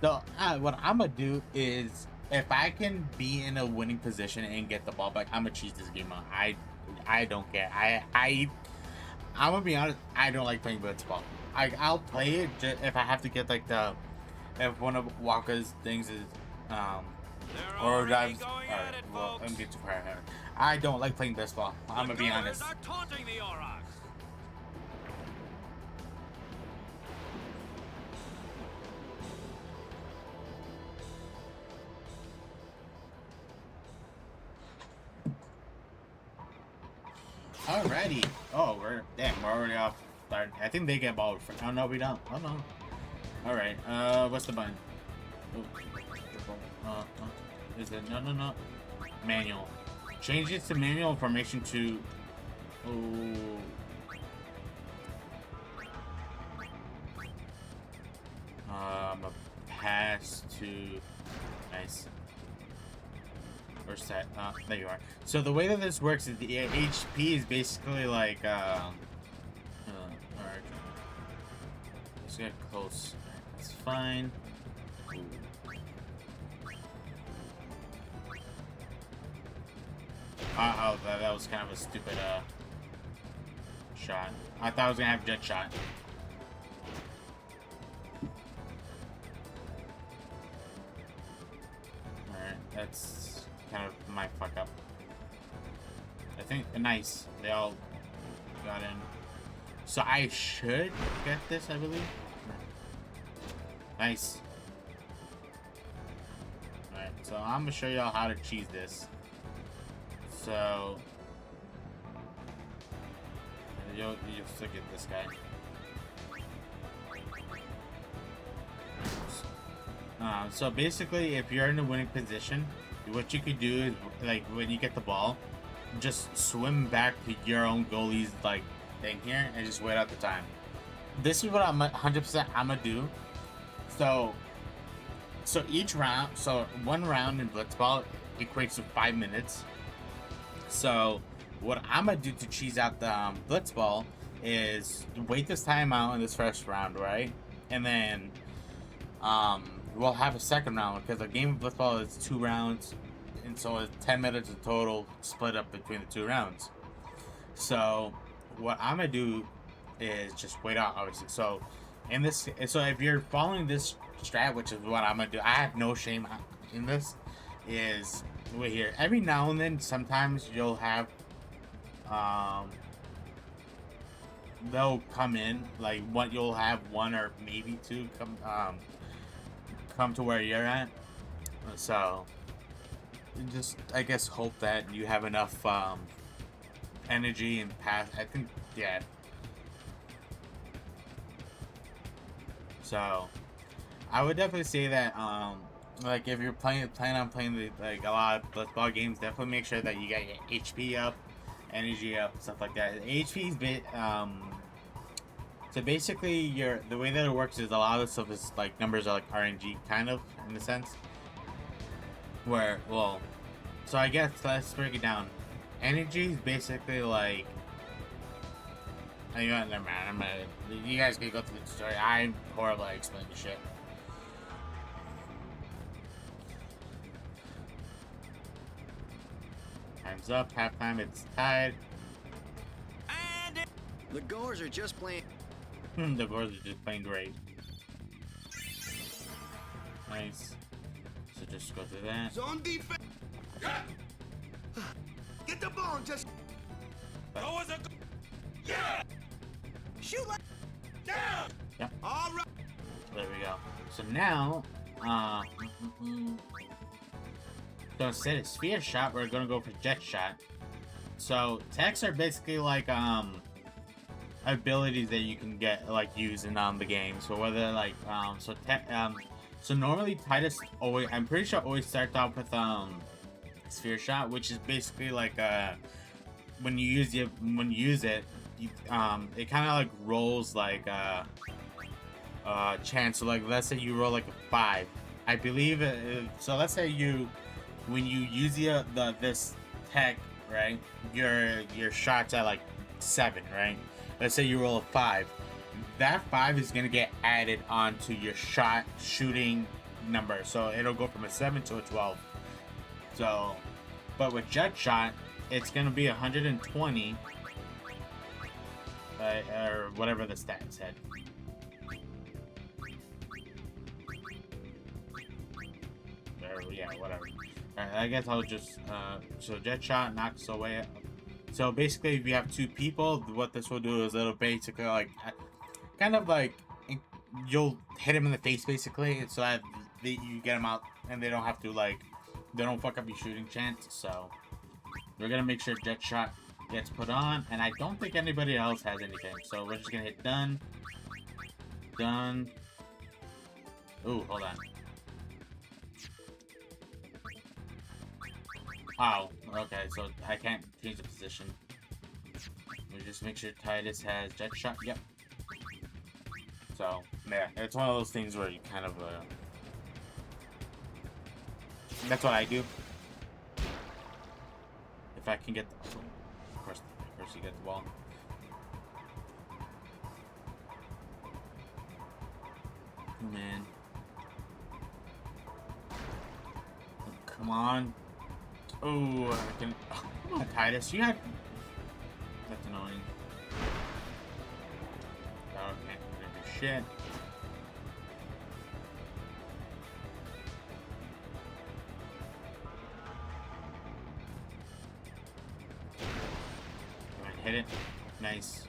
So, what I'm gonna do is, if I can be in a winning position and get the ball back, I'm gonna cheese this game out. I don't care. I'm gonna be honest, I don't like playing blitzball. I'll play it just if I have to get, like, if one of Walker's things is, or drives, well, I'm getting too far ahead. I don't like playing baseball. I'm gonna be honest. Are taunting the Aurochs. Alrighty. Oh, we're already off. Start. I think they get ball. Oh no, we don't. Oh no. All right. What's the button? Is it no? Manual. Change it to manual formation to. A pass to. Nice. Or set. There you are. So the way that this works is the HP is basically like. Alright. Let's get close. That's fine. Ooh. Oh, that was kind of a stupid shot. I thought I was gonna have jet shot. Alright, that's kind of my fuck up. I think nice. They all got in. So I should get this, I believe. Nice. Alright, so I'm gonna show y'all how to cheese this. So you'll still get this guy. So basically, if you're in a winning position, what you could do is, like, when you get the ball, just swim back to your own goalie's, like, thing here and just wait out the time. This is what I'm 100% I'm gonna do. So each round, so one round in blitzball equates to 5 minutes. So what I'm gonna do to cheese out the blitzball is wait this time out in this first round, right? And then we'll have a second round because a game of blitzball is 2 rounds, and so it's 10 minutes in total, split up between the 2 rounds. So what I'm gonna do is just wait out, obviously. So if you're following this strat, which is what I'm gonna do, I have no shame in this, is wait here. Every now and then, sometimes you'll have they'll come in, like, you'll have 1 or maybe 2 come to where you're at. So just, I guess, hope that you have enough energy and pass. I think, yeah. So I would definitely say that like if you're planning on playing like a lot of Blitzball games, definitely make sure that you got your HP up, energy up, stuff like that. HP is bit so basically the way that it works is a lot of the stuff is like numbers are like RNG kind of in a sense. Where so I guess let's break it down. Energy is basically like never mind. You guys can go through the story. I'm horrible at explaining shit. Time's up. Halftime. It's tied. The goers are just playing. The goers are just playing great. Nice. So just go through that. Zone defense. Get the ball, just. Go as a. Yeah. Shoot like. Down. Yep. All right. There we go. So now, so instead of sphere shot, we're gonna go for jet shot. So techs are basically like abilities that you can get like using the game. So whether like so normally Titus always, I'm pretty sure, always starts off with sphere shot, which is basically like when you use it, you, it kind of like rolls like chance. So like let's say you roll like a 5, I believe so let's say when you use this tech, right, your shots at like 7, right? Let's say you roll a 5, that 5 is gonna get added onto your shooting number, so it'll go from a 7 to a 12. So but with jet shot, it's gonna be 120 or whatever the stat said. Or, yeah, whatever. I guess I'll just so jet shot knocks away. So basically, if you have 2 people, what this will do is it'll basically like kind of like you'll hit him in the face basically, so that you get him out and they don't have to like they don't fuck up your shooting chance. So we're gonna make sure jet shot gets put on, and I don't think anybody else has anything, so we're just gonna hit done. Ooh, hold on. Oh, okay, so I can't change the position. We just make sure Titus has jet shot. Yep. So yeah, it's one of those things where you kind of that's what I do. If I can get of course you get the ball. Oh, man. Come on. Oh, I can. Oh, come on, Titus. You had. That's annoying. Oh, can't do shit. Come on, hit it. Nice.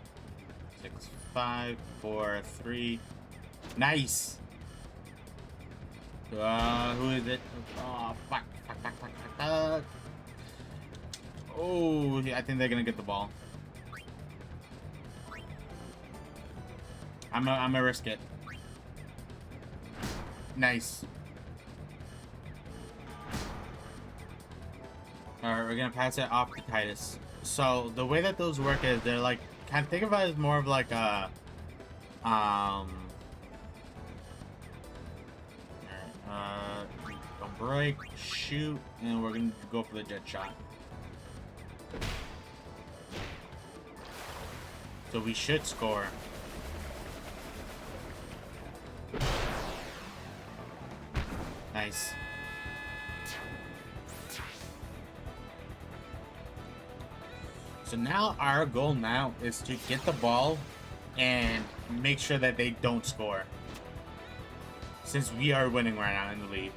6, 5, 4, 3. Nice. Who is it? Oh, fuck. Oh, I think they're gonna get the ball. I'm gonna risk it. Nice. Alright, we're gonna pass it off to Titus. So the way that those work is they're like, kind of think of it as more of like a break, shoot, and we're gonna go for the jet shot. So we should score. Nice. So now our goal now is to get the ball and make sure that they don't score, since we are winning right now in the lead.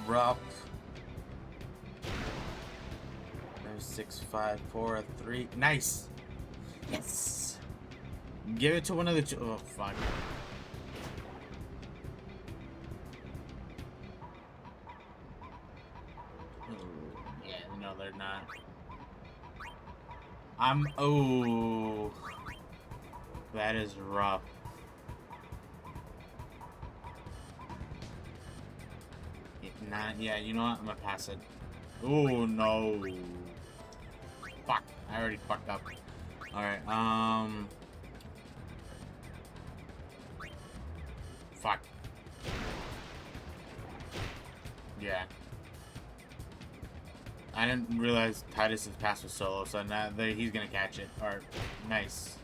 Rough. 6, 5, 4, 3. Nice. Yes. Give it to one of the two. Oh, fuck. Yeah, no, they're not. Oh, that is rough. Yeah, you know what? I'm gonna pass it. Oh no. Fuck. I already fucked up. Alright, fuck. Yeah. I didn't realize Titus's pass was solo, so now he's gonna catch it. Alright, nice.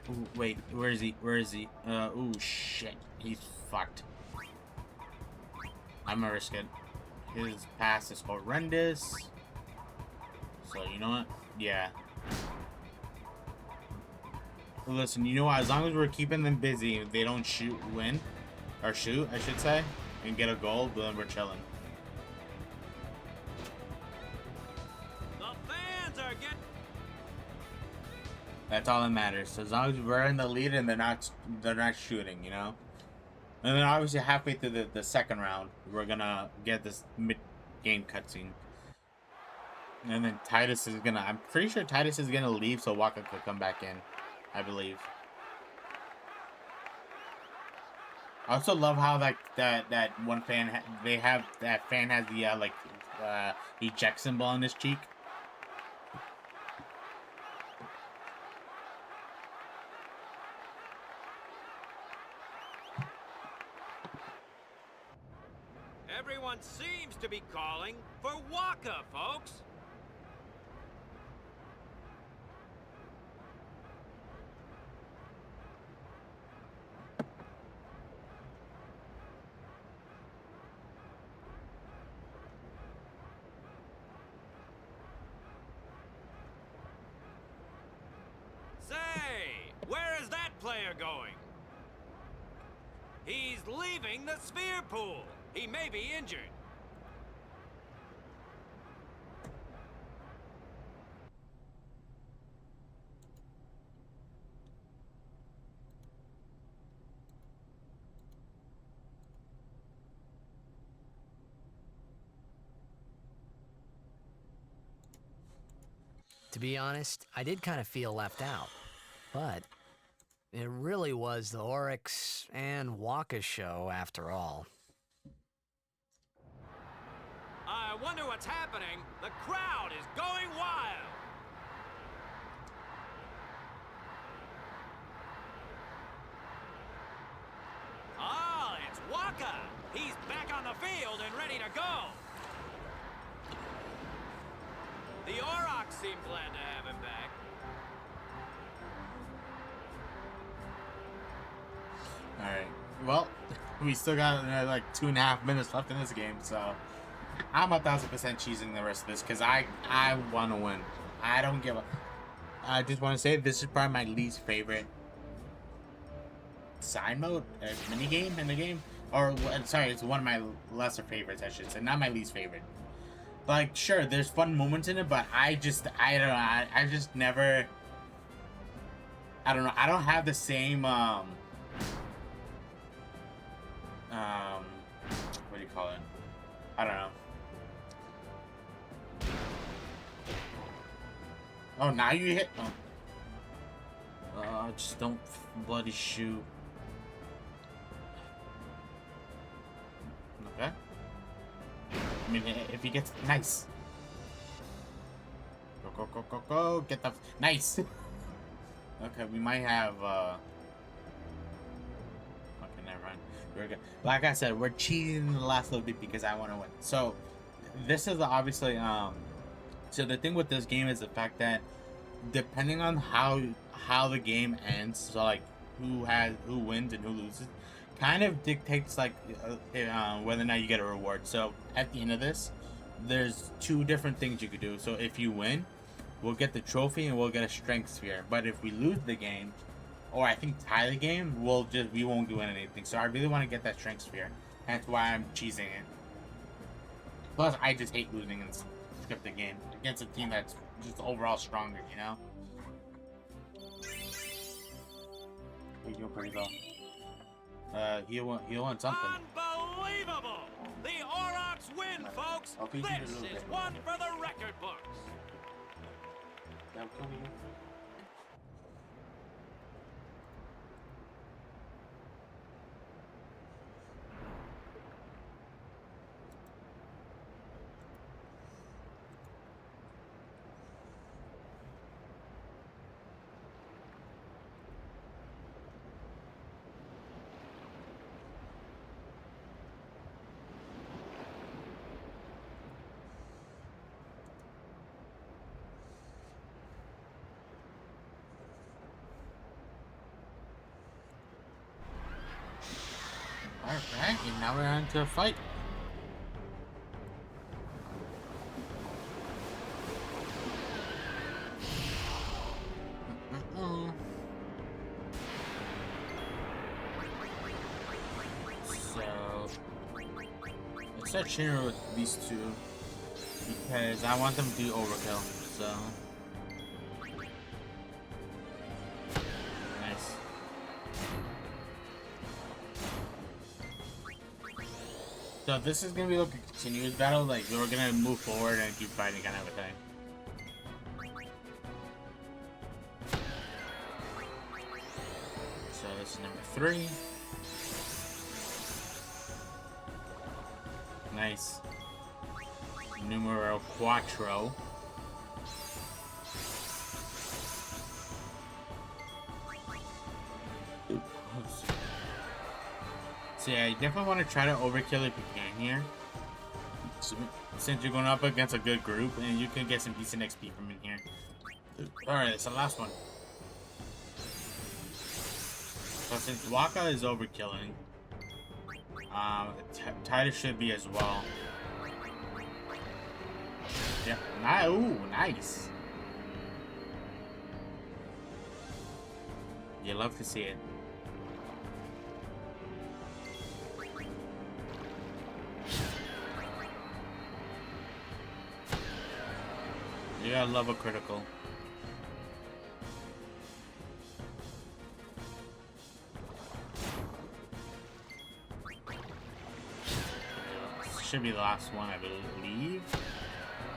Ooh, wait, where is he? Where is he? Ooh, shit. He's fucked. I'm gonna risk it. His pass is horrendous. So, you know what? Yeah. Listen, you know what? As long as we're keeping them busy, if they don't win, or shoot, I should say, and get a goal, then we're chilling. The fans are getting. That's all that matters. So as long as we're in the lead and they're not shooting, you know. And then obviously halfway through the second round, we're gonna get this mid-game cutscene. And then Titus is gonna. I'm pretty sure Titus is gonna leave so Waka could come back in. I believe. I also love how that one fan that fan has the eject symbol on his cheek. Everyone seems to be calling for Waka, folks. Say, where is that player going? He's leaving the sphere pool. He may be injured. To be honest, I did kind of feel left out. But it really was the Oryx and Waka show after all. I wonder what's happening. The crowd is going wild. Ah, it's Waka. He's back on the field and ready to go. The Aurochs seem glad to have him back. Alright, well, we still got like 2.5 minutes left in this game, so I'm 1,000% cheesing the rest of this because I want to win. I don't give a. I just want to say this is probably my least favorite side mode, mini game in the game, or sorry, it's one of my lesser favorites, I should say, not my least favorite. Like, sure, there's fun moments in it, but I don't know, I just never. I don't know. I don't have the same what do you call it? I don't know. Oh, now you hit. Oh, just don't bloody shoot. Okay. I mean, if he gets nice. Go, go, go, go, go. Get the nice. Okay, we might have okay, never mind. We're good. Like I said, we're cheating the last little bit because I want to win. So this is obviously so the thing with this game is the fact that depending on how the game ends, so like who wins and who loses, kind of dictates like whether or not you get a reward. So at the end of this, there's two different things you could do. So if you win, we'll get the trophy and we'll get a strength sphere. But if we lose the game, or I think tie the game, we won't do anything. So I really want to get that strength sphere. That's why I'm cheesing it. Plus, I just hate losing and skip the game against a team that's just overall stronger, you know? You're doing pretty well. He won something. Unbelievable! The Aurochs win, folks! This is one for the record books! That'll kill me. Alright, and now we're on to a fight. So, let's start cheering with these two because I want them to do overkill. So, nice. So this is gonna be like a continuous battle, like we're gonna move forward and keep fighting kind of a thing. So this is number 3. Nice. Numero 4. So yeah, you definitely want to try to overkill if you can here. Since you're going up against a good group, and you can get some decent XP from in here. Alright, it's the last one. So since Waka is overkilling, Titus should be as well. Yep. Ooh, nice. You love to see it. You gotta love a critical. Should be the last one, I believe.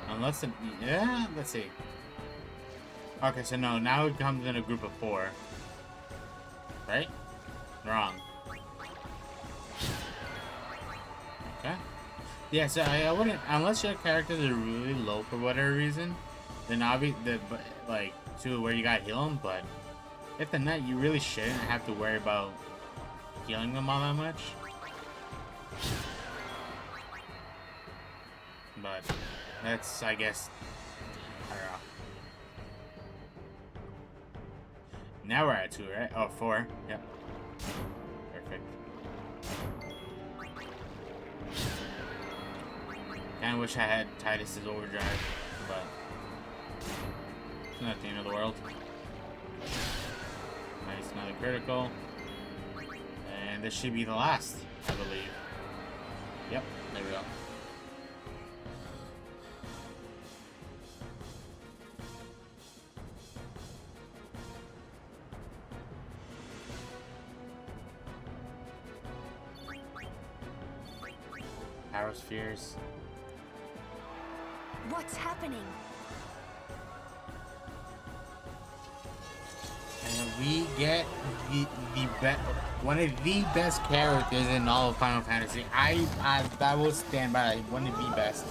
Unless it, yeah, let's see. Okay, so no, now it comes in a group of 4. Right? Wrong. Okay. Yeah, so I wouldn't, unless your characters are really low for whatever reason, then obviously, like, to where you gotta heal them, but if they're not, you really shouldn't have to worry about healing them all that much. But that's, I guess, I don't know. Now we're at 2, right? Oh, 4. Yep. Perfect. Kinda wish I had Titus's overdrive, but it's not the end of the world. Nice, another critical. And this should be the last, I believe. Yep, there we go. Spheres. What's happening? And we get one of the best characters in all of Final Fantasy. I will stand by one of the best.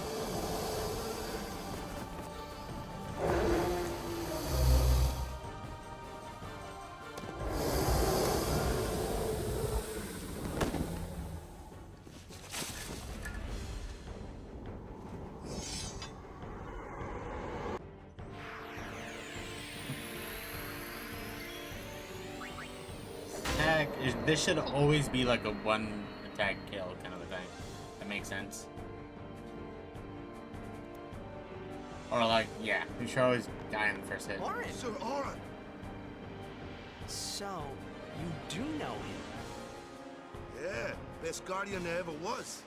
This should always be like a one attack kill kind of a thing. That makes sense. Or like, yeah, you should always die in the first hit. Sir Auron! So, you do know him? Yeah, best guardian there ever was.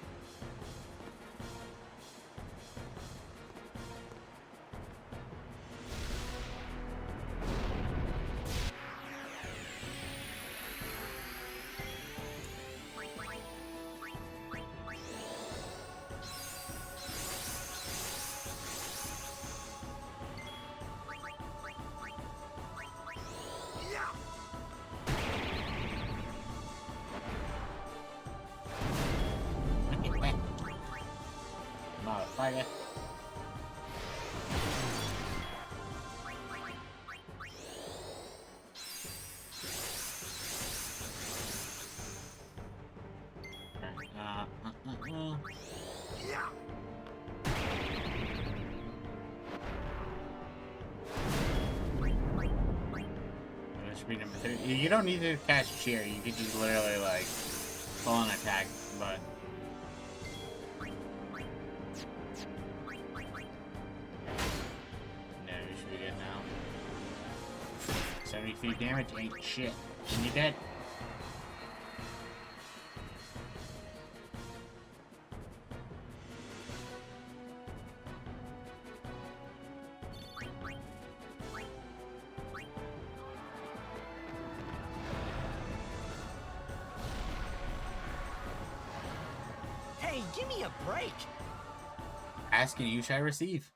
Okay. Yeah. That should be number 3. You don't need to cast cheer. You could just literally like full on attack, but. No, you should be good now. 73 damage ain't shit. And you're dead. Hey, give me a break. Asking you shall receive.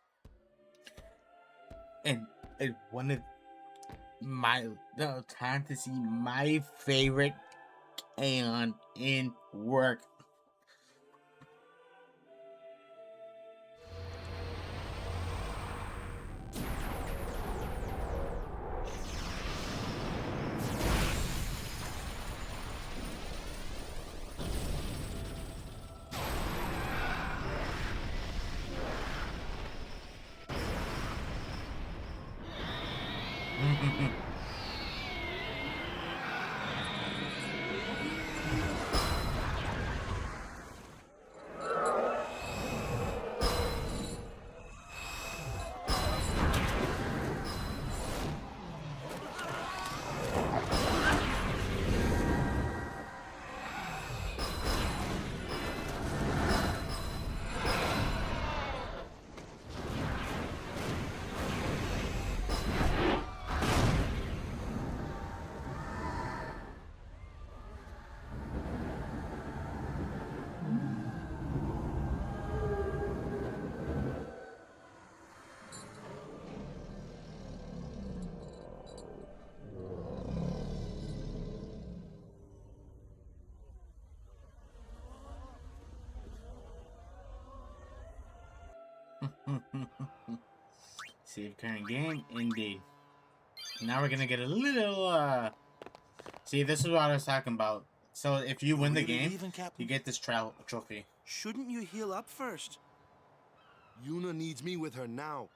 And one of time to see my favorite Aeon in work. Save current game, indeed. Now we're gonna get a little see, this is what I was talking about. So if you win the game, you get this trophy. Shouldn't you heal up first? Yuna needs me with her now.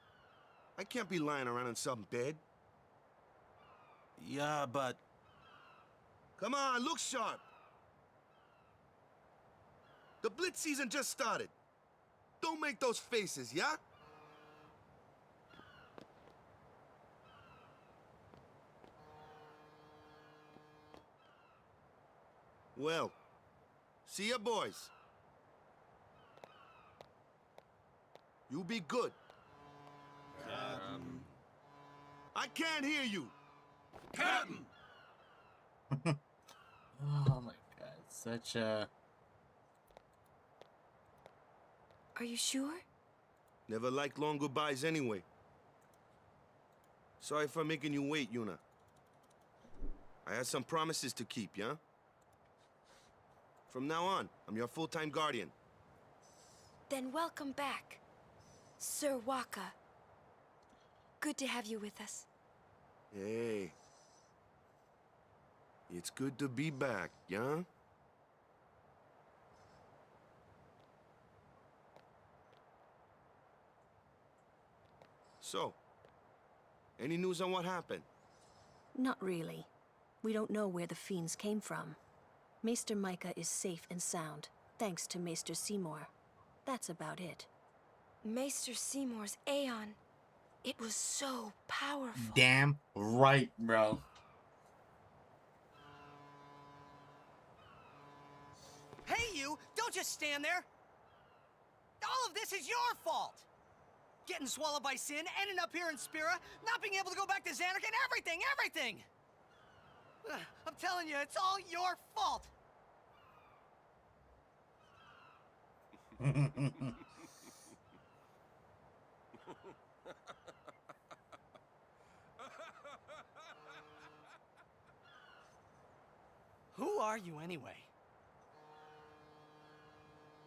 I can't be lying around in some bed. Yeah, but... Come on, look sharp. The Blitz season just started. Don't make those faces, yeah? Well, see ya, boys. You be good. I can't hear you. Captain! Oh my god, such a... Are you sure? Never liked long goodbyes anyway. Sorry for making you wait, Yuna. I had some promises to keep, yeah? From now on, I'm your full-time guardian. Then welcome back, Sir Waka. Good to have you with us. Hey. It's good to be back, yeah? So, any news on what happened? Not really. We don't know where the fiends came from. Maester Micah is safe and sound, thanks to Maester Seymour. That's about it. Maester Seymour's Aeon. It was so powerful. Damn right, bro. Hey, you! Don't just stand there! All of this is your fault! Getting swallowed by sin, ending up here in Spira, not being able to go back to Xanark, and everything! I'm telling you, it's all your fault! Who are you, anyway?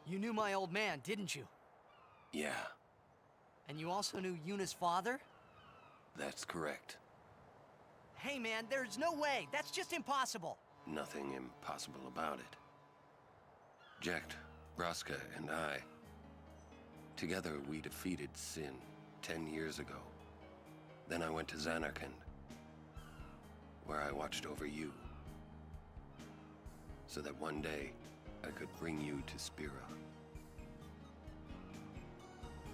You knew my old man, didn't you? Yeah, And you also knew Yuna's father? that's correct. Hey man, there's no way. That's just impossible. Nothing impossible about it. Jecht, Braska, and I, together we defeated Sin 10 years ago. Then I went to Zanarkand, where I watched over you, so that one day I could bring you to Spira.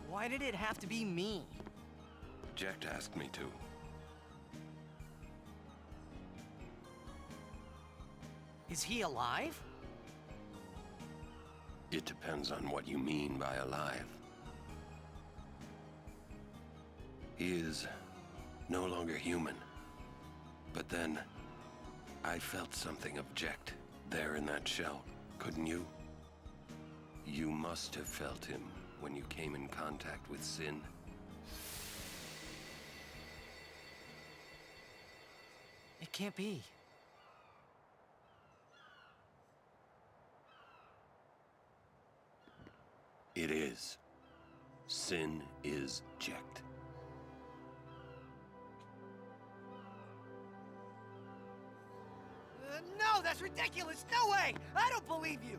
Why did it have to be me? Jecht asked me to. Is he alive? It depends on what you mean by alive. He is no longer human. But then, I felt something of Jecht there in that shell, couldn't you? You must have felt him when you came in contact with Sin. It can't be. It is. Sin is Jecht. No, that's ridiculous! No way! I don't believe you!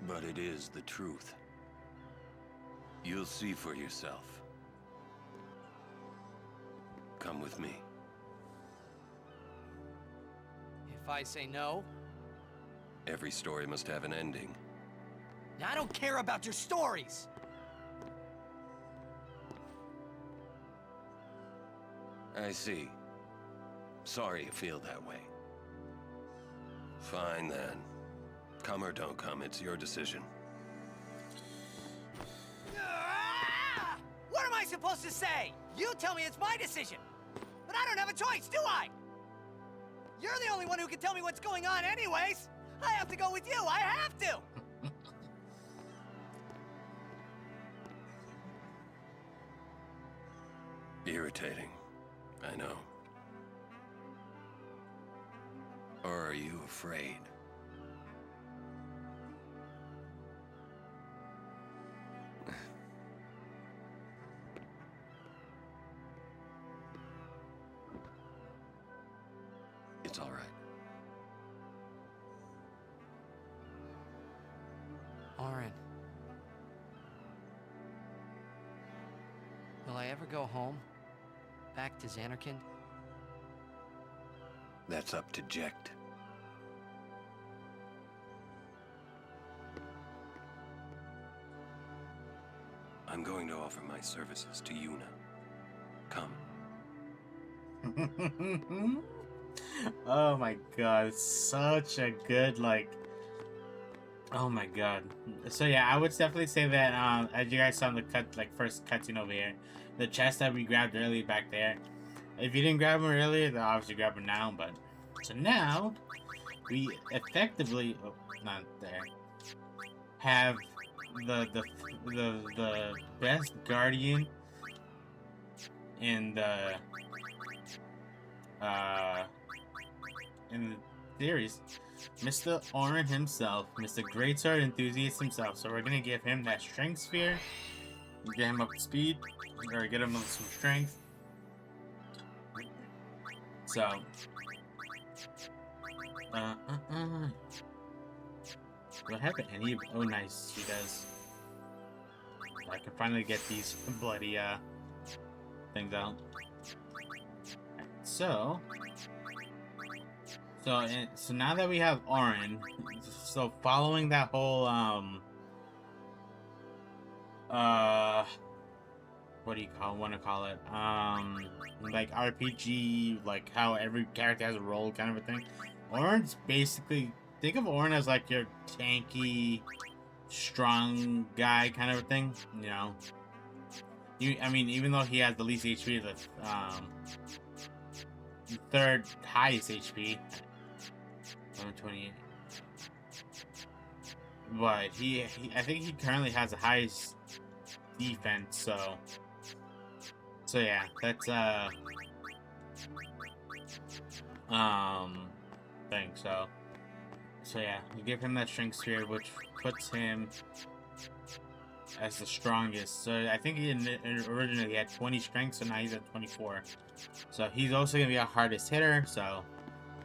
But it is the truth. You'll see for yourself. Come with me. If I say no? Every story must have an ending. I don't care about your stories! I see. Sorry you feel that way. Fine then. Come or don't come, it's your decision. What am I supposed to say? You tell me it's my decision. But I don't have a choice, do I? You're the only one who can tell me what's going on anyways. I have to go with you, I have to! Irritating. I know. Or are you afraid? It's all right. Orin. Will I ever go home? Back to Zanarkand? That's up to Jecht. I'm going to offer my services to Yuna. Come. Oh my god, it's such a good, like, oh my god. So yeah, I would definitely say that, as you guys saw in the first cutscene over here, the chest that we grabbed earlier back there, if you didn't grab them earlier, then obviously grab them now, but, so now, we effectively, oh, not there, have the best guardian in the series, Mr. Orin himself, Mr. Greatsword Enthusiast himself. So we're gonna give him that strength sphere, get him up to speed, or get him some strength. So, do I have any of? Oh, nice, he does. I can finally get these bloody things out. Right, so now that we have Orin, so following that whole what do you want to call it, like RPG, like how every character has a role kind of a thing. Orin's basically, think of Orin as like your tanky, strong guy kind of a thing, you know. I mean, even though he has the least HP, the third highest HP, 128. But I think he currently has the highest defense. So yeah, that's thing. So yeah, you give him that strength sphere, which puts him as the strongest. So I think originally he had 20 strength, so now he's at 24. So he's also gonna be our hardest hitter. So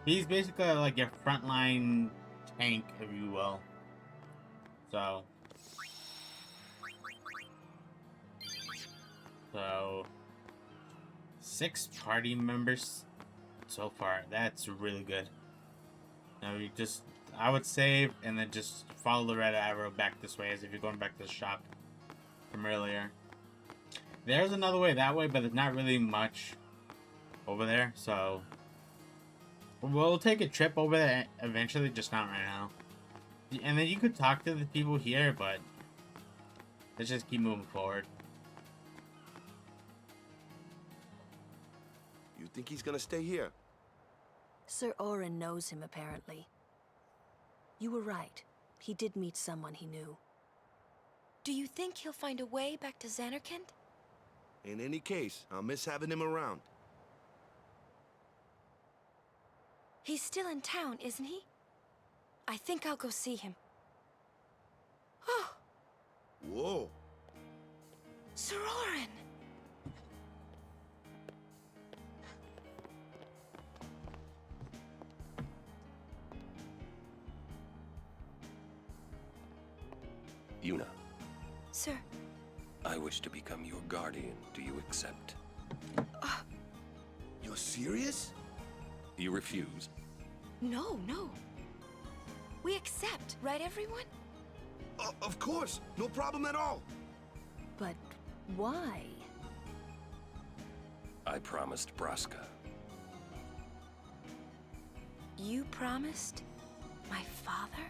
he's basically like your frontline tank, if you will. So 6 party members so far. That's really good. Now you just, I would save and then just follow the red arrow back this way as if you're going back to the shop from earlier. There's another way that way, but there's not really much over there, so we'll take a trip over there eventually, just not right now. And then you could talk to the people here, but let's just keep moving forward. You think he's gonna stay here? Sir Orin knows him, apparently. You were right. He did meet someone he knew. Do you think he'll find a way back to Xanarkand? In any case, I'll miss having him around. He's still in town, isn't he? I think I'll go see him. Oh! Whoa! Sir Orin! Yuna, Sir. I wish to become your guardian. Do you accept? You're serious? You refuse? No, no. We accept, right, everyone? Of course! No problem at all! But why? I promised Braska. You promised my father?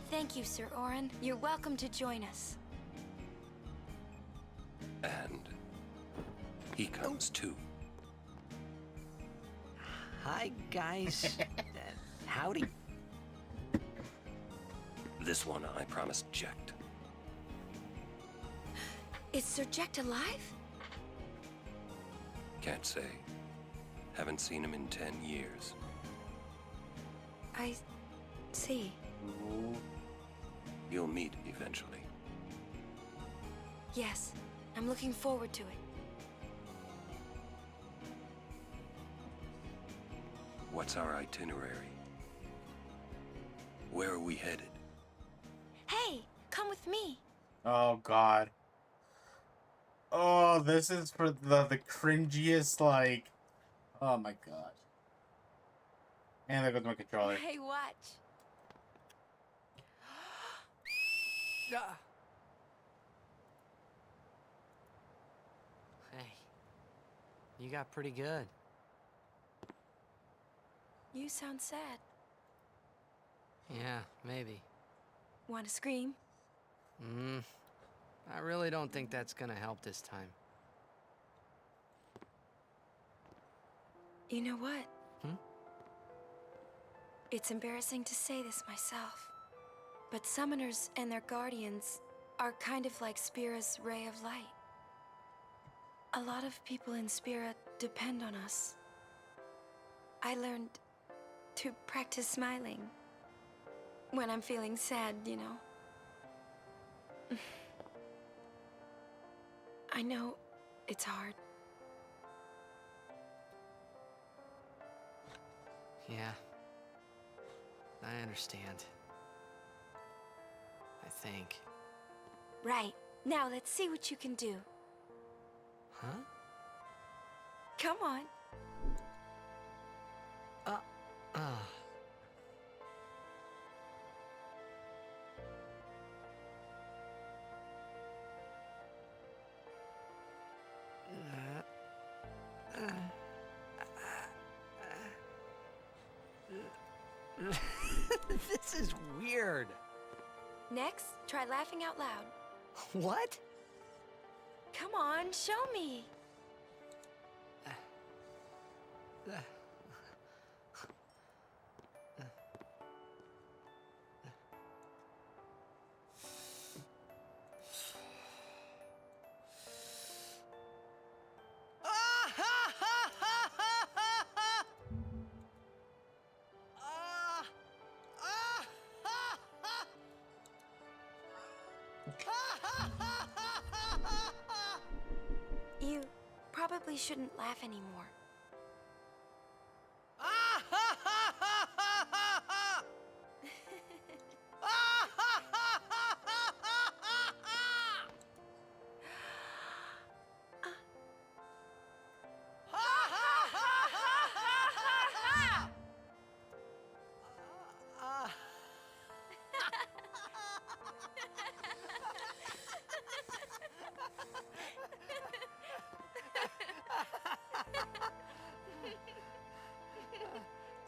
Thank you, Sir Orin. You're welcome to join us. And he comes too. Hi, guys. Howdy. This one I promised Jecht. Is Sir Jecht alive? Can't say. Haven't seen him in 10 years. I see. You'll meet eventually. Yes, I'm looking forward to it. What's our itinerary? Where are we headed? Hey, come with me. Oh god. Oh, this is for the cringiest, like, oh my god. And there goes my controller. Hey, watch. Hey, you got pretty good. You sound sad. Yeah, maybe. Want to scream? I really don't think that's gonna help this time. You know what? Hmm? It's embarrassing to say this myself, but summoners and their guardians are kind of like Spira's ray of light. A lot of people in Spira depend on us. I learned to practice smiling when I'm feeling sad, you know. I know it's hard. Yeah. I understand. I think. Right. Now let's see what you can do. Huh? Come on. This is weird. Next, try laughing out loud. What? Come on, show me. probably shouldn't laugh anymore.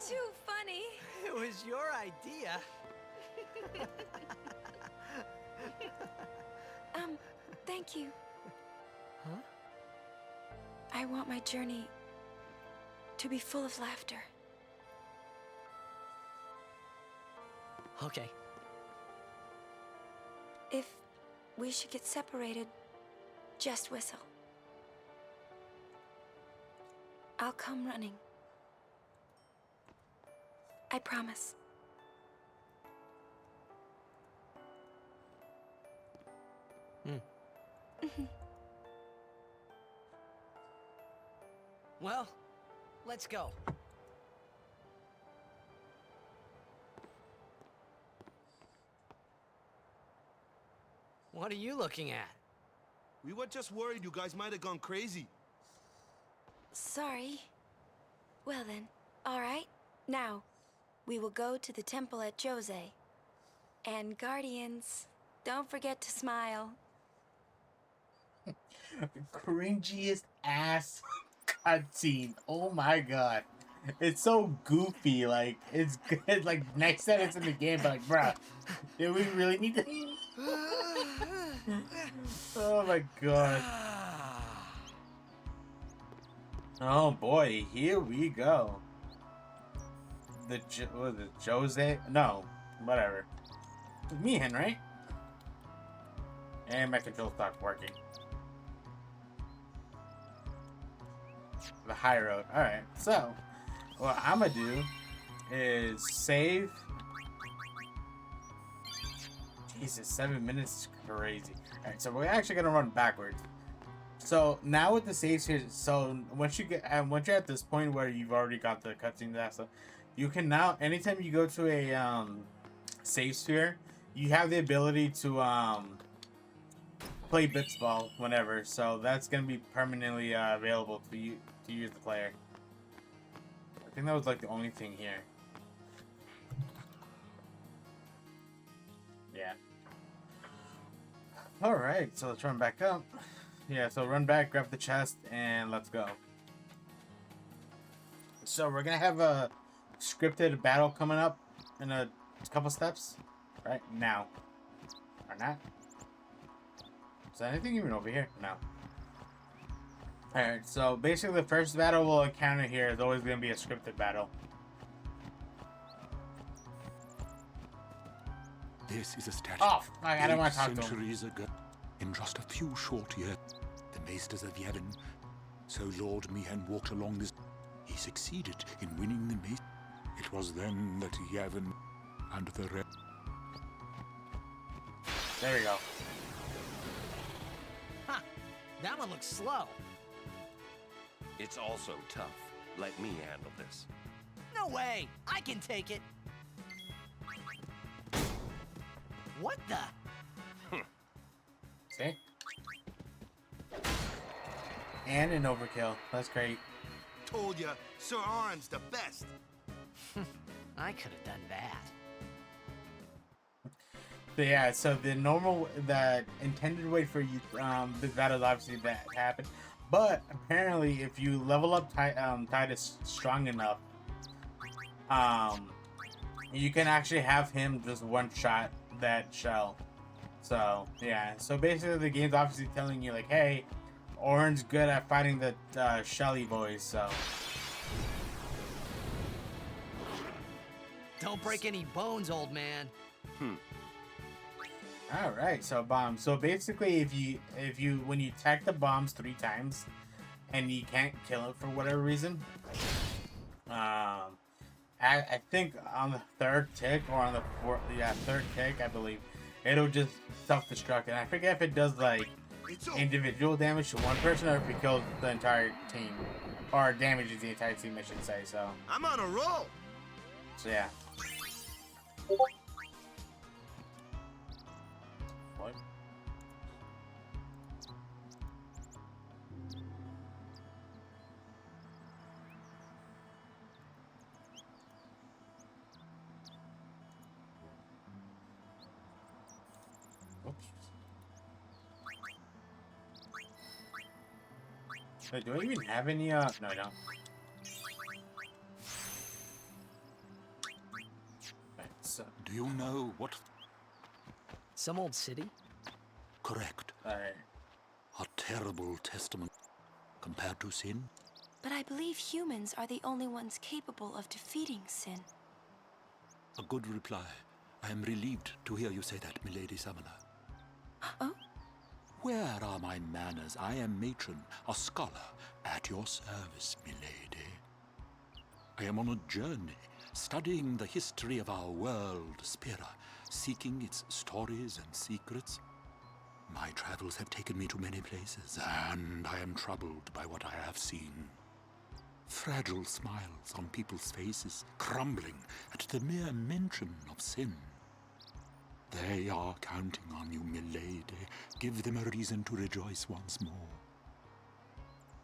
Too funny. It was your idea. Thank you. Huh? I want my journey to be full of laughter. Okay. If we should get separated, just whistle. I'll come running. I promise. Well, let's go. What are you looking at? We were just worried you guys might have gone crazy. Sorry. Well then, all right. Now, we will go to the temple at Jose. And Guardians, don't forget to smile. Cringiest ass cutscene. Oh my god. It's so goofy. Like, it's good. Like, next time it's in the game, but like, bruh, did we really need to? Oh my god. Oh boy, here we go. What was it, Jose? No, whatever. It's Mihan, right? And my control stopped working. The high road. Alright, so what I'm gonna do is save. Jesus, 7 minutes is crazy. Alright, so we're actually gonna run backwards. So now with the saves here, so once you're at this point where you've already got the cutscenes and stuff, you can now, anytime you go to a save sphere, you have the ability to play Bits Ball whenever. So that's gonna be permanently available to you to use the player. I think that was like the only thing here. Yeah. All right, so let's run back up. Yeah, so run back, grab the chest, and let's go. So we're gonna have a scripted battle coming up in a couple steps, right now, or not. Is there anything even over here? No. All right, so basically the first battle we'll encounter here is always gonna be a scripted battle. This is a statue. Oh, I don't want to talk to him. Centuries ago, in just a few short years, the Maesters of Yevon. So Lord Mihan walked along this. He succeeded in winning the Maester. It was then that Yevon and the rest. There we go. Huh. That one looks slow. It's also tough. Let me handle this. No way! I can take it! What the? See? And an overkill. That's great. Told ya, Sir Arn's the best. I could have done that. So yeah, so the intended way for you, the battle obviously that happened, but apparently if you level up Titus strong enough, you can actually have him just one shot that shell. So yeah, so basically the game's obviously telling you like, hey, Orin's good at fighting the Shelly boys, so. Don't break any bones, old man. All right, so bombs. So basically, if you when you attack the bombs 3 times, and you can't kill it for whatever reason, I think on the 3rd tick or on the 4th, 3rd tick, I believe, it'll just self-destruct. And I forget if it does like individual damage to one person or if he kills the entire team. Or damages the entire team, I should say, so. I'm on a roll. So yeah. What? Oops. Wait, do I even have any, no, I don't. Right, so. Do you know what? Some old city? Correct. Alright. A terrible testament compared to sin. But I believe humans are the only ones capable of defeating sin. A good reply. I am relieved to hear you say that, milady summoner. Oh? Where are my manners? I am matron, a scholar, at your service, milady. I am on a journey, studying the history of our world, Spira, seeking its stories and secrets. My travels have taken me to many places, and I am troubled by what I have seen. Fragile smiles on people's faces, crumbling at the mere mention of sin. They are counting on you, milady. Give them a reason to rejoice once more.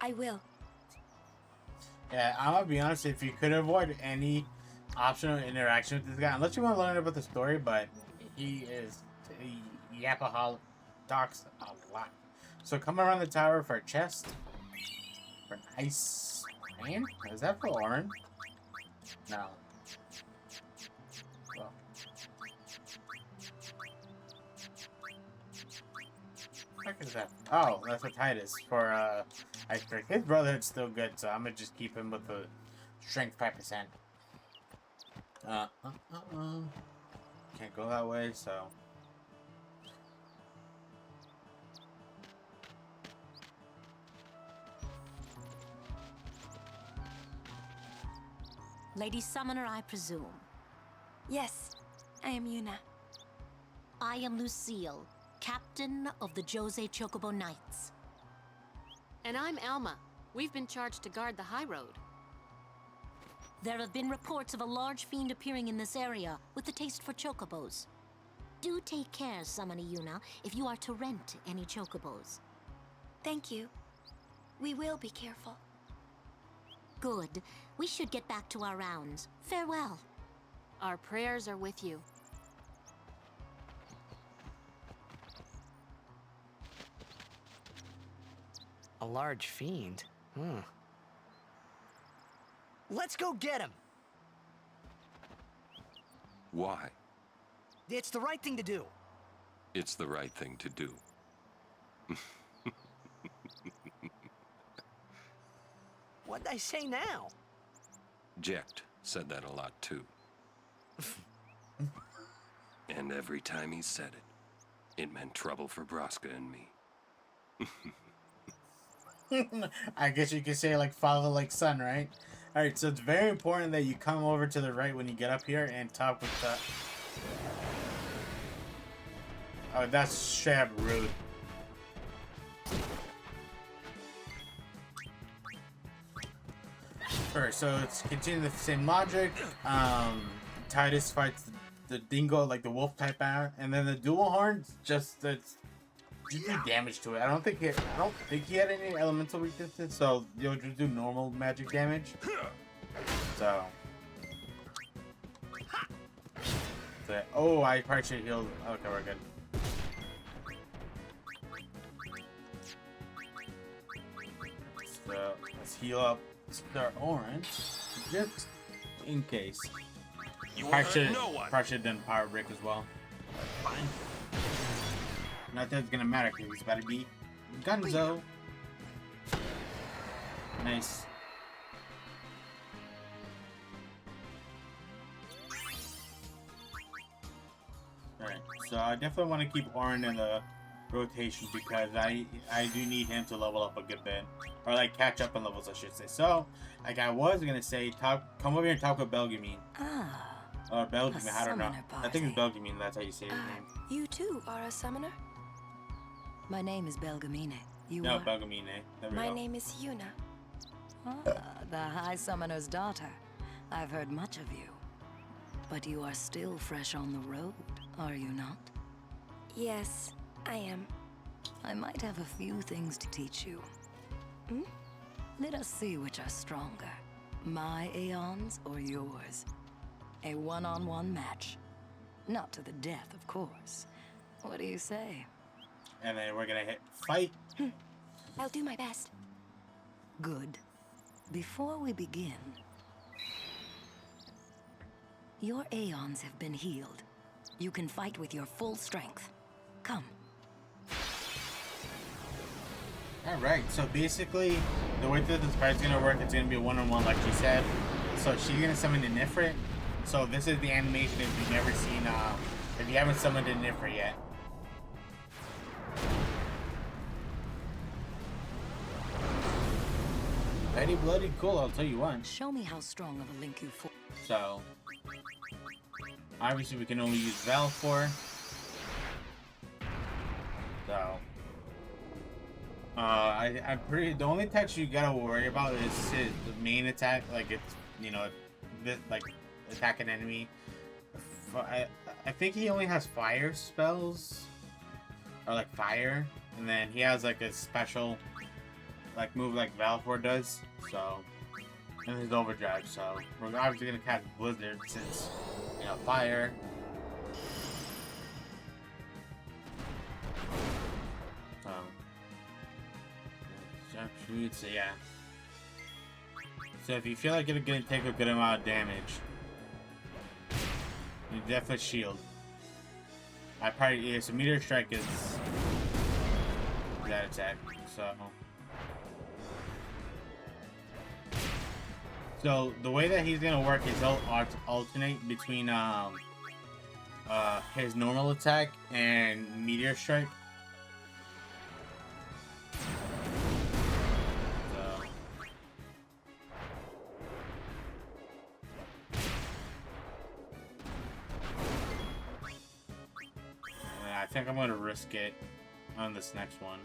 I will. Yeah, I'm gonna be honest, if you could avoid any optional interaction with this guy, unless you want to learn about the story, but he is a yapaholic, talks a lot. So come around the tower for a chest. For an ice man? Is that for Orin? No. Well. What is that? Oh, that's for Titus. For I think his brotherhood's still good, so I'm gonna just keep him with the strength 5%. Can't go that way, so. Lady Summoner, I presume. Yes, I am Yuna. I am Lucille, captain of the Jose Chocobo Knights. And I'm Alma. We've been charged to guard the highroad. There have been reports of a large fiend appearing in this area with a taste for chocobos. Do take care, Summoner Yuna, if you are to rent any chocobos. Thank you. We will be careful. Good. We should get back to our rounds. Farewell. Our prayers are with you. A large fiend? Let's go get him. Why? It's the right thing to do. It's the right thing to do. What'd I say now? Jecht said that a lot too. And every time he said it, it meant trouble for Braska and me. I guess you could say like father like son, right? Alright, so it's very important that you come over to the right when you get up here and talk with the... Oh, that's Shab rude. Alright, so it's continuing the same logic. Titus fights the dingo, like the wolf type out, and then the dual horns just do damage to it. I don't think he had any elemental weaknesses, so you'll just do normal magic damage. So oh, I probably should heal. Okay, we're good. So let's heal up Star Orange just in case. Probably should have done Power Break as well. Fine. Not that it's gonna matter because he's about to be Gunzo. Nice. Alright, so I definitely want to keep Orin in the rotation because I do need him to level up a good bit. Or like catch up on levels, I should say. So, like I was gonna say, come over here and talk with Belgamine. Or Belgamine, I don't know. I think it's Belgamine, that's how you say his name. You too are a summoner? My name is Belgamine. You No, are? Belgamine. There we My go. name is Yuna. The High Summoner's daughter. I've heard much of you. But you are still fresh on the road, are you not? Yes, I am. I might have a few things to teach you. Hmm? Let us see which are stronger. My Aeons or yours? A one-on-one match. Not to the death, of course. What do you say? And then we're gonna hit fight. I'll do my best. Good. Before we begin, your Aeons have been healed. You can fight with your full strength. Come. Alright, so basically, the way that this fight's gonna work, it's gonna be a one-on-one like she said. So she's gonna summon a Nifrit. So this is the animation if you've never seen, if you haven't summoned a Nifrit yet. Very bloody cool, I'll tell you what. Show me how strong of a link you form. So, obviously we can only use Val for. So, I'm pretty. The only attacks you gotta worry about is the main attack, like it's, you know, this like attack an enemy. I think he only has fire spells, or like fire, and then he has like a special like move like Valfor does. So, and his overdrive. So we're obviously gonna cast Blizzard since, you know, fire. So yeah. So if you feel like you're gonna take a good amount of damage, you definitely shield. I probably, yeah, so meteor strike is that attack. So the way that he's gonna work is he'll alternate between his normal attack and meteor strike. I think I'm gonna risk it on this next one.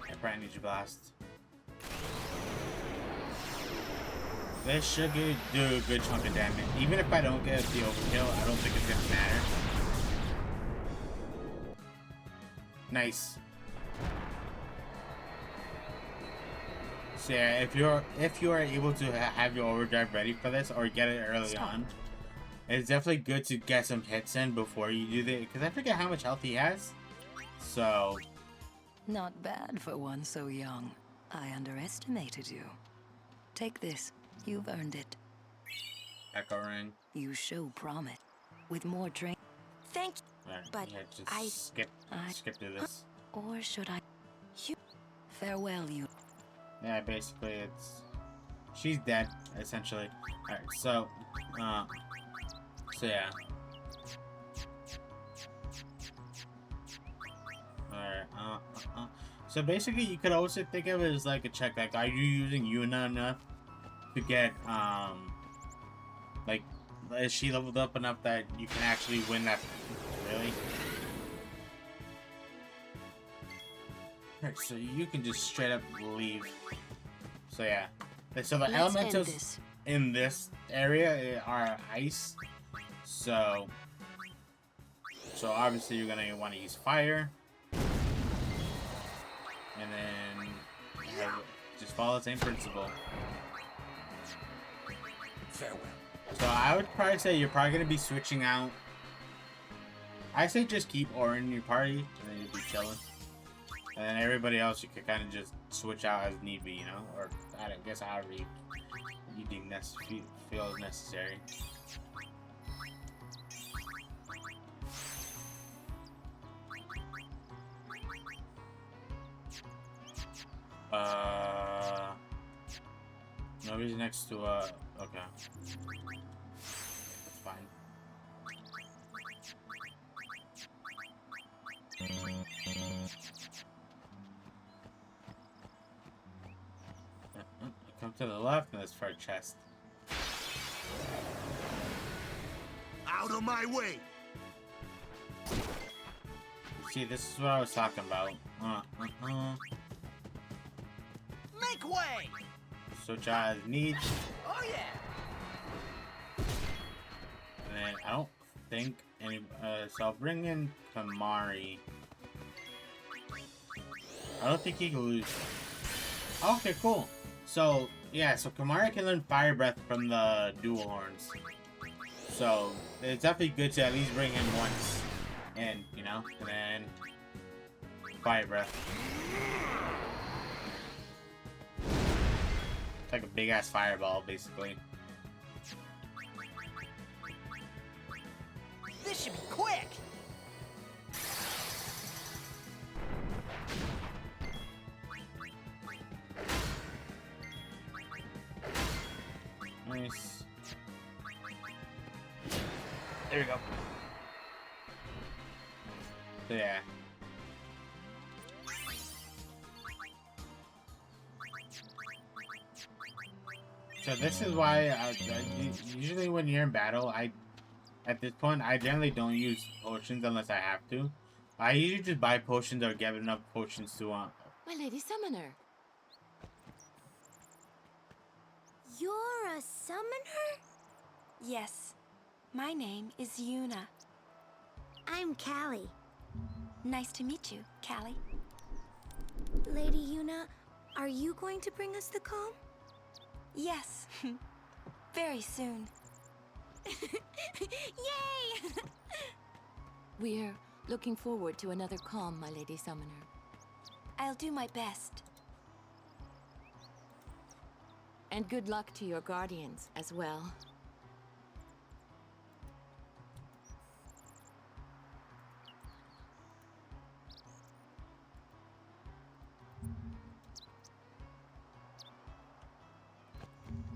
I probably need you blast. This should do a good chunk of damage. Even if I don't get the overkill, I don't think it's gonna matter. Nice. So yeah, if you are able to have your overdrive ready for this or get it early on, it's definitely good to get some hits in before you do that, because I forget how much health he has. So, not bad for one so young. I underestimated you. Take this. You've earned it. Echo ring. You show promise. With more train. Thank you. Right, but yeah, just I skip through this. Or should I? Farewell, you. Yeah, basically it's she's dead essentially. All right, so yeah. All right. So basically, you could also think of it as like a check. Like, are you using Yuna enough to get like, is she leveled up enough that you can actually win that? Really? Alright, so you can just straight up leave. So yeah. So the elementals in this area are ice. So obviously you're gonna want to use fire. And then just follow the same principle. Farewell. So I would probably say you're probably gonna be switching out. I say just keep Aura in your party, and then you'll be chilling. And then everybody else you could kind of just switch out as need be, you know, or I guess however you deem feel necessary. Nobody's next to okay. That's fine. Come to the left and let's for a chest. Out of my way! See, this is what I was talking about. Make way! Switch out as needs. Oh yeah! And then I don't think any. So I'll bring in Kamari. I don't think he can lose. Okay, cool. So yeah, so Kamari can learn Fire Breath from the dual horns. So it's definitely good to at least bring him once, and you know, and then Fire Breath. It's like a big ass fireball, basically. This should be quick! Nice. There we go. So yeah. So this is why usually when you're in battle, at this point I generally don't use potions unless I have to. I usually just buy potions or get enough potions to My Lady Summoner. You're a summoner? Yes. My name is Yuna. I'm Callie. Nice to meet you, Callie. Lady Yuna, are you going to bring us the calm? Yes. Very soon. Yay! We're looking forward to another calm, my Lady Summoner. I'll do my best. And good luck to your guardians as well.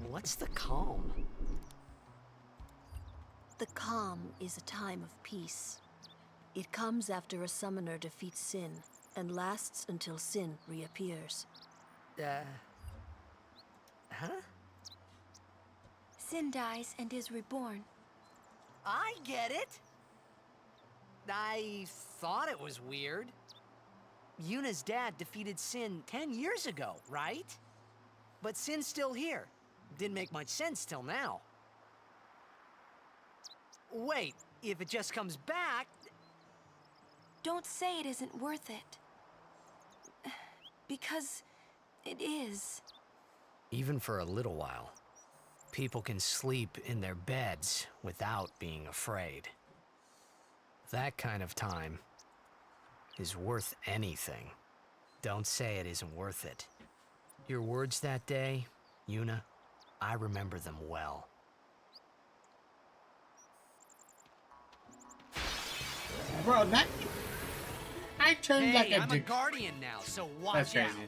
What's the calm? The calm is a time of peace. It comes after a summoner defeats sin and lasts until sin reappears. Huh? Sin dies and is reborn. I get it! I thought it was weird. Yuna's dad defeated Sin 10 years ago, right? But Sin's still here. Didn't make much sense till now. Wait, if it just comes back... Don't say it isn't worth it. Because it is. Even for a little while, people can sleep in their beds without being afraid. That kind of time is worth anything. Don't say it isn't worth it. Your words that day, Yuna, I remember them well. Bro, that I turned like I'm a guardian now, so watch That's crazy.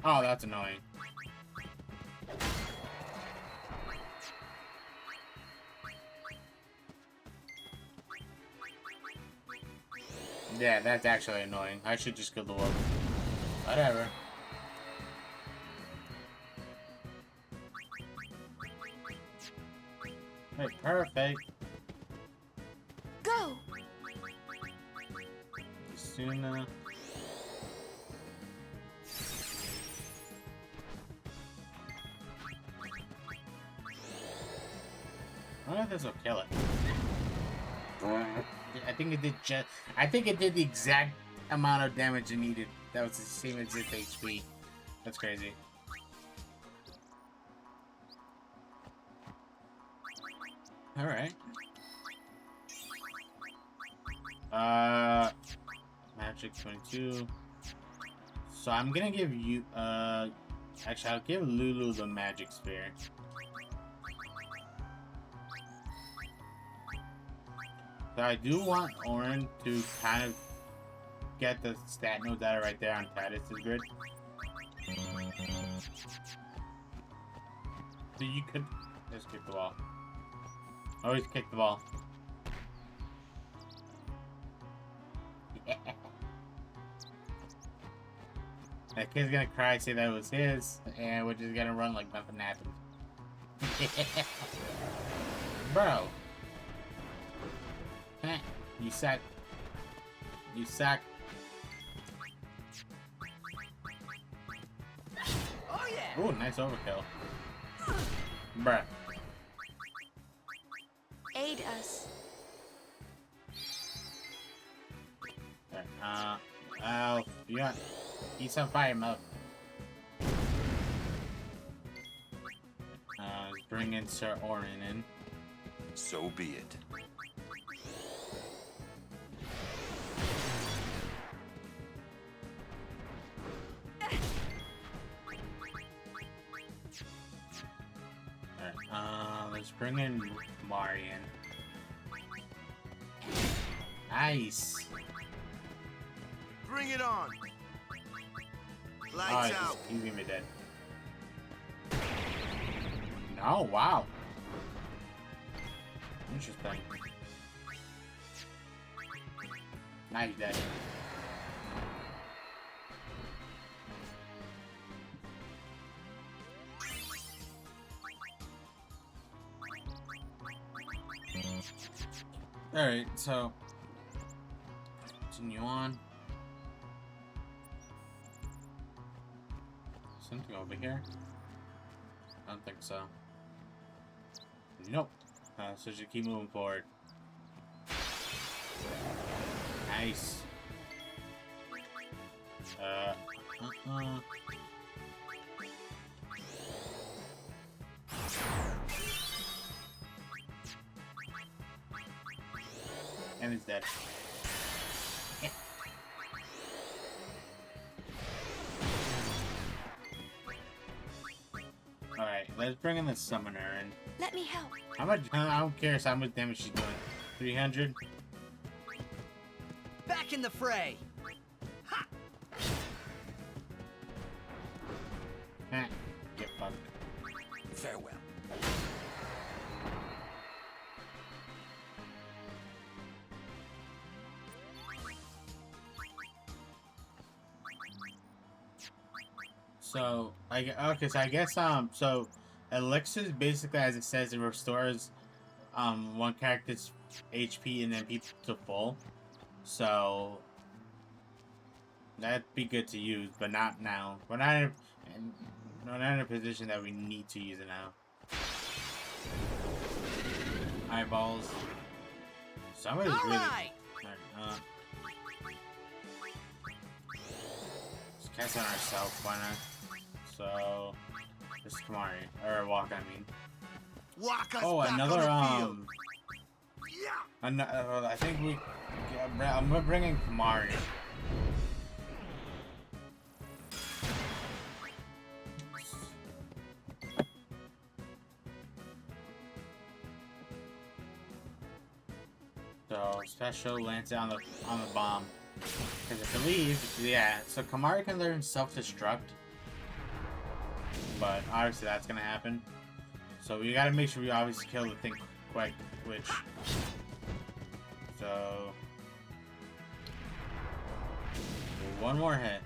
Oh, that's annoying. Yeah, that's actually annoying. I should just kill the wolf. Whatever. Hey, perfect. Go! Sooner. I wonder if this will kill it. I think it did just. I think it did the exact amount of damage it needed. That was the same as its HP. That's crazy. All right. Magic 22. So I'm gonna give you. Actually, I'll give Lulu the magic spear. So I do want Orin to kind of get the stat node that are right there on Tatis's grid. So you could just kick the ball. Always kick the ball. Yeah. That kid's gonna cry, say that it was his, and we're just gonna run like nothing happened. Bro. Heh. You suck. You suck. Oh yeah. Ooh, nice overkill. Bruh. Aid us. Alright, you got eat some fire, Mo. Let's bring in Sir Orin in. So be it. Alright, let's bring in Marion. Nice. Bring it on. Oh, Lights out. he's gonna be dead. No, wow. Interesting. Now he's dead. Alright, so continue on. Something over here? I don't think so. Nope. So just keep moving forward. Nice. And he's dead. Alright, let's bring in the summoner and Let me help. how much I'm curious how much damage she's doing. 300? Back in the fray. Ha! Get fucked. Farewell. So okay, so I guess so elixirs basically, as it says, it restores one character's HP and then people to full. So that'd be good to use, but not now. We're not in a position that we need to use it now. Eyeballs. Somebody's really. Right. Let's cast on ourselves, why not? So this is Kamari or Walk, I mean. Walk us Oh, back another on the field. I think we. Yeah, I'm gonna bring in Kamari. So special lands it on the bomb. Because I believe, yeah. So Kamari can learn self-destruct, but obviously that's gonna happen. So we gotta make sure we obviously kill the thing quick, which. So one more hit.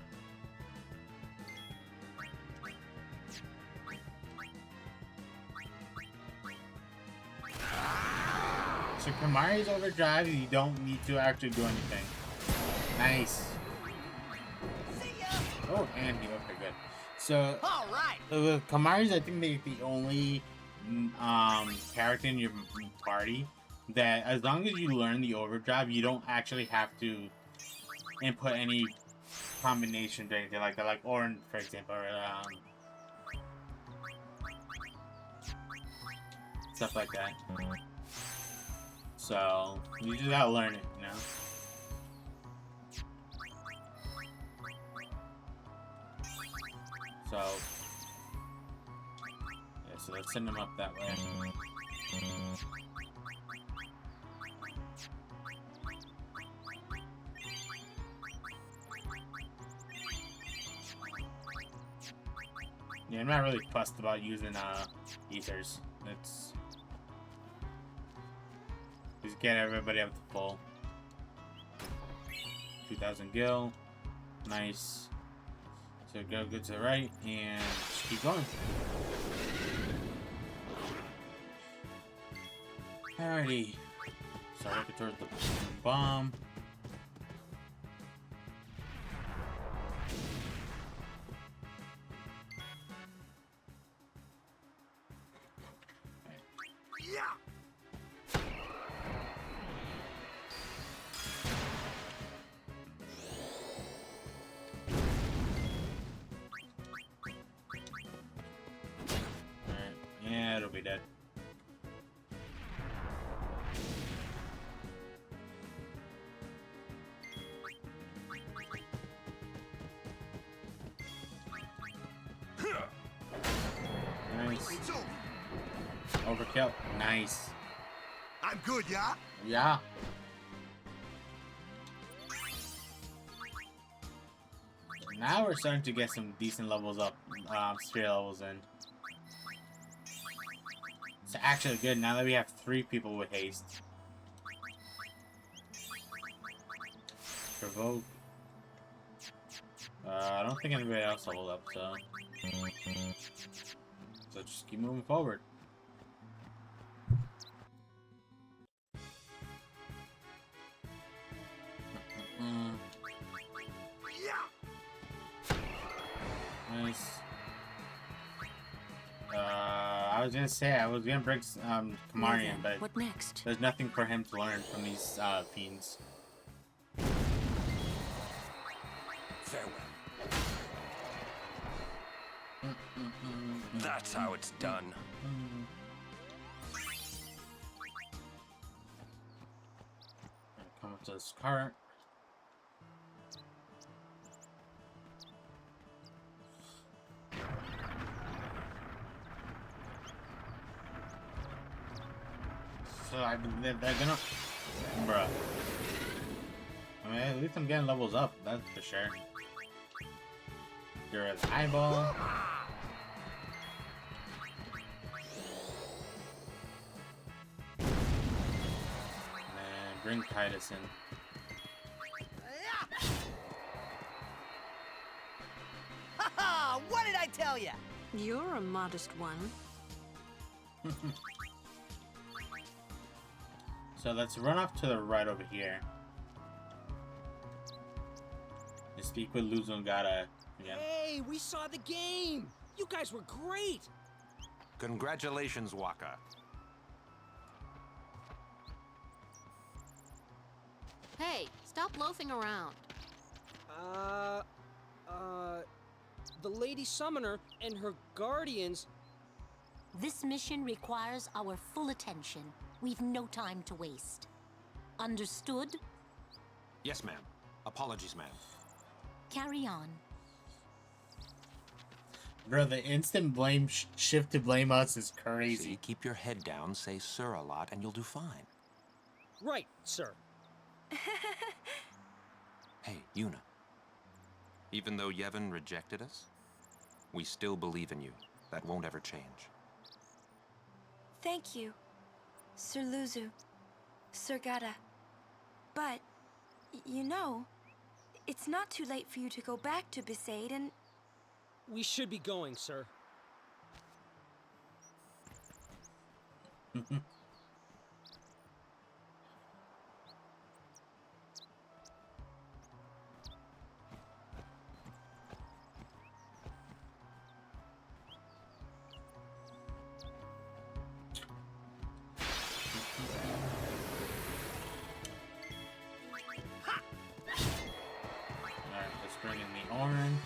So Kamari's overdrive, you don't need to actually do anything. Nice. Oh, and he okay, good. So all right. With Kamari's, I think they're the only character in your party that, as long as you learn the overdrive, you don't actually have to input any combinations or anything like that, like Orin, for example, or stuff like that. So you just gotta learn it, you know. So yeah, so let's send them up that way. Yeah, I'm not really fussed about using ethers. It's just get everybody up to full. 2,000 gil. Nice. So go good to the right and just keep going. Alrighty. So looking towards the bomb. Yeah, it'll be dead. Nice. Overkill. Nice. I'm good, yeah? Yeah. Now we're starting to get some decent levels up, sphere levels in. It's actually good now that we have 3 people with haste. Provoke. I don't think anybody else leveled up, so just keep moving forward. Nice. I was gonna say I was gonna bring Kamarian, but what next? There's nothing for him to learn from these fiends. Farewell. That's how it's done. Come up to this cart. So they're gonna, bruh. I mean, at least I'm getting levels up. That's for sure. You're an eyeball. And bring Titus in. Haha! What did I tell you? You're a modest one. So let's run off to the right over here. And speak with Luzongata again. Hey, we saw the game! You guys were great! Congratulations, Waka. Hey, stop loafing around. The Lady Summoner and her guardians... This mission requires our full attention. We've no time to waste. Understood? Yes, ma'am. Apologies, ma'am. Carry on. Bro, the instant blame shift to blame us is crazy. See, keep your head down, say sir a lot, and you'll do fine. Right, sir. Hey, Yuna. Even though Yevon rejected us, we still believe in you. That won't ever change. Thank you, Sir Luzu, Sir Gata. But, you know, it's not too late for you to go back to Besaid and... We should be going, sir. Alright, let's bring in the Orin.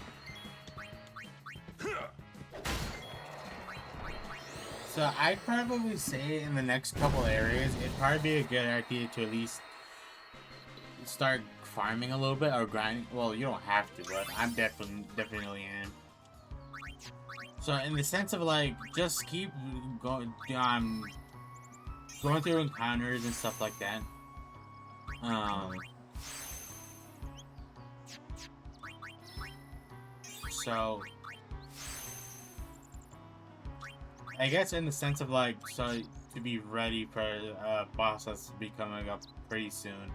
So I'd probably say in the next couple areas, it'd probably be a good idea to at least start farming a little bit or grinding. Well, you don't have to, but I'm definitely am. So in the sense of like, just keep going through encounters and stuff like that. So I guess in the sense of like, so to be ready for a boss that's to be coming up pretty soon.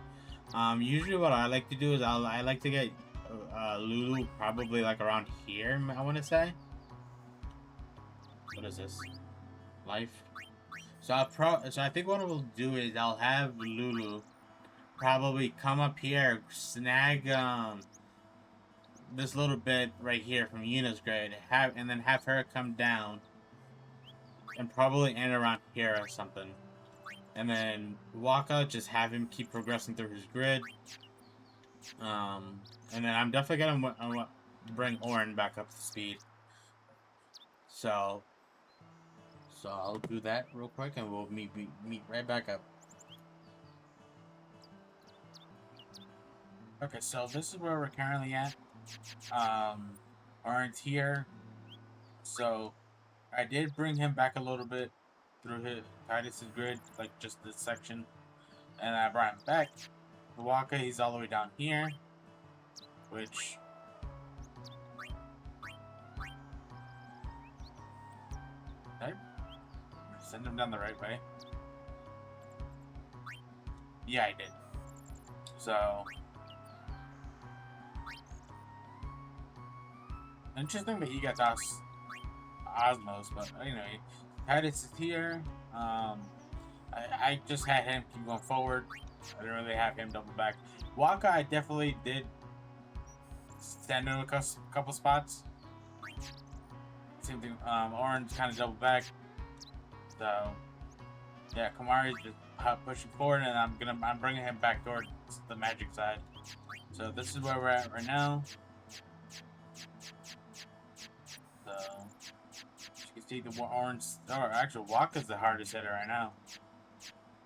Usually what I like to do is I like to get Lulu probably like around here, I want to say. What is this? Life? So I think what we'll do is I'll have Lulu probably come up here, snag this little bit right here from Yuna's grade, and then have her come down and probably end around here or something. And then Waka, just have him keep progressing through his grid. And then I'm definitely gonna bring Orin back up to speed. So I'll do that real quick, and we'll meet right back up. Okay, so this is where we're currently at. Orin's here. So I did bring him back a little bit through his Titus's grid, like just this section, and I brought him back. Waka, he's all the way down here, which I send him down the right way. Yeah, I did. So interesting that he got Osmos, but anyway, Titus is here. I just had him keep going forward. I didn't really have him double back. Waka, I definitely did stand in a couple spots. Same thing. Orange kind of double back. So yeah, Kamari's just pushing forward, and I'm bringing him back towards the magic side. So this is where we're at right now. So you can see the Orange, or actually Waka's the hardest hitter right now.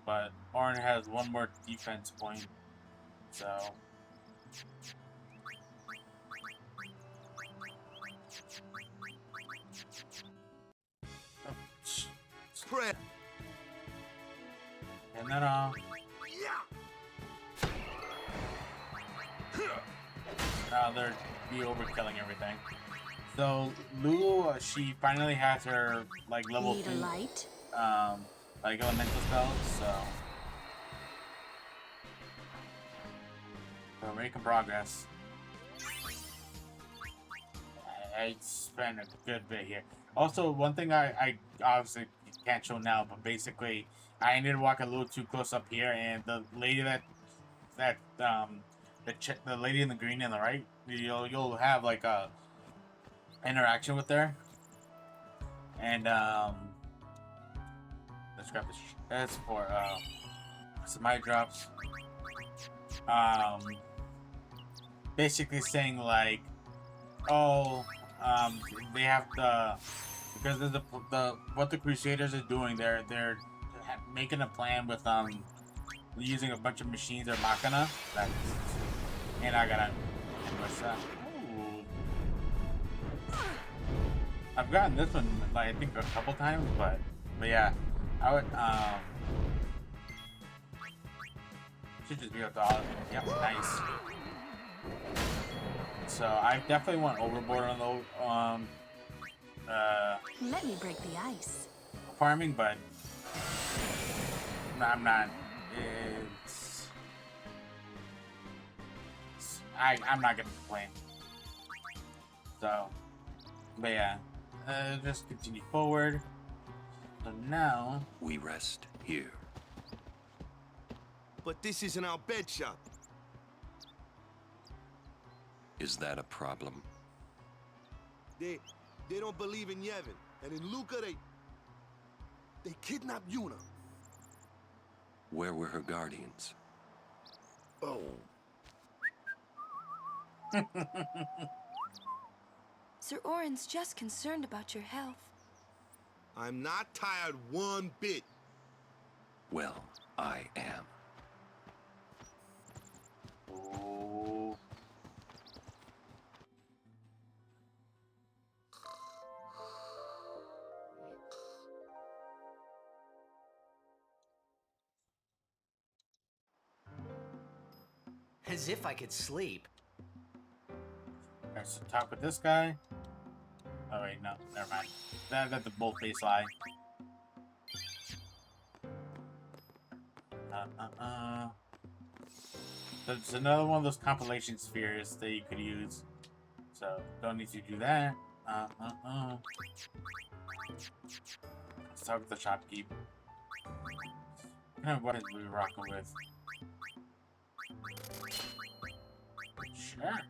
But Orin has one more defense point, so Spread. And then now they're overkilling everything. So Lulu, she finally has her like level 2 light? like elemental spells, so we're making progress. I spent a good bit here. Also, one thing I obviously can't show now, but basically I ended up walking a little too close up here, and the lady the lady in the green on the right, you'll have like a interaction with her, and let's grab this. That's for some eye drops. Basically saying like, oh, they have to, because there's what the Crusaders are doing. They're making a plan with using a bunch of machines or machina. And I gotta. What's that? I've gotten this one like I think a couple times, but yeah, I would should just be able to. Yep, nice. So I definitely went overboard on the Let me break the ice. farming, but I'm not. I'm not gonna complain. So, but yeah, just continue forward. So now we rest here. But this isn't our bed shop. Is that a problem? They don't believe in Yevon, and in Luca they kidnapped Yuna. Where were her guardians? Oh. Sir Orin's just concerned about your health. I'm not tired one bit. Well, I am. Oh. As if I could sleep. Okay, so talk with this guy. Oh wait, no, never mind. That's the bold face lie. So it's another one of those compilation spheres that you could use. So don't need to do that. Let's talk with the shopkeep. What is we rocking with? Sure.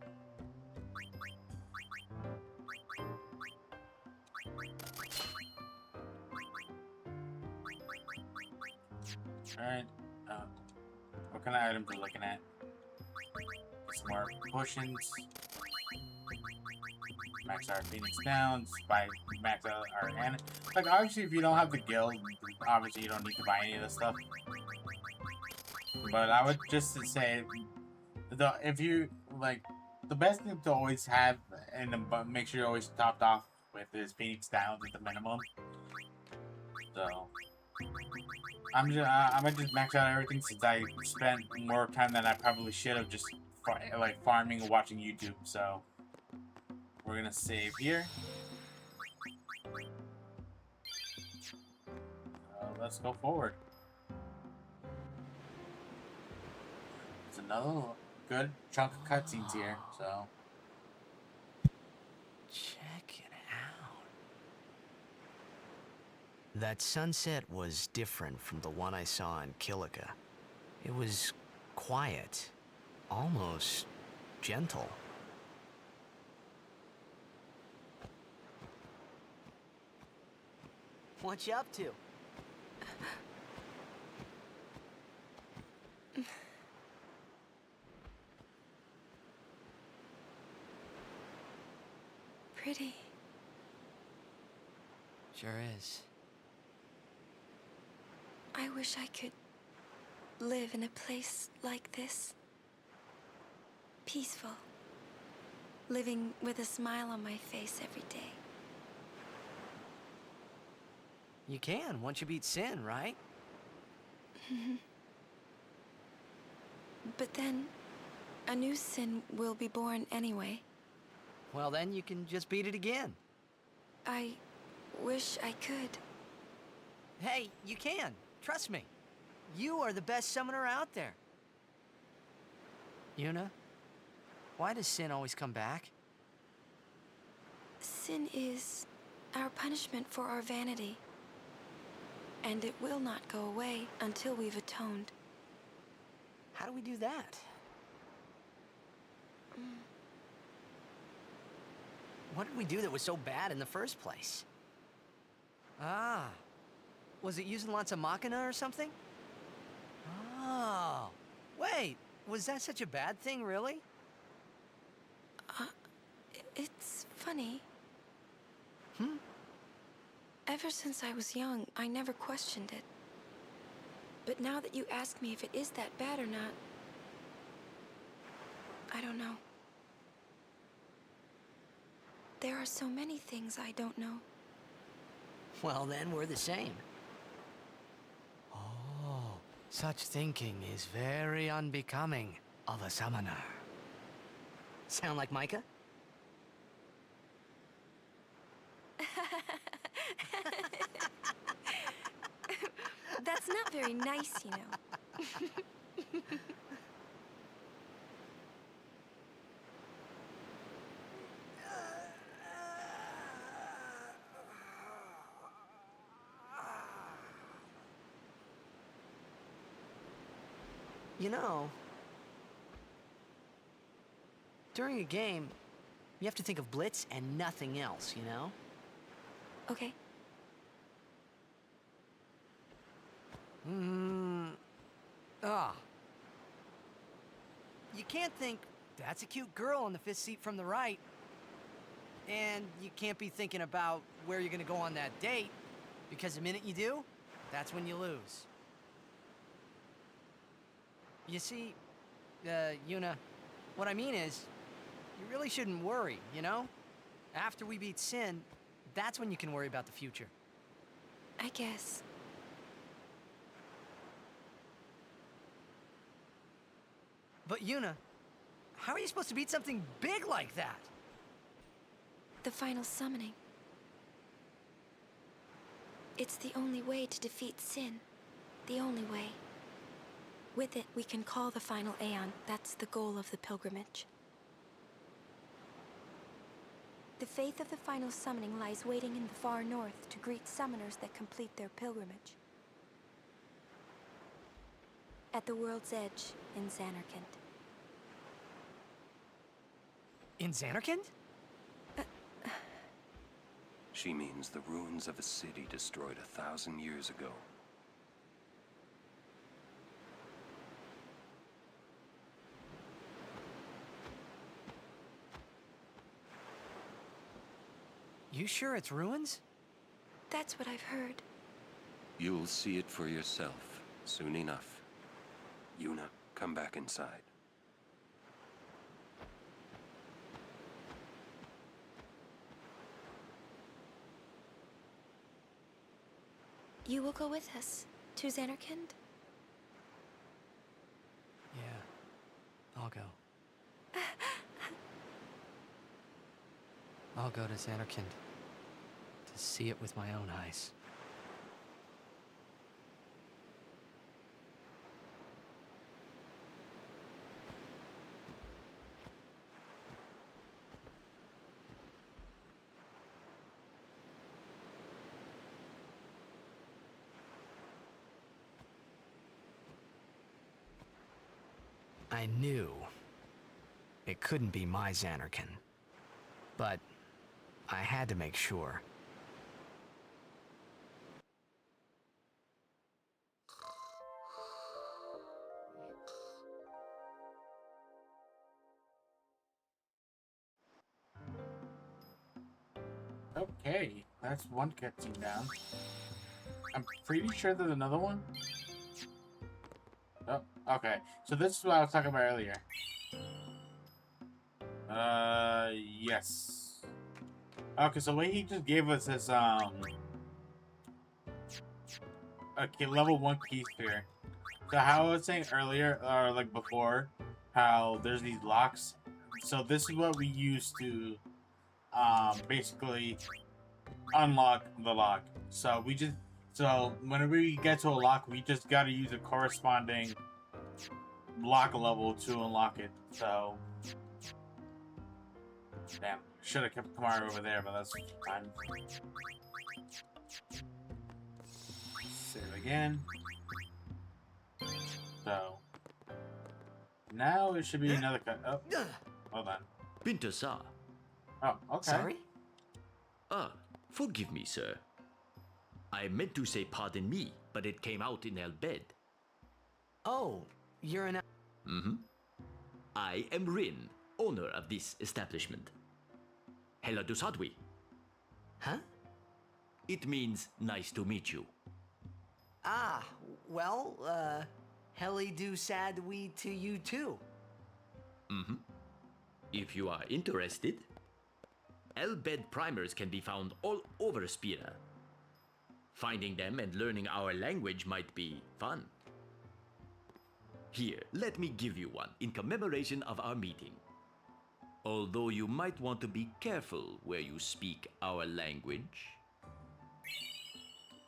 Alright. What kind of items are we looking at? Some more potions. Max our Phoenix down. Max out our like obviously if you don't have the guild, obviously you don't need to buy any of this stuff. But I would just say if you like the best thing to always have and make sure you're always topped off with is Phoenix downs at the minimum. So I'm gonna just max out everything since I spent more time than I probably should have just like farming and watching YouTube. So we're gonna save here. Let's go forward. It's another good chunk of cutscenes here. So check it out. That sunset was different from the one I saw in Kilika. It was quiet, almost gentle. What you up to? Pretty. Sure is. I wish I could live in a place like this. Peaceful. Living with a smile on my face every day. You can once you beat Sin, right? But then, a new Sin will be born anyway. Well, then you can just beat it again. I wish I could. Hey, you can. Trust me. You are the best summoner out there. Yuna, why does Sin always come back? Sin is our punishment for our vanity. And it will not go away until we've atoned. How do we do that? What did we do that was so bad in the first place? Ah, was it using lots of Machina or something? Oh, wait, was that such a bad thing, really? It's funny. Ever since I was young, I never questioned it. But now that you ask me if it is that bad or not, I don't know. There are so many things I don't know. Well, then we're the same. Oh, such thinking is very unbecoming of a summoner. Sound like Micah? That's not very nice, you know. You know, during a game, you have to think of Blitz and nothing else, you know? Okay. You can't think, that's a cute girl on the 5th seat from the right. And you can't be thinking about where you're gonna go on that date, because the minute you do, that's when you lose. You see, Yuna, what I mean is, you really shouldn't worry, you know? After we beat Sin, that's when you can worry about the future. I guess. But Yuna, how are you supposed to beat something big like that? The final summoning. It's the only way to defeat Sin. The only way. With it, we can call the final Aeon. That's the goal of the pilgrimage. The faith of the final summoning lies waiting in the far north to greet summoners that complete their pilgrimage. At the world's edge in Xanarkand. In Xanarkand? She means the ruins of a city destroyed 1,000 years ago. You sure it's ruins? That's what I've heard. You'll see it for yourself soon enough. Yuna, come back inside. You will go with us to Xanarkand? Yeah, I'll go. I'll go to Xanarkand to see it with my own eyes. I knew it couldn't be my Xanarkand, but I had to make sure. Okay, that's one cutscene down. I'm pretty sure there's another one. Oh, okay. So this is what I was talking about earlier. Yes. Okay, so what he just gave us is, okay, level 1 key sphere. So how I was saying earlier, or like before, how there's these locks. So this is what we use to, basically unlock the lock. So whenever we get to a lock, we just gotta use a corresponding lock level to unlock it. So, damn, should have kept Kamari over there, but that's fine. Save again. So, now it should be another cut. Oh, hold on. Binta-sa. Oh, okay. Sorry? Ah, forgive me, sir. I meant to say pardon me, but it came out in El Bed. Oh, you're an... Mm-hmm. I am Rin, owner of this establishment. Hela Dusadwi. Huh? It means nice to meet you. Ah, well, Heli do sad we to you too. Mm-hmm. If you are interested, El Bed primers can be found all over Spira. Finding them and learning our language might be fun. Here, let me give you one in commemoration of our meeting. Although you might want to be careful where you speak our language.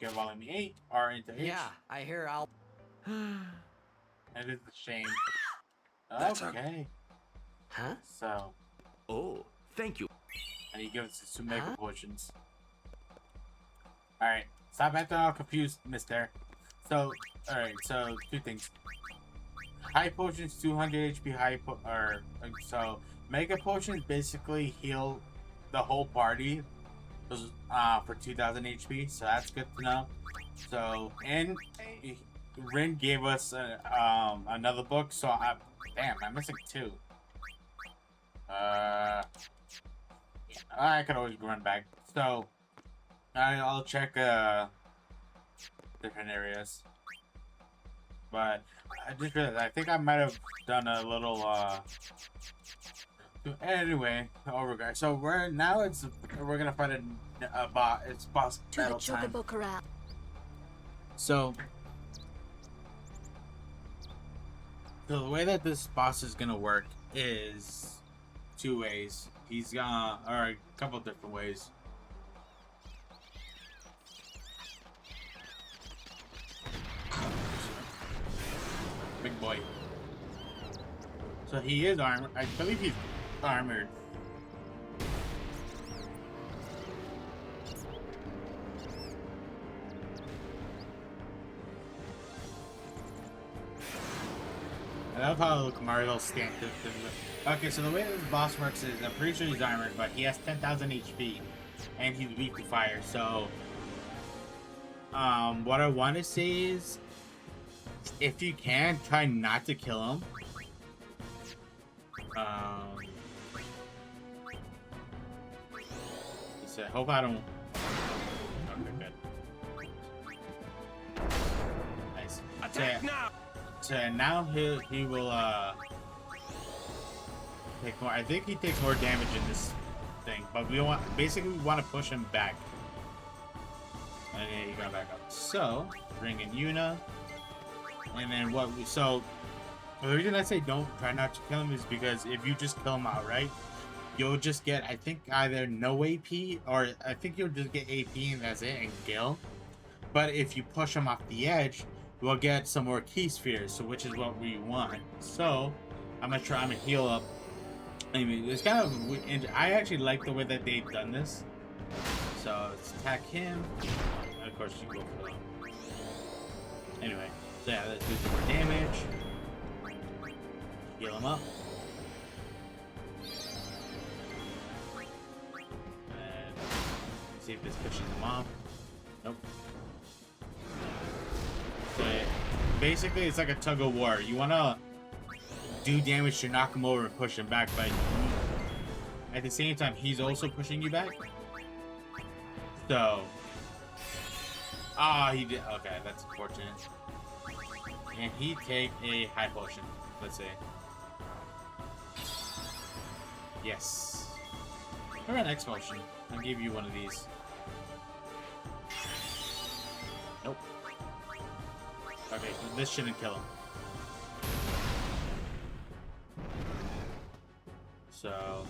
Get volume 8, R into H. Yeah, I hear I'll... That is a shame. That's okay. Huh? So. Oh, thank you. And he gives us 2 mega potions. Alright. Stop acting all confused, mister. So, alright, so 2 things. High potions, 200 HP so mega potions basically heal the whole party for 2000 HP, so that's good to know. So, and Rin gave us another book, so damn, I'm missing 2. I could always run back. So, I'll check different areas. But I just realized I think I might have done a little anyway, over guys. So we're gonna fight a bot. It's boss battle time. Corral. So the way that this boss is gonna work is 2 ways. He's gonna, or a couple different ways. Big boy. So he is armored. I believe he's armored. I love how Mario stands. Okay, so the way this boss works is, I'm pretty sure he's armored, but he has 10,000 HP, and he's weak to fire. So, what I want to say is, if you can, try not to kill him. So I hope I don't. Okay, good. Nice. Attack now! So now he will take more. I think he takes more damage in this thing, but we want basically we want to push him back. And then he got back up. So bring in Yuna, and then what? So the reason I say don't try not to kill him is because if you just kill him outright, you'll just get, I think, either no AP or I think you'll just get AP and that's it, and kill. But if you push him off the edge, we'll get some more key spheres, so which is what we want. So I'm gonna heal up. I mean, it's kind of, I actually like the way that they've done this. So let's attack him. And of course, you go for him. Anyway, so yeah, let's do some more damage. Heal him up. And see if this pushes him off. Nope. So basically, it's like a tug of war. You want to do damage to knock him over and push him back, but at the same time, he's also pushing you back. So, he did. Okay, that's unfortunate. And he take a high potion. Let's see. Yes. Or an X potion. I'll give you one of these. Nope. Okay, so this shouldn't kill him. So,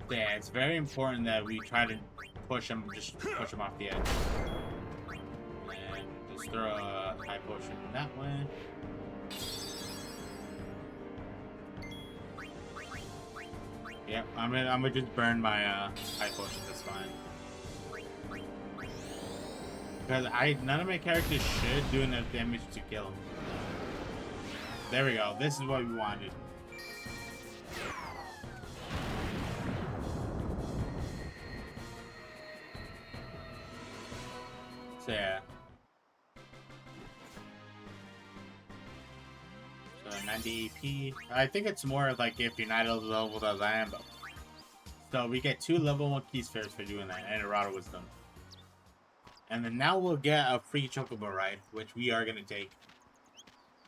yeah, it's very important that we try to push him, just push him off the edge. And just throw a high potion that way. Yep, I'm gonna just burn my high potion. That's fine. Because none of my characters should do enough damage to kill him. There we go. This is what we wanted. So yeah. So 90 AP. I think it's more like if you're not level to Lambo. So we get 2 level 1 key spheres for doing that, and a Rod of Wisdom. And then now we'll get a free Chocobo ride, which we are gonna take.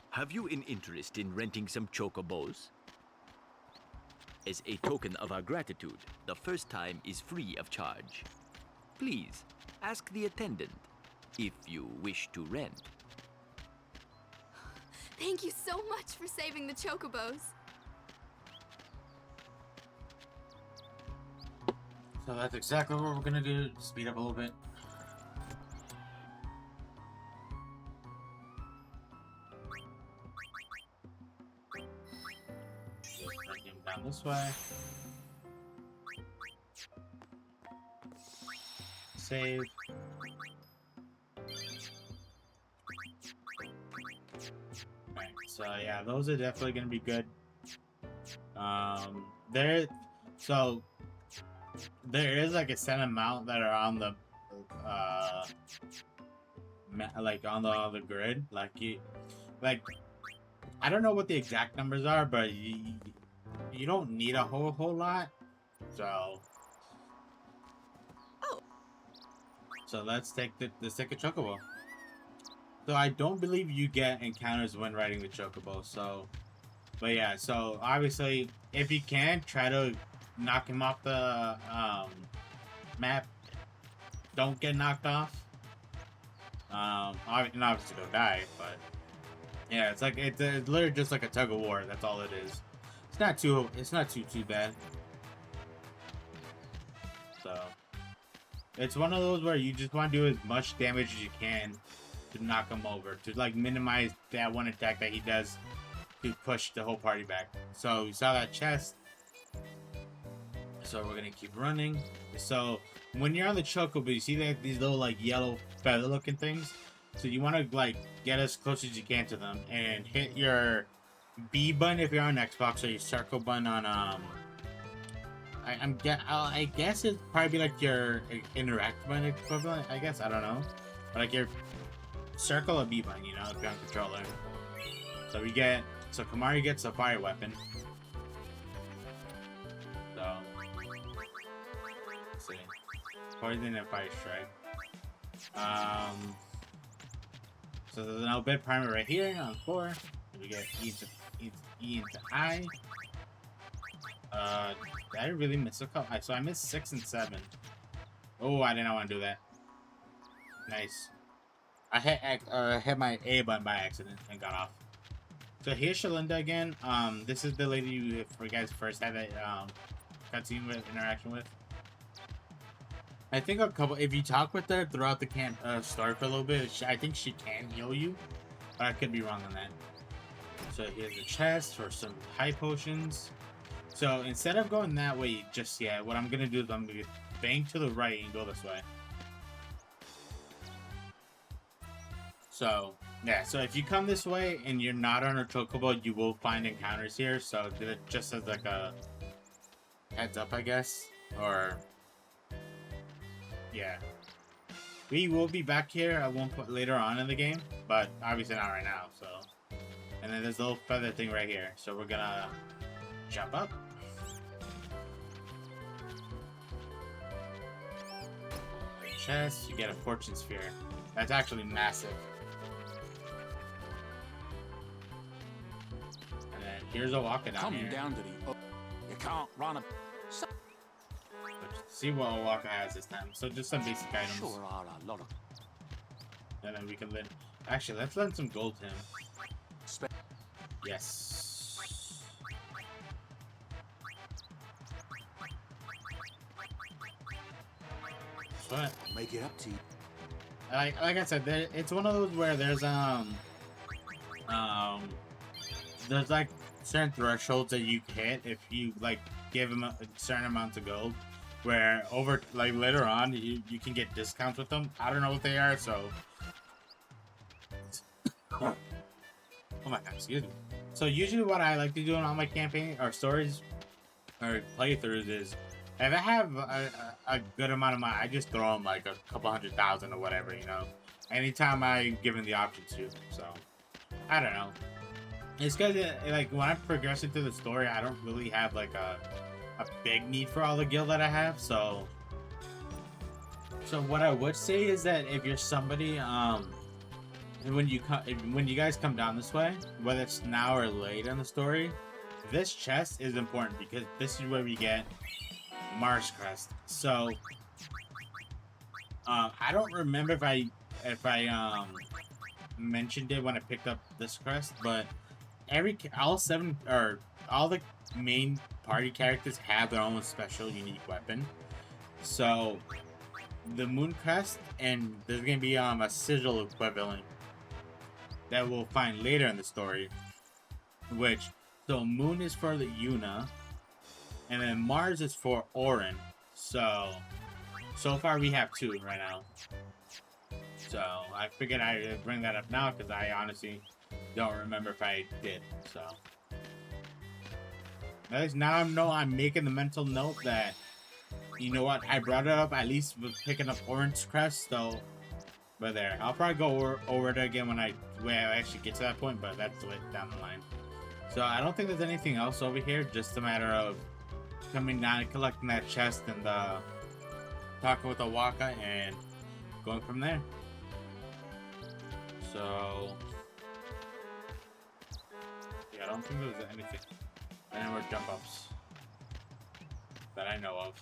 Have you an interest in renting some chocobos? As a token of our gratitude, the first time is free of charge. Please, ask the attendant if you wish to rent. Thank you so much for saving the chocobos. So that's exactly what we're gonna do. Speed up a little bit. Bring him down this way. Save. Right, so yeah, those are definitely gonna be good. There is like a set amount that are on the like on the grid. I don't know what the exact numbers are, but you don't need a whole lot. So let's take a chocobo. So I don't believe you get encounters when riding the chocobo. So, but yeah. So obviously, if you can, try to knock him off the map. Don't get knocked off. Obviously don't die, but yeah, it's literally just like a tug of war. That's all it is. It's not too bad. So it's one of those where you just want to do as much damage as you can to knock him over, to like minimize that one attack that he does to push the whole party back. So we saw that chest. So we're gonna keep running. So when you're on the chocobo, you see that these little like yellow feather looking things? So you want to like get as close as you can to them and hit your B button if you're on Xbox, or your circle button on I guess it'd probably be like your interact button equivalent. I guess, I don't know, but like your circle or B button, you know, if you're on controller. So Kamari gets a fire weapon. So let's see, poison and fire strike. So there's an Obed primer right here on 4. We get E into I. Did I really miss a couple? So I missed 6 and 7. Oh, I did not want to do that. Nice. I hit my A button by accident and got off. So here's Shalinda again. This is the lady you guys first had that cutscene with interaction with. I think if you talk with her throughout the story for a little bit, I think she can heal you, but I could be wrong on that. So here's the chest for some high potions. So instead of going that way just yet, what I'm gonna do is I'm gonna bank to the right and go this way. So yeah, so if you come this way and you're not on a chocobo, you will find encounters here. So just as like a heads up, I guess, or yeah. We will be back here at one point later on in the game, but obviously not right now. So, and then there's a little feather thing right here. So we're gonna jump up. Chest, you get a fortune sphere. That's actually massive. And then here's a walker down here. Down to the you can't run a. Let's see what Walker has this time. So just some basic items. Sure are a lot of. And then we can lend. Actually, let's lend some gold to him. Yes. What? Make it up to you. Like I said, it's one of those where there's like certain thresholds that you hit if you like give them a certain amount of gold. Where later on you can get discounts with them. I don't know what they are, so. Oh my god, excuse me. So usually what I like to do in all my campaign or stories or playthroughs is if I have a good amount of money, I just throw them like a couple 100,000 or whatever, you know. Anytime I'm given the option to. So I don't know. It's because like when I'm progressing through the story, I don't really have like a big need for all the gil that I have. So what I would say is that if you're somebody when you guys come down this way, whether it's now or late in the story, this chest is important because this is where we get Mars Crest. So I don't remember if I mentioned it when I picked up this crest, but all the main party characters have their own special unique weapon. So the Moon Crest, and there's gonna be a sigil equivalent that we'll find later in the story. So Moon is for the Yuna, and then Mars is for Orin. So far we have 2 right now. So I figured I'd bring that up now because I honestly don't remember if I did. So at least now I know I'm making the mental note that, you know what, I brought it up at least with picking up Orange Crest, so but there. I'll probably go over it again when I actually get to that point, but that's way down the line. So I don't think there's anything else over here, just a matter of coming down and collecting that chest and talking with Awaka and going from there. So yeah, I don't think there's anything. Any more jump ups that I know of.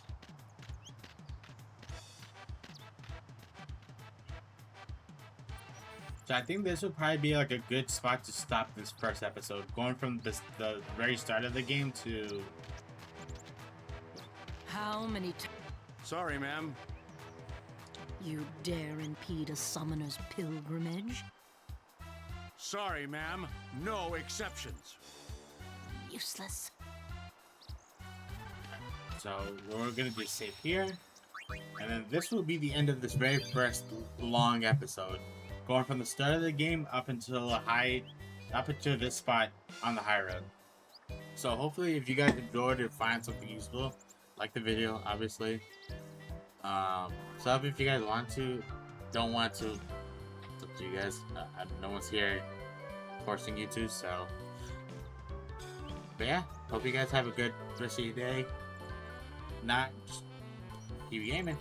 So I think this would probably be like a good spot to stop this first episode, going from the very start of the game to. How many Sorry, ma'am. You dare impede a summoner's pilgrimage? Sorry, ma'am. No exceptions. Useless. So we're gonna be safe here, and then this will be the end of this very first long episode, going from the start of the game up until this spot on the high road. So hopefully, if you guys enjoyed or find something useful, like the video, obviously. Sub if you guys want to, don't want to. It's up to you guys. No one's here forcing you to, so. But yeah, hope you guys have a good rest of your day. Not just keep gaming.